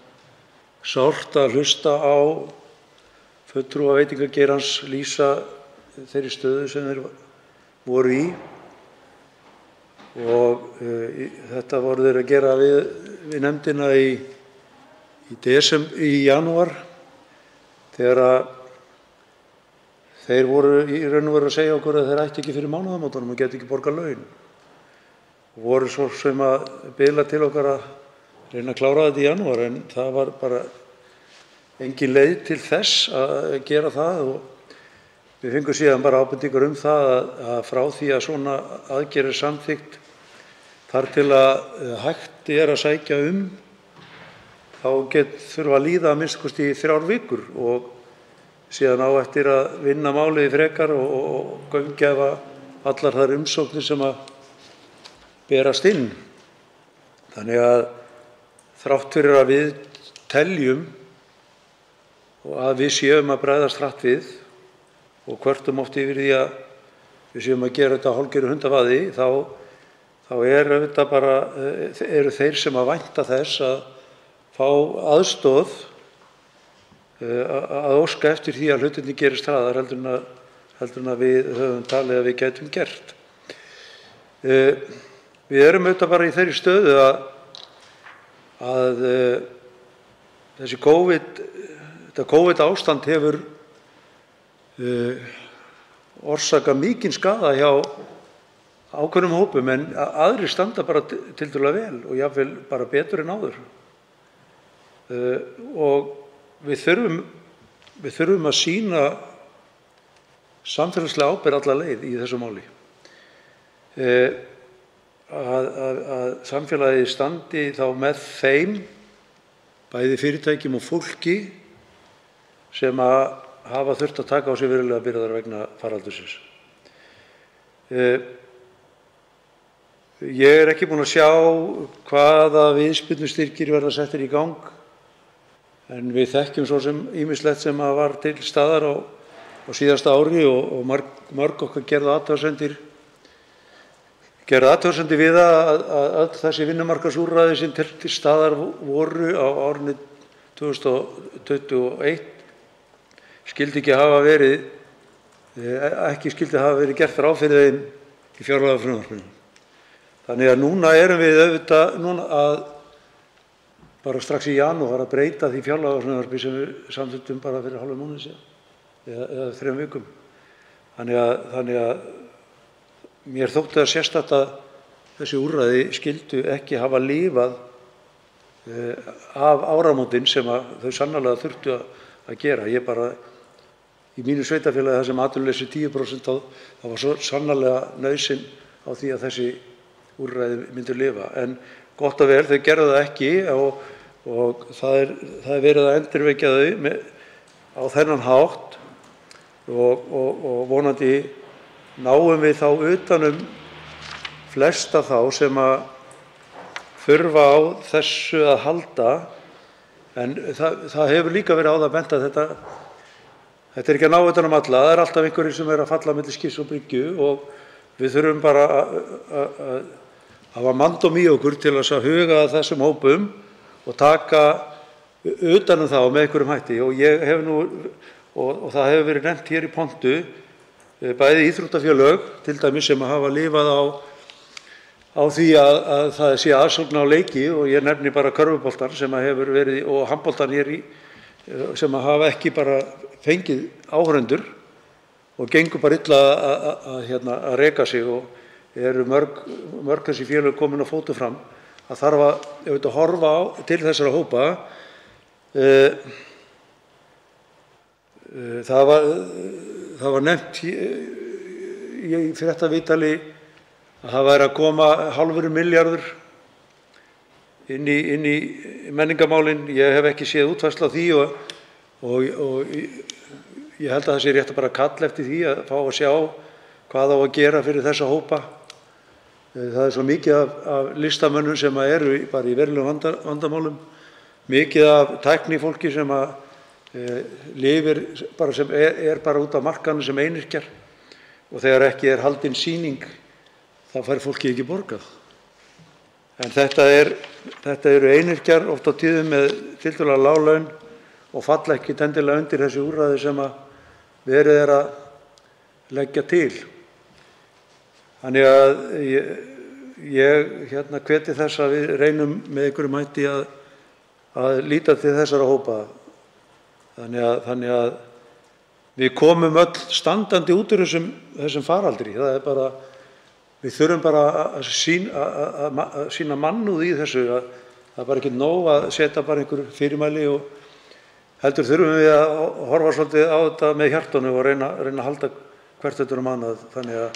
sárt að hlusta á fulltrúa veitingageirans lýsa þeirri stöðu sem þeir voru í. Og þetta voru þeir að gera við nefndina í janúar, þegar þeir voru í raun og veru að segja okkur að þeir ættu ekki fyrir mánaðamótunum og gætu ekki borgað laun. Og voru svo sem að biðla til okkar að reyna að klára þetta í janúar, en það var bara engin leið til þess að gera það. Og við fengum síðan bara ábendingar það að frá því að svona aðgerð er samþykkt þar til að hægt er að sækja þá þurfa að líða að minnsta kosti í 3 vikur, og síðan á eftir að vinna málið frekar og gaumgæfa allar þær umsóknir sem að berast inn. Þannig að þrátt fyrir að við teljum og að við séum að bregðast hratt við og kvörtum oft yfir því að við séum að gera þetta hálfgerðu hundavaði, þá eru þeir sem að vænta þess að fá aðstoð að óska eftir því að hlutirnir gerist hraðar heldur en að við höfum talið að við gætum gert. Við erum auðvitað bara í þeirri stöðu að þetta COVID ástand hefur orsakað mikinn skaða hjá ákveðnum hópum, en aðrir standa bara tiltölulega vel og jafnvel bara betur en áður. Og við þurfum að sýna samfélagslega ábyrgð alla leið í þessu máli. Að samfélagið standi þá með þeim, bæði fyrirtækjum og fólki, sem að hafa þurft að taka á sig verulegar byrðar vegna faraldursins. Ég er ekki búinn að sjá hvaða viðspyrnustyrkir verða settir í gang, en við þekkjum svo sem ýmislegt sem var til staðar á síðasta ári og mörg okkar gerðu athugasemdir við að öll þessi vinnumarkaðsúrræði sem til staðar voru á árinu 2021 skyldi hafa verið gert ráð fyrir þeim í fjárlagafrumvarpinu. Þannig að núna erum við auðvitað bara strax í janúar að breyta því fjárlagafrumvarpi sem við samþykktum bara fyrir hálfum mánuði síðan eða 3 vikum. Þannig að mér þótti það sérstakt að þessi úrræði skyldu ekki hafa lifað af áramótin sem þau sannarlega þurftu að gera. Ég bara í mínu sveitarfélagi þar sem atvinnuleysi 10%, það var svo sannarlega nauðsyn á því að þessi úrræði myndu lifa. En gott og vel, þau gerðu það ekki og það er verið að endurvekja þau á þennan hátt og vonandi náum við þá utanum flesta þá sem að þurfa á þessu að halda. En það hefur líka verið á það bent að þetta er ekki að ná utan um alla. Það er alltaf einhverjir sem er að falla milli skips og bryggju og við þurfum bara að hafa manndóm í okkur til að huga að þessum hópum og taka utan um þá með einhverjum hætti. Og ég hef nú, og það hefur verið nefnt hér í pontu, bæði íþróttafélög til dæmis sem hafa lifað á því að það sé aðsókn á leiki, og ég nefni bara körfuboltan sem hefur verið, og handboltan hér sem hafa ekki bara fengið áhorfendur og gengur bara illa að reka sig, og eru mörg þessi félög komin á fótum fram. Það þarf að horfa til þessara hópa. Það var nefnt í fréttaviðtali að það væri að koma hálfur milljarður inn í menningarmálin. Ég hef ekki séð útfærslu á því og ég held að það sé rétt að bara kalla eftir því að fá að sjá hvað á að gera fyrir þessa hópa. Það er svo mikið af listamönnum sem eru bara í verulegum vandamálum, mikið af tæknifólki sem lifir bara sem bara út á markaðnum sem einyrkjar, og þegar ekki er haldin sýning þá fær fólki ekki borgað. En þetta eru einyrkjar oft á tíðum með tiltölulega lág laun og falla ekki endilega undir þessi úrræði sem verið er að leggja til. Þannig að ég hveti þess að við reynum með einhverjum hætti að líta til þessara hópa. Þannig að við komum öll standandi út úr þessum faraldri. Það er bara, við þurfum bara að sýna mannúð í þessu. Það er bara ekki nóg að setja bara einhver fyrirmæli, og heldur þurfum við að horfa svolítið á þetta með hjartanu og reyna að halda hvert öðru annað, þannig að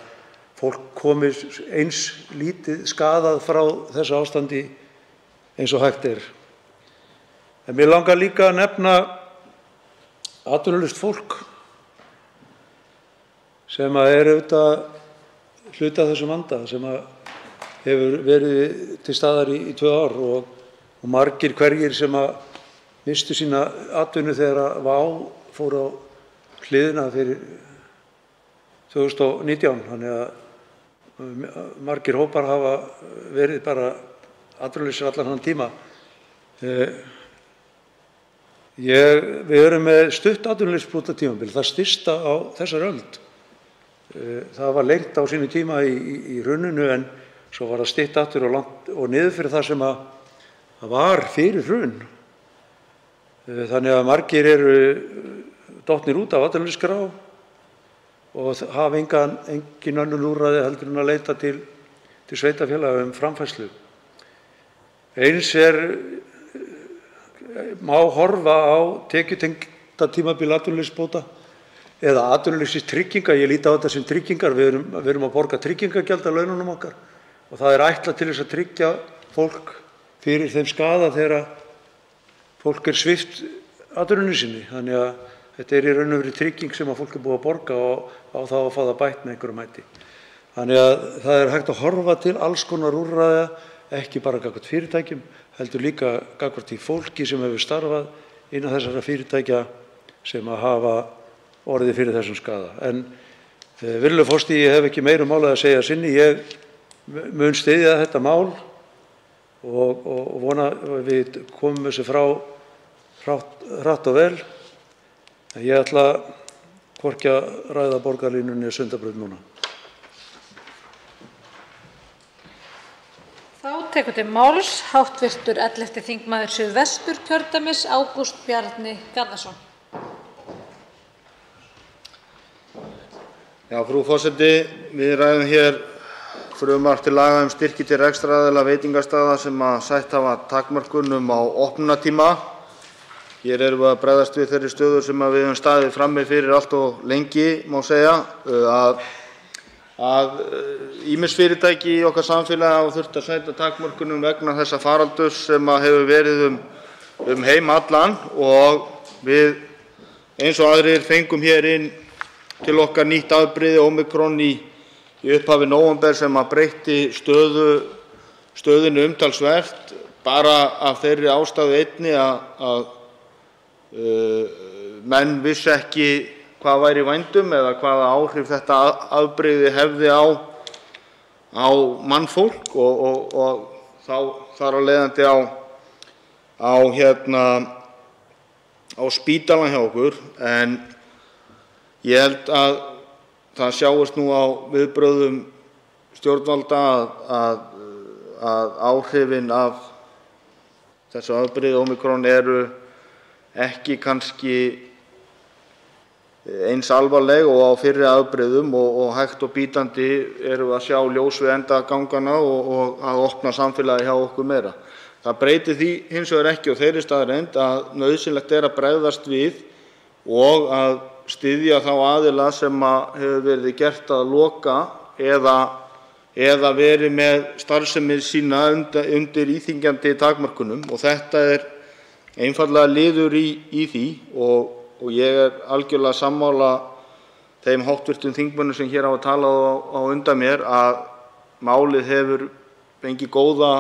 fólk komi eins lítið skaðað frá þessu ástandi eins og hægt er. En mér langar líka að nefna atvinnulaust fólk sem auðvitað hluti af þessum vanda, sem hefur verið til staðar í 2 ár, og margir hverjir sem misstu sína atvinnu þegar WOW fór á hliðina fyrir 2019. Þannig að margir hópar hafa verið bara atvinnulausir allan þennan tíma. Við erum með stutt atvinnuleysisbótatímabil, það stysta á þessari öld. Það var lengt á sínu tíma í hruninu, en svo var það stytt aftur og niður fyrir það sem var fyrir hrun. Þannig að margir eru dottnir út af atvinnuleysisskrá og hafa engin önnur úrræði heldur en að leita til sveitarfélaga framfærslu. Eins má horfa á tekjutengda tímabil atvinnuleysisbóta eða atvinnuleysistrygginga. Ég líti á þetta sem tryggingar. Við erum að borga tryggingagjald af laununum okkar, og það er ætlað til þess að tryggja fólk fyrir þeim skaða þegar fólk svipt atvinnunni sinni. Þannig að þetta í raun og veru trygging sem fólk búið að borga og á þá að fá það bætt með einhverjum hætti. Þannig að það er hægt að horfa til alls konar úrræða, ekki bara gagnvart fyrirtækjum, heldur líka gagnvart því fólki sem hefur starfað innan þessara fyrirtækja sem hafa orðið fyrir þessum skaða. En virðulegur forseti, ég hef ekki meira mál að segja sinni. Ég mun styðja þetta mál og vona að við komum þessu frá hratt og vel. En ég ætla hvorki að ræða borgarlínunni og Sundabraut núna. Þá tekur til máls hv. 11. þingmaður Suðvesturkjördæmis, Ágúst Bjarni Garðarsson. Já, frú forseti, við ræðum hér frumvarp til laga styrki til rekstraraðila veitingastaða sem sætt hafa takmörkunum á opnunartíma. Hér erum við að bregðast við þeirri stöðu sem við höfum staðið frammi fyrir allt og lengi, má segja, að ýmis fyrirtæki í okkar samfélagi hafa þurft að sæta takmörkunum vegna þessa faraldurs sem hefur verið heim allan, og við eins og aðrir fengum hér inn til okkar nýtt afbrigði Omikron í upphafi nóvember sem breytti stöðunni umtalsvert, bara af þeirri ástæðu einni að menn vissu ekki hvað væri í vændum eða hvaða áhrif þetta afbrigði hefði á mannfólk og þá þar af leiðandi á spítalann hjá okkur. En ég held að það sjáist nú á viðbrögðum stjórnvalda að áhrifin af þessu afbrigði ómikron eru ekki kannski eins alvarleg og á fyrri afbrigðum og hægt og bítandi erum við að sjá ljós við enda ganganna og að opna samfélagið hjá okkur meira. Það breytir því hins vegar ekki á þeirri staðreynd að nauðsynlegt er að bregðast við og að styðja þá aðila sem hefur verið gert að loka eða verið með starfsemi sína undir íþyngjandi takmörkunum, og þetta er einfaldlega liður í því og ég er algjörlega sammála þeim hv. þingmönnum sem hér hafa talað á undan mér að málið hefur fengið góða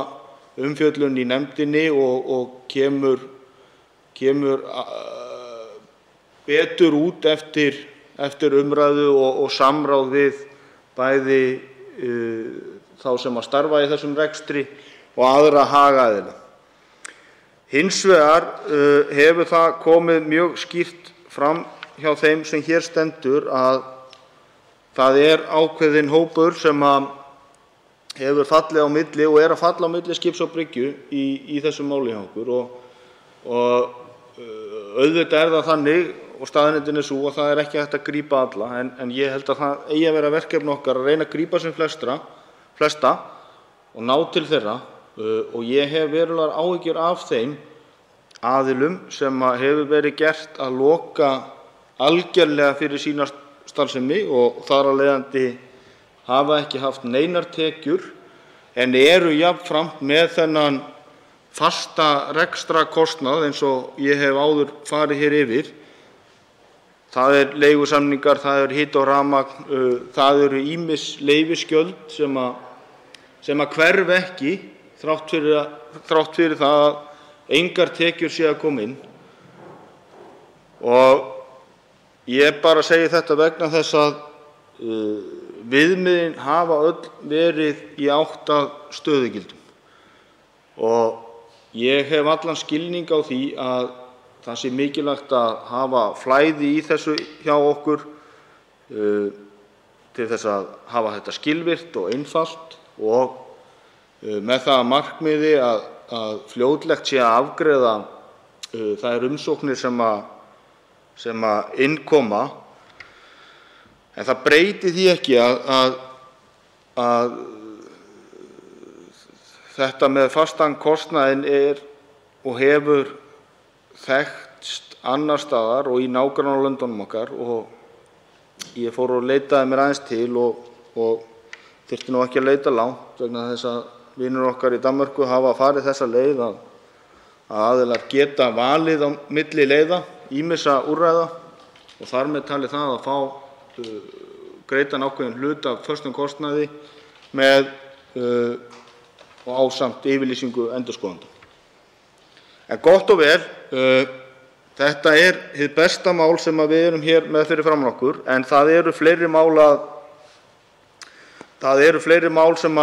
umfjöllun í nefndinni og kemur betur út eftir umræðu og samráð við bæði þá sem að starfa í þessum rekstri og aðra hagaðila. Hins vegar hefur það komið mjög skýrt fram hjá þeim sem hér stendur að það er ákveðinn hópur sem hefur fallið á milli og er að falla á milli skips og bryggju í þessu máli hjá okkur og auðvitað er það þannig og staðreyndin er sú að það er ekki hægt að grípa alla en ég held að það eigi að vera verkefni okkar að reyna að grípa sem flesta og ná til þeirra og ég hef verulegar áhyggjur af þeim aðilum sem hefur verið gert að loka algerlega fyrir sína starfsemi og þar af leiðandi hafa ekki haft neinar tekjur en eru jafnframt með þennan fasta rekstrarkostnað eins og ég hef áður farið hér yfir. Það er leigusamningar, það er hita og rafmagn, það eru ýmis leyfisgjöld sem hverfa ekki þrátt fyrir það að engar tekjur séu að koma inn. Og ég bara segi þetta vegna þess að viðmiðin hafa öll verið í átt að stöðugildum. Og ég hef allan skilning á því að það sé mikilvægt að hafa flæði í þessu hjá okkur til þess að hafa þetta skilvirkt og einfalt og með það að markmiði að fljótlegt sé að afgreiða þær umsóknir sem innkoma. En það breytir því ekki að þetta með fastan kostnaðinn er og hefur þekkst annars staðar og í nágrannalöndunum okkar og ég fór og leitaði mér aðeins til og þurfti nú ekki að leita langt vegna þess að vinir okkar í Danmörku hafa farið þessa leið að aðilar geta valið á milli leiða ýmissa úrræða og þar með talið það að fá greiddan ákveðinn hluta af föstum kostnaði með og ásamt yfirlýsingu endurskoðanda. En gott og vel, þetta er hið besta mál sem við erum hér með fyrir framan okkur, en það eru fleiri mál sem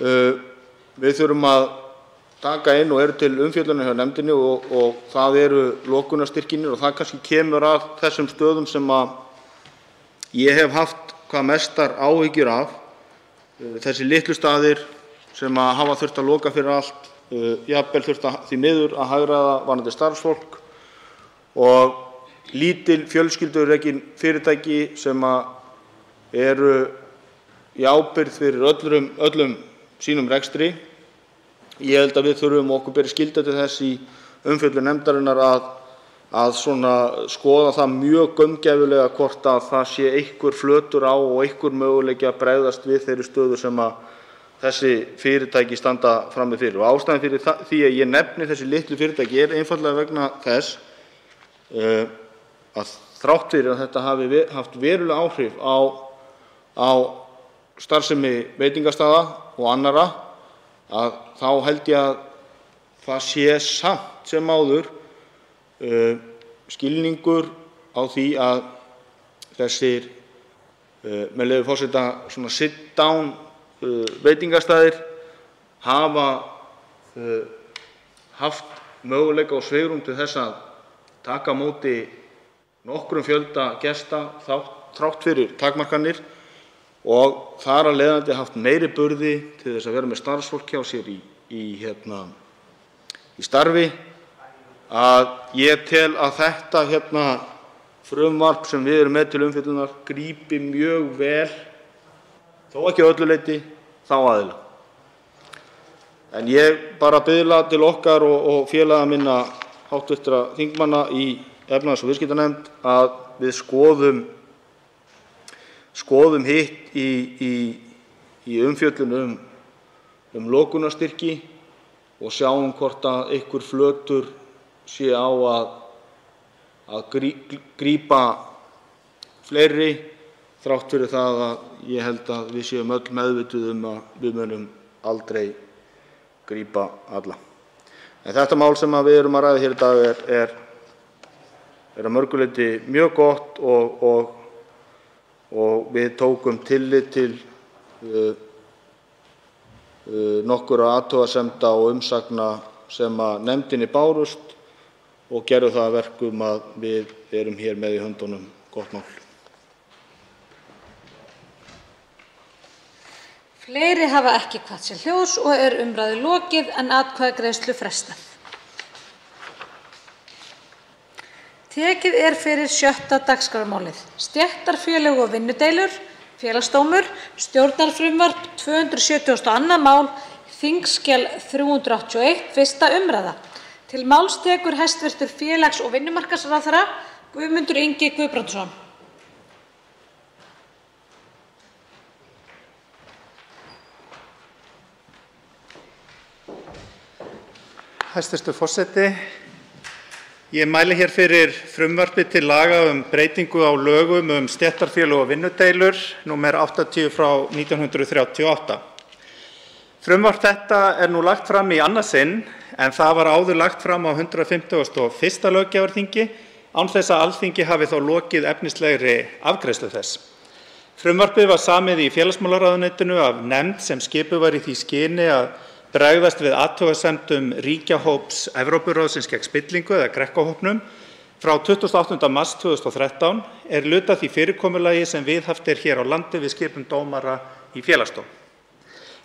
við þurfum að taka inn og eru til umfjöllunar hjá nefndinni og það eru lokunarstyrkinir og það kannski kemur að þessum stöðum sem ég hef haft hvað mestar áhyggjur af. Þessi litlu staðir sem hafa þurft að loka fyrir allt, jafnvel þurft því miður að hagræða varðandi starfsfólk og lítil fjölskyldurekin fyrirtæki sem eru í ábyrgð fyrir öllum sínum rekstri. Ég held að við þurfum okkur beri skylda til þess í umfjöllun nefndarinnar að skoða það mjög gaumgæfilega hvort að það sé einhver flötur á og einhver möguleiki að bregðast við þeirri stöðu sem þessi fyrirtæki standa frammi fyrir. Og ástæðan fyrir því að ég nefni þessi litlu fyrirtæki er einfaldlega vegna þess að þrátt fyrir að þetta hafi haft veruleg áhrif á starfsemi veitingastaða og annarra, að þá held ég að það sé samt sem áður skilningur á því að þessir, með leyfi forseta, sit down veitingastaðir hafa haft möguleika og svigrúm til þess að taka á móti nokkrum fjölda gesta þrátt fyrir takmarkanir og þar af leiðandi haft meiri burði til þess að vera með starfsfólk hjá sér í starfi, að ég tel að þetta frumvarp sem við erum með til umfjöllunar grípi mjög vel, þó ekki að öllu leyti, þá aðila. En ég bara biðla til okkar og félaga minna hv. þingmanna í efnahags- og viðskiptanefnd að við skoðum hitt í umfjöllun um lokunarstyrki og sjáum hvort að einhver flötur sé á að grípa fleiri, þrátt fyrir það að ég held að við séum öll meðvituð að við munum aldrei grípa alla. En þetta mál sem við erum að ræða hér í dag er að mörgu leyti mjög gott og við tókum tillit til nokkurra athugasemda og umsagna sem að nefndinni bárust og gerðu það að verkum að við erum hér með í höndunum gott mál. Fleiri hafa ekki kvatt sér hljóðs og er umræðu lokið en atkvæðagreiðslu frestað. Tekið er fyrir 6. dagskrármálið. Stéttarfélög og vinnudeilur, Félagsdómur, stjórnarfrumvarp 272. mál, þingskjal 381, 1. umræða. Til máls tekur hæstv. Félags- og vinnumarkaðsráðherra Guðmundur Ingi Guðbrandsson. Hæstv. forseti. Ég mæli hér fyrir frumvarpi til laga breytingu á lögum stéttarfélög og vinnudeilur, nr. 80/1938. Frumvarp þetta er nú lagt fram í annað sinn, en það var áður lagt fram á 151. löggjafarþingi án þess að Alþingi hafi þá lokið efnislegri afgreiðslu þess. Frumvarpið var samið í félagsmálaráðuneytinu af nefnd sem skipuð var í því skyni að bregðast við athugasemdum ríkjahóps Evrópuráðsins gegn spillingu eða GRECO-hópnum frá 28. mars 2013 er luta því fyrirkomulagi sem viðhaft er hér á landi við skipun dómara í Félagsdóm.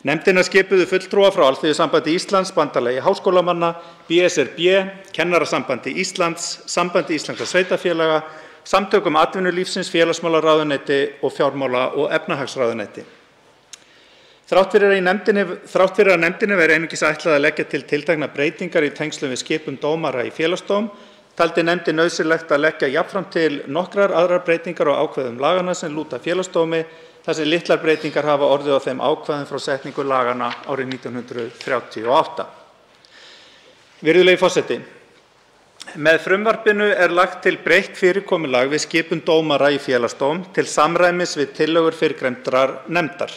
Nefndina skipuðu fulltrúar frá Alþýðusambandi Íslands, Bandalagi háskólamanna, BSRB, Kennarasambandi Íslands, Sambandi íslenskra sveitarfélaga, Samtökum atvinnulífsins, félagsmálaráðuneyti og fjármála- og efnahagsráðuneyti. Þrátt fyrir að nefndinni væri einungis ætlað að leggja til tilteknar breytingar í tengslum við skipun dómara í Félagsdóm, taldi nefndin nauðsynlegt að leggja jafnframt til nokkrar aðrar breytingar á ákvæðum laganna sem lúta Félagsdómi, þar sem litlar breytingar hafa orðið á þeim ákvæðum frá setningu laganna árið 1938. Virðulegi forseti. Með frumvarpinu er lagt til breytt fyrirkomulag við skipun dómara í Félagsdóm til samræmis við tillögur fyrrgreindrar nefndar.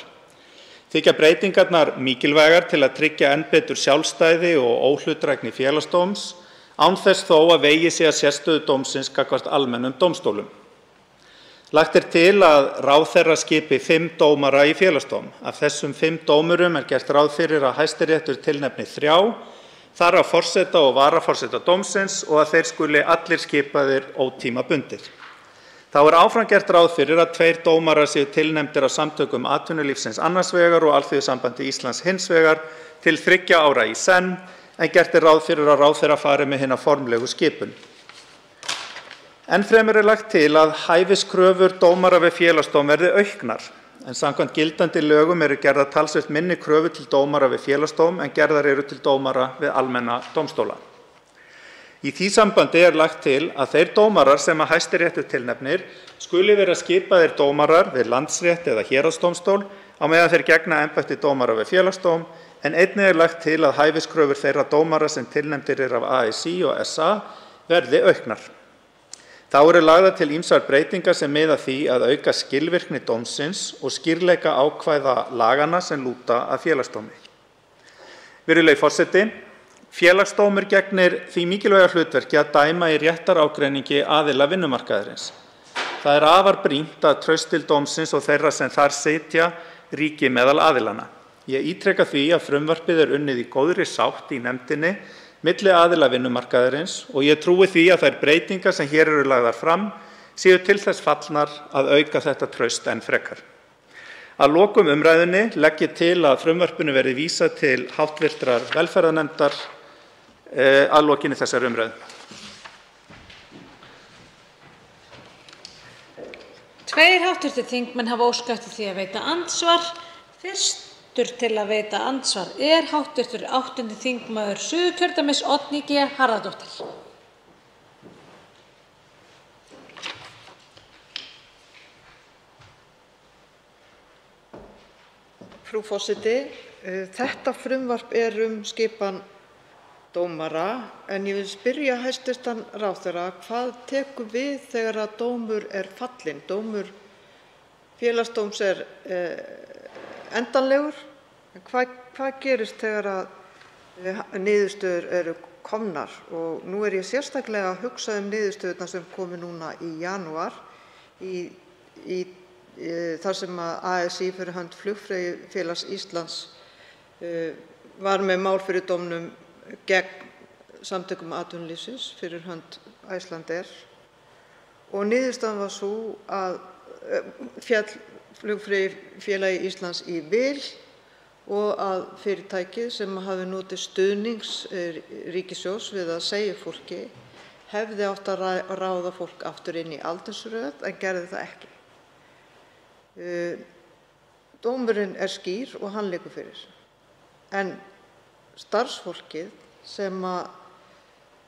Þykja breytingarnar mikilvægar til að tryggja enn betur sjálfstæði og óhlutdrægni Félagsdóms án þess þó að vegi sé að sérstöðu dómsins gagnvart almennum dómstólum. Lagt er til að ráðherra skipi 5 dómara í Félagsdóm. Af þessum 5 dómurum er gert ráð fyrir að Hæstiréttur tilnefni 3, þar af forseta og varaforseta dómsins og að þeir skuli allir skipaðir ótímabundið. Þá er áfram gert ráð fyrir að 2 dómarar séu tilnefndir af Samtökum atvinnulífsins annars vegar og Alþýðusambandi Íslands hins vegar til 3 ára í senn, en gert er ráð fyrir að ráðherra fari með hina formlegu skipun. Enn fremur er lagt til að hæfiskröfur dómara við Félagsdóm verði auknar, en samkvæmt gildandi lögum eru gerðar talsvert minni kröfur til dómara við Félagsdóm en gerðar eru til dómara við almenna dómstóla. Í því sambandi er lagt til að þeir dómarar sem að Hæstiréttur tilnefnir skuli vera skipaðir dómarar við Landsrétt eða héraðsdómstól á meðan þeir gegna embætti dómara við Félagsdóm, en einnig er lagt til að hæfiskröfur þeirra dómara sem tilnefndir eru af ASÍ og SA verði auknar. Þá eru lagðar til ýmsar breytingar sem miða að því að auka skilvirkni dómsins og skýrleika ákvæða laganna sem lúta að Félagsdómi. Virðulegi forseti. Félagsdómur gegnir því mikilvæga hlutverki að dæma í réttarágreiningi aðila vinnumarkaðarins. Það er afar brýnt að traust til dómsins og þeirra sem þar sitja ríki meðal aðilanna. Ég ítreka því að frumvarpið unnið í góðri sátt í nefndinni milli aðila vinnumarkaðarins og ég trúi því að þær breytingar sem hér eru lagðar fram séu til þess fallnar að auka þetta traust enn frekar. Að lokum umræðunni legg ég til að frumvarpinu verði vísað til hv. velferðarnefndar að lokinni þessari umræðu. 2 hv. þingmenn hafa óskað eftir því að veita andsvar. Fyrstur til að veita andsvar hv. 8. þingmaður Suðurkjördæmis, Oddný G. Harðardóttir. Frú forseti, þetta frumvarp skipan dómara, en ég vil spyrja hæstv. ráðherra hvað tekur við þegar að dómur fallinn. Dómur Félagsdóms endanlegur. Hvað gerist þegar að niðurstöður eru komnar? Og nú ég sérstaklega að hugsa niðurstöðurnar sem komu núna í janúar þar sem að ASÍ fyrir hönd Flugfreyjufélags Íslands var með mál fyrir dómnum gegn samtökum atvinnulífsins fyrir hönd Icelandair og niðurstaðan var sú að féll Flugfreyjufélagi Íslands í vil og að fyrirtækið sem hafði notið stuðnings ríkissjóðs við að segja fólki hefði átt að ráða fólk aftur inn í aldursröð en gerði það ekki. Dómurinn skýr og hann liggur fyrir. En starfsfólkið sem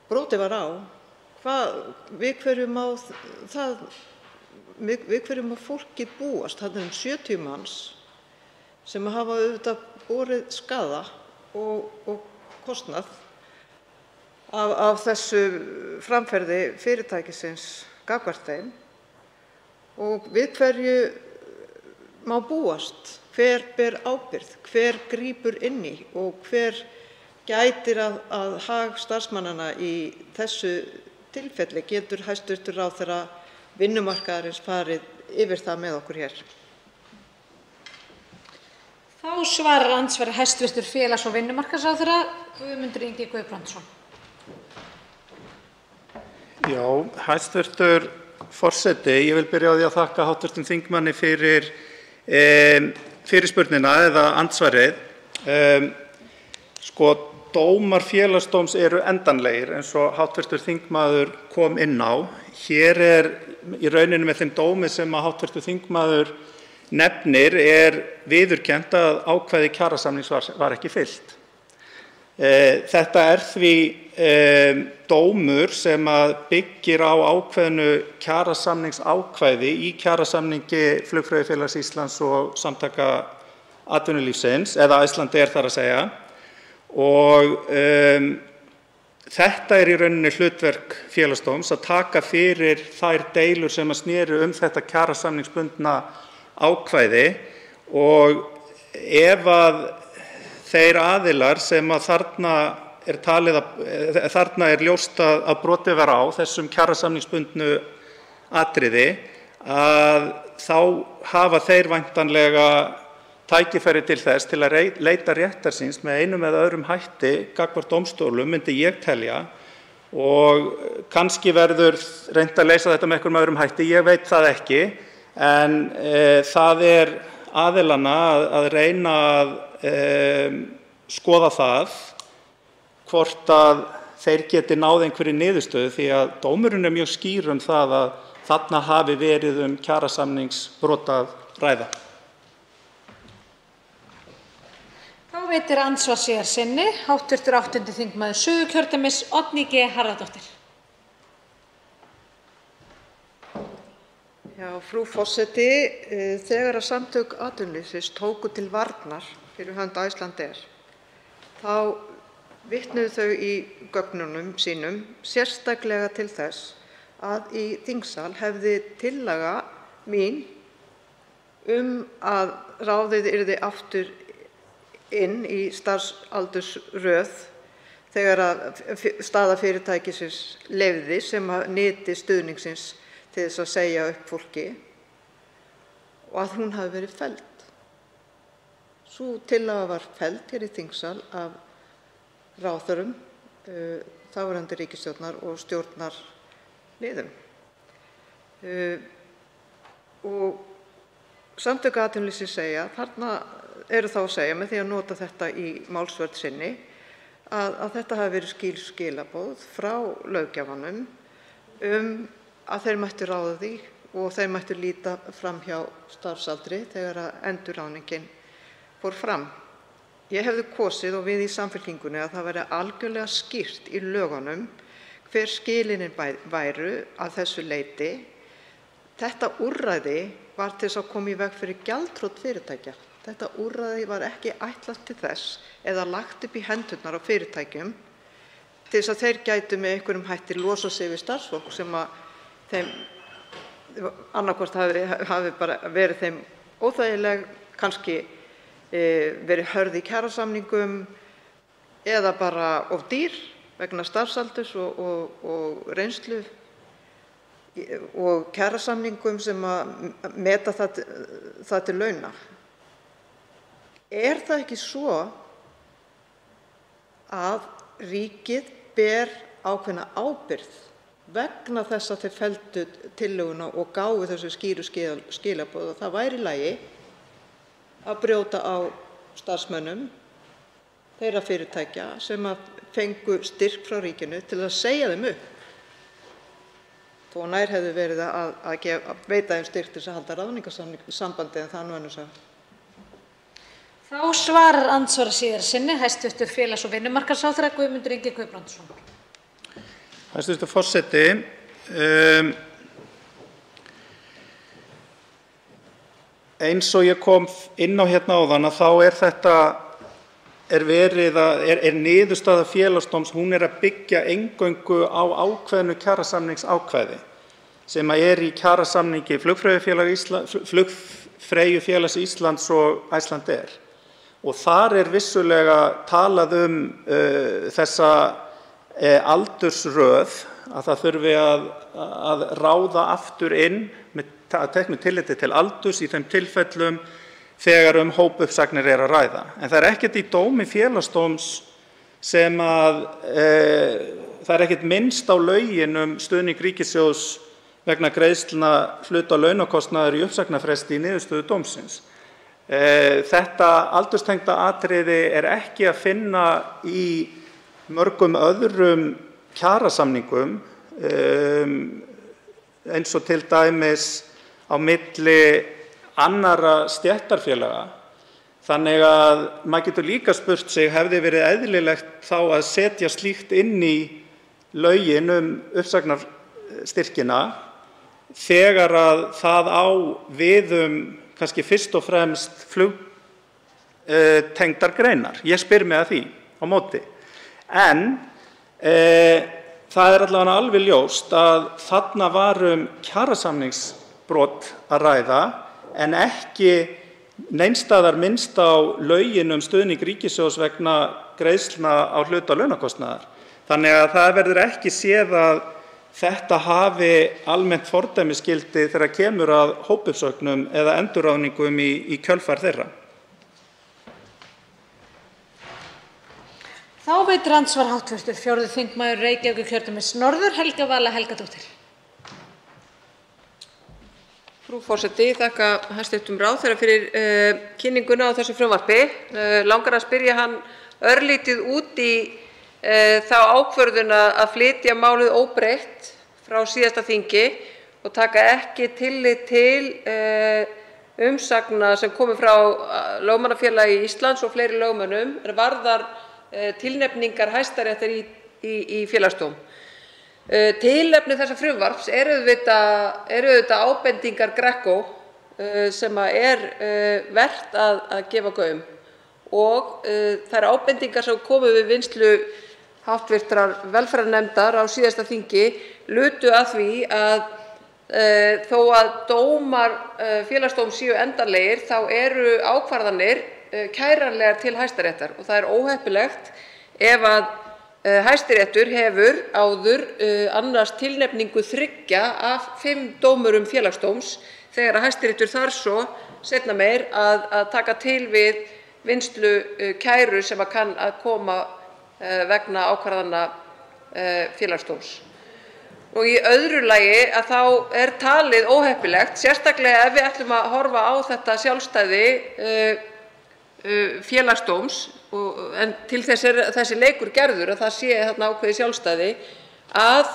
brotið var á, við hverju má fólkið búast? Þarna 70 manns sem hafa auðvitað borið skaða og kostnað af þessu framferði fyrirtækisins gagnvart þeim og við hverju má búast? Hver ber ábyrgð? Hver grípur inn í og hver gætir að hag starfsmannanna í þessu tilfelli? Getur hæstv. ráðherra vinnumarkaðarins farið yfir það með okkur hér? Þá svarar andsvari hæstv. félags- og vinnumarkaðsráðherra Guðmundur Ingi Guðbrandsson. Já, hæstv. forseti, ég vil byrja á því að þakka hv. þingmanni fyrir fyrirspurnina eða andsvarið. Dómar Félagsdóms eru endanlegir eins og hv. þingmaður kom inn á. Hér í rauninni með þeim dómi sem hv. þingmaður nefnir viðurkennt að ákvæði kjarasamnings var ekki fylgt. Þetta því dómur sem byggir á ákveðnu kjarasamningsákvæði í kjarasamningi Flugfreyjufélags Íslands og Samtaka atvinnulífsins, eða Icelandair þar að segja. Og þetta í rauninni hlutverk Félagsdóms að taka fyrir þær deilur sem sneru þetta kjarasamningsbundna ákvæði og ef að þeir aðilar sem þarna ljóst að brotið var á þessum kjarasamningsbundnu atriði að þá hafa þeir væntanlega tækifæri til þess til að leita réttar síns með einum eða öðrum hætti gagnvart dómstólum, myndi ég telja, og kannski verður reynt að leysa þetta með einhverjum öðrum hætti, ég veit það ekki, en það aðilanna að reyna að skoða það hvort að þeir geti náð einhverri niðurstöðu því að dómurinn mjög skýr það að þarna hafi verið kjarasamningsbrot að ræða. Þá veitir andsvar sinni hv. 8. þingmaður Suðurkjördæmis, Oddný G. Harðardóttir. Já, frú forseti, þegar að samtök atvinnulífsins tóku til varnar fyrir hönd Icelandair, þá vitnuðu þau í gögnunum sínum sérstaklega til þess að í þingsal hefði tillaga mín að ráðið yrði aftur inn í starfsaldursröð þegar að staða fyrirtækisins leyfði sem nyti stuðningsins til þess að segja upp fólki og að hún hafi verið felld. Sú tillaga var felld hér í þingsal af ráðherrum þáverandi ríkisstjórnar og stjórnarliðum. Og Samtök atvinnulífsins segja, þarna eru þá að segja með því að nota þetta í málsvörn sinni, að þetta hafi verið skýr skilaboð frá löggjafanum að þeir mættu ráða því og þeir mættu líta fram hjá starfsaldri þegar að endurráðningin fór fram. Ég hefði kosið og við í Samfylkingunni að það væri algjörlega skýrt í lögunum hver skilyrðin væru að þessu leyti. Þetta úrræði var til þess að koma í veg fyrir gjaldþrot fyrirtækja. Þetta úrræði var ekki ætlað til þess eða lagt upp í hendurnar á fyrirtækjum til þess að þeir gætu með einhverjum hætti losa sig við starfsfólk sem að þeim annaðhvort hafi bara verið þeim óþægileg, kannski verið hörð í kjarasamningum eða bara of dýr vegna starfsaldurs og reynslu og kjarasamningum sem að meta það til launa. Er það ekki svo að ríkið ber ákveðna ábyrgð vegna þess að þeir felldu tillöguna og gáfu þessu skýru skilaboð og það væri í lagi að brjóta á starfsmönnum þeirra fyrirtækja sem að fengu styrk frá ríkinu til að segja þeim upp? Þó nær hefði verið að veita þeim styrk til að halda ráðningarsambandi en það nú önnur saga. Þá svarar andsvara síðar sinni hæstv. Félags- og vinnumarkaðsráðherra Guðmundur Ingi Guðbrandsson. Hæstv. forseti, eins og ég kom inn á hérna áðan að þá er niðurstaða Félagsdóms, hún er að byggja eingöngu á ákveðnu kjarasamningsákvæði sem í kjarasamningi Flugfreyjufélags Íslands og Icelandair. Og þar er vissulega talað þessa aldursröð, að það þurfi að ráða aftur inn með teknu tilliti til aldurs í þeim tilfellum þegar hópuppsagnir er að ræða. En það er ekkert í dómi Félagsdóms sem það er ekkert minnst á lögin stuðning ríkissjóðs vegna greiðslna hluta launakostnaðar í uppsagnarfresti í niðurstöðu dómsins. Þetta aldurstengda atriði er ekki að finna í mörgum öðrum kjarasamningum eins og til dæmis á milli annarra stéttarfélaga. Þannig að maður getur líka spurt sig, hefði verið eðlilegt þá að setja slíkt inn í lögin uppsagnarstyrkina þegar að það á við kannski fyrst og fremst flugtengdar greinar. Ég spyr mig að því á móti. En það er allavega alveg ljóst að þarna var kjarasamningsbrot að ræða en ekki neins staðar minnst á lögin stuðning ríkissjóðs vegna greiðslna á hluta launakostnaðar. Þannig að það verður ekki séð að þetta hafi almennt fordæmisgildi þegar kemur að hópuppsögnum eða endurráðningum í kjölfar þeirra. Þá veitir andsvar hv. 4. þingmaður Reykjavíkurkjördæmis norður, Helga Vala Helgadóttir. Frú forseti, þakka hæstv. Ráðherra fyrir kynninguna á þessu frumvarpi. Langar að spyrja hann örlítið út í þá ákvörðun að flytja málið óbreytt frá síðasta þingi og taka ekki tillit til umsagna sem komu frá Lögmannafélagi Íslands og fleiri lögmönnum varðar tilnefningar Hæstaréttar í Félagsdóm. Tilefni þessa frumvarps eru auðvitað ábendingar GRECO sem er vert að gefa gaum og þær ábendingar sem komu við vinnslu hv. velferðarnefndar á síðasta þingi lutu að því að þó að dómar Félagsdóms séu endanlegir þá eru ákvarðanir kæranlegar til Hæstaréttar og það er óheppilegt ef að Hæstiréttur hefur áður annast tilnefningu 3 af 5 dómurum Félagsdóms þegar að Hæstiréttur þarf svo seinna meir að taka til við vinnslu kæru sem kann að koma vegna ákvarðana Félagsdóms. Og í öðru lagi að þá talið óheppilegt, sérstaklega ef við ætlum að horfa á þetta sjálfstæði Félagsdóms, en til þess þessi leikur gerður að það sé þarna ákveðið sjálfstæði, að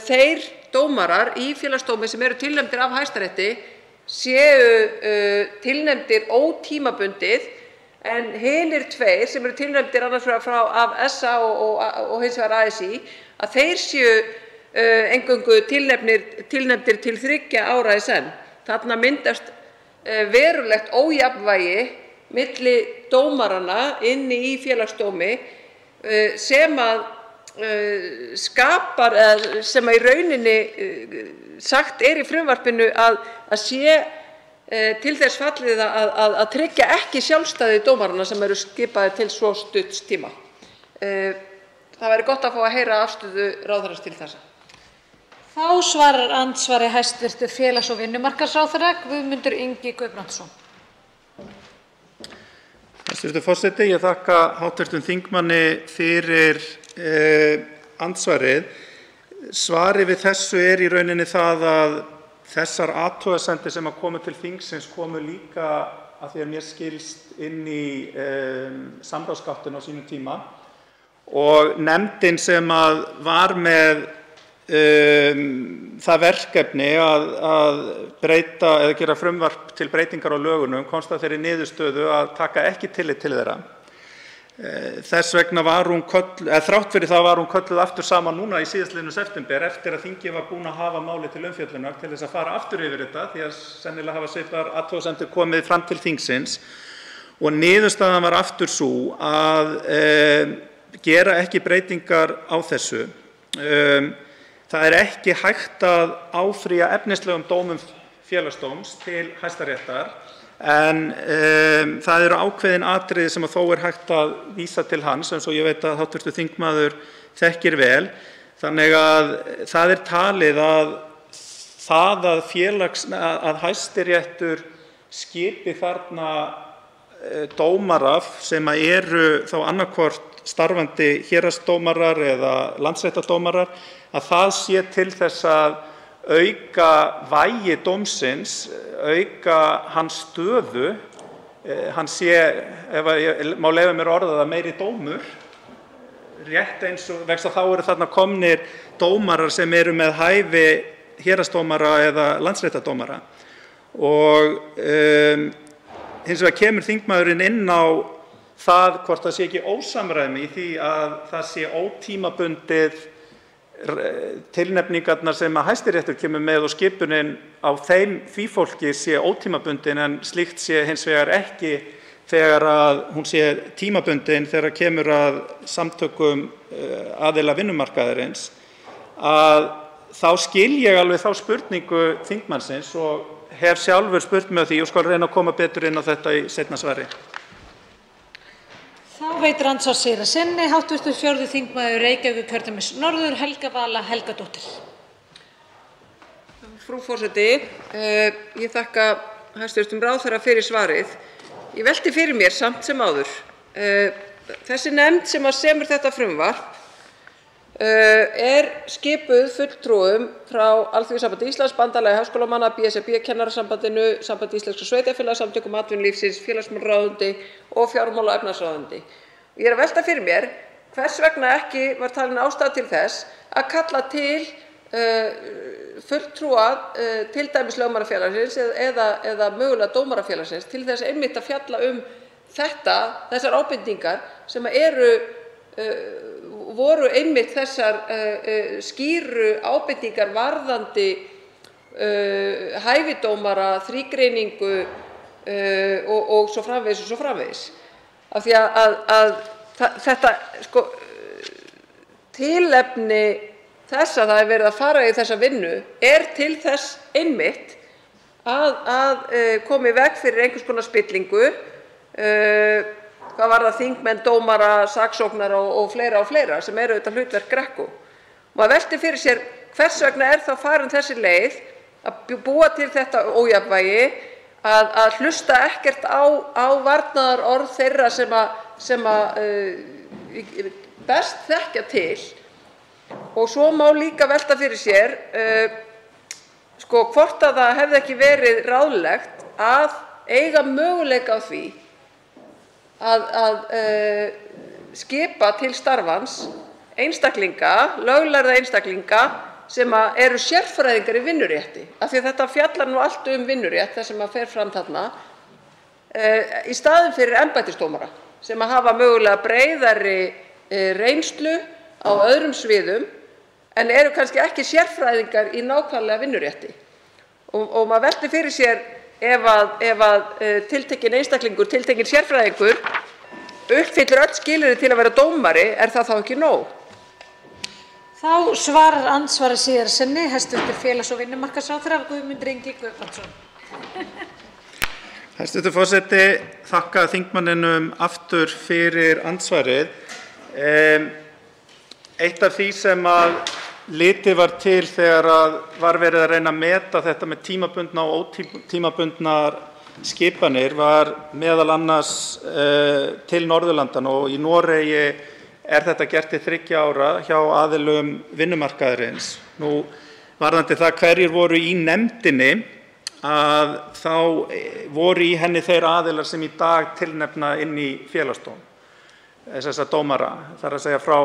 þeir dómarar í Félagsdómi sem eru tilnefndir af Hæstarétti séu tilnefndir ótímabundið, en hinir tveir sem eru tilnefndir annars vegar af SA og hins vegar ASÍ, að þeir séu eingöngu tilnefndir til 3 ára í senn. Þarna myndast verulegt ójafnvægi milli dómaranna inni í Félagsdómi sem að skapar, sem að í rauninni sagt í frumvarpinu að sé til þess fallið að tryggja ekki sjálfstæði dómaranna sem eru skipaðir til svo stutts tíma. Það væri gott að fá að heyra afstöðu ráðherrans til þessa. Þá svarar andsvari hæstv. Félags- og vinnumarkaðsráðherra Guðmundur Ingi Guðbrandsson. Hæstv. forseti, ég þakka hv. þingmanni fyrir andsvarið. Svarið við þessu í rauninni það að þessar athugasemdir sem komu til þingsins komu líka, að því að mér skilst, inn í samráðsgáttina á sínum tíma, og nefndin sem var með það verkefni að breyta eða gera frumvarp til breytingar á lögunum komst að þeirri niðurstöðu að taka ekki tillit til þeirra. Þess vegna var hún þrátt fyrir það var hún kölluð aftur saman núna í síðastliðnum september eftir að þingið var búið að hafa málið til umfjöllunar til þess að fara aftur yfir þetta, því að sennilega hafa svipaðar athugasemdir komið fram til þingsins, og niðurstaðan var aftur sú að gera ekki breytingar á þessu. Það ekki hægt að áfrýja efnislegum dómum Félagsdóms til Hæstaréttar, en það eru ákveðin atriði sem þó hægt að vísa til hans, eins og ég veit að hv. þingmaður þekkir vel. Þannig að það talið að það að Hæstiréttur skipi þarna dómara sem eru þá annaðhvort starfandi héraðsdómarar eða landsréttardómarar, að það sé til þess að auka vægi dómsins, auka hans stöðu, hann sé, ef ég má leyfa mér að orða það, meiri dómur, rétt eins og vegna þá eru þarna komnir dómarar sem eru með hæfi héraðsdómara eða landsréttardómara. Og hins vegar kemur þingmaðurinn inn á það hvort það sé ekki ósamræmi í því að það sé ótímabundið tilnefningarnar sem að Hæstiréttur kemur með og skipunin á því fólki sé ótímabundin, en slíkt sé hins vegar ekki þegar að hún sé tímabundin þegar kemur að samtökum aðila vinnumarkaðarins. Að þá skil ég alveg þá spurningu þingmannsins og hef sjálfur spurt mig á því og skal reyna að koma betur inn á þetta í seinna svari. Þá veitir andsvar síðra sinni hv. 4. þingmaður Reykjavíkurkjördæmis norður, Helga Vala Helgadóttir. Frú forseti, ég þakka hæstv. ráðherra fyrir svarið. Ég velti fyrir mér samt sem áður. Þessi nefnd sem semur þetta frumvarp skipuð fulltrúum frá Alþýðusambandi Íslands, Bandalagi háskólamanna, BSRB, Kennarasambandinu, Sambandi íslenskra sveitarfélaga, Samtökum atvinnulífsins, félagsmálaráðuneyti og fjármála- og efnahagsráðuneyti. Ég að velta fyrir mér hvers vegna ekki var talin ástæða til þess að kalla til fulltrúa til dæmis lögmannafélagsins eða mögulega dómarafélagsins til þess einmitt að fjalla þessar ábendingar sem voru einmitt þessar skýru ábendingar varðandi hæfi dómara, þrígreiningu og svo framvegis og svo framvegis. Af því að þetta tilefni þess að það verið að fara í þessa vinnu til þess einmitt að koma í veg fyrir einhvers konar spillingu, hvað varðar þingmenn, dómara, saksóknara og fleira sem eru auðvitað hlutverk GRECO. Maður veltir fyrir sér hvers vegna þá farin þessi leið að búa til þetta ójafnvægi, að hlusta ekkert á varnaðarorð þeirra sem best þekkja til. Og svo má líka velta fyrir sér hvort að það hefði ekki verið ráðlegt að eiga möguleika á því að skipa til starfans einstaklinga, löglærða einstaklinga sem eru sérfræðingar í vinnurétti, af því að þetta fjallar nú allt vinnurétt, það sem fer fram þarna, í staðinn fyrir embættisdómara sem hafa mögulega breiðari reynslu á öðrum sviðum en eru kannski ekki sérfræðingar í nákvæmlega vinnurétti. Og maður veltir fyrir sér ef tiltekinn einstaklingur, tiltekinn sérfræðingur uppfyllir öll skilyrði til að vera dómari, er það þá ekki nóg? Þá svarar andsvari síðar sinni hæstv. Félags- og vinnumarkaðsráðherra Guðmundur Ingi Guðbrandsson. Hæstv. forseti, þakka þingmanninum aftur fyrir andsvarið. Eitt af því sem litið var til þegar var verið að reyna að meta þetta með tímabundna og ótímabundnar skipanir var meðal annars til Norðurlandanna, og í Noregi þetta gert til 3 ára hjá aðilum vinnumarkaðarins. Nú, varðandi það hverjir voru í nefndinni, þá voru í henni þeir aðilar sem í dag tilnefna inn í Félagsdóm, þessa dómara, þar að segja frá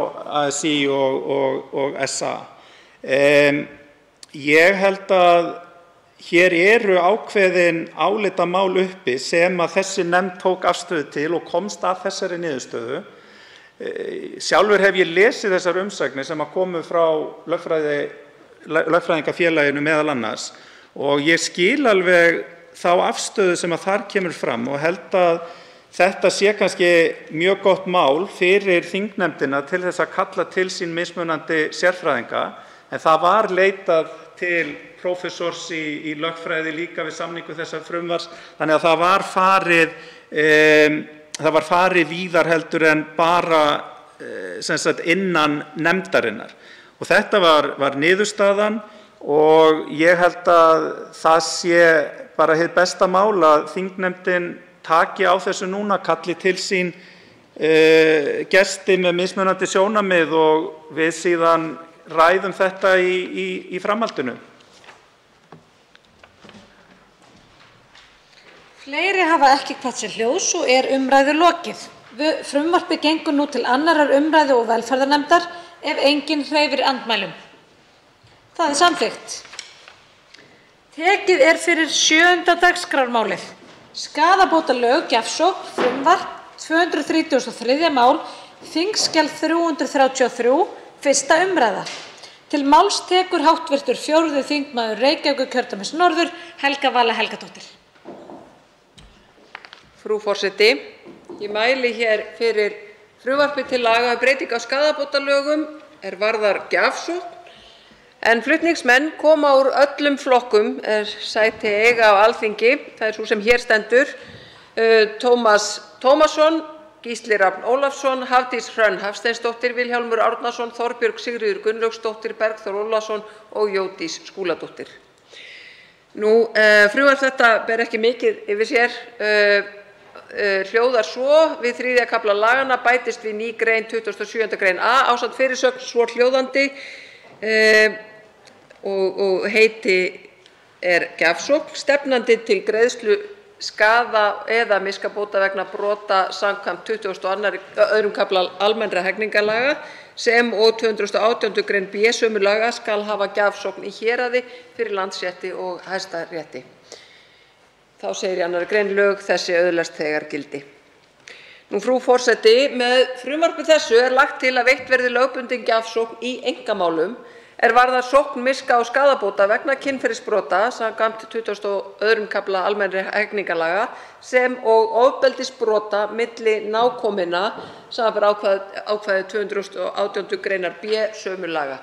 ASÍ og SA. Ég held að hér eru ákveðin álitamál uppi sem að þessi nefnd tók afstöðu til og komst að þessari niðurstöðu. Sjálfur hef ég lesið þessar umsagnir sem komu frá lögfræðingafélaginu meðal annars, og ég skil alveg þá afstöðu sem að þar kemur fram og held að þetta sé kannski mjög gott mál fyrir þingnefndina til þess að kalla til sín mismunandi sérfræðinga, en það var leitað til prófessors í lögfræði líka við samningu þessa frumvarps, þannig að það var farið víðar heldur en bara innan nefndarinnar. Og þetta var niðurstaðan, og ég held að það sé bara hið besta mál að þingnefndin taki á þessu núna, kalli til sín gesti með mismunandi sjónarmið og við síðan ræðum þetta í framhaldinu. Fleiri hafa ekki kvatt sér hljóðs og umræðu lokið. Frumvarpið gengur nú til 2. umræðu og velferðarnefndar ef enginn hreyfir andmælum. Það samþykkt. Tekið fyrir 7. dagskrármálið. Skaðabótalög, gjafsókn, frumvarp 233. mál, þingskjal 333, 1. umræða. Til máls tekur hv. 4. þingmaður Reykjavíkurkjördæmis norður, Helga Vala Helgadóttir. Frú forseti, ég mæli hér fyrir frumvarpi til laga breytingu á skaðabótalögum varðar gjafsókn, en flutningsmenn koma úr öllum flokkum sæti eiga á Alþingi. Það sú sem hér stendur, Tómas Tómasson, Gísli Rafn Ólafsson, Hafdís Hrönn Hafsteinsdóttir, Vilhjálmur Árnason, Þorbjörg Sigríður Gunnlaugsdóttir, Bergþór Ólason og Jódís Skúladóttir. Frumvarp þetta ber ekki mikið yfir sér, hljóðar svo: við 3. kafla laganna bætist við ný grein 27. grein A ásamt fyrirsögn svohljóðandi, og heiti gjafsókn, stefnandi til greiðslu skaða eða miskabóta vegna brota samkvæmt 22. kafla almennra hegningarlaga sem og 218. grein B sömu laga skal hafa gjafsókn í héraði fyrir Landsrétti og Hæstarétti. Þá segir í 2. grein: lög þessi öðlast þegar gildi. Frú forseti, með frumvarpi þessu lagt til að veitt verði lögbundin gjafsókn í einkamálum varðar sókn miska og skaðabóta vegna kynferðisbrota samkvæmt 22. kafla almennra hegningarlaga sem og ofbeldisbrota milli nákominna samanber ákvæði 218. greinar B sömu laga.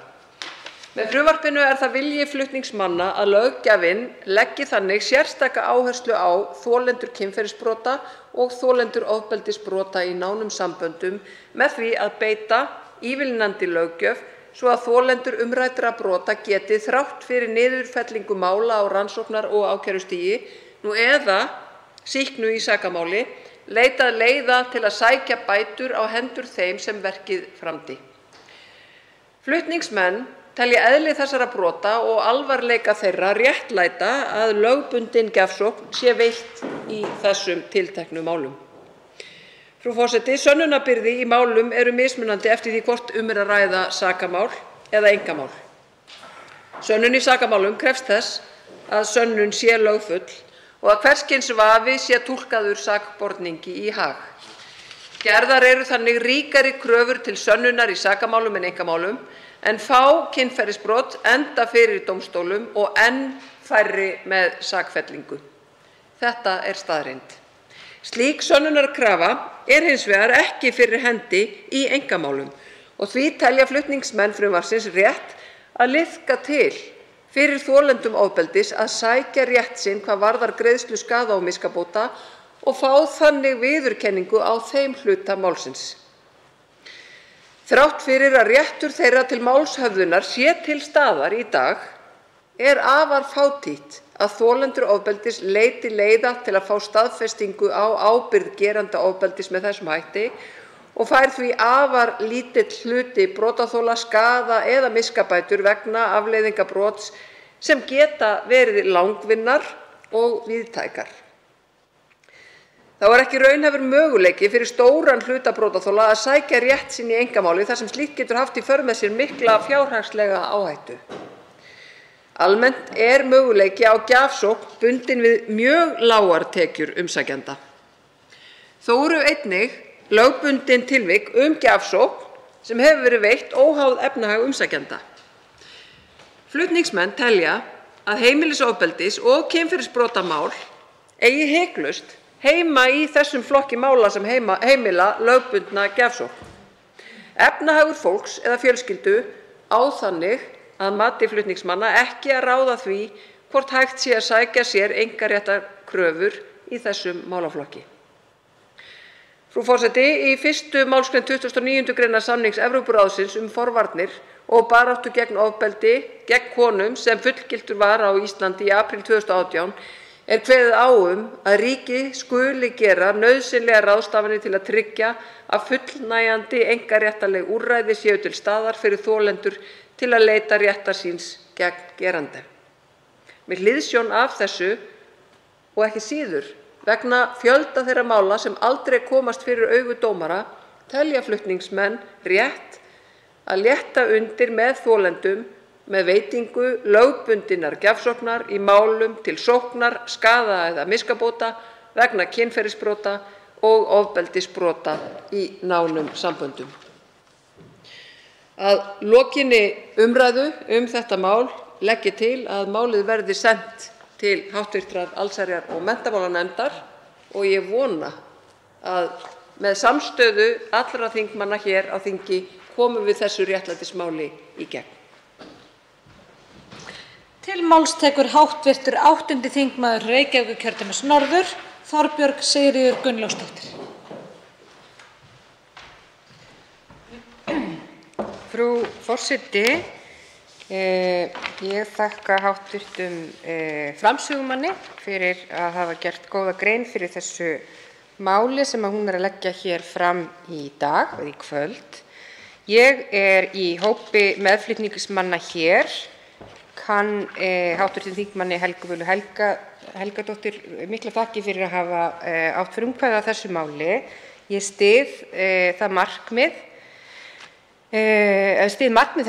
Með frumvarpinu það vilji flutningsmanna að löggjafinn leggi þannig sérstaka áherslu á þolendur kynferðisbrota og þolendur ofbeldisbrota í nánum samböndum með því að beita ívilnandi löggjöf svo að þolendur umræddra brota geti þrátt fyrir niðurfellingu mála á rannsóknar- og ákærustigi eða sýknu í sakamáli leitað leiða til að sækja bætur á hendur þeim sem verkið framdi. Flutningsmenn telja eðli þessara brota og alvarleika þeirra réttlæta að lögbundin gjafsókn sé veitt í þessum tilteknu málum. Frú forseti, sönnunarbyrði í málum eru mismunandi eftir því hvort að ræða sakamál eða einkamál. Sönnun í sakamálum krefst þess að sönnun sé lögfull og að hvers kyns vafi sé túlkaður sakborningi í hag. Gerðar eru þannig ríkari kröfur til sönnunar í sakamálum en einkamálum, en fá kynferðisbrot enda fyrir dómstólum og enn færri með sakfellingu. Þetta er staðreynd. Slík sönnunarkrafa er hins vegar ekki fyrir hendi í einkamálum og því telja flutningsmenn frumvarpsins rétt að liðka til fyrir þolendum ofbeldis að sækja rétt sinn hvað varðar greiðslu skaða og miskabóta og fá þannig viðurkenningu á þeim hluta málsins. Þrátt fyrir að réttur þeirra til málshöfðunar sé til staðar í dag er afar fátítt að þolendur ofbeldis leiti leiða til að fá staðfestingu á ábyrgð geranda ofbeldis með þessum hætti og fær því afar lítill hluti brotaþola skaða eða miskabætur vegna afleiðinga brots sem geta verið langvinnar og víðtækar. Þá er ekki raunhæfur möguleiki fyrir stóran hluta brotaþola að sækja rétt sinn í einkamáli þar sem slíkt getur haft í för með sér mikla fjárhagslega áhættu. Almennt er möguleiki á gjafsókn bundinn við mjög lágar tekjur umsækjanda. Þó eru einnig lögbundin tilvik gjafsókn sem hefur verið veitt óháð efnahag umsækjanda. Flutningsmenn telja að heimilisofbeldis og kynferðisbrotamál eigi hiklaust heima í þessum flokki mála sem heimila lögbundna gjafsókn. Efnahagur fólks eða fjölskyldu á þannig að mati flutningsmanna ekki að ráða því hvort hægt sé að sækja sér einkaréttarkröfur í þessum málaflokki. Frú forseti, í 1. málsgrein 29. greinar samnings Evrópuráðsins forvarnir og baráttu gegn ofbeldi gegn konum sem fullgiltur var á Íslandi í apríl 2018 er kveðið á að ríki skuli gera nauðsynlegar ráðstafanir til að tryggja að fullnægjandi einkaréttarleg úrræði séu til staðar fyrir þolendur til að leita réttar síns gegn geranda. Með hliðsjón af þessu og ekki síður vegna fjölda þeirra mála sem aldrei komast fyrir augu dómara telja flutningsmenn rétt að létta undir með þolendum með veitingu lögbundinnar gjafsóknar í málum til sóknar, skaða eða miskabóta vegna kynferðisbrota og ofbeldisbrota í nánum samböndum. Að lokinni umræðu þetta mál legg ég til að málið verði sent til hv. allsherjar- og menntamálanefndar og ég vona að með samstöðu allra þingmanna hér á þingi komum við þessu réttlætismáli í gegn. Til máls tekur hv. 8. þingmaður Reykjavíkurkjördæmis norður, Þorbjörg Sigríður Gunnlaugsdóttir. Frú forseti, ég þakka hv. framsögumanni fyrir að hafa gert góða grein fyrir þessu máli sem hún að leggja hér fram í dag og í kvöld. Ég er í hópi meðflutningsmanna hér, kann hv. þingmanni Helgu Völu Helgadóttur mikla þakki fyrir að hafa átt frumkvæði að þessu máli. Ég styð það markmið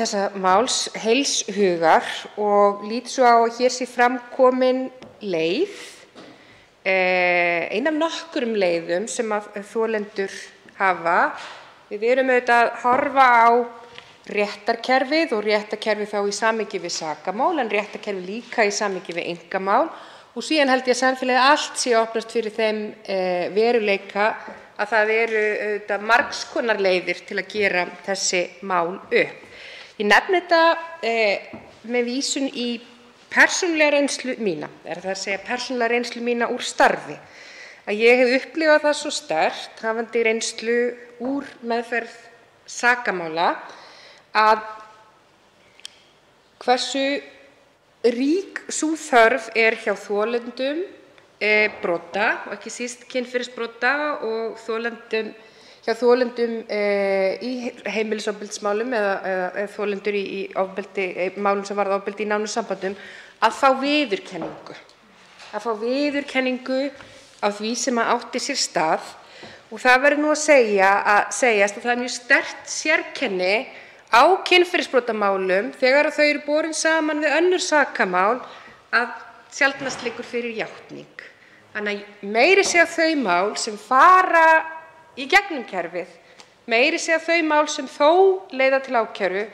þessa máls heils hugar og lít svo á að hér sé fram komin leið, ein af nokkrum leiðum sem að þolendur hafa. Við erum auðvitað að horfa á réttarkerfið og réttarkerfið þá í samhengi við sakamál en réttarkerfið líka í samhengi við einkamál og síðan held ég að samfélagið allt sé opnast fyrir þeim veruleika að það eru auðvitað margs konar leiðir til að gera þessi mál upp. Ég nefni þetta með vísun í persónulega reynslu mína, það að segja persónulega reynslu mína úr starfi, að ég hef upplifað það svo sterkt, hafandi reynslu úr meðferð sakamála, að hversu rík sú þörf er hjá þolendum brota og ekki síst kynferðisbrota og hjá þolendum í heimilisofbeldismálum eða þolendur í málum sem varða ofbeldi í nánum samböndum að fá viðurkenningu. Að fá viðurkenningu á því sem átti sér stað. Og það verður nú að segjast að það er mjög sterkt sérkenni á kynferðisbrotamálum þegar þau eru borin saman við önnur sakamál að sjaldnast liggur fyrir játning. Þannig að meiri segja þau mál sem fara í gegnum kerfið, meiri segja þau mál sem þó leiða til ákæru,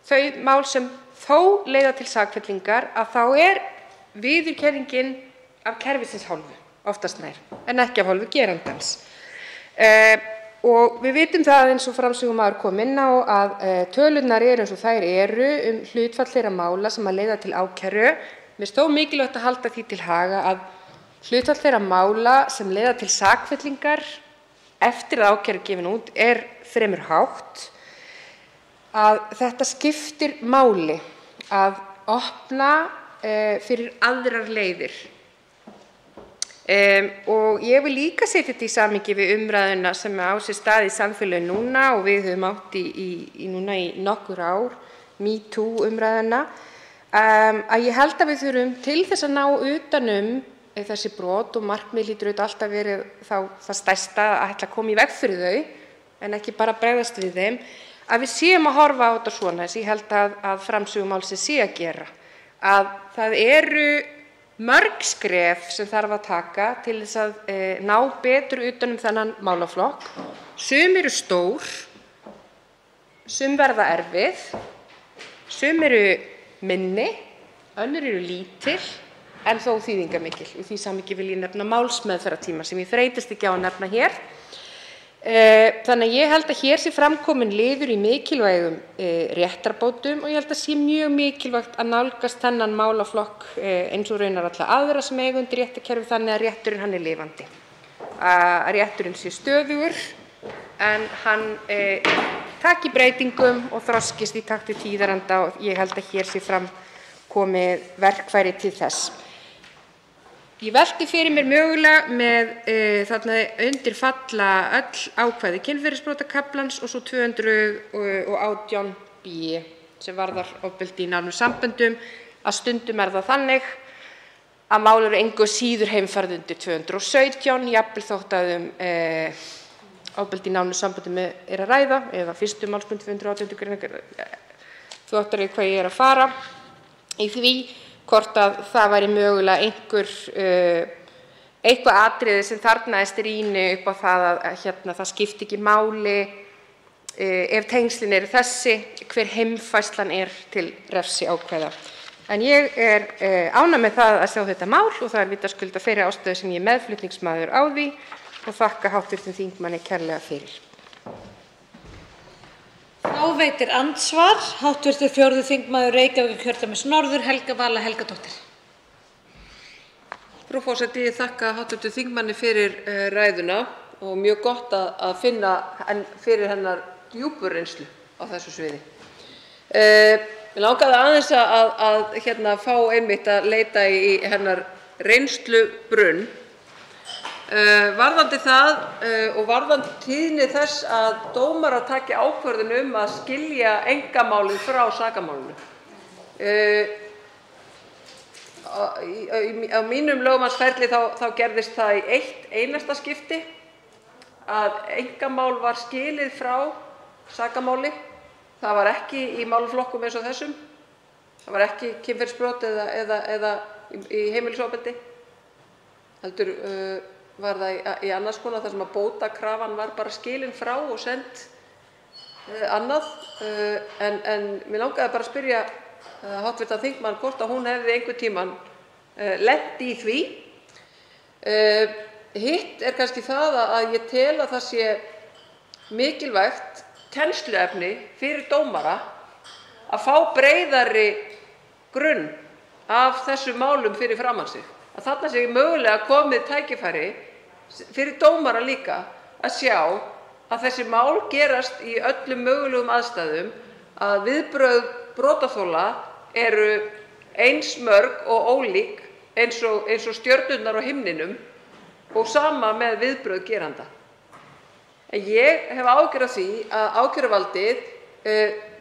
þau mál sem þó leiða til sakfellingar, að þá viðurkenningin af kerfisins hálfu oftast nær en ekki af hálfu gerandans. Og við vitum það eins og framsögumaður kom inn á að tölurnar eru eins og þær eru hlutfall þeirra mála sem að leiða til ákæru. Mér finnst þó mikilvægt að halda því til haga að hlutfall þeirra mála sem leiða til sakfellingar eftir að ákæra er gefin út fremur hátt. Að þetta skiptir máli að opna fyrir aðrar leiðir. Og ég vil líka setja þetta í samhengi við umræðuna sem á sér stað í samfélaginu núna og við höfum átt núna í nokkur ár, MeToo umræðuna, að ég held að við þurfum til þess að ná utan þessi brot og markmið hlýtur alltaf verið það stærsta að ætla að koma í veg fyrir þau en ekki bara bregðast við þeim, að við séum að horfa á þetta svona þess ég held að framsögumálsins sé að gera. Að það eru mörg skref sem þarf að taka til þess að ná betur utan þennan málaflokk. Sum eru stór, sum verða erfið, sum eru minni, önnur eru lítil en þó þýðingarmikil. Í því samhengi vil ég nefna málsmeðferðartíma sem ég þreytist ekki á að nefna hér. Þannig að ég held að hér sé framkomin liður í mikilvægum réttarbótum og ég held að sé mjög mikilvægt að nálgast þennan málaflokk eins og raunar alla aðra sem eiga undir réttarkerfi þannig að rétturinn hann lifandi. Að rétturinn sé stöðugur en hann taki breytingum og þroskist í takt við tíðaranda og ég held að hér sé framkomið verkfæri til þess. Ég velti fyrir mér mögulega með þarna undir falla öll ákvæði kynferðisbrotakaflans og svo 218 b sem varðar ofbeldi í nánum samböndum, að stundum það þannig að mál eru engu síður heimfærð undir 217, jafnvel þótt að ofbeldi í nánum samböndum að ræða, eða fyrstu málsgrein 218 gr. Þóttar hvað ég að fara í því, hvort að það væri mögulega eitthvað atriði sem þarfnaðist rýni upp á það að það skipti ekki máli ef tengslin eru þessi, hver heimfærslan til refsiákvæða. En ég ánægð með það að sjá þetta mál og það vitaskuld af þeirri ástæðu sem ég er meðflutningsmaður á því og þakka hv. þingmanni kærlega fyrir. Þá veitir andsvar hv. 4. þingmaður Reykjavíkurkjördæmis norður, Helga Vala Helgadóttir. Frú forseti, ég þakka hv. þingmanni fyrir ræðuna og mjög gott að finna fyrir hennar djúpu reynslu á þessu sviði. Mig langaði aðeins að fá einmitt að leita í hennar reynslubrunn varðandi það og varðandi tíðni þess að dómarar taki ákvörðun að skilja einkamálið frá sakamálinu. Á mínum lögmannsferli þá gerðist það í eitt einasta skipti að einkamál var skilið frá sakamáli. Það var ekki í málaflokkum eins og þessum. Það var ekki kynferðisbrot eða í heimilisofbeldi. Heldur var það í annars konar þar sem að bótakrafan var bara skilin frá og send annað. En mér langaði bara að spyrja hv. þingmann hvort að hún hefði einhvern tímann lent í því. Hitt kannski það að ég tel að það sé mikilvægt kennsluefni fyrir dómara að fá breiðari grunn af þessum málum fyrir framan sig. Að þarna sé mögulega komið tækifæri fyrir dómara líka að sjá að þessi mál gerast í öllum mögulegum aðstæðum, að viðbrögð brotaþola eru eins mörg og ólík eins og stjörnurnar á himninum og sama með viðbrögð geranda. En ég hef áhyggjur af því að ákæruvaldið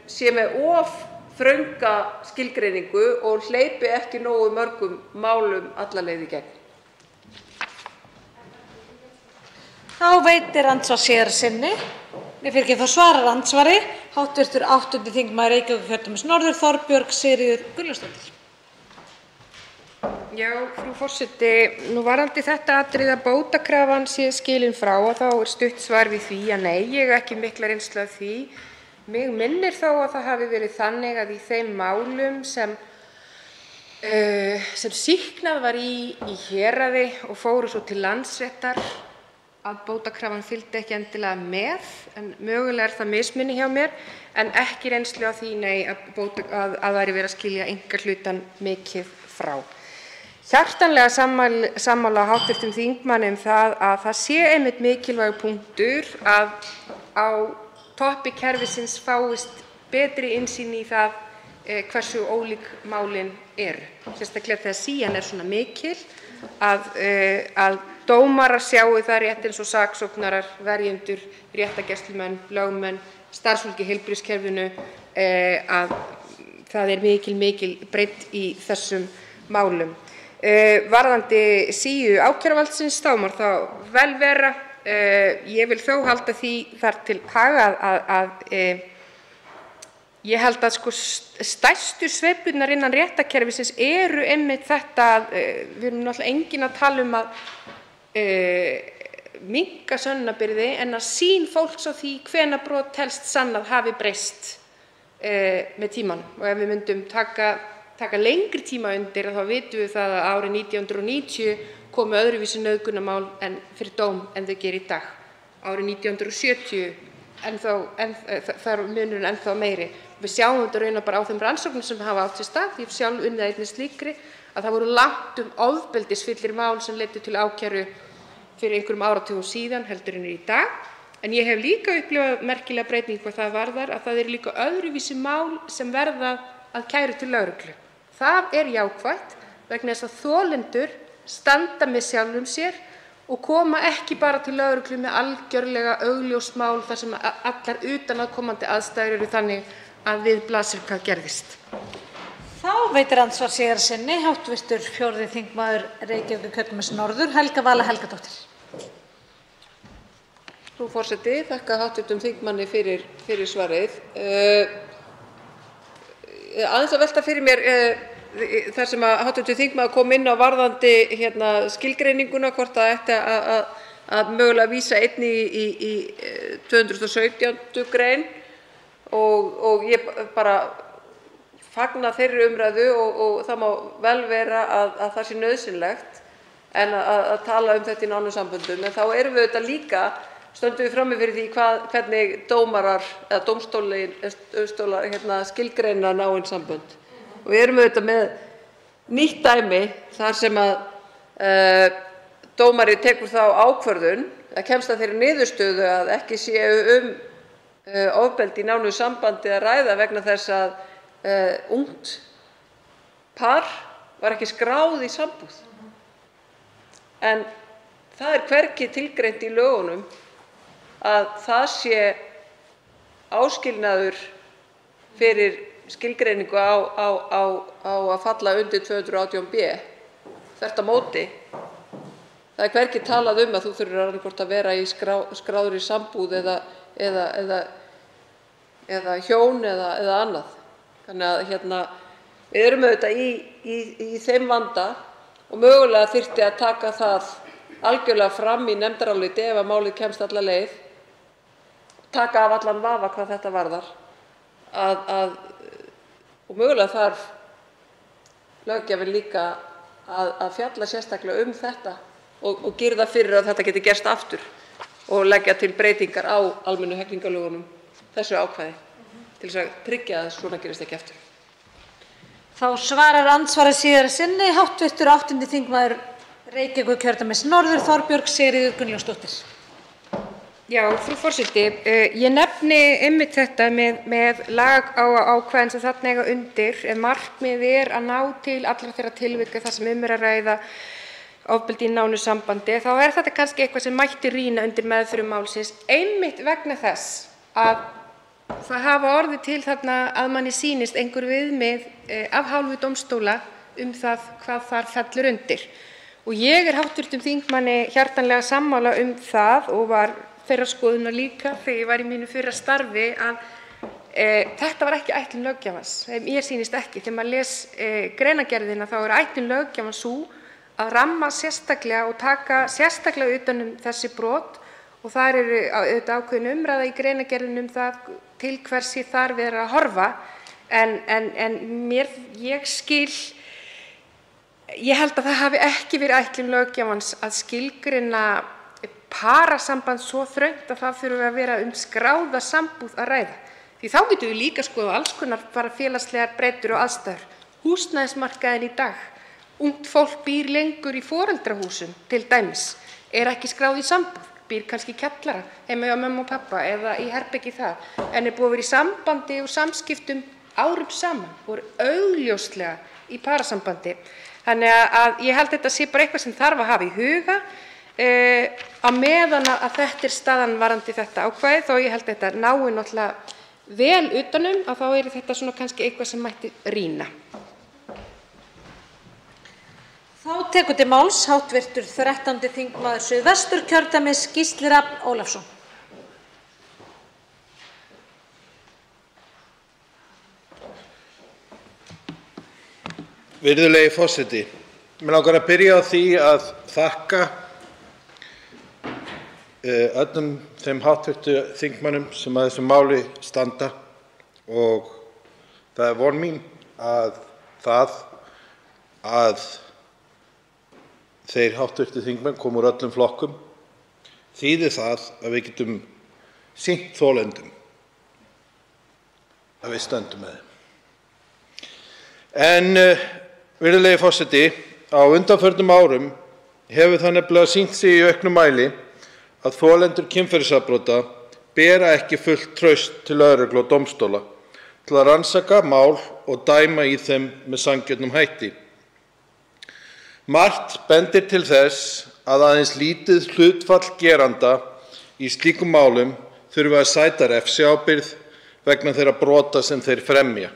sé með of þrönga skilgreiningu og hleypi ekki nógu mörgum málum alla leið í gegn. Þá veitir andsvar sinni. Mér fyrir ekki þá svarar andsvari hv. 8. þingmaður Reykjavíkurkjördæmis norður, Þorbjörg Sigríður Gunnlaugsdóttir. Já, frú forseti, nú varðandi þetta atriði að bótakrafan sé skilin frá og þá stutt svar við því að nei, ég hef ekki mikla reynslu af því. Mig minnir þó að það hafi verið þannig að í þeim málum sem sýknað var í héraði og fóru svo til Landsréttar að bótakrafan fylgdi ekki endilega með, en mögulega það mismunni hjá mér, en ekki reynslu af því nei að væri verið að skilja einkahlutann mikið frá. Hjartanlega sammála hv. þingmanni það að það sé einmitt mikilvægur punktur að á toppi kerfisins fáist betri innsýn í það hversu ólík málin eru. Sérstaklega þegar sían svona mikil að dómarar sjái það rétt eins og saksóknarar, verjendur, réttargæslumenn, lögmenn, starfsfólk í heilbrigðiskerfinu að það mikil breidd í þessum málum. Varðandi síu ákæruvaldsins þá má það vel vera. Ég vil þó halda því þar til haga að ég held að stærstu sveiflurnar innan réttarkerfisins eru einmitt þetta að við erum náttúrulega enginn að tala um að minnka sönnunarbyrði en að sýn fólks á því hvenær brot telst sannað hafi breyst með tímanum. Og ef við myndum taka lengri tíma undir þá vitum við það að árið 1990 komu öðruvísi nauðgunarmál fyrir dóm en þau gera í dag. Árið 1970 þar munurinn ennþá meiri. Við sjáum þetta raunar bara á þeim rannsóknum sem hafa átt sér stað, ég hef sjálf unnið einnig slíkri, að það voru langt ofbeldisfyllir mál sem leiddu til ákæru fyrir einhverjum áratugum síðan heldur en í dag. En ég hef líka upplifað merkilega breytingu hvað það varðar að það eru líka öðruvísi mál sem verða að kæru til lögreglu. Það er jákvætt vegna þess að þolendur standa með sjálfum sér og koma ekki bara til lögreglu með algjörlega augljóst mál þar sem allar utanaðkomandi aðstæður eru þannig að við blasir hvað gerðist. Þá veitir andsvar sinni hv. 4. þingmaður Reykjavíkurkjördæmis norður, Helga Vala Helgadóttir. Frú forseti, þakka hv. þingmanni fyrir svarið. Aðeins að velta fyrir mér þar sem að hv. þingmaður kom inn á varðandi skilgreininguna, hvort það ætti að mögulega vísa einnig í 217. grein og ég bara fagna þeirri umræðu og það má vel vera að það sé nauðsynlegt en að tala um þetta í nánum samböndum. En þá erum við auðvitað líka, stöndum við frammi fyrir því hvernig dómarar eða dómstólar skilgreina náin sambönd. Og við erum auðvitað með nýtt dæmi þar sem að dómari tekur þá ákvörðun að kemst að þeirri niðurstöðu að ekki séu ofbeldi í nánu sambandi að ræða vegna þess að ungt par var ekki skráð í sambúð. En það er hvergi tilgreint í lögunum að það sé áskilnaður fyrir skilgreiningu á að falla undir 218b. Þvert á móti. Það er hvergi talað um að þú þurfir annaðhvort að vera í skráðri sambúð eða hjón eða annað. Þannig að við erum auðvitað í þeim vanda og mögulega þyrfti að taka það algjörlega fram í nefndaráliti ef að málið kemst alla leið, taka af allan vafa hvað þetta varðar, og mögulega þarf löggjafinn líka að fjalla sérstaklega um þetta og girða fyrir að þetta geti gerst aftur og leggja til breytingar á almennu hegningarlögunum þessu ákvæði til þess að tryggja að svona gerist ekki aftur. Þá svarar andsvarið sinni hv. 8. þingmaður Reykjavíkurkjördæmis norður, Þorbjörg Sigríður Gunnlaugsdóttir. Já, frú forseti, ég nefni einmitt þetta með lagaákvæðin sem þarna eiga undir. Ef markmiðið að ná til allra þeirra tilvika þar sem að ræða ofbeldi í nánu sambandi, þá þetta kannski eitthvað sem mætti rýna undir meðferð málsins, einmitt vegna þess að það hafa orðið til þarna að manni sýnist einhver viðmið af hálfu dómstóla það hvað þar fellur undir. Og ég hv. þingmanni hjartanlega sammála það og var þeirrar skoðunar líka þegar ég var í mínu fyrra starfi að þetta var ekki ætlun löggjafans. Mér sýnist ekki. Þegar maður les greinargerðina þá ætlun löggjafans sú að ramma sérstaklega og taka sérstaklega utan þessi brot, og þar auðvitað ákveðin umræða í greinargerðinni það til hvers þar verið að horfa. En ég held að það hafi ekki verið ætlun löggjafans að skilgreina parasamband svo þröngt að það þurfi að vera skráða sambúð að ræða. Því þá getum við líka skoða alls konar félagslegar breytur og aðstæður. Húsnæðismarkaðinn í dag. Ungt fólk býr lengur í foreldrahúsum til dæmis, ekki skráð í sambúð, býr kannski í kjallara heima hjá mömmu og pappa eða í herbergi þar, en búið að vera í sambandi og samskiptum árum saman, voru augljóslega í parasambandi. Þannig að ég held þetta sé bara eitthvað sem þarf að hafa í huga á meðan að þetta staðan varðandi þetta ákvæði, þó ég held að þetta nái náttúrulega vel utanum, að þá þetta svona kannski eitthvað sem mætti rýna. Þá tekur til máls hv. 13. þingmaður Suðvesturkjördæmis, Gísli Rafn Ólafsson. Virðulegi forseti, mig langar að byrja á því að þakka öllum þeim hv. þingmönnum sem að þessu máli standa, og það von mín að þeir hv. þingmenn koma úr öllum flokkum þýðir það að við getum sýnt þolendum að við stöndum með þeim. En virðulegi forseti, á undanförnum árum hefur það nefnilega sýnt sig í auknum mæli að þolendur kynferðisafbrota bera ekki fullt traust til lögreglu og dómstóla til að rannsaka mál og dæma í þeim með sanngjörnum hætti. Margt bendir til þess að aðeins lítið hlutfall geranda í slíkum málum þurfi að sæta refsiábyrgð vegna þeirra brota sem þeir fremja.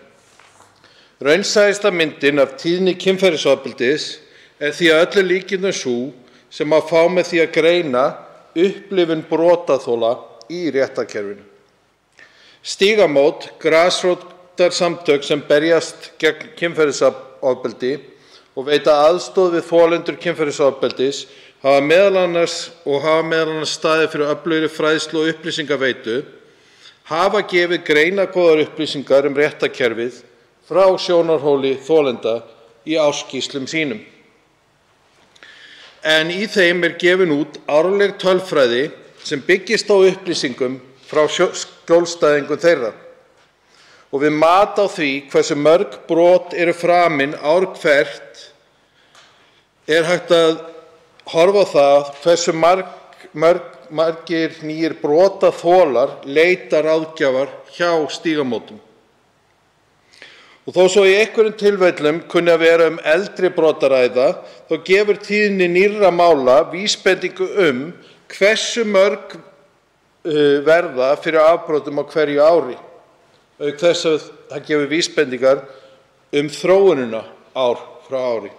Raunsæjasta myndin af tíðni kynferðisofbeldis því að öllu líkindum sú sem má fá með því að greina upplifun brotaþola í réttarkerfinu. Stígamót, grasrótarsamtök sem berjast gegn kynferðisofbeldi og veita aðstoð við þolendur kynferðisofbeldis hafa meðal annars staðið fyrir öflugri fræðslu og upplýsingaveitu, hafa gefið greinargóðar upplýsingar réttarkerfið frá sjónarhóli þolenda í ársskýrslum sínum. En í þeim gefin út árleg tölfræði sem byggist á upplýsingum frá skjólstæðingum þeirra. Og við mat á því hversu mörg brot eru framin ár hvert hægt að horfa á það hversu margir nýir brotaþolar leita ráðgjafar hjá Stígamótum. Og þó svo í einhverjum tilfellum kunni að vera eldri brot að ræða, þá gefur tíðni nýrra mála vísbendingu hversu mörg verða fyrir afbrotum á hverju ári. Auk þess að það gefur vísbendingar þróunina ár frá ári.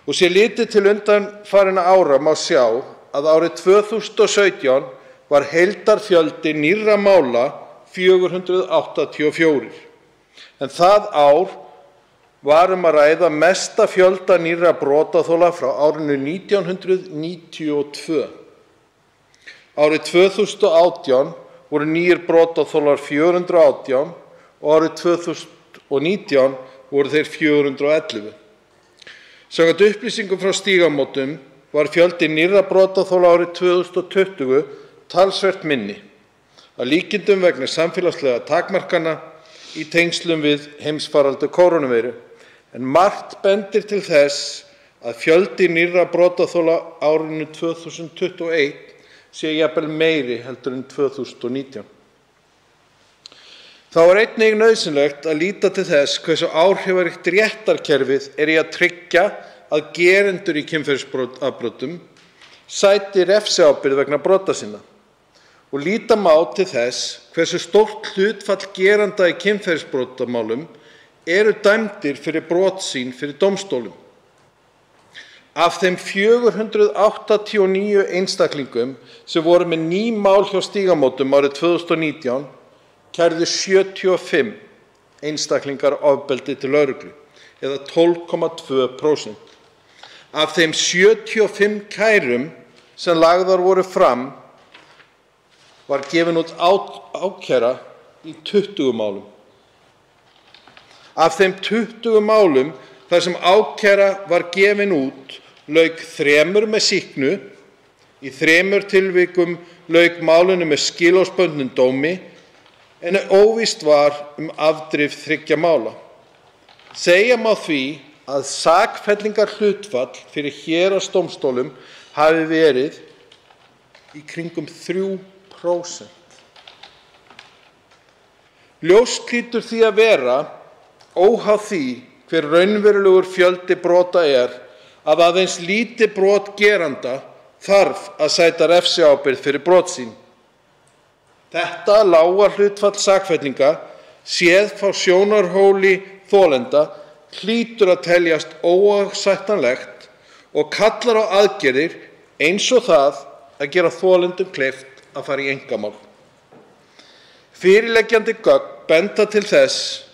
Og sé litið til undanfarinna ára má sjá að árið 2017 var heildarfjöldi nýrra mála 484. En það ár var að ræða mesta fjölda nýrra brotaþola frá árinu 1992. Árið 2018 voru nýir brotaþolar 418 og árið 2019 voru þeir 411. Samkvæmt upplýsingum frá Stígamótum var fjöldi nýrra brotaþola árið 2020 talsvert minni, að líkindum vegna samfélagslega takmarkana í tengslum við heimsfaraldur kórónuveiru, en margt bendir til þess að fjöldi nýrra brotaþola árinu 2021 sé jafnvel meiri heldur en 2019. Þá er einnig nauðsynlegt að líta til þess hversu áhrifaríkt réttarkerfið er í að tryggja að gerendur í kynferðisafbrotum sæti refsiábyrgð vegna brota sinna og líta má til þess hversu stórt hlutfall geranda í kynferðisbrotamálum eru dæmdir fyrir brot sín fyrir dómstólum. Af þeim 489 einstaklingum sem voru með ný mál hjá Stígamótum árið 2019 kærðu 75 einstaklingar ofbeldi til lögreglu, eða 12,2%. Af þeim 75 kærum sem lagðar voru fram var gefin út ákæra í 20 málum. Af þeim 20 málum þar sem ákæra var gefin út lauk 3 með sýknu, í 3 tilvikum lauk málinu með skilorðsbundnum dómi, en óvíst var afdrif 3 mála. Segja má því að sakfellingarhlutfall fyrir héraðsdómstólum hafi verið í kringum 3%. Ljóst hlýtur því að vera, óháð því hver raunverulegur fjöldi brota að aðeins lítið brot geranda þarf að sæta refsiábyrgð fyrir brot sín. Þetta lága hlutfall sakfellinga, séð frá sjónarhóli þolenda, hlýtur að teljast óásættanlegt og kallar á aðgerðir eins og það að gera þolendum kleift að fara í einkamál. Fyrirliggjandi gögn benda til þess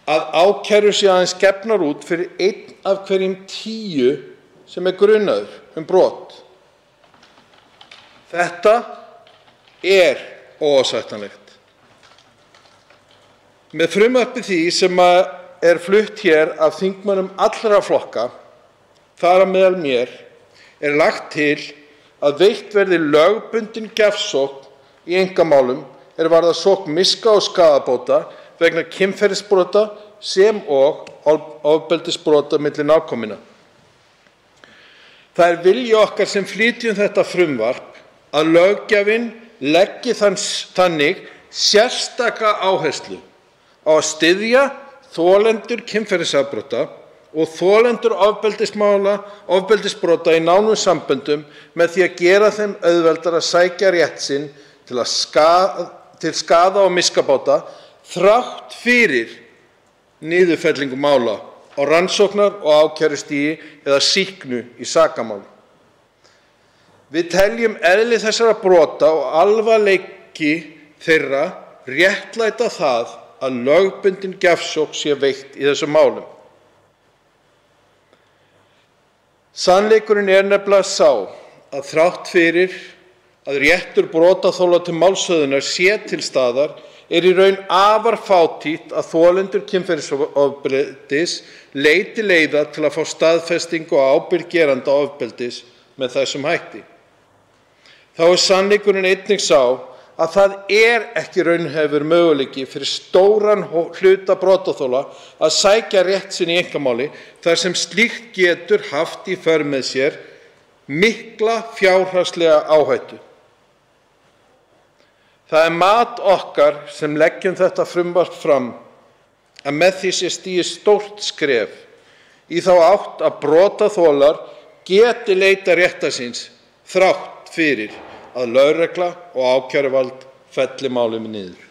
að ákærur séu aðeins gefnar út fyrir 1 af hverjum 10 sem grunaður brot. Þetta er óásættanlegt. Með frumvarpi því sem er flutt hér af þingmönnum allra flokka, þar á meðal mér, er lagt til að veitt verði lögbundin gjafsókn í einkamálum varða sókn miska og skaðabóta vegna kynferðisbrota sem og ofbeldisbrota milli nákominna. Það er vilji okkar sem flytjum þetta frumvarp að löggjafinn leggi þannig sérstaka áherslu á að styðja þolendur kynferðisafbrota og þolendur ofbeldisbrota í nánum samböndum með því að gera þeim auðveldara að sækja rétt sinn til skaða og miskabóta þrátt fyrir niðurfellingu mála á rannsóknar- og ákærustigi eða sýknu í sakamáli. Við teljum eðli þessara brota og alvarleiki þeirra réttlæta það að lögbundin gjafsókn sé veitt í þessum málum. Sannleikurinn er nefnilega sá að þrátt fyrir að réttur brotaþola til málshöfðunar sé til staðar í raun afar fátítt að þolendur kynferðisofbeldis leiti leiða til að fá staðfestingu á ábyrgð geranda ofbeldis með þessum hætti. Þá er sannleikurinn einnig sá að það er ekki raunhæfur möguleiki fyrir stóran hluta brotaþola að sækja rétt sinn í einkamáli þar sem slíkt getur haft í för með sér mikla fjárhagslega áhættu. Það er mat okkar sem leggjum þetta frumvarp fram að með því sé stigið stórt skref í þá átt að brotaþolar geti leitað réttar síns þrátt fyrir að lögregla og ákæruvald felli málinu niður.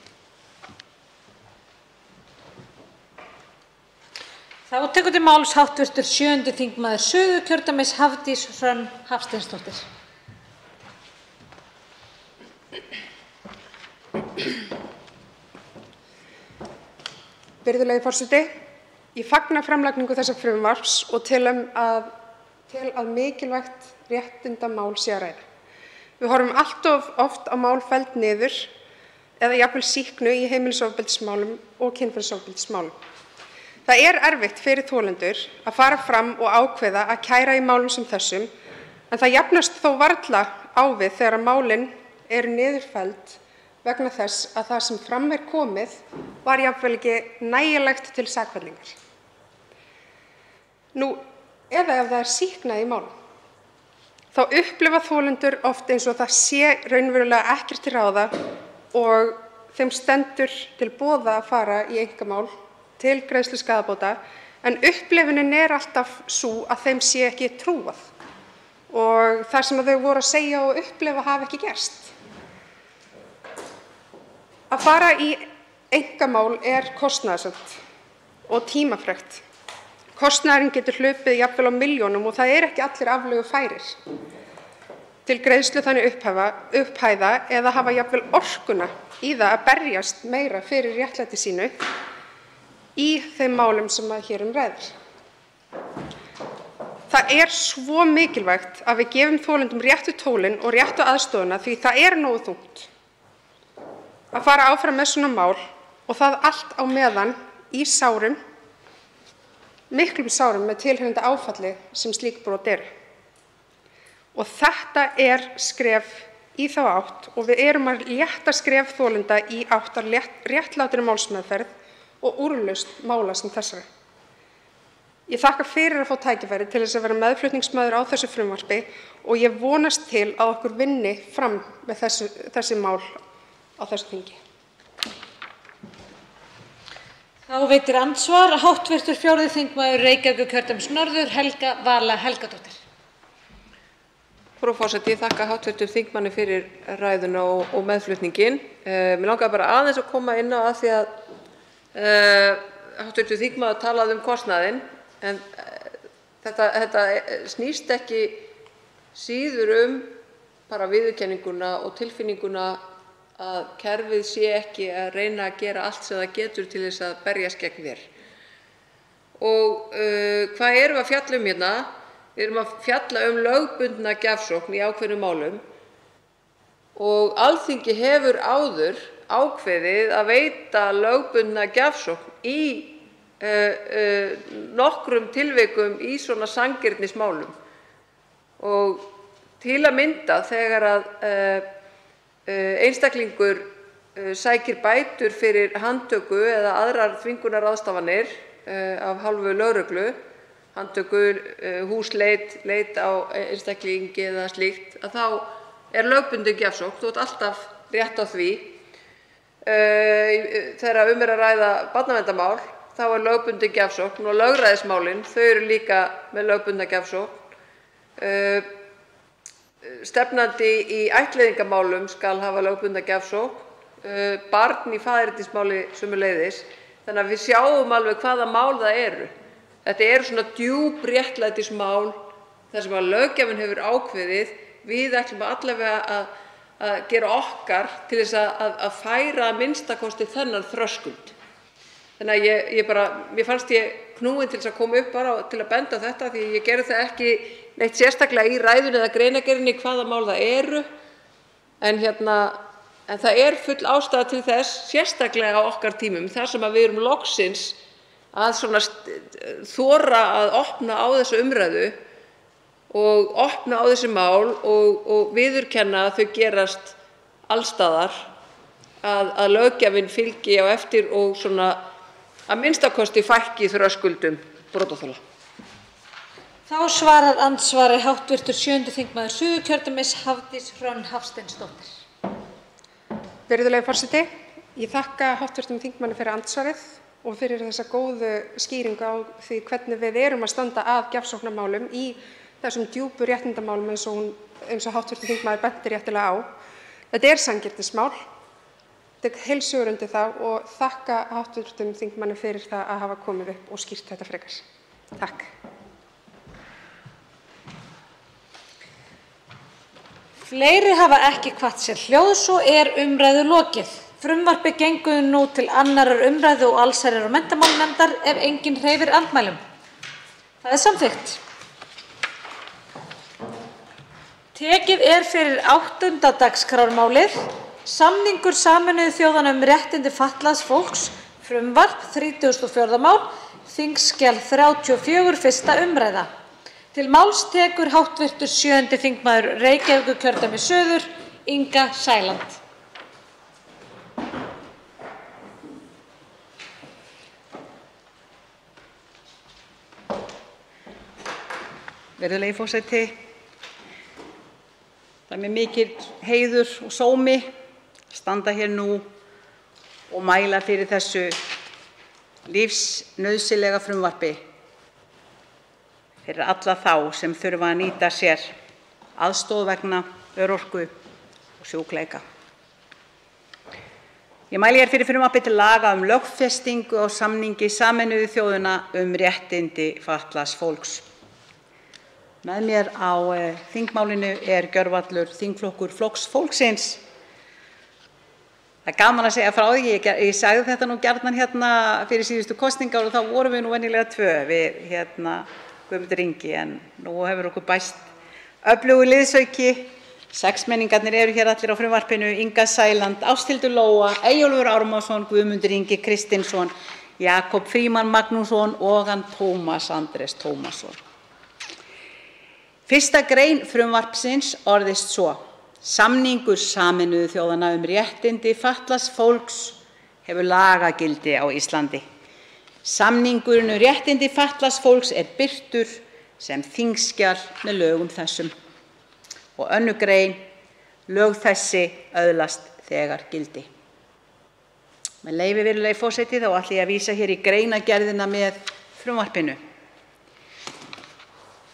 Þá tekur til máls hv. 7. þingmaður Suðurkjördæmis Hafdís Hrönn Hafsteinsdóttir. Virðulegi forseti. Ég fagna framlagningu þessa frumvarps og tel að mikilvægt réttindamál sé að ræða. Við horfum allt of oft á mál felld niður eða jafnvel sýknu í heimilisofbeldismálum og kynferðisofbeldismálum. Það er erfitt fyrir þolendur að fara fram og ákveða að kæra í málum sem þessum, en það jafnast þó varla á við þegar málin eru niðurfelld vegna þess að það sem fram er komið var jafnvel ekki nægilegt til sakfellingar. Eða ef það er sýknað í málum. þá upplifa þolendur oft eins og það sé raunverulega ekkert til ráða og þeim stendur til boða að fara í einkamál til greiðslu skaðabóta, en upplifunin alltaf sú að þeim sé ekki trúað og það sem þau voru að segja og upplifa hafi ekki gerst. Að fara í einkamál kostnaðarsamt og tímafrekt. Kostnaðurinn getur hlaupið jafnvel á milljónum og það ekki allir aflögufærir til greiðslu þannig upphæða eða hafa jafnvel orkuna í það að berjast meira fyrir réttlæti sínu í þeim málum sem hér ræðir. Það svo mikilvægt að við gefum þolendum réttu tólin og réttu aðstoðina því það nógu þungt að fara áfram með svona mál og það allt á meðan í sárum, miklum sárum með tilheyrandi áfalli sem slík brot eru. Og þetta skref í þá átt og við að létta skref þolenda í átt að réttlátri málsmeðferð og úrlausn mála sem þessara. Ég þakka fyrir að fá tækifæri til þess að vera meðflutningsmaður á þessu frumvarpi og ég vonast til að okkur vinni fram með þessi mál á þessu þingi. Þá veitir andsvar hv. 4. þingmaður Reykjavíkurkjördæmis norður, Helga Vala Helgadóttir. Frú forseti, ég þakka hv. þingmanni fyrir ræðuna og meðflutninginn. Mig langar bara aðeins að koma inn á því að hv. þingmaður talaði kostnaðinn, en þetta snýst ekki síður bara viðurkenninguna og tilfinninguna að kerfið sé ekki að reyna að gera allt sem það getur til þess að berjast gegn þér. Og hvað við að fjalla hérna? Við að fjalla lögbundna gjafsókn í ákveðnum málum og Alþingi hefur áður ákveðið að veita lögbundna gjafsókn í nokkrum tilvikum í svona sanngirnismálum. Og til að mynda þegar að einstaklingur sækir bætur fyrir handtöku eða aðrar þvingunarráðstafanir af hálfu lögreglu, handtöku, húsleit, leit á einstaklingi eða slíkt, að þá lögbundin gjafsókn, þú átt alltaf rétt á því. Þegar að ræða barnaverndarmál, þá lögbundin gjafsókn og lögræðismálin, þau eru líka með lögbundna gjafsókn. Stefnandi í ættleiðingarmálum skal hafa lögbundna gjafsókn, barn í faðernismáli sömuleiðis, þannig að við sjáum alveg hvaða mál það eru. Þetta eru svona djúp réttlætismál þar sem að löggjafinn hefur ákveðið, við ætlum allavega að gera okkar til þess að færa að minnsta kosti þennan þröskuld. Þannig að mér fannst ég knúin til þess að koma upp bara til að benda á þetta, því ég gerði það ekki neitt sérstaklega í ræðunni eða greinargerðinni hvaða mál það eru, en það full ástæða til þess, sérstaklega á okkar tímum, þar sem að við erum loksins að þora að opna á þessa umræðu og opna á þessi mál og viðurkenna að þau gerast alls staðar, að löggjafinn fylgi á eftir og að minnsta kosti fækki þröskuldum brotaþola. Þá svarar andsvari hv. 7. þingmaður Suðurkjördæmis, Hafdís Hrönn Hafsteinsdóttir. Virðulegi forseti, ég þakka hv. þingmanni fyrir andsvarið og fyrir þessa góðu skýringu á því hvernig við að standa að gjafsóknarmálum í þessum djúpu réttindamálum eins og hv. þingmaður benti réttilega á. Þetta sanngirnismál. Tek heils hugar undir það og þakka hv. þingmanni fyrir það að hafa komið upp og skýrt þetta frekar. Takk. Fleiri hafa ekki kvatt sér hljóðs og umræðu lokið. Frumvarpið gengur nú til 2. umræðu og allsherjar- og menntamálanefndar ef enginn hreyfir andmælum. Það samþykkt. Tekið fyrir 8. dagskrármálið, samningur Sameinuðu þjóðanna réttindi fatlaðs fólks, frumvarp 34. mál, þingskjal 34, 1. umræða. Til máls tekur hv. 7. þingmaður Reykjavíkurkjördæmis suður, Inga Sæland. Virðulegi forseti, Það er mér mikill heiður og sómi að standa hér nú og mæla fyrir þessu lífsnauðsynlega frumvarpi fyrir alla þá sem þurfa að nýta sér aðstoð vegna örorku og sjúkleika. Ég mæli hér fyrir frumvarpi til laga lögfestingu á samningi Sameinuðu þjóðanna réttindi fatlaðs fólks. Með mér á þingmálinu er gjörvallur þingflokkur Flokks fólksins. Það er gaman að segja frá því, ég sagði þetta nú gjarnan hérna fyrir síðustu kosningar og þá vorum við nú venjulega 2 við Guðmundur Ingi, en nú hefur okkur bæst öflugur liðsauki. 6 menningarnir eru hér allir á frumvarpinu: Inga Sæland, Ásthildur Lóa, Eyjólfur Ármannsson, Guðmundur Ingi Kristinsson, Jakob Frímann Magnússon og Tómas Andrés Tómasson. Fyrsta grein frumvarpsins orðist svo: Samningur Sameinuðu þjóðanna réttindi fatlaðs fólks hefur lagagildi á Íslandi. Samningurinn réttindi fatlaðs fólks er birtur sem þingskjal með lögum þessum. Og 2. grein: lög þessi öðlast þegar gildi. Með leyfi virðulegi forseti þá ætla ég að vísa hér í greinargerðina með frumvarpinu.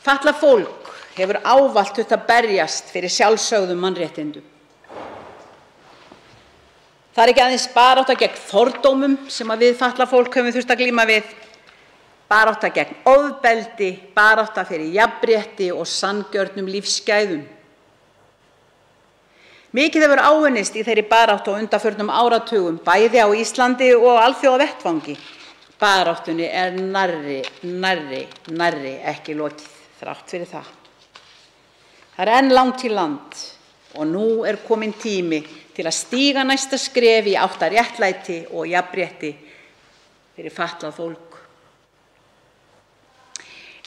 Fatlað fólk hefur ávallt þurft að berjast fyrir sjálfsögðum mannréttindum. Það er ekki aðeins barátta gegn fordómum sem við fatlað fólk höfum þurft að glíma við, barátta gegn ofbeldi, barátta fyrir jafnrétti og sanngjörnum lífsgæðum. Mikið hefur áunnist í þeirri baráttu á undanförnum áratugum, bæði á Íslandi og á alþjóðavettvangi. Baráttunni er nærri ekki lokið, þrátt fyrir það. Það er enn langt í land og nú er kominn tími til að stíga næsta skref í átt að réttlæti og jafnrétti fyrir fatlað fólk.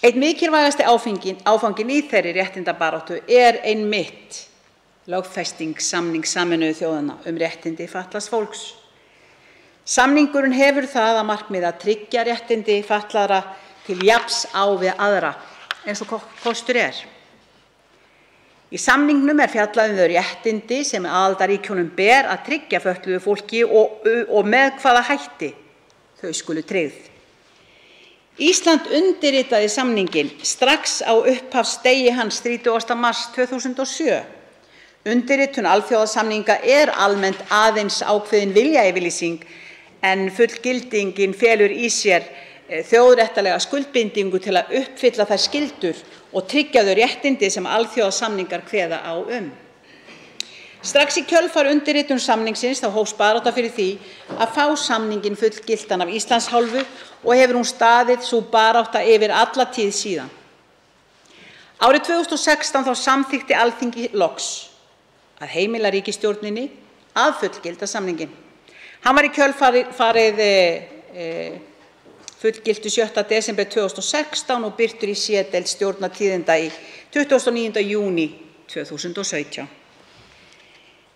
Einn mikilvægasti áfanginn í þeirri réttindabaráttu er einmitt lögfesting samnings Sameinuðu þjóðanna réttindi fatlaðs fólks. Samningurinn hefur það að markmiði að tryggja réttindi fatlaðra til jafns á við aðra eins og kostur er. Í samningnum er fjallað þau réttindi sem aðildarríkjunum ber að tryggja fötluðu fólki og með hvaða hætti þau skulu tryggð. Ísland undirritaði samninginn strax á upphafsdegi hans 30. mars 2007. Undirritun alþjóðasamninga er almennt aðeins ákveðin viljayfirlýsing en fullgildingin felur í sér þjóðréttarlega skuldbindingu til að uppfylla þær skyldur og tryggja þau réttindi sem alþjóðasamningar kveða á Strax í kjölfar undirritun samningsins þá hófst barátta fyrir því að fá samninginn fullgiltan af Íslands hálfu og hefur hún staðið sú barátta yfir alla tíð síðan. Árið 2016 þá samþykkti Alþingi loks að heimila ríkisstjórninni að fullgilda samninginn. Hann var í kjölfarið fullgiltur 7. desember 2016 og birtur í C-deild Stjórnartíðinda í 29. júní 2017.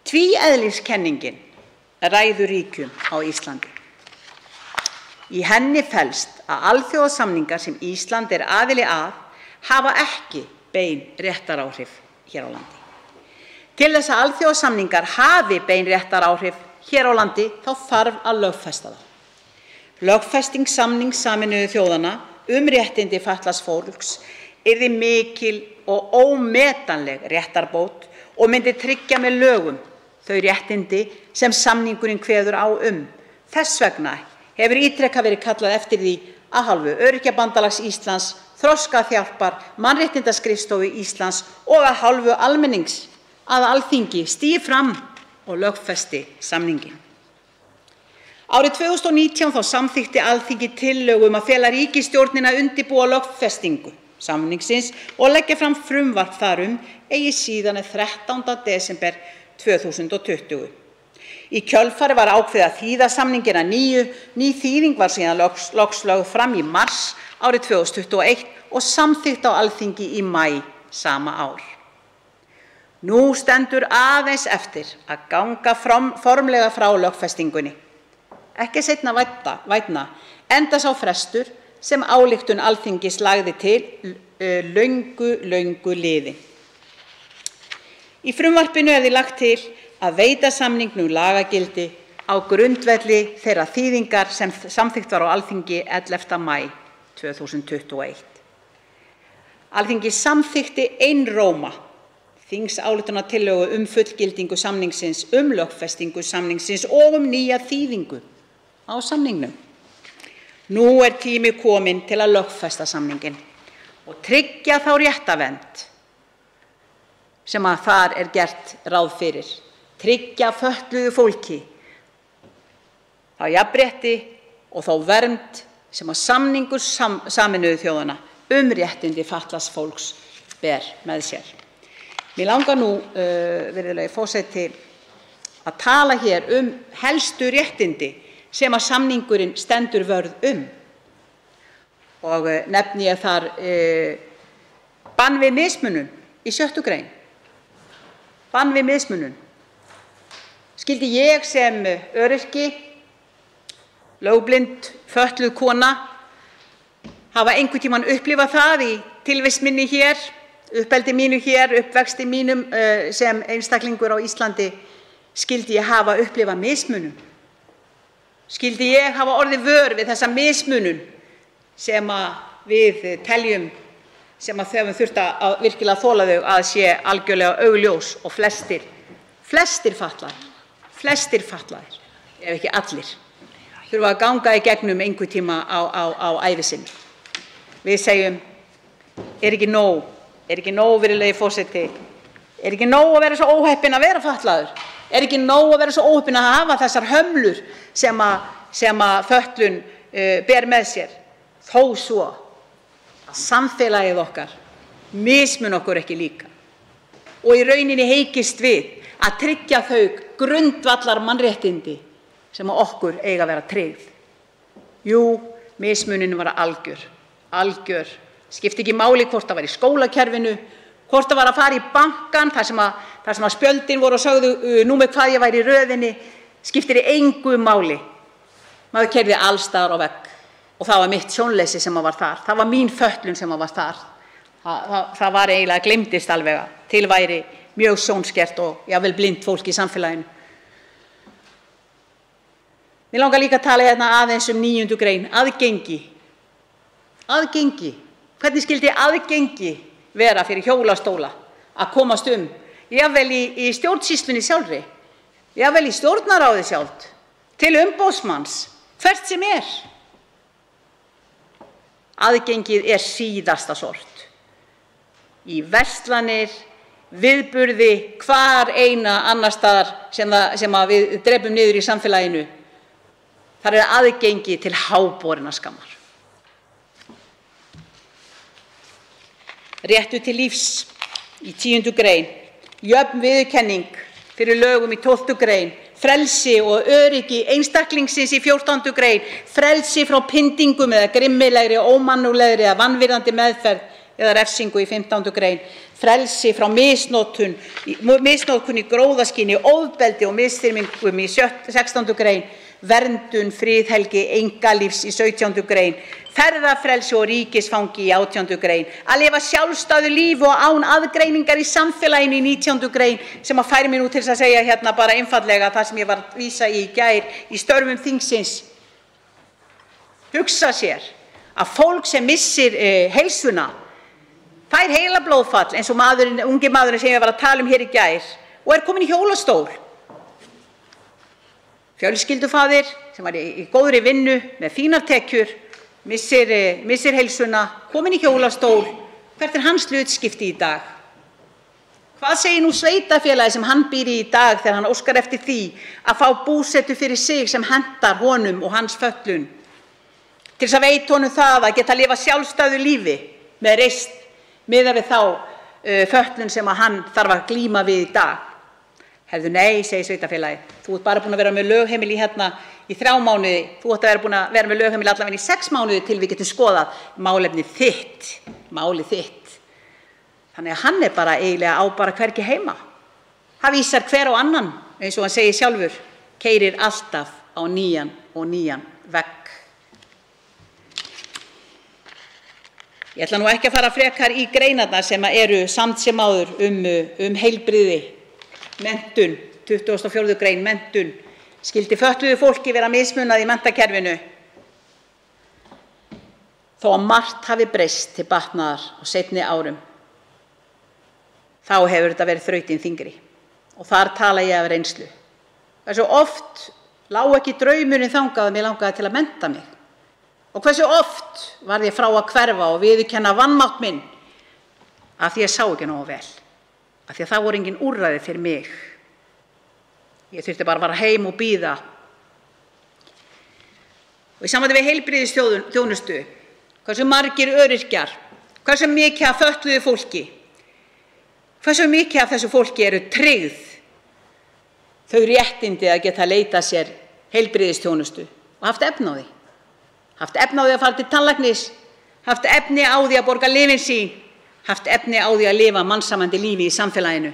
Tvíeðliskenningin ræður ríkjum á Íslandi. Í henni felst að alþjóðasamningar sem Ísland er aðili að hafa ekki bein réttaráhrif hér á landi. Til þess að alþjóðasamningar hafi bein réttaráhrif hér á landi þá þarf að lögfesta það. Lögfesting samnings Sameinuðu þjóðanna réttindi fatlaðs fólks yrði mikil og ómetanleg réttarbót og myndi tryggja með lögum þau réttindi sem samningurinn kveður á Þess vegna hefur ítrekað verið kallað eftir því af hálfu Öryrkjabandalags Íslands, Þroskahjálpar, Mannréttindaskrifstofu Íslands og af hálfu almennings að Alþingi stígi fram og lögfesti samninginn. Árið 2019 þá samþykkti Alþingi tillögu að fela ríkisstjórninni að undirbúa lögfestingu samningsins og leggja fram frumvarp þar eigi síðan 13. desember 2020. Í kjölfarið var ákveðið að þýða samninginn að nýju. Ný þýðing var síðan loks lögð fram í mars árið 2021 og samþykkt á Alþingi í maí sama ár. Nú stendur aðeins eftir að ganga formlega frá lögfestingunni. Ekki seinna vænna, enda sá frestur sem ályktun Alþingis lagði til löngu liðinn. Í frumvarpinu er því lagt til að veita samningnum lagagildi á grundvelli þeirrar þýðingar sem samþykkt var á Alþingi 11. maí 2021. Alþingi samþykkti einróma þingsályktunartillögu fullgildingu samningsins, lögfestingu samningsins og nýja þýðingu á samningnum. Nú er tími kominn til að lögfesta samninginn og tryggja þá réttarvernd sem að þar er gert ráð fyrir, tryggja fötluðu fólki þá jafnrétti og þá vernd sem að samningur Sameinuðu þjóðanna réttindi fatlaðs fólks ber með sér. Mér langar nú, virðulegi forseti, að tala hér helstu réttindi sem að samningurinn stendur vörð og nefni ég þar bann við mismunun í 6. grein. Bann við mismunun. Skyldi ég sem öryrki, lögblind, fötluð kona hafa einhvern tímann upplifað það í tilvist minni hér, uppeldi mínu hér, uppvexti mínum sem einstaklingur á Íslandi, skyldi ég hafa upplifað mismunun? Skyldi ég hafa orðið vör við þessa mismunun sem við teljum, sem að höfum þurft að virkilega þola þau að sé algjörlega augljós og flestir fatlaðir, ef ekki allir, þurfa að ganga í gegnum einhvern tíma á ævi sinni. Við segjum, er ekki nóg, virðulegi forseti, er ekki nóg að vera svo óheppinn að vera fatlaður? Er ekki nóg að vera svo óheppinn að hafa þessar hömlur sem að fötlun ber með sér? Þó svo að samfélagið okkar mismun okkur ekki líka og í rauninni heykist við að tryggja þau grundvallar mannréttindi sem að okkur eiga að vera tryggð. Jú, mismunin var algjör. Skipti ekki máli hvort það var í skólakerfinu, hvort það var að fara í bankann þar sem að spjöldin voru og sögðu númer hvað ég væri í röðinni, skiptir engu máli. Maður keyrði alls staðar á vegg og það var mitt sjónleysi sem var þar. Það var mín fötlun sem var þar. Það var eiginlega gleymdist alveg að til væri mjög sjónskert og jafnvel blind fólk í samfélaginu. Mig langar líka að tala hérna aðeins 9. grein, aðgengi. Hvernig skyldi aðgengi vera fyrir hjólastóla að komast jafnvel í stjórnsýslunni sjálfri, jafnvel í stjórnarráði sjálft, til umboðsmanns, hvert sem er? Aðgengið er síðasta sort. Í verslanir, viðburði, hvar eina annars staðar sem að við drepum niður í samfélaginu, þar er aðgengi til háborinnar skammar. Réttur til lífs í 10. grein, jöfn viðurkenning fyrir lögum í 12. grein, frelsi og öryggi einstaklingsins í 14. grein, frelsi frá pyndingum eða grimmilegri, ómannúðlegri eða vanvirðandi meðferð eða refsingu í 15. grein, frelsi frá misnotkun í gróðaskyni, ofbeldi og misþyrmingum í 16. grein, verndun friðhelgi einkalífs í 17. grein, ferðafrelsi og ríkisfangi í 18. grein, að lifa sjálfstæðu lífi og án aðgreiningar í samfélaginu í 19. grein, sem að færi mig nú til að segja hérna bara einfaldlega það sem ég var að vísa í gær í störfum þingsins. Hugsa sér að fólk sem missir heilsuna fær heilablóðfall eins og ungi maðurinn sem ég var að tala hér í gær og er kominn í hjólastól. Fjölskyldufaðir sem var í góðri vinnu með fínar tekjur, missir heilsuna, kominn í hjólastól. Hvert er hans hlutskipti í dag? Hvað segir nú sveitarfélagið sem hann býr í dag þegar hann óskar eftir því að fá búsetu fyrir sig sem hentar honum og hans fötlun? Til þess að veita honum það að geta lifað sjálfstæðu lífi með reisn miðað við þá fötlun sem að hann þarf að glíma við í dag. Hefðu nei, segir sveitarfélagið. Þú ert bara búin að vera með lögheimili hérna í 3 mánuði. Þú ætti að vera búin að vera með lögheimili allavega í 6 mánuði til við getum skoðað málið þitt. Þannig að hann er bara eiginlega bara hvergi heima. Það vísar hver á annan, eins og hann segir sjálfur, keyrir alltaf á nýjan vegg. Ég ætla nú ekki að fara frekar í greinarnar sem eru samt sem áður heilbrigði menntun, 24. grein menntun, skyldi fötluðu fólki vera mismunað í menntakerfinu. Þó að margt hafi breyst til batnaðar á seinni árum, þá hefur þetta verið þrautin þyngri og þar tala ég af reynslu. Hversu oft lá ekki draumurinn þangað að mér langaði til að mennta mig og hversu oft var ég frá að hverfa og viðurkenna vanmátt minn af því ég sá ekki nógu vel, af því að það voru engin úrræði fyrir mig. Ég þurfti bara að fara heim og bíða. Og í sambandi við heilbrigðisþjónustu, hversu margir öryrkjar, hversu mikið af fötluðu fólki, hversu mikið af þessu fólki eru tryggð þau réttindi að geta leitað sér heilbrigðisþjónustu og haft efni á því. Haft efni á því að fara til tannlæknis, haft efni á því að borga lyfin sín, haft efni á því að lifa mannsæmandi lífi í samfélaginu.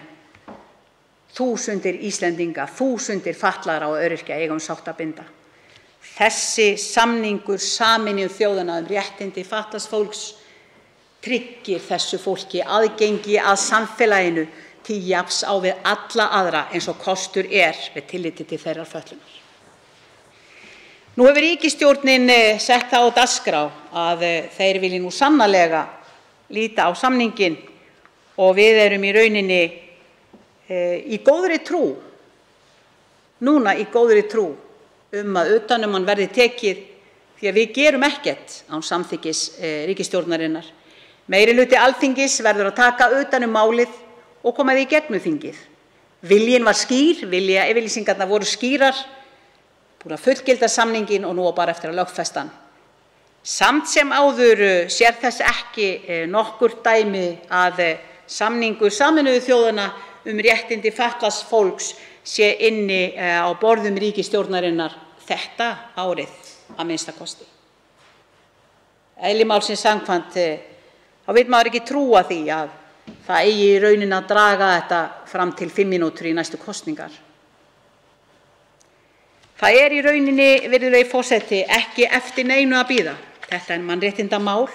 Þúsundir Íslendinga, þúsundir fatlaðra og öryrkja eiga sárt að binda. Þessi samningur Sameinuðu þjóðanna réttindi fatlaðs fólks tryggir þessu fólki aðgengi að samfélaginu til jafns á við alla aðra eins og kostur með tilliti til þeirrar fötlunar. Nú hefur ríkisstjórnin sett það á dagskrá að þeir vilji nú sannarlega líta á samninginn og við erum í rauninni í góðri trú, núna í góðri trú að utan hann verði tekið því að við gerum ekkert án samþykkis ríkisstjórnarinnar. Meirihluti Alþingis verður að taka utan málið og koma því í gegnum þingið. Viljinn var skýr, viljayfirlýsingarnar voru skýrar, búin að fullgilda samninginn og nú á bara eftir að lögfesta hann. Samt sem áður sér þess ekki nokkur dæmi að samningur Sameinuðu þjóðanna réttindi fatlaðs fólks sé inni á borðum ríkisstjórnarinnar þetta árið að minnsta kosti. Eðli málsins samkvæmt þá vill maður ekki trúa því að það eigi í rauninni að draga þetta fram til 5 mínútur í næstu kosningar. Það í rauninni, virðulegi forseti, ekki eftir neinu að bíða. Þetta mannréttindamál.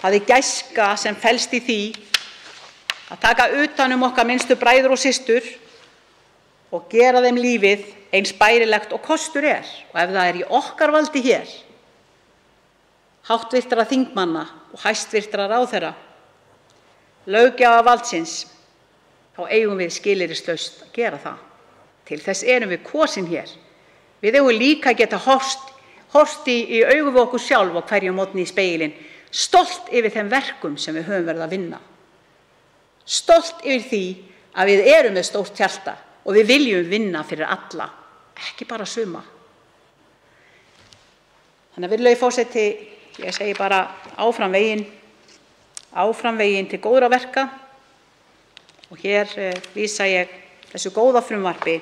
Það gæska sem felst í því að taka utan okkar minnstu bræður og systur og gera þeim lífið eins bærilegt og kostur og ef það í okkar valdi hér, háttvirtra þingmanna og hæstvirtra ráðherra, löggjafarvaldsins, þá eigum við skilyrðislaust að gera það. Til þess erum við kosin hér. Við eigum líka að geta horft í augu við okkur sjálf og hverjum morgni í spegilinn, stolt yfir þeim verkum sem við höfum verið að vinna. Stolt yfir því að við erum með stórt hjarta og við viljum vinna fyrir alla, ekki bara suma. Þannig að virðulegi forseti, ég segi bara áfram veginn til góðra verka og hér vísa ég þessu góða frumvarpi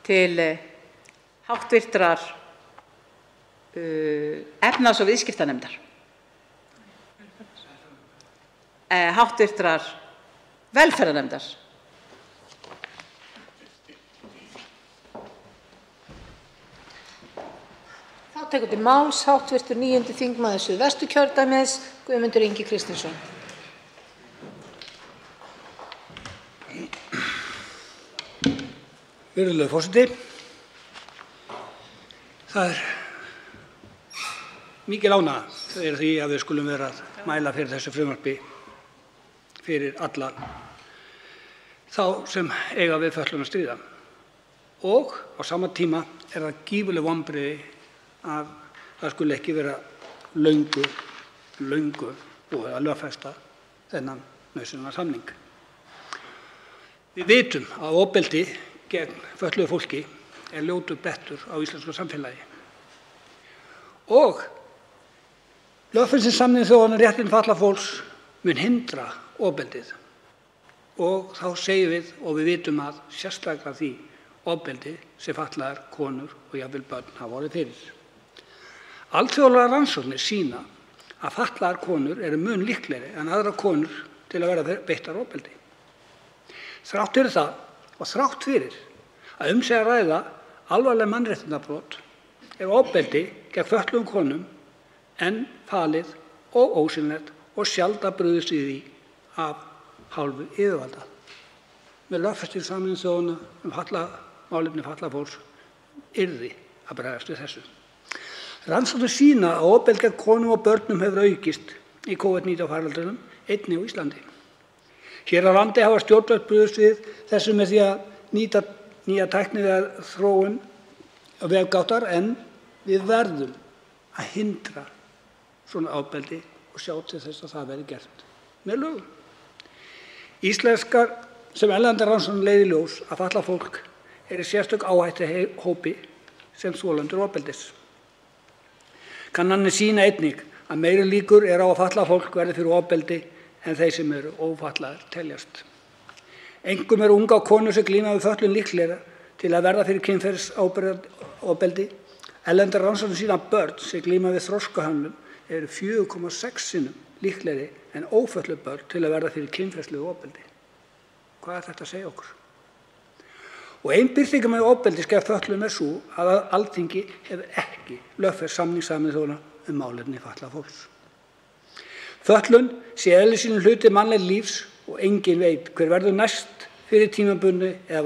til háttvirtrar efnahags- og viðskiptanefndar, háttvirtrar velferðarnefndar. Þá tekur til máls háttvirtur 9. þingmaður Suðvesturkjördæmis, Guðmundur Ingi Kristinsson. Virðulegur forseti, það mikil ánægja fyrir því að við skulum vera að mæla fyrir þessu frumvarpi fyrir alla þá sem eiga við fötlun að stríða. Og á sama tíma það gífurleg vonbrigði að það skuli ekki vera löngu búið að lögfesta þennan nauðsynlega samning. Við vitum að ofbeldi gegn fötluðu fólki ljótur blettur á íslensku samfélagi. Og lögfesting Sameinuðu þjóðanna réttindi fatlaðs fólks mun hindra ofbeldið. Og þá segjum við og við vitum að sérstaklega því ofbeldi sem fatlaðar konur og jafnvel börn hafa orðið fyrir. Alþjóðlegar rannsóknir sýna að fatlaðar konur eru mun líklegri en aðrar konur til að vera beittar ofbeldi. Þrátt fyrir það og þrátt fyrir að sé að ræða alvarleg mannréttindabrot ofbeldi gegn fötluðum konum enn falið og ósýnilegt og sjaldan brugðist við því af hálfu yfirvalda. Með lögfestingu Sameinuðu þjóðanna málefni fatlaðs fólks yrði að bregðast við þessu. Rannsóknir sýna að ofbeldi gegn konum og börnum hefur aukist í COVID-19 faraldrinum, einnig á Íslandi. Hér á landi hafa stjórnvöld brugðist við þessu með því að nýta nýja tæknilega þróun vefgáttar, en við verðum að hindra svona ofbeldi og sjá til þess að það verði gert með lögum. Íslenskar sem erlendar rannsóknir leiða í ljós að fatlað fólk er í sérstök áhættuhópi sem þolendur ofbeldis. Kannanir sýna einnig að meiri líkur á að fatlað fólk verði fyrir ofbeldi en þeir sem eru ófatlaðir teljast. Einkum eru ungar konur sem glíma við fötlun líklegri til að verða fyrir kynferðisofbeldi. Erlendar rannsóknir sýna að börn sem glíma við þroskahömlun eru 4,6 sinnum líklegri en ófötluð börn til að verða fyrir kynferðislegu ofbeldi. Hvað er þetta að segja okkur? Og ein birtingarmynd með ofbeldi gegn fötluðum er sú að Alþingi hefur ekki lögfest samning Sameinuðu þjóðanna málefni fatlaðs fólks. Fötlun sé eðli sínu hluti mannlegs lífs og enginn veit hver verður næst fyrir tímabundnu eða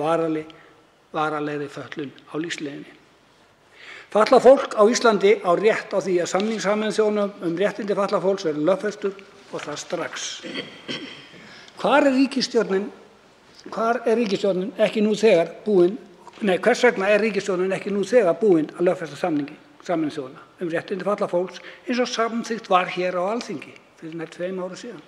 varanlegri fötlun á lífsleiðinni. Fatlað fólk á Íslandi á rétt á því að samning Sameinuðu þjóðanna réttindi fatlaðs fólks verði lögfestur og það strax. Hvers vegna er ríkisstjórnin ekki nú þegar búin að lögfesta samningi Sameinuðu þjóðanna réttindi fatlaðs fólks eins og samþykkt var hér á Alþingi fyrir nær 2 árum síðan?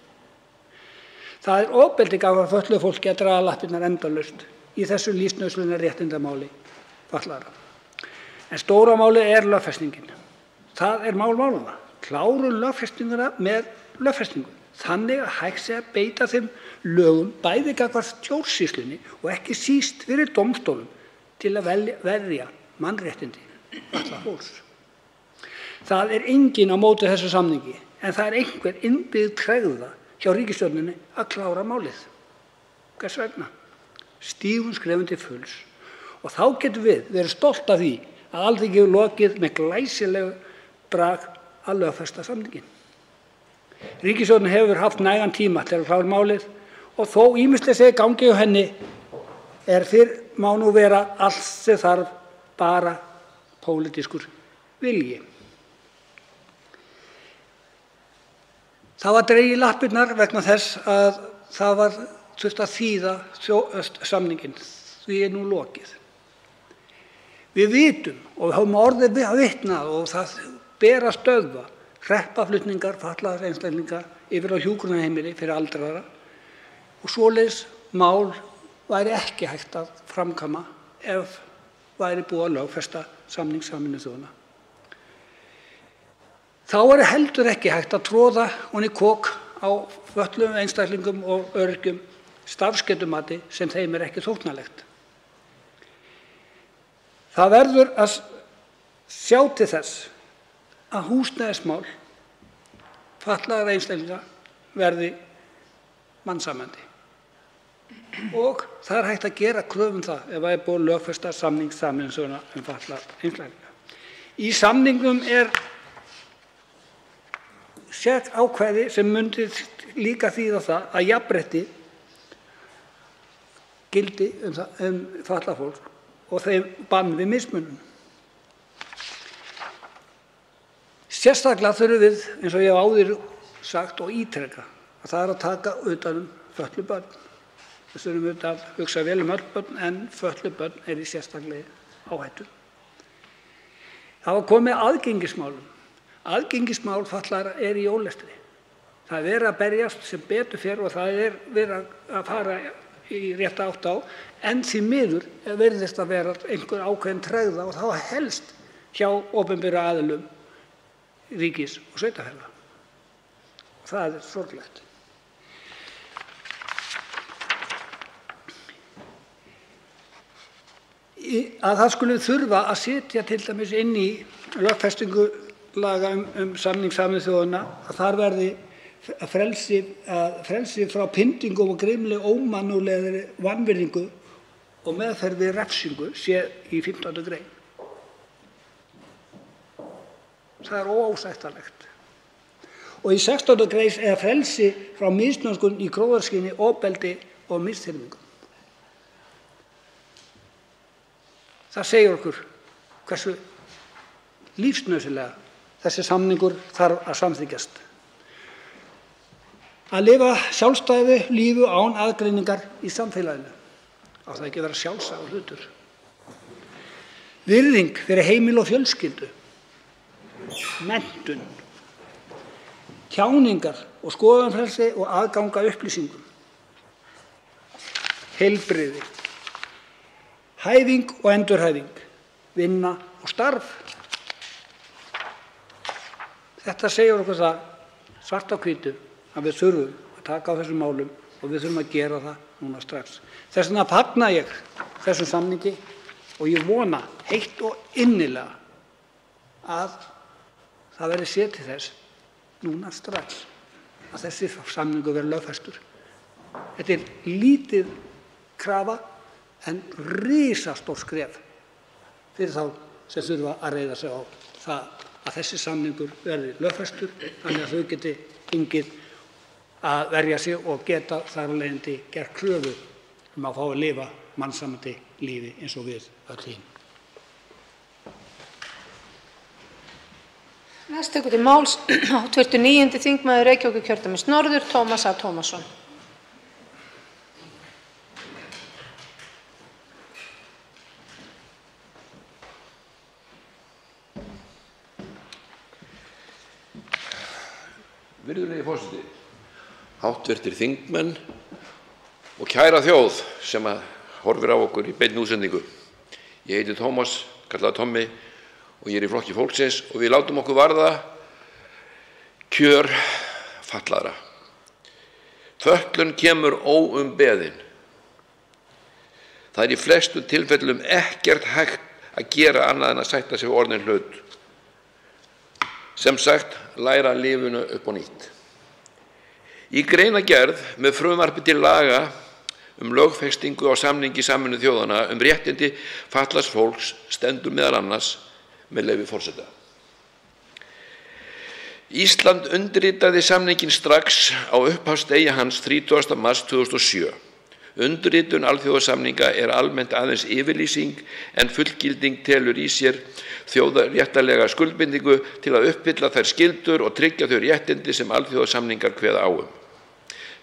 Það er ofbeldi gagnvart fötluðu fólki að draga lappirnar endalaust í þessu lífsnauðsynlega réttindamáli fatlaðra. En stóra málið er lögfestingin. Það er mál málanna. Klárum lögfestinguna með lögfestingu þannig að hægt sé að beita þeim lögum bæði gagnvart stjórnsýslunni og ekki síst fyrir dómstólum til að verja mannréttindi fatlaðs fólks. Það er enginn á móti þessu samningi, en það er einhver innbyggð tregða hjá ríkisstjórninni að klára málið. Hvers vegna? Stígum skrefum til fulls og þá getum við verið stolt af því að Alþingi hefur lokið með glæsilegu brag að lögfesta samninginn. Ríkisstjórnin hefur haft nægan tíma til að klára málið og þó ýmislegt sé í gangi hjá henni má nú vera allt sem þarf bara pólitískur vilji. Það var dregið í lappirnar vegna þess að það var þurft að þýða samninginn. Því er nú lokið. Við vitum og við höfum orðið vitnað og það ber að stöðva hreppaflutningar fatlaðra einstaklinga yfir á hjúkrunarheimili fyrir aldraðra og svoleiðis mál væri ekki hægt að framkvæma ef væri búið að lögfesta samning Sameinuðu þjóðanna. Þá er heldur ekki hægt að troða ofan í kok á fötluðum einstaklingum og öryrkjum starfsgetumati sem þeim er ekki þóknanlegt. Það verður að sjá til þess að húsnæðismál fatlaðra einstaklinga verði mannsæmandi og það er hægt að gera kröfu um það ef það er búið að lögfesta samning Sameinuðu þjóðanna fatlaðra einstaklinga. Í samningnum er sett ákvæði sem myndi líka þýða það að jafnrétti gildi fatlað fólk og þeim bann við mismunun. Sérstaklega þurfum við, eins og ég hef áður sagt og ítreka, að það er að taka utan fötluð börn. Við þurfum auðvitað að hugsa vel öll börn en fötluð börn eru í sérstaklega áhættu. Það var komið að aðgengismálum. Aðgengismál fatlaðra er í ólestri. Það er verið að berjast sem betur fer og það er verið að fara í rétta átt á, en því miður virðist að vera einhver ákveðin tregða og þá helst hjá opinberu aðilum ríkis og sveitarfélaga. Það er sorglegt. Að það skuli þurfa að setja til dæmis inn í lögfestingu laga samning Sameinuðu þjóðanna að þar verði frelsi frá pyndingum og grimlega ómannúðlegri vanvirðingu og meðferð við refsingu sé í 15. grein. Það er óásættanlegt. og í 16. grein er frelsi frá misnotkun í gróðaskyni, ofbeldi og misþyrmingum. Það segir okkur hversu lífsnauðsynlega þessi samningur þarf að samþykkjast. Að lifa sjálfstæðu lífi án aðgreiningar í samfélaginu. Á það ekki að vera sjálfsagður hlutur. Virðing fyrir heimili og fjölskyldu, menntun, tjáningar og skoðanfrelsi og aðgang að upplýsingum, heilbrigði, hæfing og endurhæfing, vinna og starf. Þetta segir okkur það svart á hvítu að við þurfum að taka á þessum málum og við þurfum að gera það núna strax. Þess vegna fagna ég þessum samningi og ég vona heitt og innilega að það verði séð til þess núna strax að þessi samningur verði lögfestur. Þetta er lítið krafa en risastórt skref fyrir þá sem þurfa að reiða sig á það að þessi samningur verði lögfestur þannig að þau geti fengið að verja sig og geta þar af leiðandi gert kröfu að fá að lifa mannsæmandi lífi eins og við öll hin. Næst tekur til máls hv. 9. þingmaður Reykjavíkurkjördæmis norður, Tómas A. Tómasson. Virðulegi forseti, háttvirtir þingmenn og kæra þjóð sem horfir á okkur í beinni útsendingu. Ég heiti Tómas, kallaður Tommi, og ég er í Flokki fólksins og við látum okkur varða kjör fatlaðra. Fötlun kemur óumbeðin. Það er í flestum tilfellum ekkert hægt að gera annað en að sætta sig við orðinn hlut. Sem sagt, læra lífinu upp á nýtt. Í greinargerð með frumvarpi til laga lögfestingu á samningi Sameinuðu þjóðanna réttindi fatlaðs fólks stendur meðal annars með leyfi forseta. Ísland undirritaði samninginn strax á upphafsdegi hans 30. mars 2007. Undirritun alþjóðasamninga er almennt aðeins yfirlýsing en fullgilding telur í sér þjóðaréttarlega skuldbindingu til að uppfylla þær skyldur og tryggja þau réttindi sem alþjóðasamningar kveða á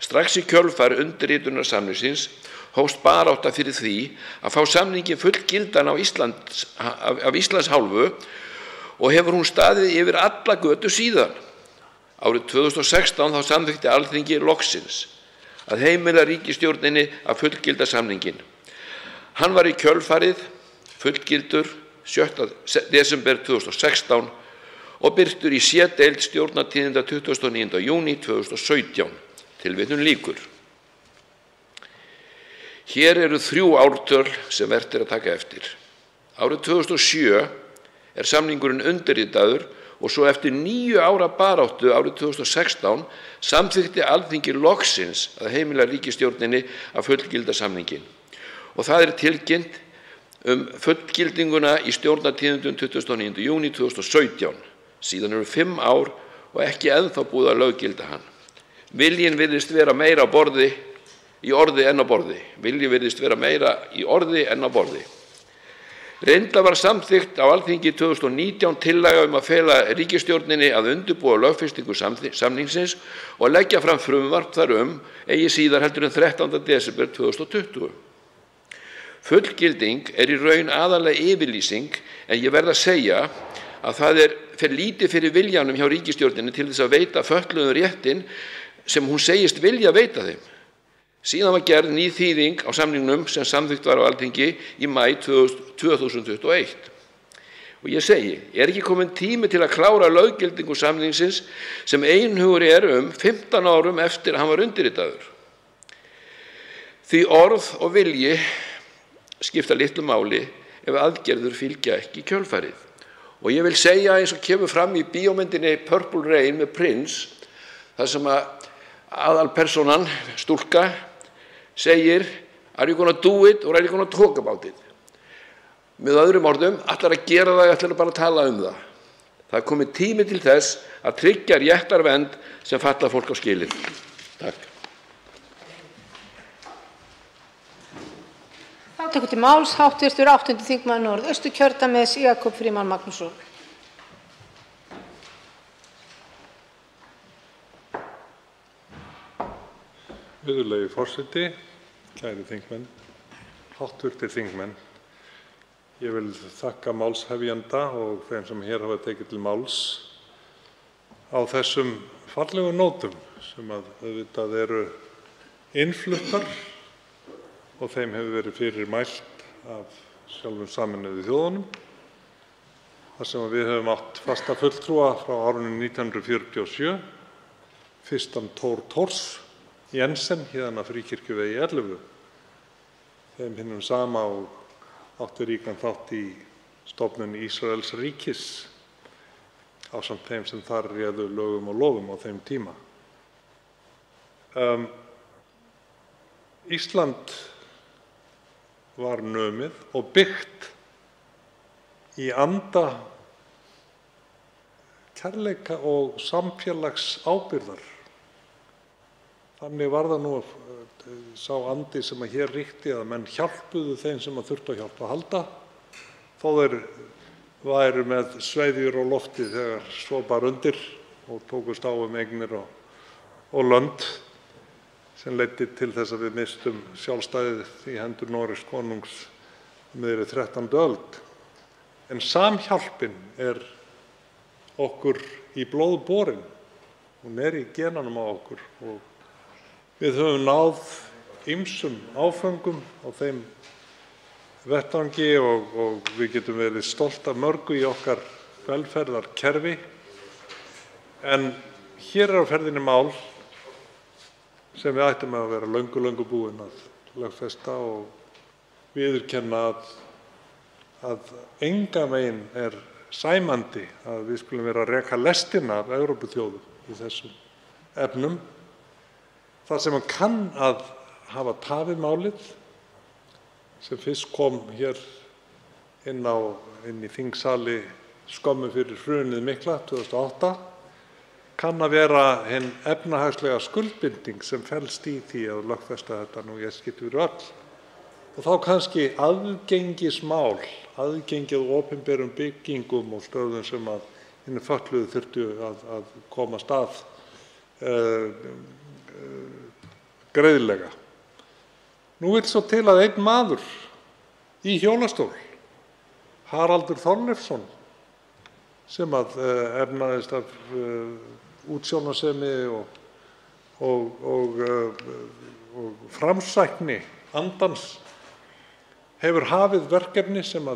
Strax í kjölfar undirritunar samningsins hófst barátta fyrir því að fá samninginn fullgildan af Íslands hálfu og hefur hún staðið yfir alla götu síðan. Árið 2016 þá samþykkti Alþingi loksins að heimila ríkisstjórninni að fullgilda samninginn. Hann var í kjölfarið fullgildur 7. desember 2016 og birtur í C-deild Stjórnartíðinda 29. júní 2017. Tilvitnun lýkur. Hér eru 3 ártöl sem vert er að taka eftir. Árið 2007 er samningurinn undirritaður og svo eftir 9 ára baráttu árið 2016 samþykkti Alþingi loksins að heimila ríkisstjórninni að fullgilda samninginn. Og það er tilkynnt fullgildinguna í Stjórnartíðindum 29. júní 2017. Síðan eru 5 ár og ekki ennþá búið að löggilda hann. Viljinn virðist vera meira í orði en á borði. Viljinn virðist vera meira í orði en á borði. Reyndar var samþykkt á Alþingi 2019 tillaga að fela ríkisstjórninni að undirbúa lögfestingu samningsins og leggja fram frumvarp þar eigi síðar heldur en 13. desember 2020. Fullgilding er í raun aðallega yfirlýsing en ég verð að segja að það fer lítið fyrir viljanum hjá ríkisstjórninni til þess að veita fötluðum réttinn sem hún segist vilja veita þeim. Síðan var gerð ný þýðing á samningnum sem samþykkt var á Alþingi í maí 2021. Og ég segi, er ekki kominn tími til að klára löggildingu samningsins sem einhugur er 15 árum eftir að hann var undirritaður? Því orð og vilji skipta litlu máli ef aðgerður fylgja ekki kjölfarið. Og ég vil segja eins og kemur fram í bíómyndinni Purple Rain með Prince, þar sem aðalpersonan, stúlka, segir, are you gonna do it or are you gonna talk about it? Með öðrum orðum, ætlar að gera það, ætlar bara að tala það. Það er kominn tími til þess að tryggja réttarvernd sem fatlað fólk á skilið. Takk. Þá tekur til máls hv. 8. þingmaður Norðausturkjördæmis, Jakob Frímann Magnússon. Virðulegi forseti, kæru þingmenn, hv. þingmenn. Ég vil þakka málshefjanda og þeim sem hér hafa tekið til máls á þessum fallegu nótum sem auðvitað eru innfluttar og þeim hefur verið fyrir mælt af sjálfum Sameinuðu þjóðunum, þar sem við höfum átt fasta fulltrúa frá árinu 1947, fyrstan Thor Thors Jensen hérna Fríkirkjuvegi 11, þeim hinnum sama og átti ríkan þátt í stofnun Ísraels ríkis ásamt þeim sem þar réðu lögum og lofum á þeim tíma. Ísland var numið og byggt í anda kærleika og samfélagsábyrgðar. Þannig var það nú sá andi sem hér ríkti að menn hjálpuðu þeim sem þurftu á hjálp að halda, þó þeir væru með sveiðjur á lofti þegar svo bar undir og tókust á eignir og lönd, sem leiddi til þess að við mistum sjálfstæðið í hendur Noregs konungs miðri 13. öld. En samhjálpin er okkur í blóð borin, hún er í genunum á okkur og við höfum náð ýmsum áföngum á þeim vettvangi og við getum verið stolt af mörgu í okkar velferðarkerfi. En hér er á ferðinni mál sem við ættum að vera löngu búin að lögfesta og viðurkenna að engan veginn er sæmandi að við skulum vera að reka lestina af Evrópuþjóðum í þessum efnum. Það sem kann að hafa tafið málið, sem fyrst kom hér inn í þingsali skömmu fyrir hrunið mikla 2008, kann að vera hin efnahagslega skuldbinding sem felst í því að lögfesta þetta nú í eitt skipti fyrir öll. Og þá kannski aðgengismál, aðgengið á opinberum byggingum og stöðum sem að hinir fötluðu þurftu að komast að greiðlega. Nú vill svo til að einn maður í hjólastól, Haraldur Þorleifsson, sem efnaðist af útsjónarsemi og framsækni andans, hefur hafið verkefni sem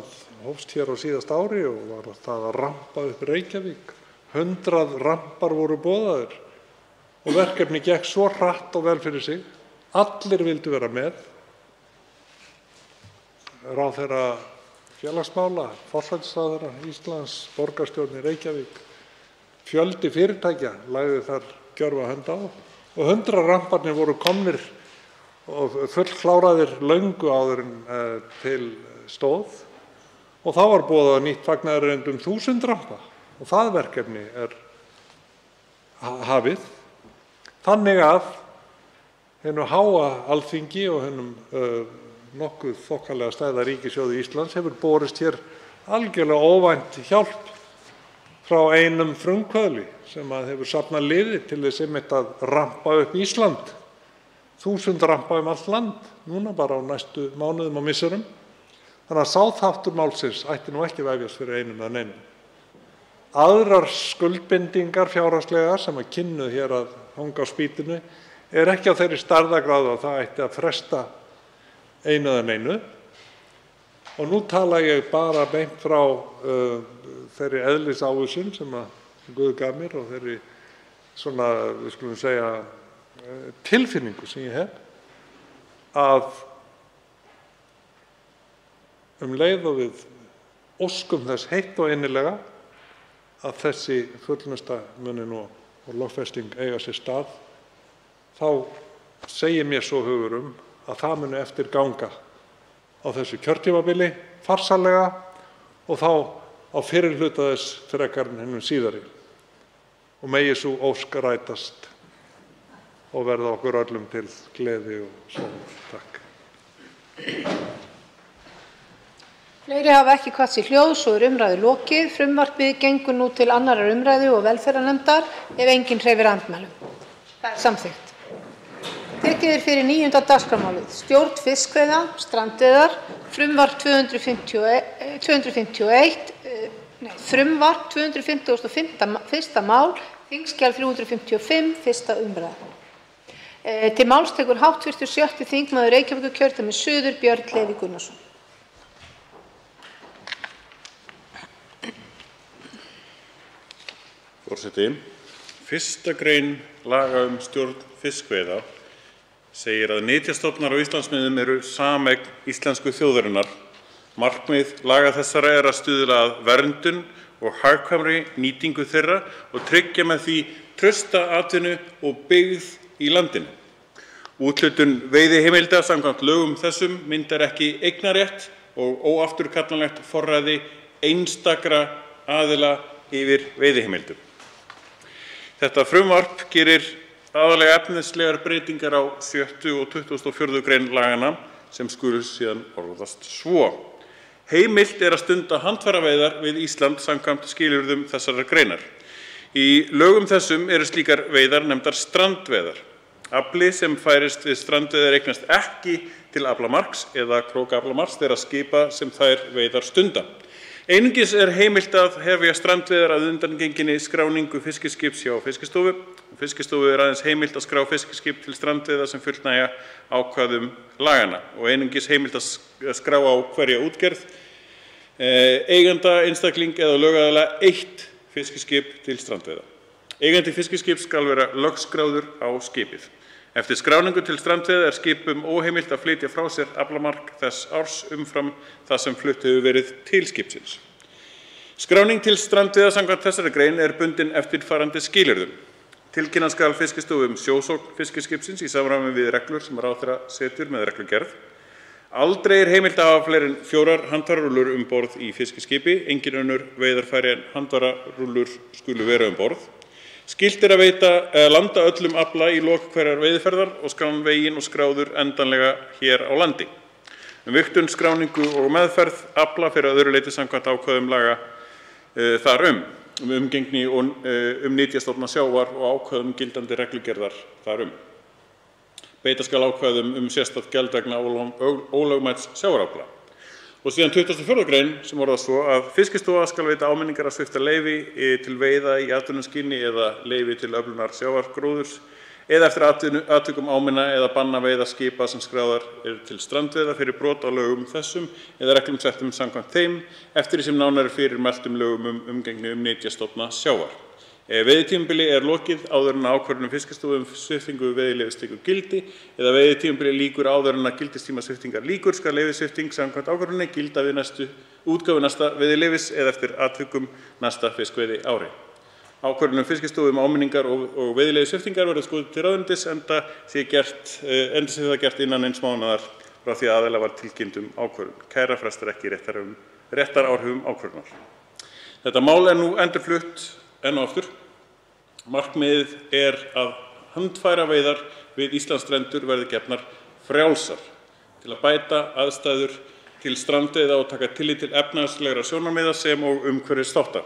hófst hér á síðasta ári og var það að rampa upp Reykjavík. 100 rampar voru boðaðir og verkefni gekk svo hratt og vel fyrir sig. Allir vildu vera með. Ráðherra félagsmála, forsætisráðherra Íslands, borgarstjórn í Reykjavík, fjöldi fyrirtækja lagði þar gjörva hönd á og 100 ramparnir voru komnir og fullkláraðir löngu áður en til stóð og þá var boðað nýtt fagnaðarerindi 1000 rampa og það verkefni er hafið. Þannig að hinu háa Alþingi og hinum nokkuð þokkalega stæða ríkissjóði Íslands hefur borist hér algjörlega óvænt hjálp frá einum frumkvöðli sem hefur safnað liði til þess einmitt að rampa upp Ísland. 1000 rampa allt land, núna bara á næstu mánuðum og misserum. Þannig að sá þáttur málsins ætti nú ekki vefjast fyrir einum eða neinum. Aðrar skuldbindingar fjárhagslegar sem kynnu hér að hanga á spýtinu er ekki á þeirri stærðargráðu að það ætti að fresta einu eða neinu. Og nú tala ég bara beint frá þeirri eðlisávísun sem Guð gaf mér og þeirri svona, við skulum segja, tilfinningu sem ég hef að leið og við óskum þess heitt og innilega að þessi fullnusta muni nú og lögfesting eiga sér stað, þá segir mér svo hugur að það muni eftir ganga á þessu kjörtímabili farsællega og þá á á fyrri hluta þess frekar en hinum síðari og megi sú ósk rætast og verða okkur öllum til gleði og sóma. Takk. Fleiri hafa ekki kvatt sér hljóðs og umræðu lokið. Frumvarpið gengur nú til 2. umræðu og velferðarnefndar ef enginn hreyfir andmælum. Það er samþykkt. Tekið fyrir 9. dagskrármálið, stjórn fiskveiða, strandveiðar, frumvarp 251. mál, þingskjal 355, 1. umræða. Til máls tekur hv. 6. þingmaður Reykjavíkurkjördæmis suður, Björn Leví Gunnarsson. Forseti, 1. grein laga stjórn fiskveiða segir að nytjastofnar á Íslandsmiðum eru sameign íslensku þjóðarinnar. Markmið laga þessara er að stuðla að verndun og hagkvæmri nýtingu þeirra og tryggja með því trausta atvinnu og byggð í landinu. Úthlutun veiðiheimilda samkvæmt lögum þessum myndar ekki eignarrétt og óafturkallanlegt forræði einstakra aðila yfir veiðiheimildum. Þetta frumvarp gerir aðallega efnislegar breytingar á 7. og 24. grein laganna sem skulu síðan orðast svo. Heimilt er að stunda handfæraveiðar við Ísland samkvæmt skilyrðum þessarar greinar. Í lögum þessum eru slíkar veiðar nefndar strandveiðar. Afli sem færist við strandveiðar eignast ekki til aflamarks eða krókaaflamarks þeirra skipa sem þær veiðar stunda. Einungis er heimilt að hefja strandveiðar að undangenginni skráningu fiskiskips hjá Fiskistofu. Fiskistofu er aðeins heimilt að skrá fiskiskip til strandveiða sem fullnægja ákvæðum laganna og einungis heimilt að skrá á hverja útgerð, eiganda, einstakling eða lögaðila eitt fiskiskip til strandveiða. Eigandi fiskiskips skal vera lögskráður á skipið. Eftir skráningu til strandveiða er skipum óheimilt að flytja frá sér aflamark þess árs umfram það sem flutt hefur verið til skipsins. Skráning til strandveiða samkvæmt þessari grein er bundin eftirfarandi skilyrðum. Tilkynna skal Fiskistofu sjósókn fiskiskipsins í samræmi við reglur sem ráðherra setur með reglugerð. Aldrei er heimilt að hafa fleiri en 4 handfærarúllur borð í fiskiskipi. Engin önnur veiðarfæri en handfærarúllur skulu vera borð. Skylt er að landa öllum afla í lok hverjar veiðiferðar og skal hann veginn og skráður endanlega hér á landi. Vigtun, skráningu og meðferð afla fyrir að öðru leyti samkvæmt ákvæðum laga þar umgengni og nytjastofna sjávar og ákvæðum gildandi reglugerðar þar Beita skal ákvæðum sérstakt gjald vegna ólögmæts sjávarafla. Og síðan 24. grein sem orðast svo að Fiskistofa skal veita áminningar að svipta leyfi til veiða í atvinnuskyni eða leyfi til öflunar sjávargróðurs eða eftir atvikum áminna eða banna veiða skipa sem skráðar eru til strandveiða fyrir brot á lögum þessum eða reglum settum samkvæmt þeim eftir því sem nánar er fyrir mæltum lögum umgengni nytjastofna sjávar. Ef veiðitímabili er lokið áður en ákvörðun Fiskistofu sviptingu veiðileyfis tekur gildi eða veiðitímabili lýkur áður en gildistíma sviptingar lýkur skal leyfissvipting samkvæmt ákvörðuninni gilda við útgáfu næsta veiðileyfis eða eftir atvikum næsta fiskveiðiári. Ákvörðun Fiskistofu áminningar og veiðileyfissviptingar verður skoðuð til ráðuneytis enda sé það gert innan eins mánaðar frá því að aðila var tilkynnt ákvörðun. Kæra frestar ekki réttaráhrifum ákvörðunar. Þetta mál er nú endurflutt enn og aftur. Markmiðið er að handfæraveiðar við Íslandsstrendur verði gefnar frjálsar til að bæta aðstæður til strandveiða og taka tillit til efnahagslegra sjónarmiða sem og umhverfisþátta.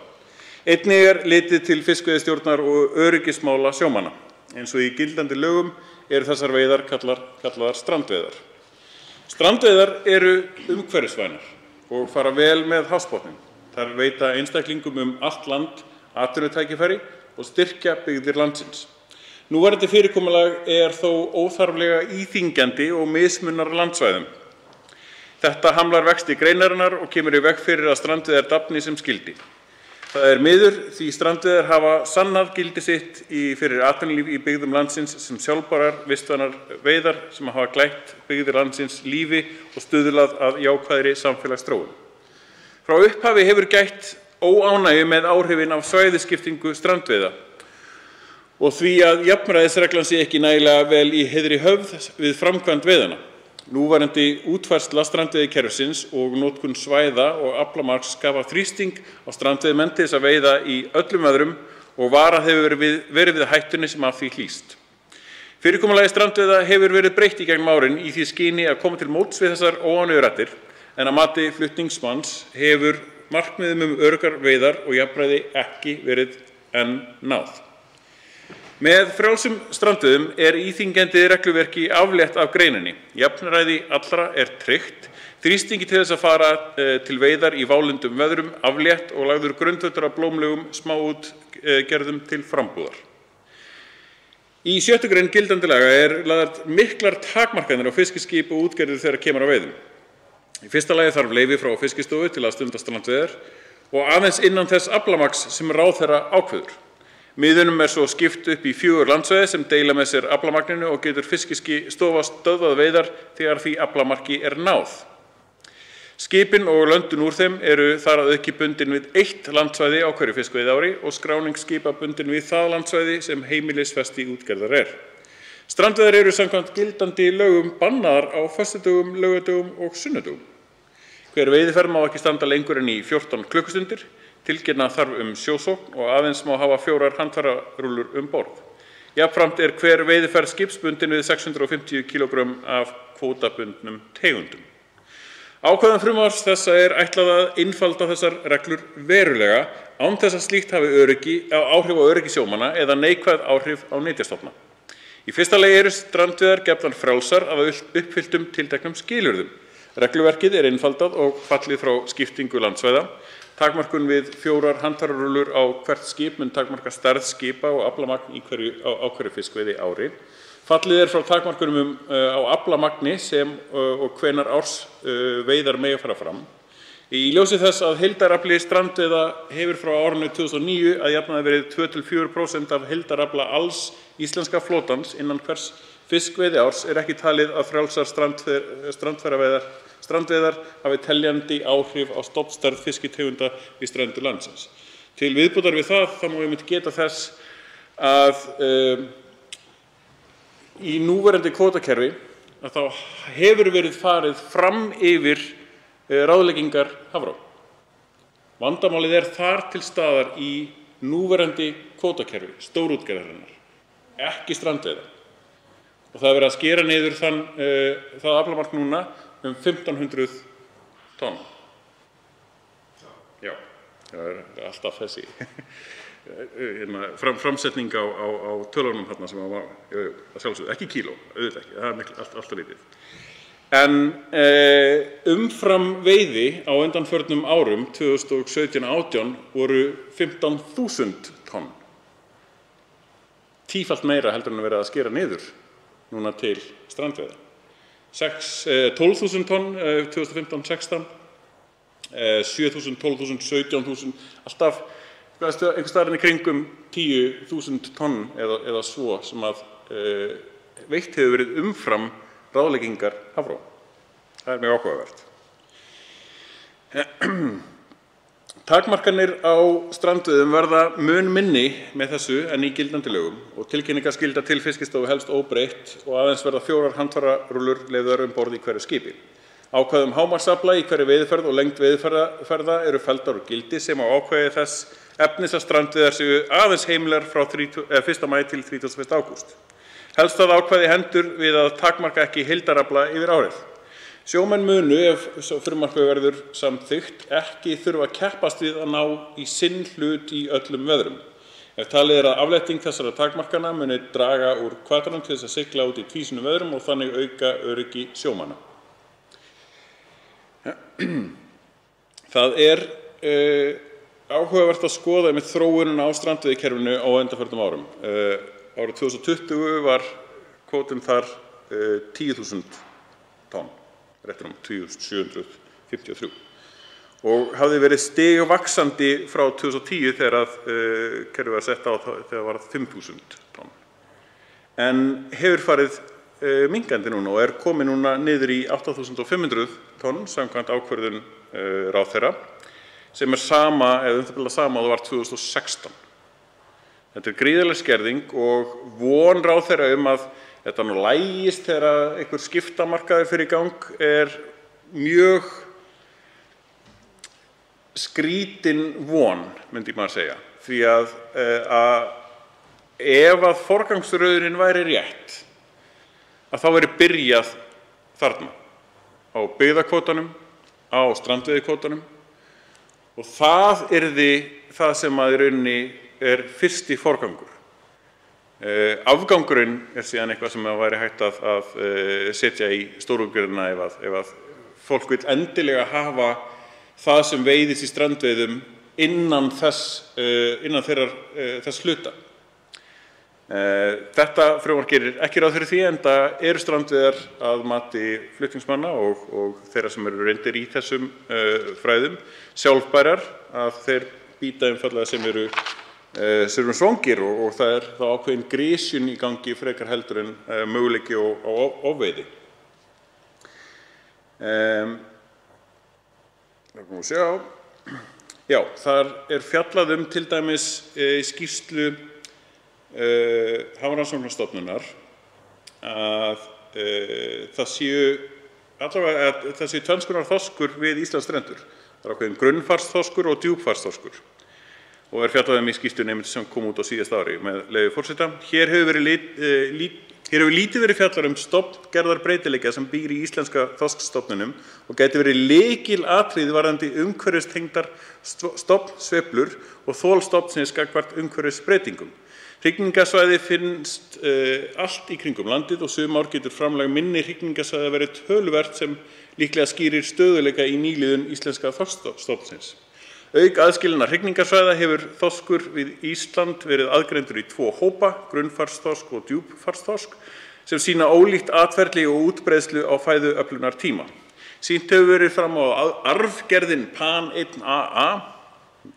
Einnig er litið til fiskveiðistjórnar og öryggismála sjómanna. Eins og í gildandi lögum eru þessar veiðar kallaðar strandveiðar. Strandveiðar eru umhverfisvænar og fara vel með hafsbotninn. Þær veita einstaklingum allt land atvinnutækifæri og styrkja byggðir landsins. Núverandi fyrirkomulag er þó óþarflega íþyngjandi og mismunar landsvæðum. Þetta hamlar vexti greinarinnar og kemur í veg fyrir að strandveiðar dafni sem skyldi. Það er miður því strandveiðar hafa sannað gildi sitt fyrir atvinnulíf í byggðum landsins sem sjálfbærar vistvænar veiðar sem hafa glætt byggðir landsins lífi og stuðlað að jákvæðri samfélagsþróun. Frá upphafi hefur gætt óánægju með áhrifin af svæðisskiptingu strandveiða og því að jafnræðisreglan sé ekki nægilega vel í heiðri höfð við framkvæmd veiðanna. Núverandi útfærsla strandveiðikerfisins og notkun svæða og aflamarks skapa þrýsting á strandveiðimenn til þess að veiða í öllum veðrum og varað hefur verið við hættunni sem af því hlýst. Fyrirkomulagi strandveiða hefur verið breytt í gegnum árin í því skyni að koma til móts við þessar óánægjuraddir, en að mati flutningsmanns hefur markmiðum öruggar veiðar og jafnræði ekki verið enn náð. Með frjálsum strandveiðum er íþyngjandi regluverki aflétt af greininni. Jafnræði allra er tryggt, þrýstingi til þess að fara til veiðar í válundum veðrum aflétt og lagður grundvöllur af blómlegum smáútgerðum til frambúðar. Í 6. grein gildandi laga er lagðar miklar takmarkanir á fiskiskip og útgerðir þegar kemur að veiðum. Í fyrsta lagi þarf leyfi frá Fiskistofu til að stunda strandveiðar og aðeins innan þess aflamagns sem ráðherra ákveður. Miðunum er svo skipt upp í 4 landsvæði sem deila með sér aflamagninu og getur Fiskistofa stöðvað veiðar þegar því aflamarki er náð. Skipin og löndun úr þeim eru þar að auki bundin við 1 landsvæði á hverju fiskveiðiári og skráning skipa bundin við það landsvæði sem heimilisfesti útgerðar er. Strandveiðar eru samkvæmt gildandi lögum bannaðar á föstudögum, laugardögum og sunnudögum. Hver veiðiferð má ekki standa lengur en í 14 klukkustundir. Tilkynna þarf sjósókn og aðeins má hafa 4 handfærarúllur borð. Jafnframt er hver veiðiferð skipsbundin við 650 kg af kvótabundnum tegundum. Ákvæðum frumvarps þessa er ætlað að einfalda þessar reglur verulega án þess að slíkt hafi áhrif á öryggi sjómanna eða neikvæð áhrif á nytjastofna. Í fyrsta lagi eru strandveiðar gefnar frjálsar að uppfylltum tilteknum skilyrðum. Regluverkið er einfaldað og fallið frá skiptingu landsvæða. Takmarkun við 4 handfærarúllur á hvert skip mun takmarka stærð skipa og aflamagn á hverju fiskveiði ári. Fallið frá takmarkunum á aflamagni sem og hvenær árs veiðar mega fara fram. Í ljósi þess að heildarafli strandveiða hefur frá árinu 2009 að jafnaði verið 2–4% af heildarafla alls íslenska flotans innan hvers fiskveiðiárs er ekki talið að frjálsar strandveiðar hafi teljandi áhrif á stofnstærð fiskitegunda við strendur landsins. Til viðbótar við það má einmitt geta þess að í núverandi kvótakerfi að þá hefur verið farið fram yfir ráðleggingar Hafró. Vandamálið er þar til staðar í núverandi kvótakerfi stórútgerðarinnar, ekki strandveiða. Og það er verið að skera niður það aflamark núna 1500 tonn. Já, það er alltaf þessi framsetning á tölunum þarna sem var að sjálfsögðu, ekki kíló, auðvitað ekki, það er alltaf lítið. En umfram veiði á undanförnum árum, 2017–18, voru 15.000 tonn. Tífalt meira heldur en að vera að skera niður núna til strandveiða. 12.000 tonn 2015–16, 7.000, 12.000, 17.000, alltaf einhvers staðar í kringum 10.000 tonn eða svo sem að veitt hefur verið umfram ráðleggingar Hafró. Það er mjög áhugavert. Takmarkanir á strandveiðum verða mun minni með þessu en í gildandi lögum og tilkynningarskylda til Fiskistofu helst óbreytt og aðeins verða 4 handfærarúllur leyfðar borð í hverju skipi. Ákvæði hámarksafla í hverju veiðiferð og lengd veiðiferða eru felldar úr gildi sem á ákvæði þess efnis að strandveiðar séu aðeins heimilar frá 1. maí til 31. ágúst. Helst það ákvæði hendur við að takmarka ekki heildarafla yfir árið. Sjómenn munu, ef frumvarpið verður samþykkt, ekki þurfa að keppast við að ná í sinn hlut í öllum veðrum. Ef talið er að aflétting þessara takmarkana muni draga úr hvatanum til þess að sigla út í tvísýnum veðrum og þannig auka öryggi sjómanna. Það er áhugavert að skoða með þróunina á strandveiðikerfinu á undanförnum árum. Árið 2020 var kvótinn þar 10.000 tonn. Réttur 10.753 og hafði verið stigvaxandi frá 2010 þegar kerfið var sett á þegar það var 5.000 tonn. En hefur farið minnkandi núna og er komið núna niður í 8.500 tonn samkvæmt ákvörðun ráðherra sem er sama eða umþjóðlega sama og það var 2016. Þetta er gríðarleg skerðing og von ráðherra að þetta nú lægist þegar einhver skiptamarkaður fyrir í gang er mjög skrítin von, myndi maður segja. Því að ef að forgangsröðunin væri rétt, að þá væri byrjað þarna, á byggðakvótanum, á strandveiðikvótanum, og það yrði það sem að í rauninni er fyrsti forgangur. Afgangurinn er síðan eitthvað sem væri hægt að setja í stórútgerðina ef að fólk vil endilega hafa það sem veiðist í strandveiðum innan þess hluta. Þetta frumvarp gerir ekki ráð fyrir því, enda eru strandveiðar að mati flutningsmanna og þeirra sem eru reyndir í þessum fræðum sjálfbærar, að þeir býta einfaldlega sem eru svangir og það er þá ákveðin grisjun í gangi frekar heldur en möguleiki á ofveiði. Já, þar er fjallað til dæmis í skýrslu Hafrannsóknastofnunar að það séu tvenns konar þorskur við Íslandsstrendur. Það er ákveðin grunnfarsþorskur og djúpfarsþorskur og er fjallað í skýrslunni sem kom út á síðasta ári með leyfi forseta. Hér hefur lítið verið fjallað stofngerðarbreytileika sem býr í íslenska þorskstofninum og gæti verið lykilatriði varðandi umhverfistengdar stofnsveiflur og þol stofnsins gagnvart umhverfisbreytingum. Hrygningarsvæði finnst allt í kringum landið og sum ár getur framlag minni hrygningarsvæða verið töluvert sem líklega skýrir stöðuleika í nýliðun íslenska þorskstofnsins. Auk aðskilinna hrygningarsvæða hefur þorskur við Ísland verið aðgreindur í 2 hópa, grunnfarsþorsk og djúpfarsþorsk, sem sýna ólíkt atferli og útbreiðslu á fæðuöflunartíma. Sýnt hefur verið fram á að arfgerðin PAN 1AA,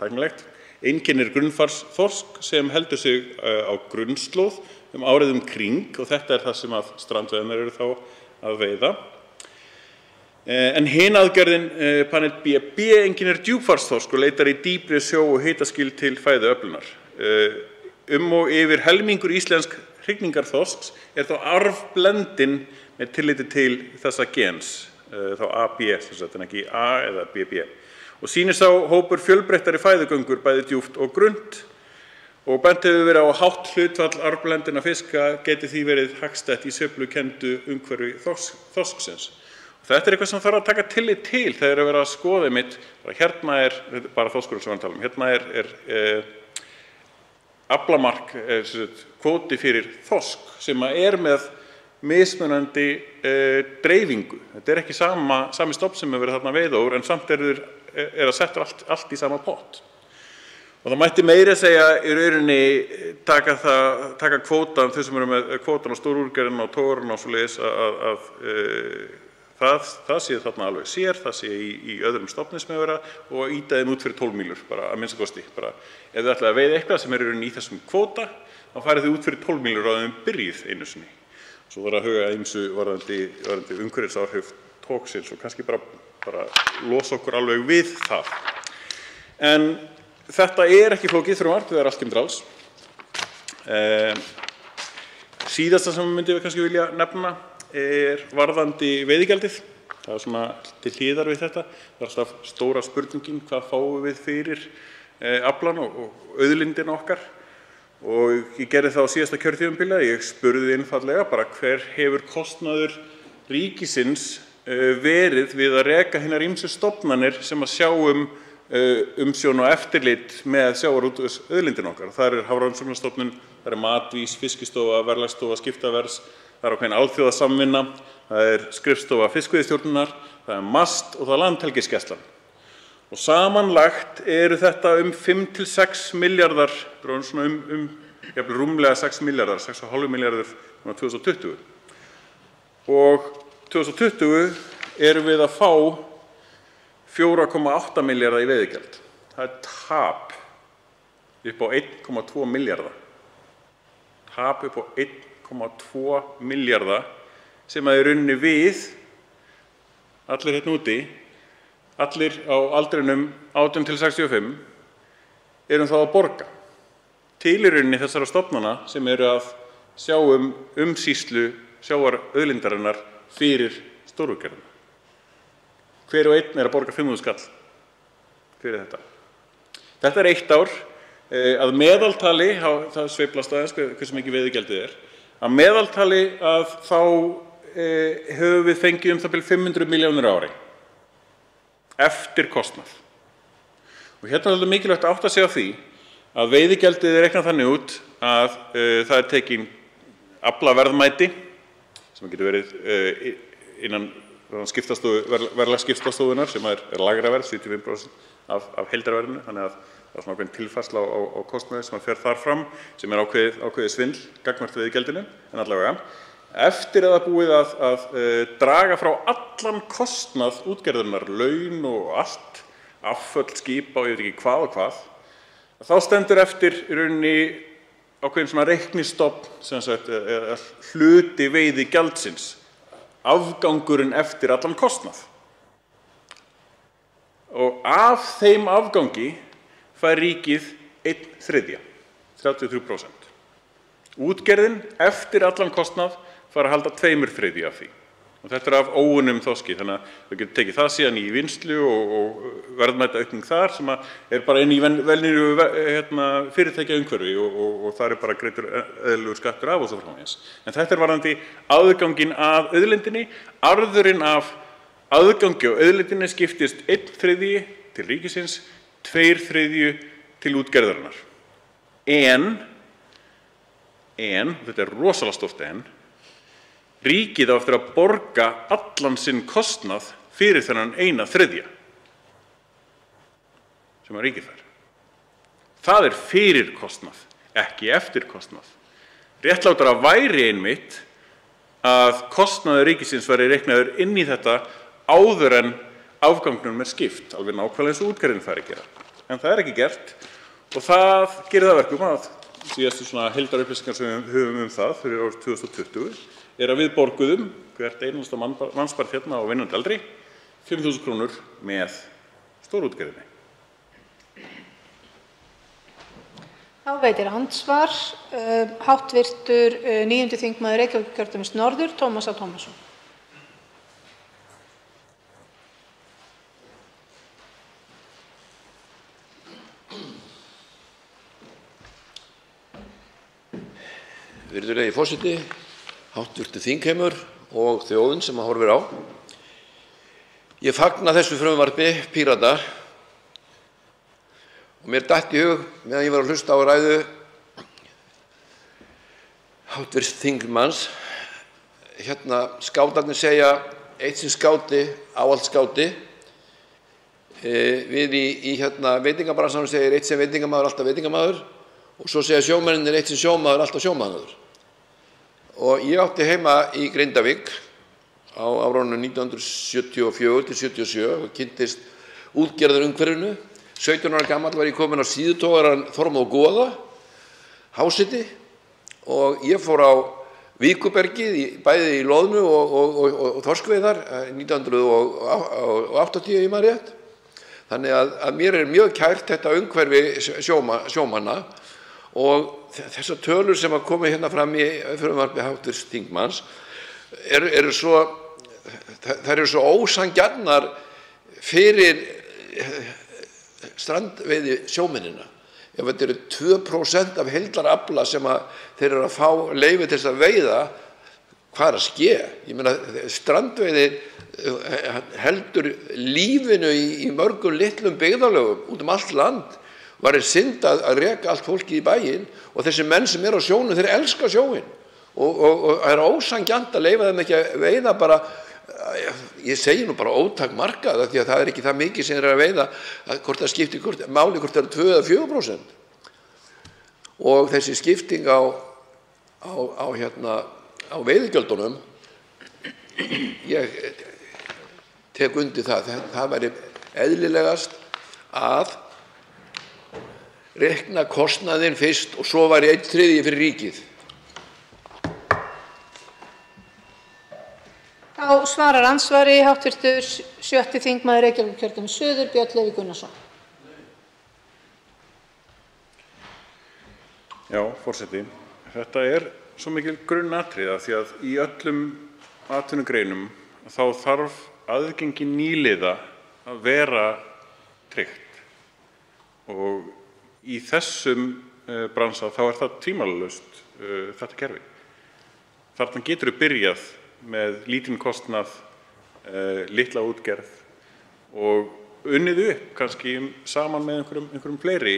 tæknilegt, einkennir grunnfarsþorsk sem heldur sig á grunnslóð árið kring og þetta er það sem að strandveiðarnar eru þá að veiða. En hin aðgerðin PAN 1BB einkennir djúpfarsþorsk og leitar í dýpri sjó og hitaskil til fæðuöflunar. Og yfir helmingur íslensk hrygningarþorsks er þá arfblendinn með tilliti til þessa gens, þá AB, en ekki A eða BB. Og sýnir sá hópur fjölbreyttari fæðugöngur bæði djúpt og grunnt og bent hefur verið á að hátt hlutfall arfblendinna fiska geti því verið hagstætt í sveiflukenndu umhverfi þorsksins. Þetta er eitthvað sem þarf að taka tillit til þegar verið að skoða einmitt, hérna er bara þorskurinn sem við talum, hérna er aflamark, kvóti fyrir þorsk sem er með mismunandi dreifingu. Þetta er ekki sami stofn sem hefur verið þarna veiða úr en samt er að setja allt í sama pott. Og það mætti meira segja í rauninni taka kvótan, þau sem eru með kvótan á stórútgerðina og togarana og svoleiðis að það sé þarna alveg sér, það sé í öðrum stofni sem hefur verið og ýta þeim út fyrir 12 mílur, bara að minnsta kosti. Ef þið ætlaði að veiða eitthvað sem er í þessum kvóta, þá farið þið út fyrir 12 mílur á þeim byrjið einu sinni. Svo þarf að huga ýmsu varðandi umhverfisáhrif tóksins og kannski bara losa okkur alveg við það. En þetta er ekki flókið frumvarp, það er allt alls. Síðasta sem myndi við kannski vilja nefna er varðandi veiðigjaldið. Það er svona til hliðar við þetta. Það er alltaf stóra spurningin, hvað fáum við fyrir aflann og auðlindina okkar. Og ég gerði það á síðasta kjörtímabili, ég spurði einfaldlega bara hver hefur kostnaður ríkisins verið við að reka hinar ýmsu stofnanir sem að sjá umsjón og eftirlit með sjávarútvegsauðlindina okkar. Það er Hafrannsóknastofnun, það er Matvís, Fiskistofa, Verðlagsstofa, Skiptaverðs, það er ákveðin alþjóðasamvinna, það er skrifstofa fiskveiðistjórnar, það er MAST og það er Landhelgisgæslan. Og samanlagt eru þetta 5 til 6 milljarðar, jafnvel rúmlega 6 milljarðar, 6,5 milljarður 2020. Og 2020 erum við að fá 4,8 milljarða í veiðigjald. Það er tap upp á 1,2 milljarða. Tap upp á 1,2 milljarða sem að í rauninni við, allir hérna úti, allir á aldrinum 18 til 65, erum þá að borga til í rauninni þessara stofnana sem eru að sjá umsýslu sjávarauðlindarinnar fyrir stórútgerðina. Hver og einn er að borga 5.000 skall fyrir þetta. Þetta er 1 ár. Að meðaltali, það sveiflast aðeins hversu mikið veiðigjaldið að meðaltali að þá höfum við fengið það bil 500 milljónir á ári eftir kostnað. Og hérna er mikilvægt að átta sig á því að veiðigjaldið er reiknað þannig út að það er tekin aflaverðmæti sem getur verið innan verðlagsskiptastofunnar sem er lægra verð, 75% af heildarverðinu, þannig að það er svona ákveðin tilfærsla á kostnaði sem fer þar fram, sem er ákveðið svindl gagnvart veiðigjaldinu, en allavega. Eftir að það búið að draga frá allan kostnað útgerðarinnar, laun og allt, afföll, skipa og ég veit ekki hvað og hvað, þá stendur eftir í rauninni ákveðin svona reiknistofn, sem sagt, hluti veiðigjaldsins, afgangurinn eftir allan kostnað. Og af þeim afgangi fær ríkið 1/3, 33%. Útgerðin eftir allan kostnað fara að halda 2/3 af því. Og þetta er af óunnum þorski, þannig að við getum tekið það síðan í vinnslu og verðmætaaukning þar sem er bara inn í venjulegu fyrirtækjaumhverfi og þar er bara greiddur eðlilegur skattur af og svo framvegis. En þetta er varðandi aðganginn að auðlindinni. Arðurinn af aðgangi á auðlindinni skiptist 1/3 til ríkisins, 2/3 til útgerðarinnar. En, þetta er rosalega stórt ríkið á eftir að borga allan sinn kostnað fyrir þennan 1/3 sem að ríkið fær. Það er fyrir kostnað, ekki eftir kostnað. Réttlátara væri einmitt að kostnaður ríkisins væri reiknaður inn í þetta áður en afgangnum er skipt, alveg nákvæmlega eins og útgerðin fær að gera. En það er ekki gert og það gerir það verkum að síðastu svona heildarupplýsingar sem við höfum það fyrir árið 2020 er að við borguðum hvert einasta mannsbarn hérna á vinnandi aldri 5.000 krónur með stórútgerðinni. Þá veitir andsvar háttvirtur 9. þingmaður Reykjavíkurkjördæmis norður, Tómas A. Tómasson. Virðulegi forseti, háttvirtur þingheimur og þjóðin sem horfir á. Ég fagna þessu frumvarpi Pírata og mér datt í hug meðan ég var að hlusta á ræðu háttvirts þingmanns. Hérna skátarnir segja eitt sinn skáti, ávallt skáti. Við í veitingabransanum segir eitt sinn veitingamaður, alltaf veitingamaður. Og svo segja sjómennirnir eitt sinn sjómaður, alltaf sjómaður. Og ég átti heima í Grindavík á árunum 1974 til 77 og kynntist útgerðarumhverfinu. 17 ára gamall var ég kominn á síðutogarann Þormóð Goða, hásiti, og ég fór á Víkurbergið, bæði í loðnu og þorskveiðar 1980 ég man rétt. Þannig að mér er mjög kært þetta umhverfi sjómanna og þessar tölur sem að koma hérna fram í frumvarpi háttvirts þingmanns eru svo ósanngjarnar fyrir strandveiði sjómennina. Ef þetta eru 2% af heildarafla sem þeir eru að fá leyfi til þess að veiða, hvað er að ske? Ég meina, strandveiði heldur lífinu í mörgum litlum byggðarlögum út allt land. Var synd að reka allt fólkið í bæinn og þessi menn sem eru á sjónum, þeir elska sjóinn og það er ósanngjarnt að leyfa þeim ekki að veiða bara, ég segi nú bara ótakmarkað því að það er ekki það mikið sem þeir eru að veiða, hvort það skiptir máli hvort það eru 2 eða 4%. Og þessi skipting á veiðigjöldunum, ég tek undir það væri eðlilegast að reikna kostnaðinn fyrst og svo væri 1/3 fyrir ríkið. Þá svarar andsvari háttvirtur 7. þingmaður Reykjavíkurkjördæmis suður, Björn Leví Gunnarsson. Já, forseti. Þetta er svo mikil grunnatriði því að í öllum atvinnugreinum þá þarf aðgengi nýliða að vera tryggt. Og í þessum bransa þá það tvímælalaust þetta kerfi. Þarna geturðu byrjað með lítinn kostnað, litla útgerð og unnið upp kannski saman með einhverjum fleiri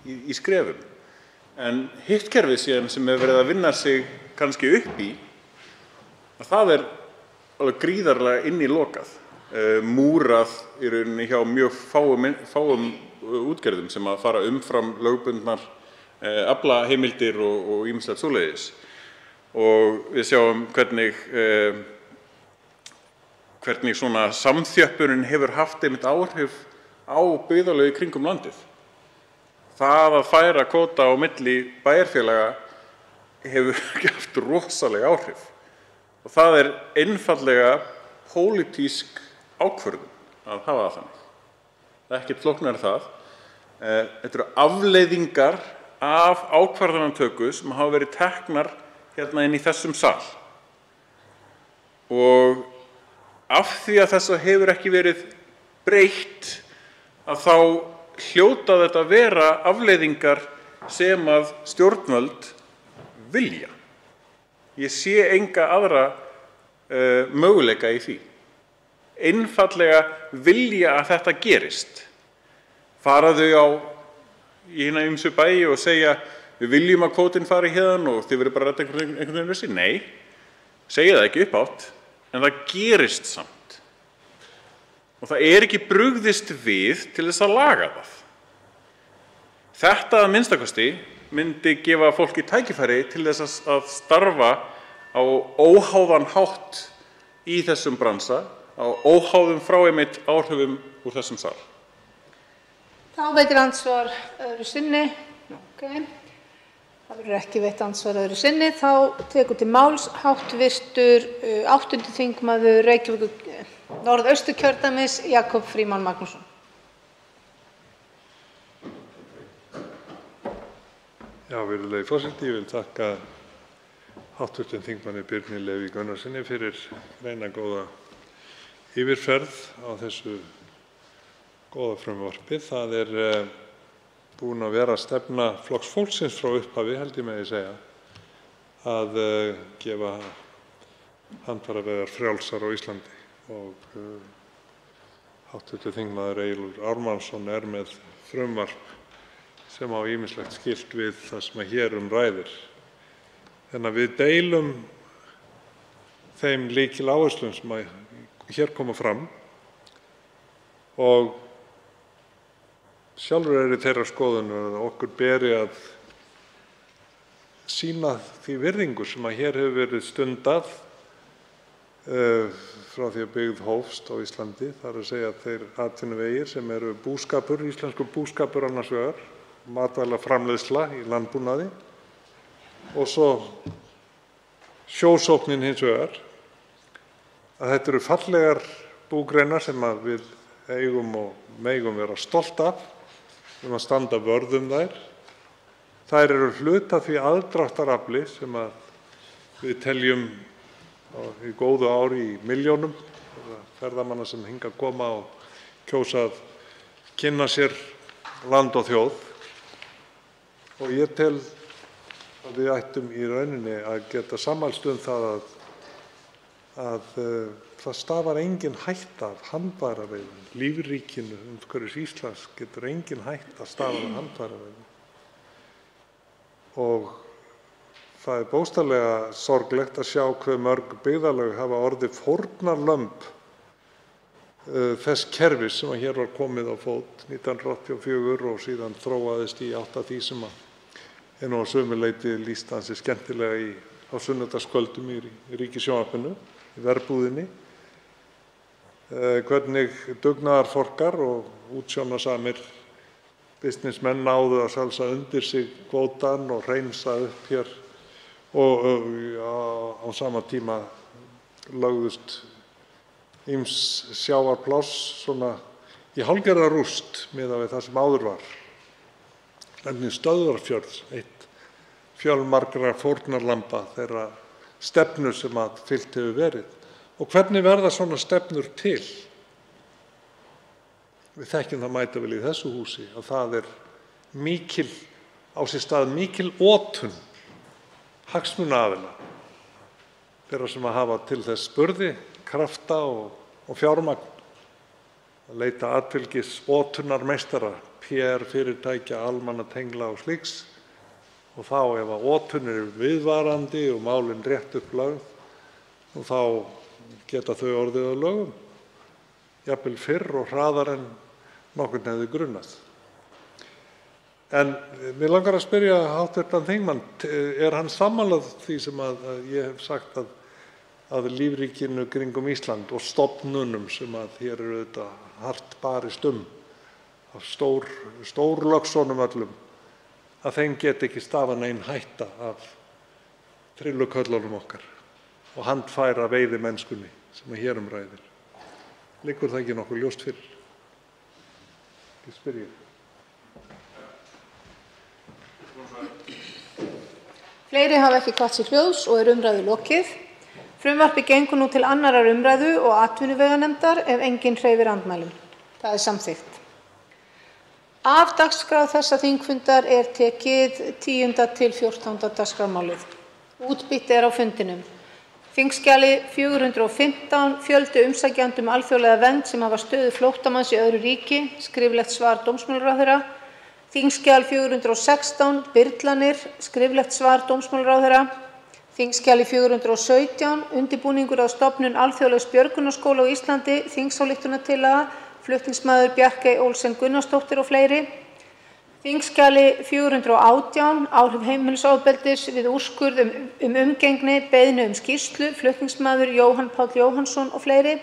í skrefum. En hitt kerfið síðan sem verið að vinna sig kannski upp í, það alveg gríðarlega innilokað, múrað í rauninni hjá mjög fáum útgerðum sem að fara umfram lögbundnar aflaheimildir og ýmislegt svoleiðis. Og við sjáum hvernig svona samþjöppunin hefur haft einmitt áhrif á byggðarlög í kringum landið. Það að færa kvóta á milli bæjarfélaga hefur haft rosaleg áhrif. Og það einfaldlega pólitísk ákvörðun að hafa það þannig. Það ekkert flóknara það. Þetta eru afleiðingar af ákvarðanatöku sem hafa verið teknar hérna inn í þessum sal. Og af því að þessu hefur ekki verið breytt að þá hljóta þetta að vera afleiðingar sem að stjórnvöld vilja. Ég sé enga aðra möguleika í því. Einfaldlega vilja að þetta gerist. Fara þau í hina ýmsu bæi og segja við viljum að kvótinn fari hérna og þið verður bara að redda einhvern veginn vissi. Nei, segja það ekki upphátt, en það gerist samt. Og það ekki brugðist við til þess að laga það. Þetta að minnstakosti myndi gefa fólki tækifæri til þess að starfa á óháðan hátt í þessum bransa, á óháðum frá einmitt áhrifum úr þessum sal. Þá veitir andsvar öðru sinni. Okay. Það verður ekki veitt andsvar öðru sinni. Þá tekur til máls háttvirtur 8. þingmaður Reykjavíkur Norðausturkjördæmis Jakob Frímann Magnússon. Já, virðulegi forseti, ég vil þakka hv. þingmanni Birni Leví Gunnarssyni fyrir greinargóða yfirferð á þessu góða frumvarpi. Það búin að vera stefna Flokks fólksins frá upphafi, held ég megi segja, að gefa handfæraveiðar frjálsar á Íslandi og hv. þingmaður Eyjólfur Ármannsson með frumvarp sem á ýmislegt skylt við það sem hér ræðir. Þannig að við deilum þeim lykiláherslum sem hér koma fram og sjálfur í þeirra skoðun að okkur beri að sýna því virðingu sem hér hefur verið stundað frá því að byggð hófst á Íslandi, þar að segja þeir atvinnuvegir sem eru búskapur, íslenskur búskapur annars vegar, matvælaframleiðsla í landbúnaði og svo sjósóknin hins vegar, að þetta eru fallegar búgreinar sem við eigum og megum vera stolt af, að standa vörð þær. Þær eru hluti af því aðdráttarafli sem við teljum í góðu ári í milljónum ferðamanna sem hingað koma og kjósa að kynna sér land og þjóð. Og ég tel að við ættum í rauninni að geta sammælst það að það stafar engin hætta af handfæraveiðum. Lífríkinu umhverfis Íslands getur engin hætta stafað af handfæraveiðum. Og það bókstaflega sorglegt að sjá hve mörg byggðarlög hafa orðið fórnarlömb þess kerfis sem hér var komið á fót 1984 og síðan þróaðist í átt að því sem nú á sömu leyti lýst ansi skemmtilega á sunnudagskvöldum í Ríkissjónvarpinu, í Verbúðinni. Hvernig dugnaðarforkar og útsjónarsamir businessmenn náðu að salsa undir sig kvótann og hreinsa upp hér og á sama tíma lögðust ýmis sjávarpláss svona í hálfgerða rúst miðað við það sem áður var. Nefnir Stöðvarfjörð, eitt fjölmargra fórnarlamba þeirra stefnu sem að fylgt hefur verið. Og hvernig verða svona stefnur til? Við þekkjum það mætavel í þessu húsi að það á sér stað mikil otun hagsmunaaðila, þeirra sem að hafa til þess burði, krafta og fjármagn, að leita atfylgis otunarmeistara, PR-fyrirtækja, almannatengla og slíks. Og þá ef að otun er viðvarandi og málin rétt upplagð, og þá geta þau orðið að lögum, jafnvel fyrr og hraðar en nokkurn hefði grunað. En mér langar að spyrja hv. þingmann, er hann sammála því sem að ég hef sagt að lífríkinu kringum Ísland og stofnunum sem að hér eru auðvitað hart barist af stórlöxunum öllum, að þeim geti ekki stafað nein hætta af trilluköllunum okkar og handfæra veiðimennskunni sem að hér ræðir. Liggur það ekki nokkuð ljóst fyrir? Ég spyr ég. Fleiri hafa ekki kvatt sér hljóðs og umræðu lokið. Frumvarpið gengur nú til 2. umræðu og atvinnuveganefndar ef enginn hreyfir andmælum. Það er samþykkt. Af dagskrá þessa þingfundar er tekið 10. til 14. dagskrármálið. Útbýtt er á fundinum. Þingskjali 415, fjöldi umsækjenda um alþjóðlega vernd sem hafa stöðu flóttamanns í öðru ríki, skriflegt svar dómsmálaráðherra. Þingskjal 416, birlanir, skriflegt svar dómsmálaráðherra. Þingskjali 417, undirbúningur á stofnun alþjóðlegs björgunarskóla á Íslandi, þingsályktunartillaga, flutningsmaður Bjarkey Olsen Gunnarsdóttir og fleiri. Þingskjali 418, áhrif heimilisofbeldis við úrskurð umgengni, beiðni skýrslu, flutningsmaður Jóhann Páll Jóhannsson og fleiri.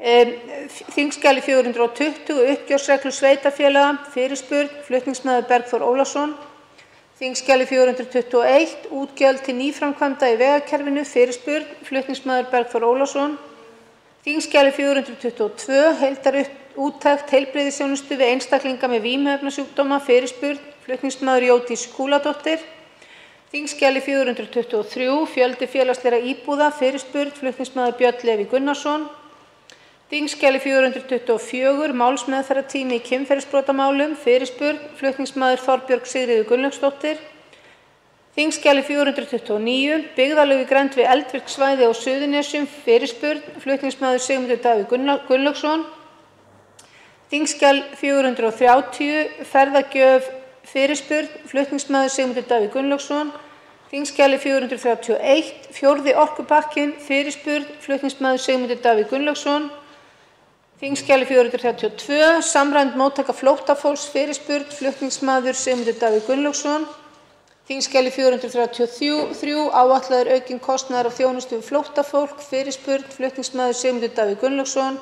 Þingskjali 420, uppgjörsreglur sveitarfélaga, fyrirspurn, flutningsmaður Bergþór Ólason. Þingskjali 421, útgjöld til nýframkvæmda í vegakerfinu, fyrirspurn, flutningsmaður Bergþór Ólason. Þingskjali 422, heildarúttekt heilbrigðisþjónustu við einstaklinga með vímuefnasjúkdóma, fyrirspurn, flutningsmaður Jódís Skúladóttir. Þingskjali 423, fjöldi félagslegra íbúða, fyrirspurn, flutningsmaður Björn Leví Gunnarsson. Þingskjali 424, málsmeðferðartími í kynferðisbrotamálum, fyrirspurn, flutningsmaður Þorbjörg Sigríður Gunnlaugsdóttir. Þingskjali 429, byggðarlög í grennd við eldvirkjasvæði á Suðurnesjum, fyrirspurn, flutningsmaður Sigmundur Davíð Gunnlaugsson. Þingskjal 430, ferðagjöf, fyrirspurn, flutningsmaður Sigmundur Davíð Gunnlaugsson. Þingskjali 431, 4. orkupakkinn, fyrirspurn, flutningsmaður Sigmundur Davíð Gunnlaugsson. Þingskjali 432, samræmd móttaka flóttafólks, fyrirspurn, flutningsmaður Sigmundur Davíð Gunnlaugsson. Þingskjali 433, áætlaður aukinn kostnaður af þjónustu við flóttafólk, fyrirspurn, flutningsmaður Sigmundur Davíð Gunnlaugsson.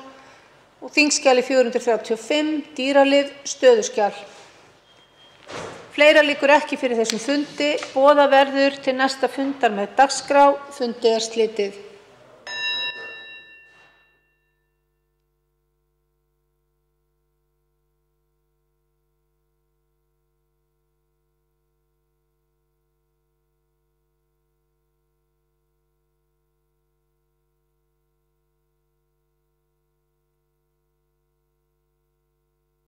Og þingskjali 435, dýralyf, stöðuskjal. Fleira liggur ekki fyrir þessum fundi. Boðað verður til næsta fundar með dagskrá. Fundi er slitið.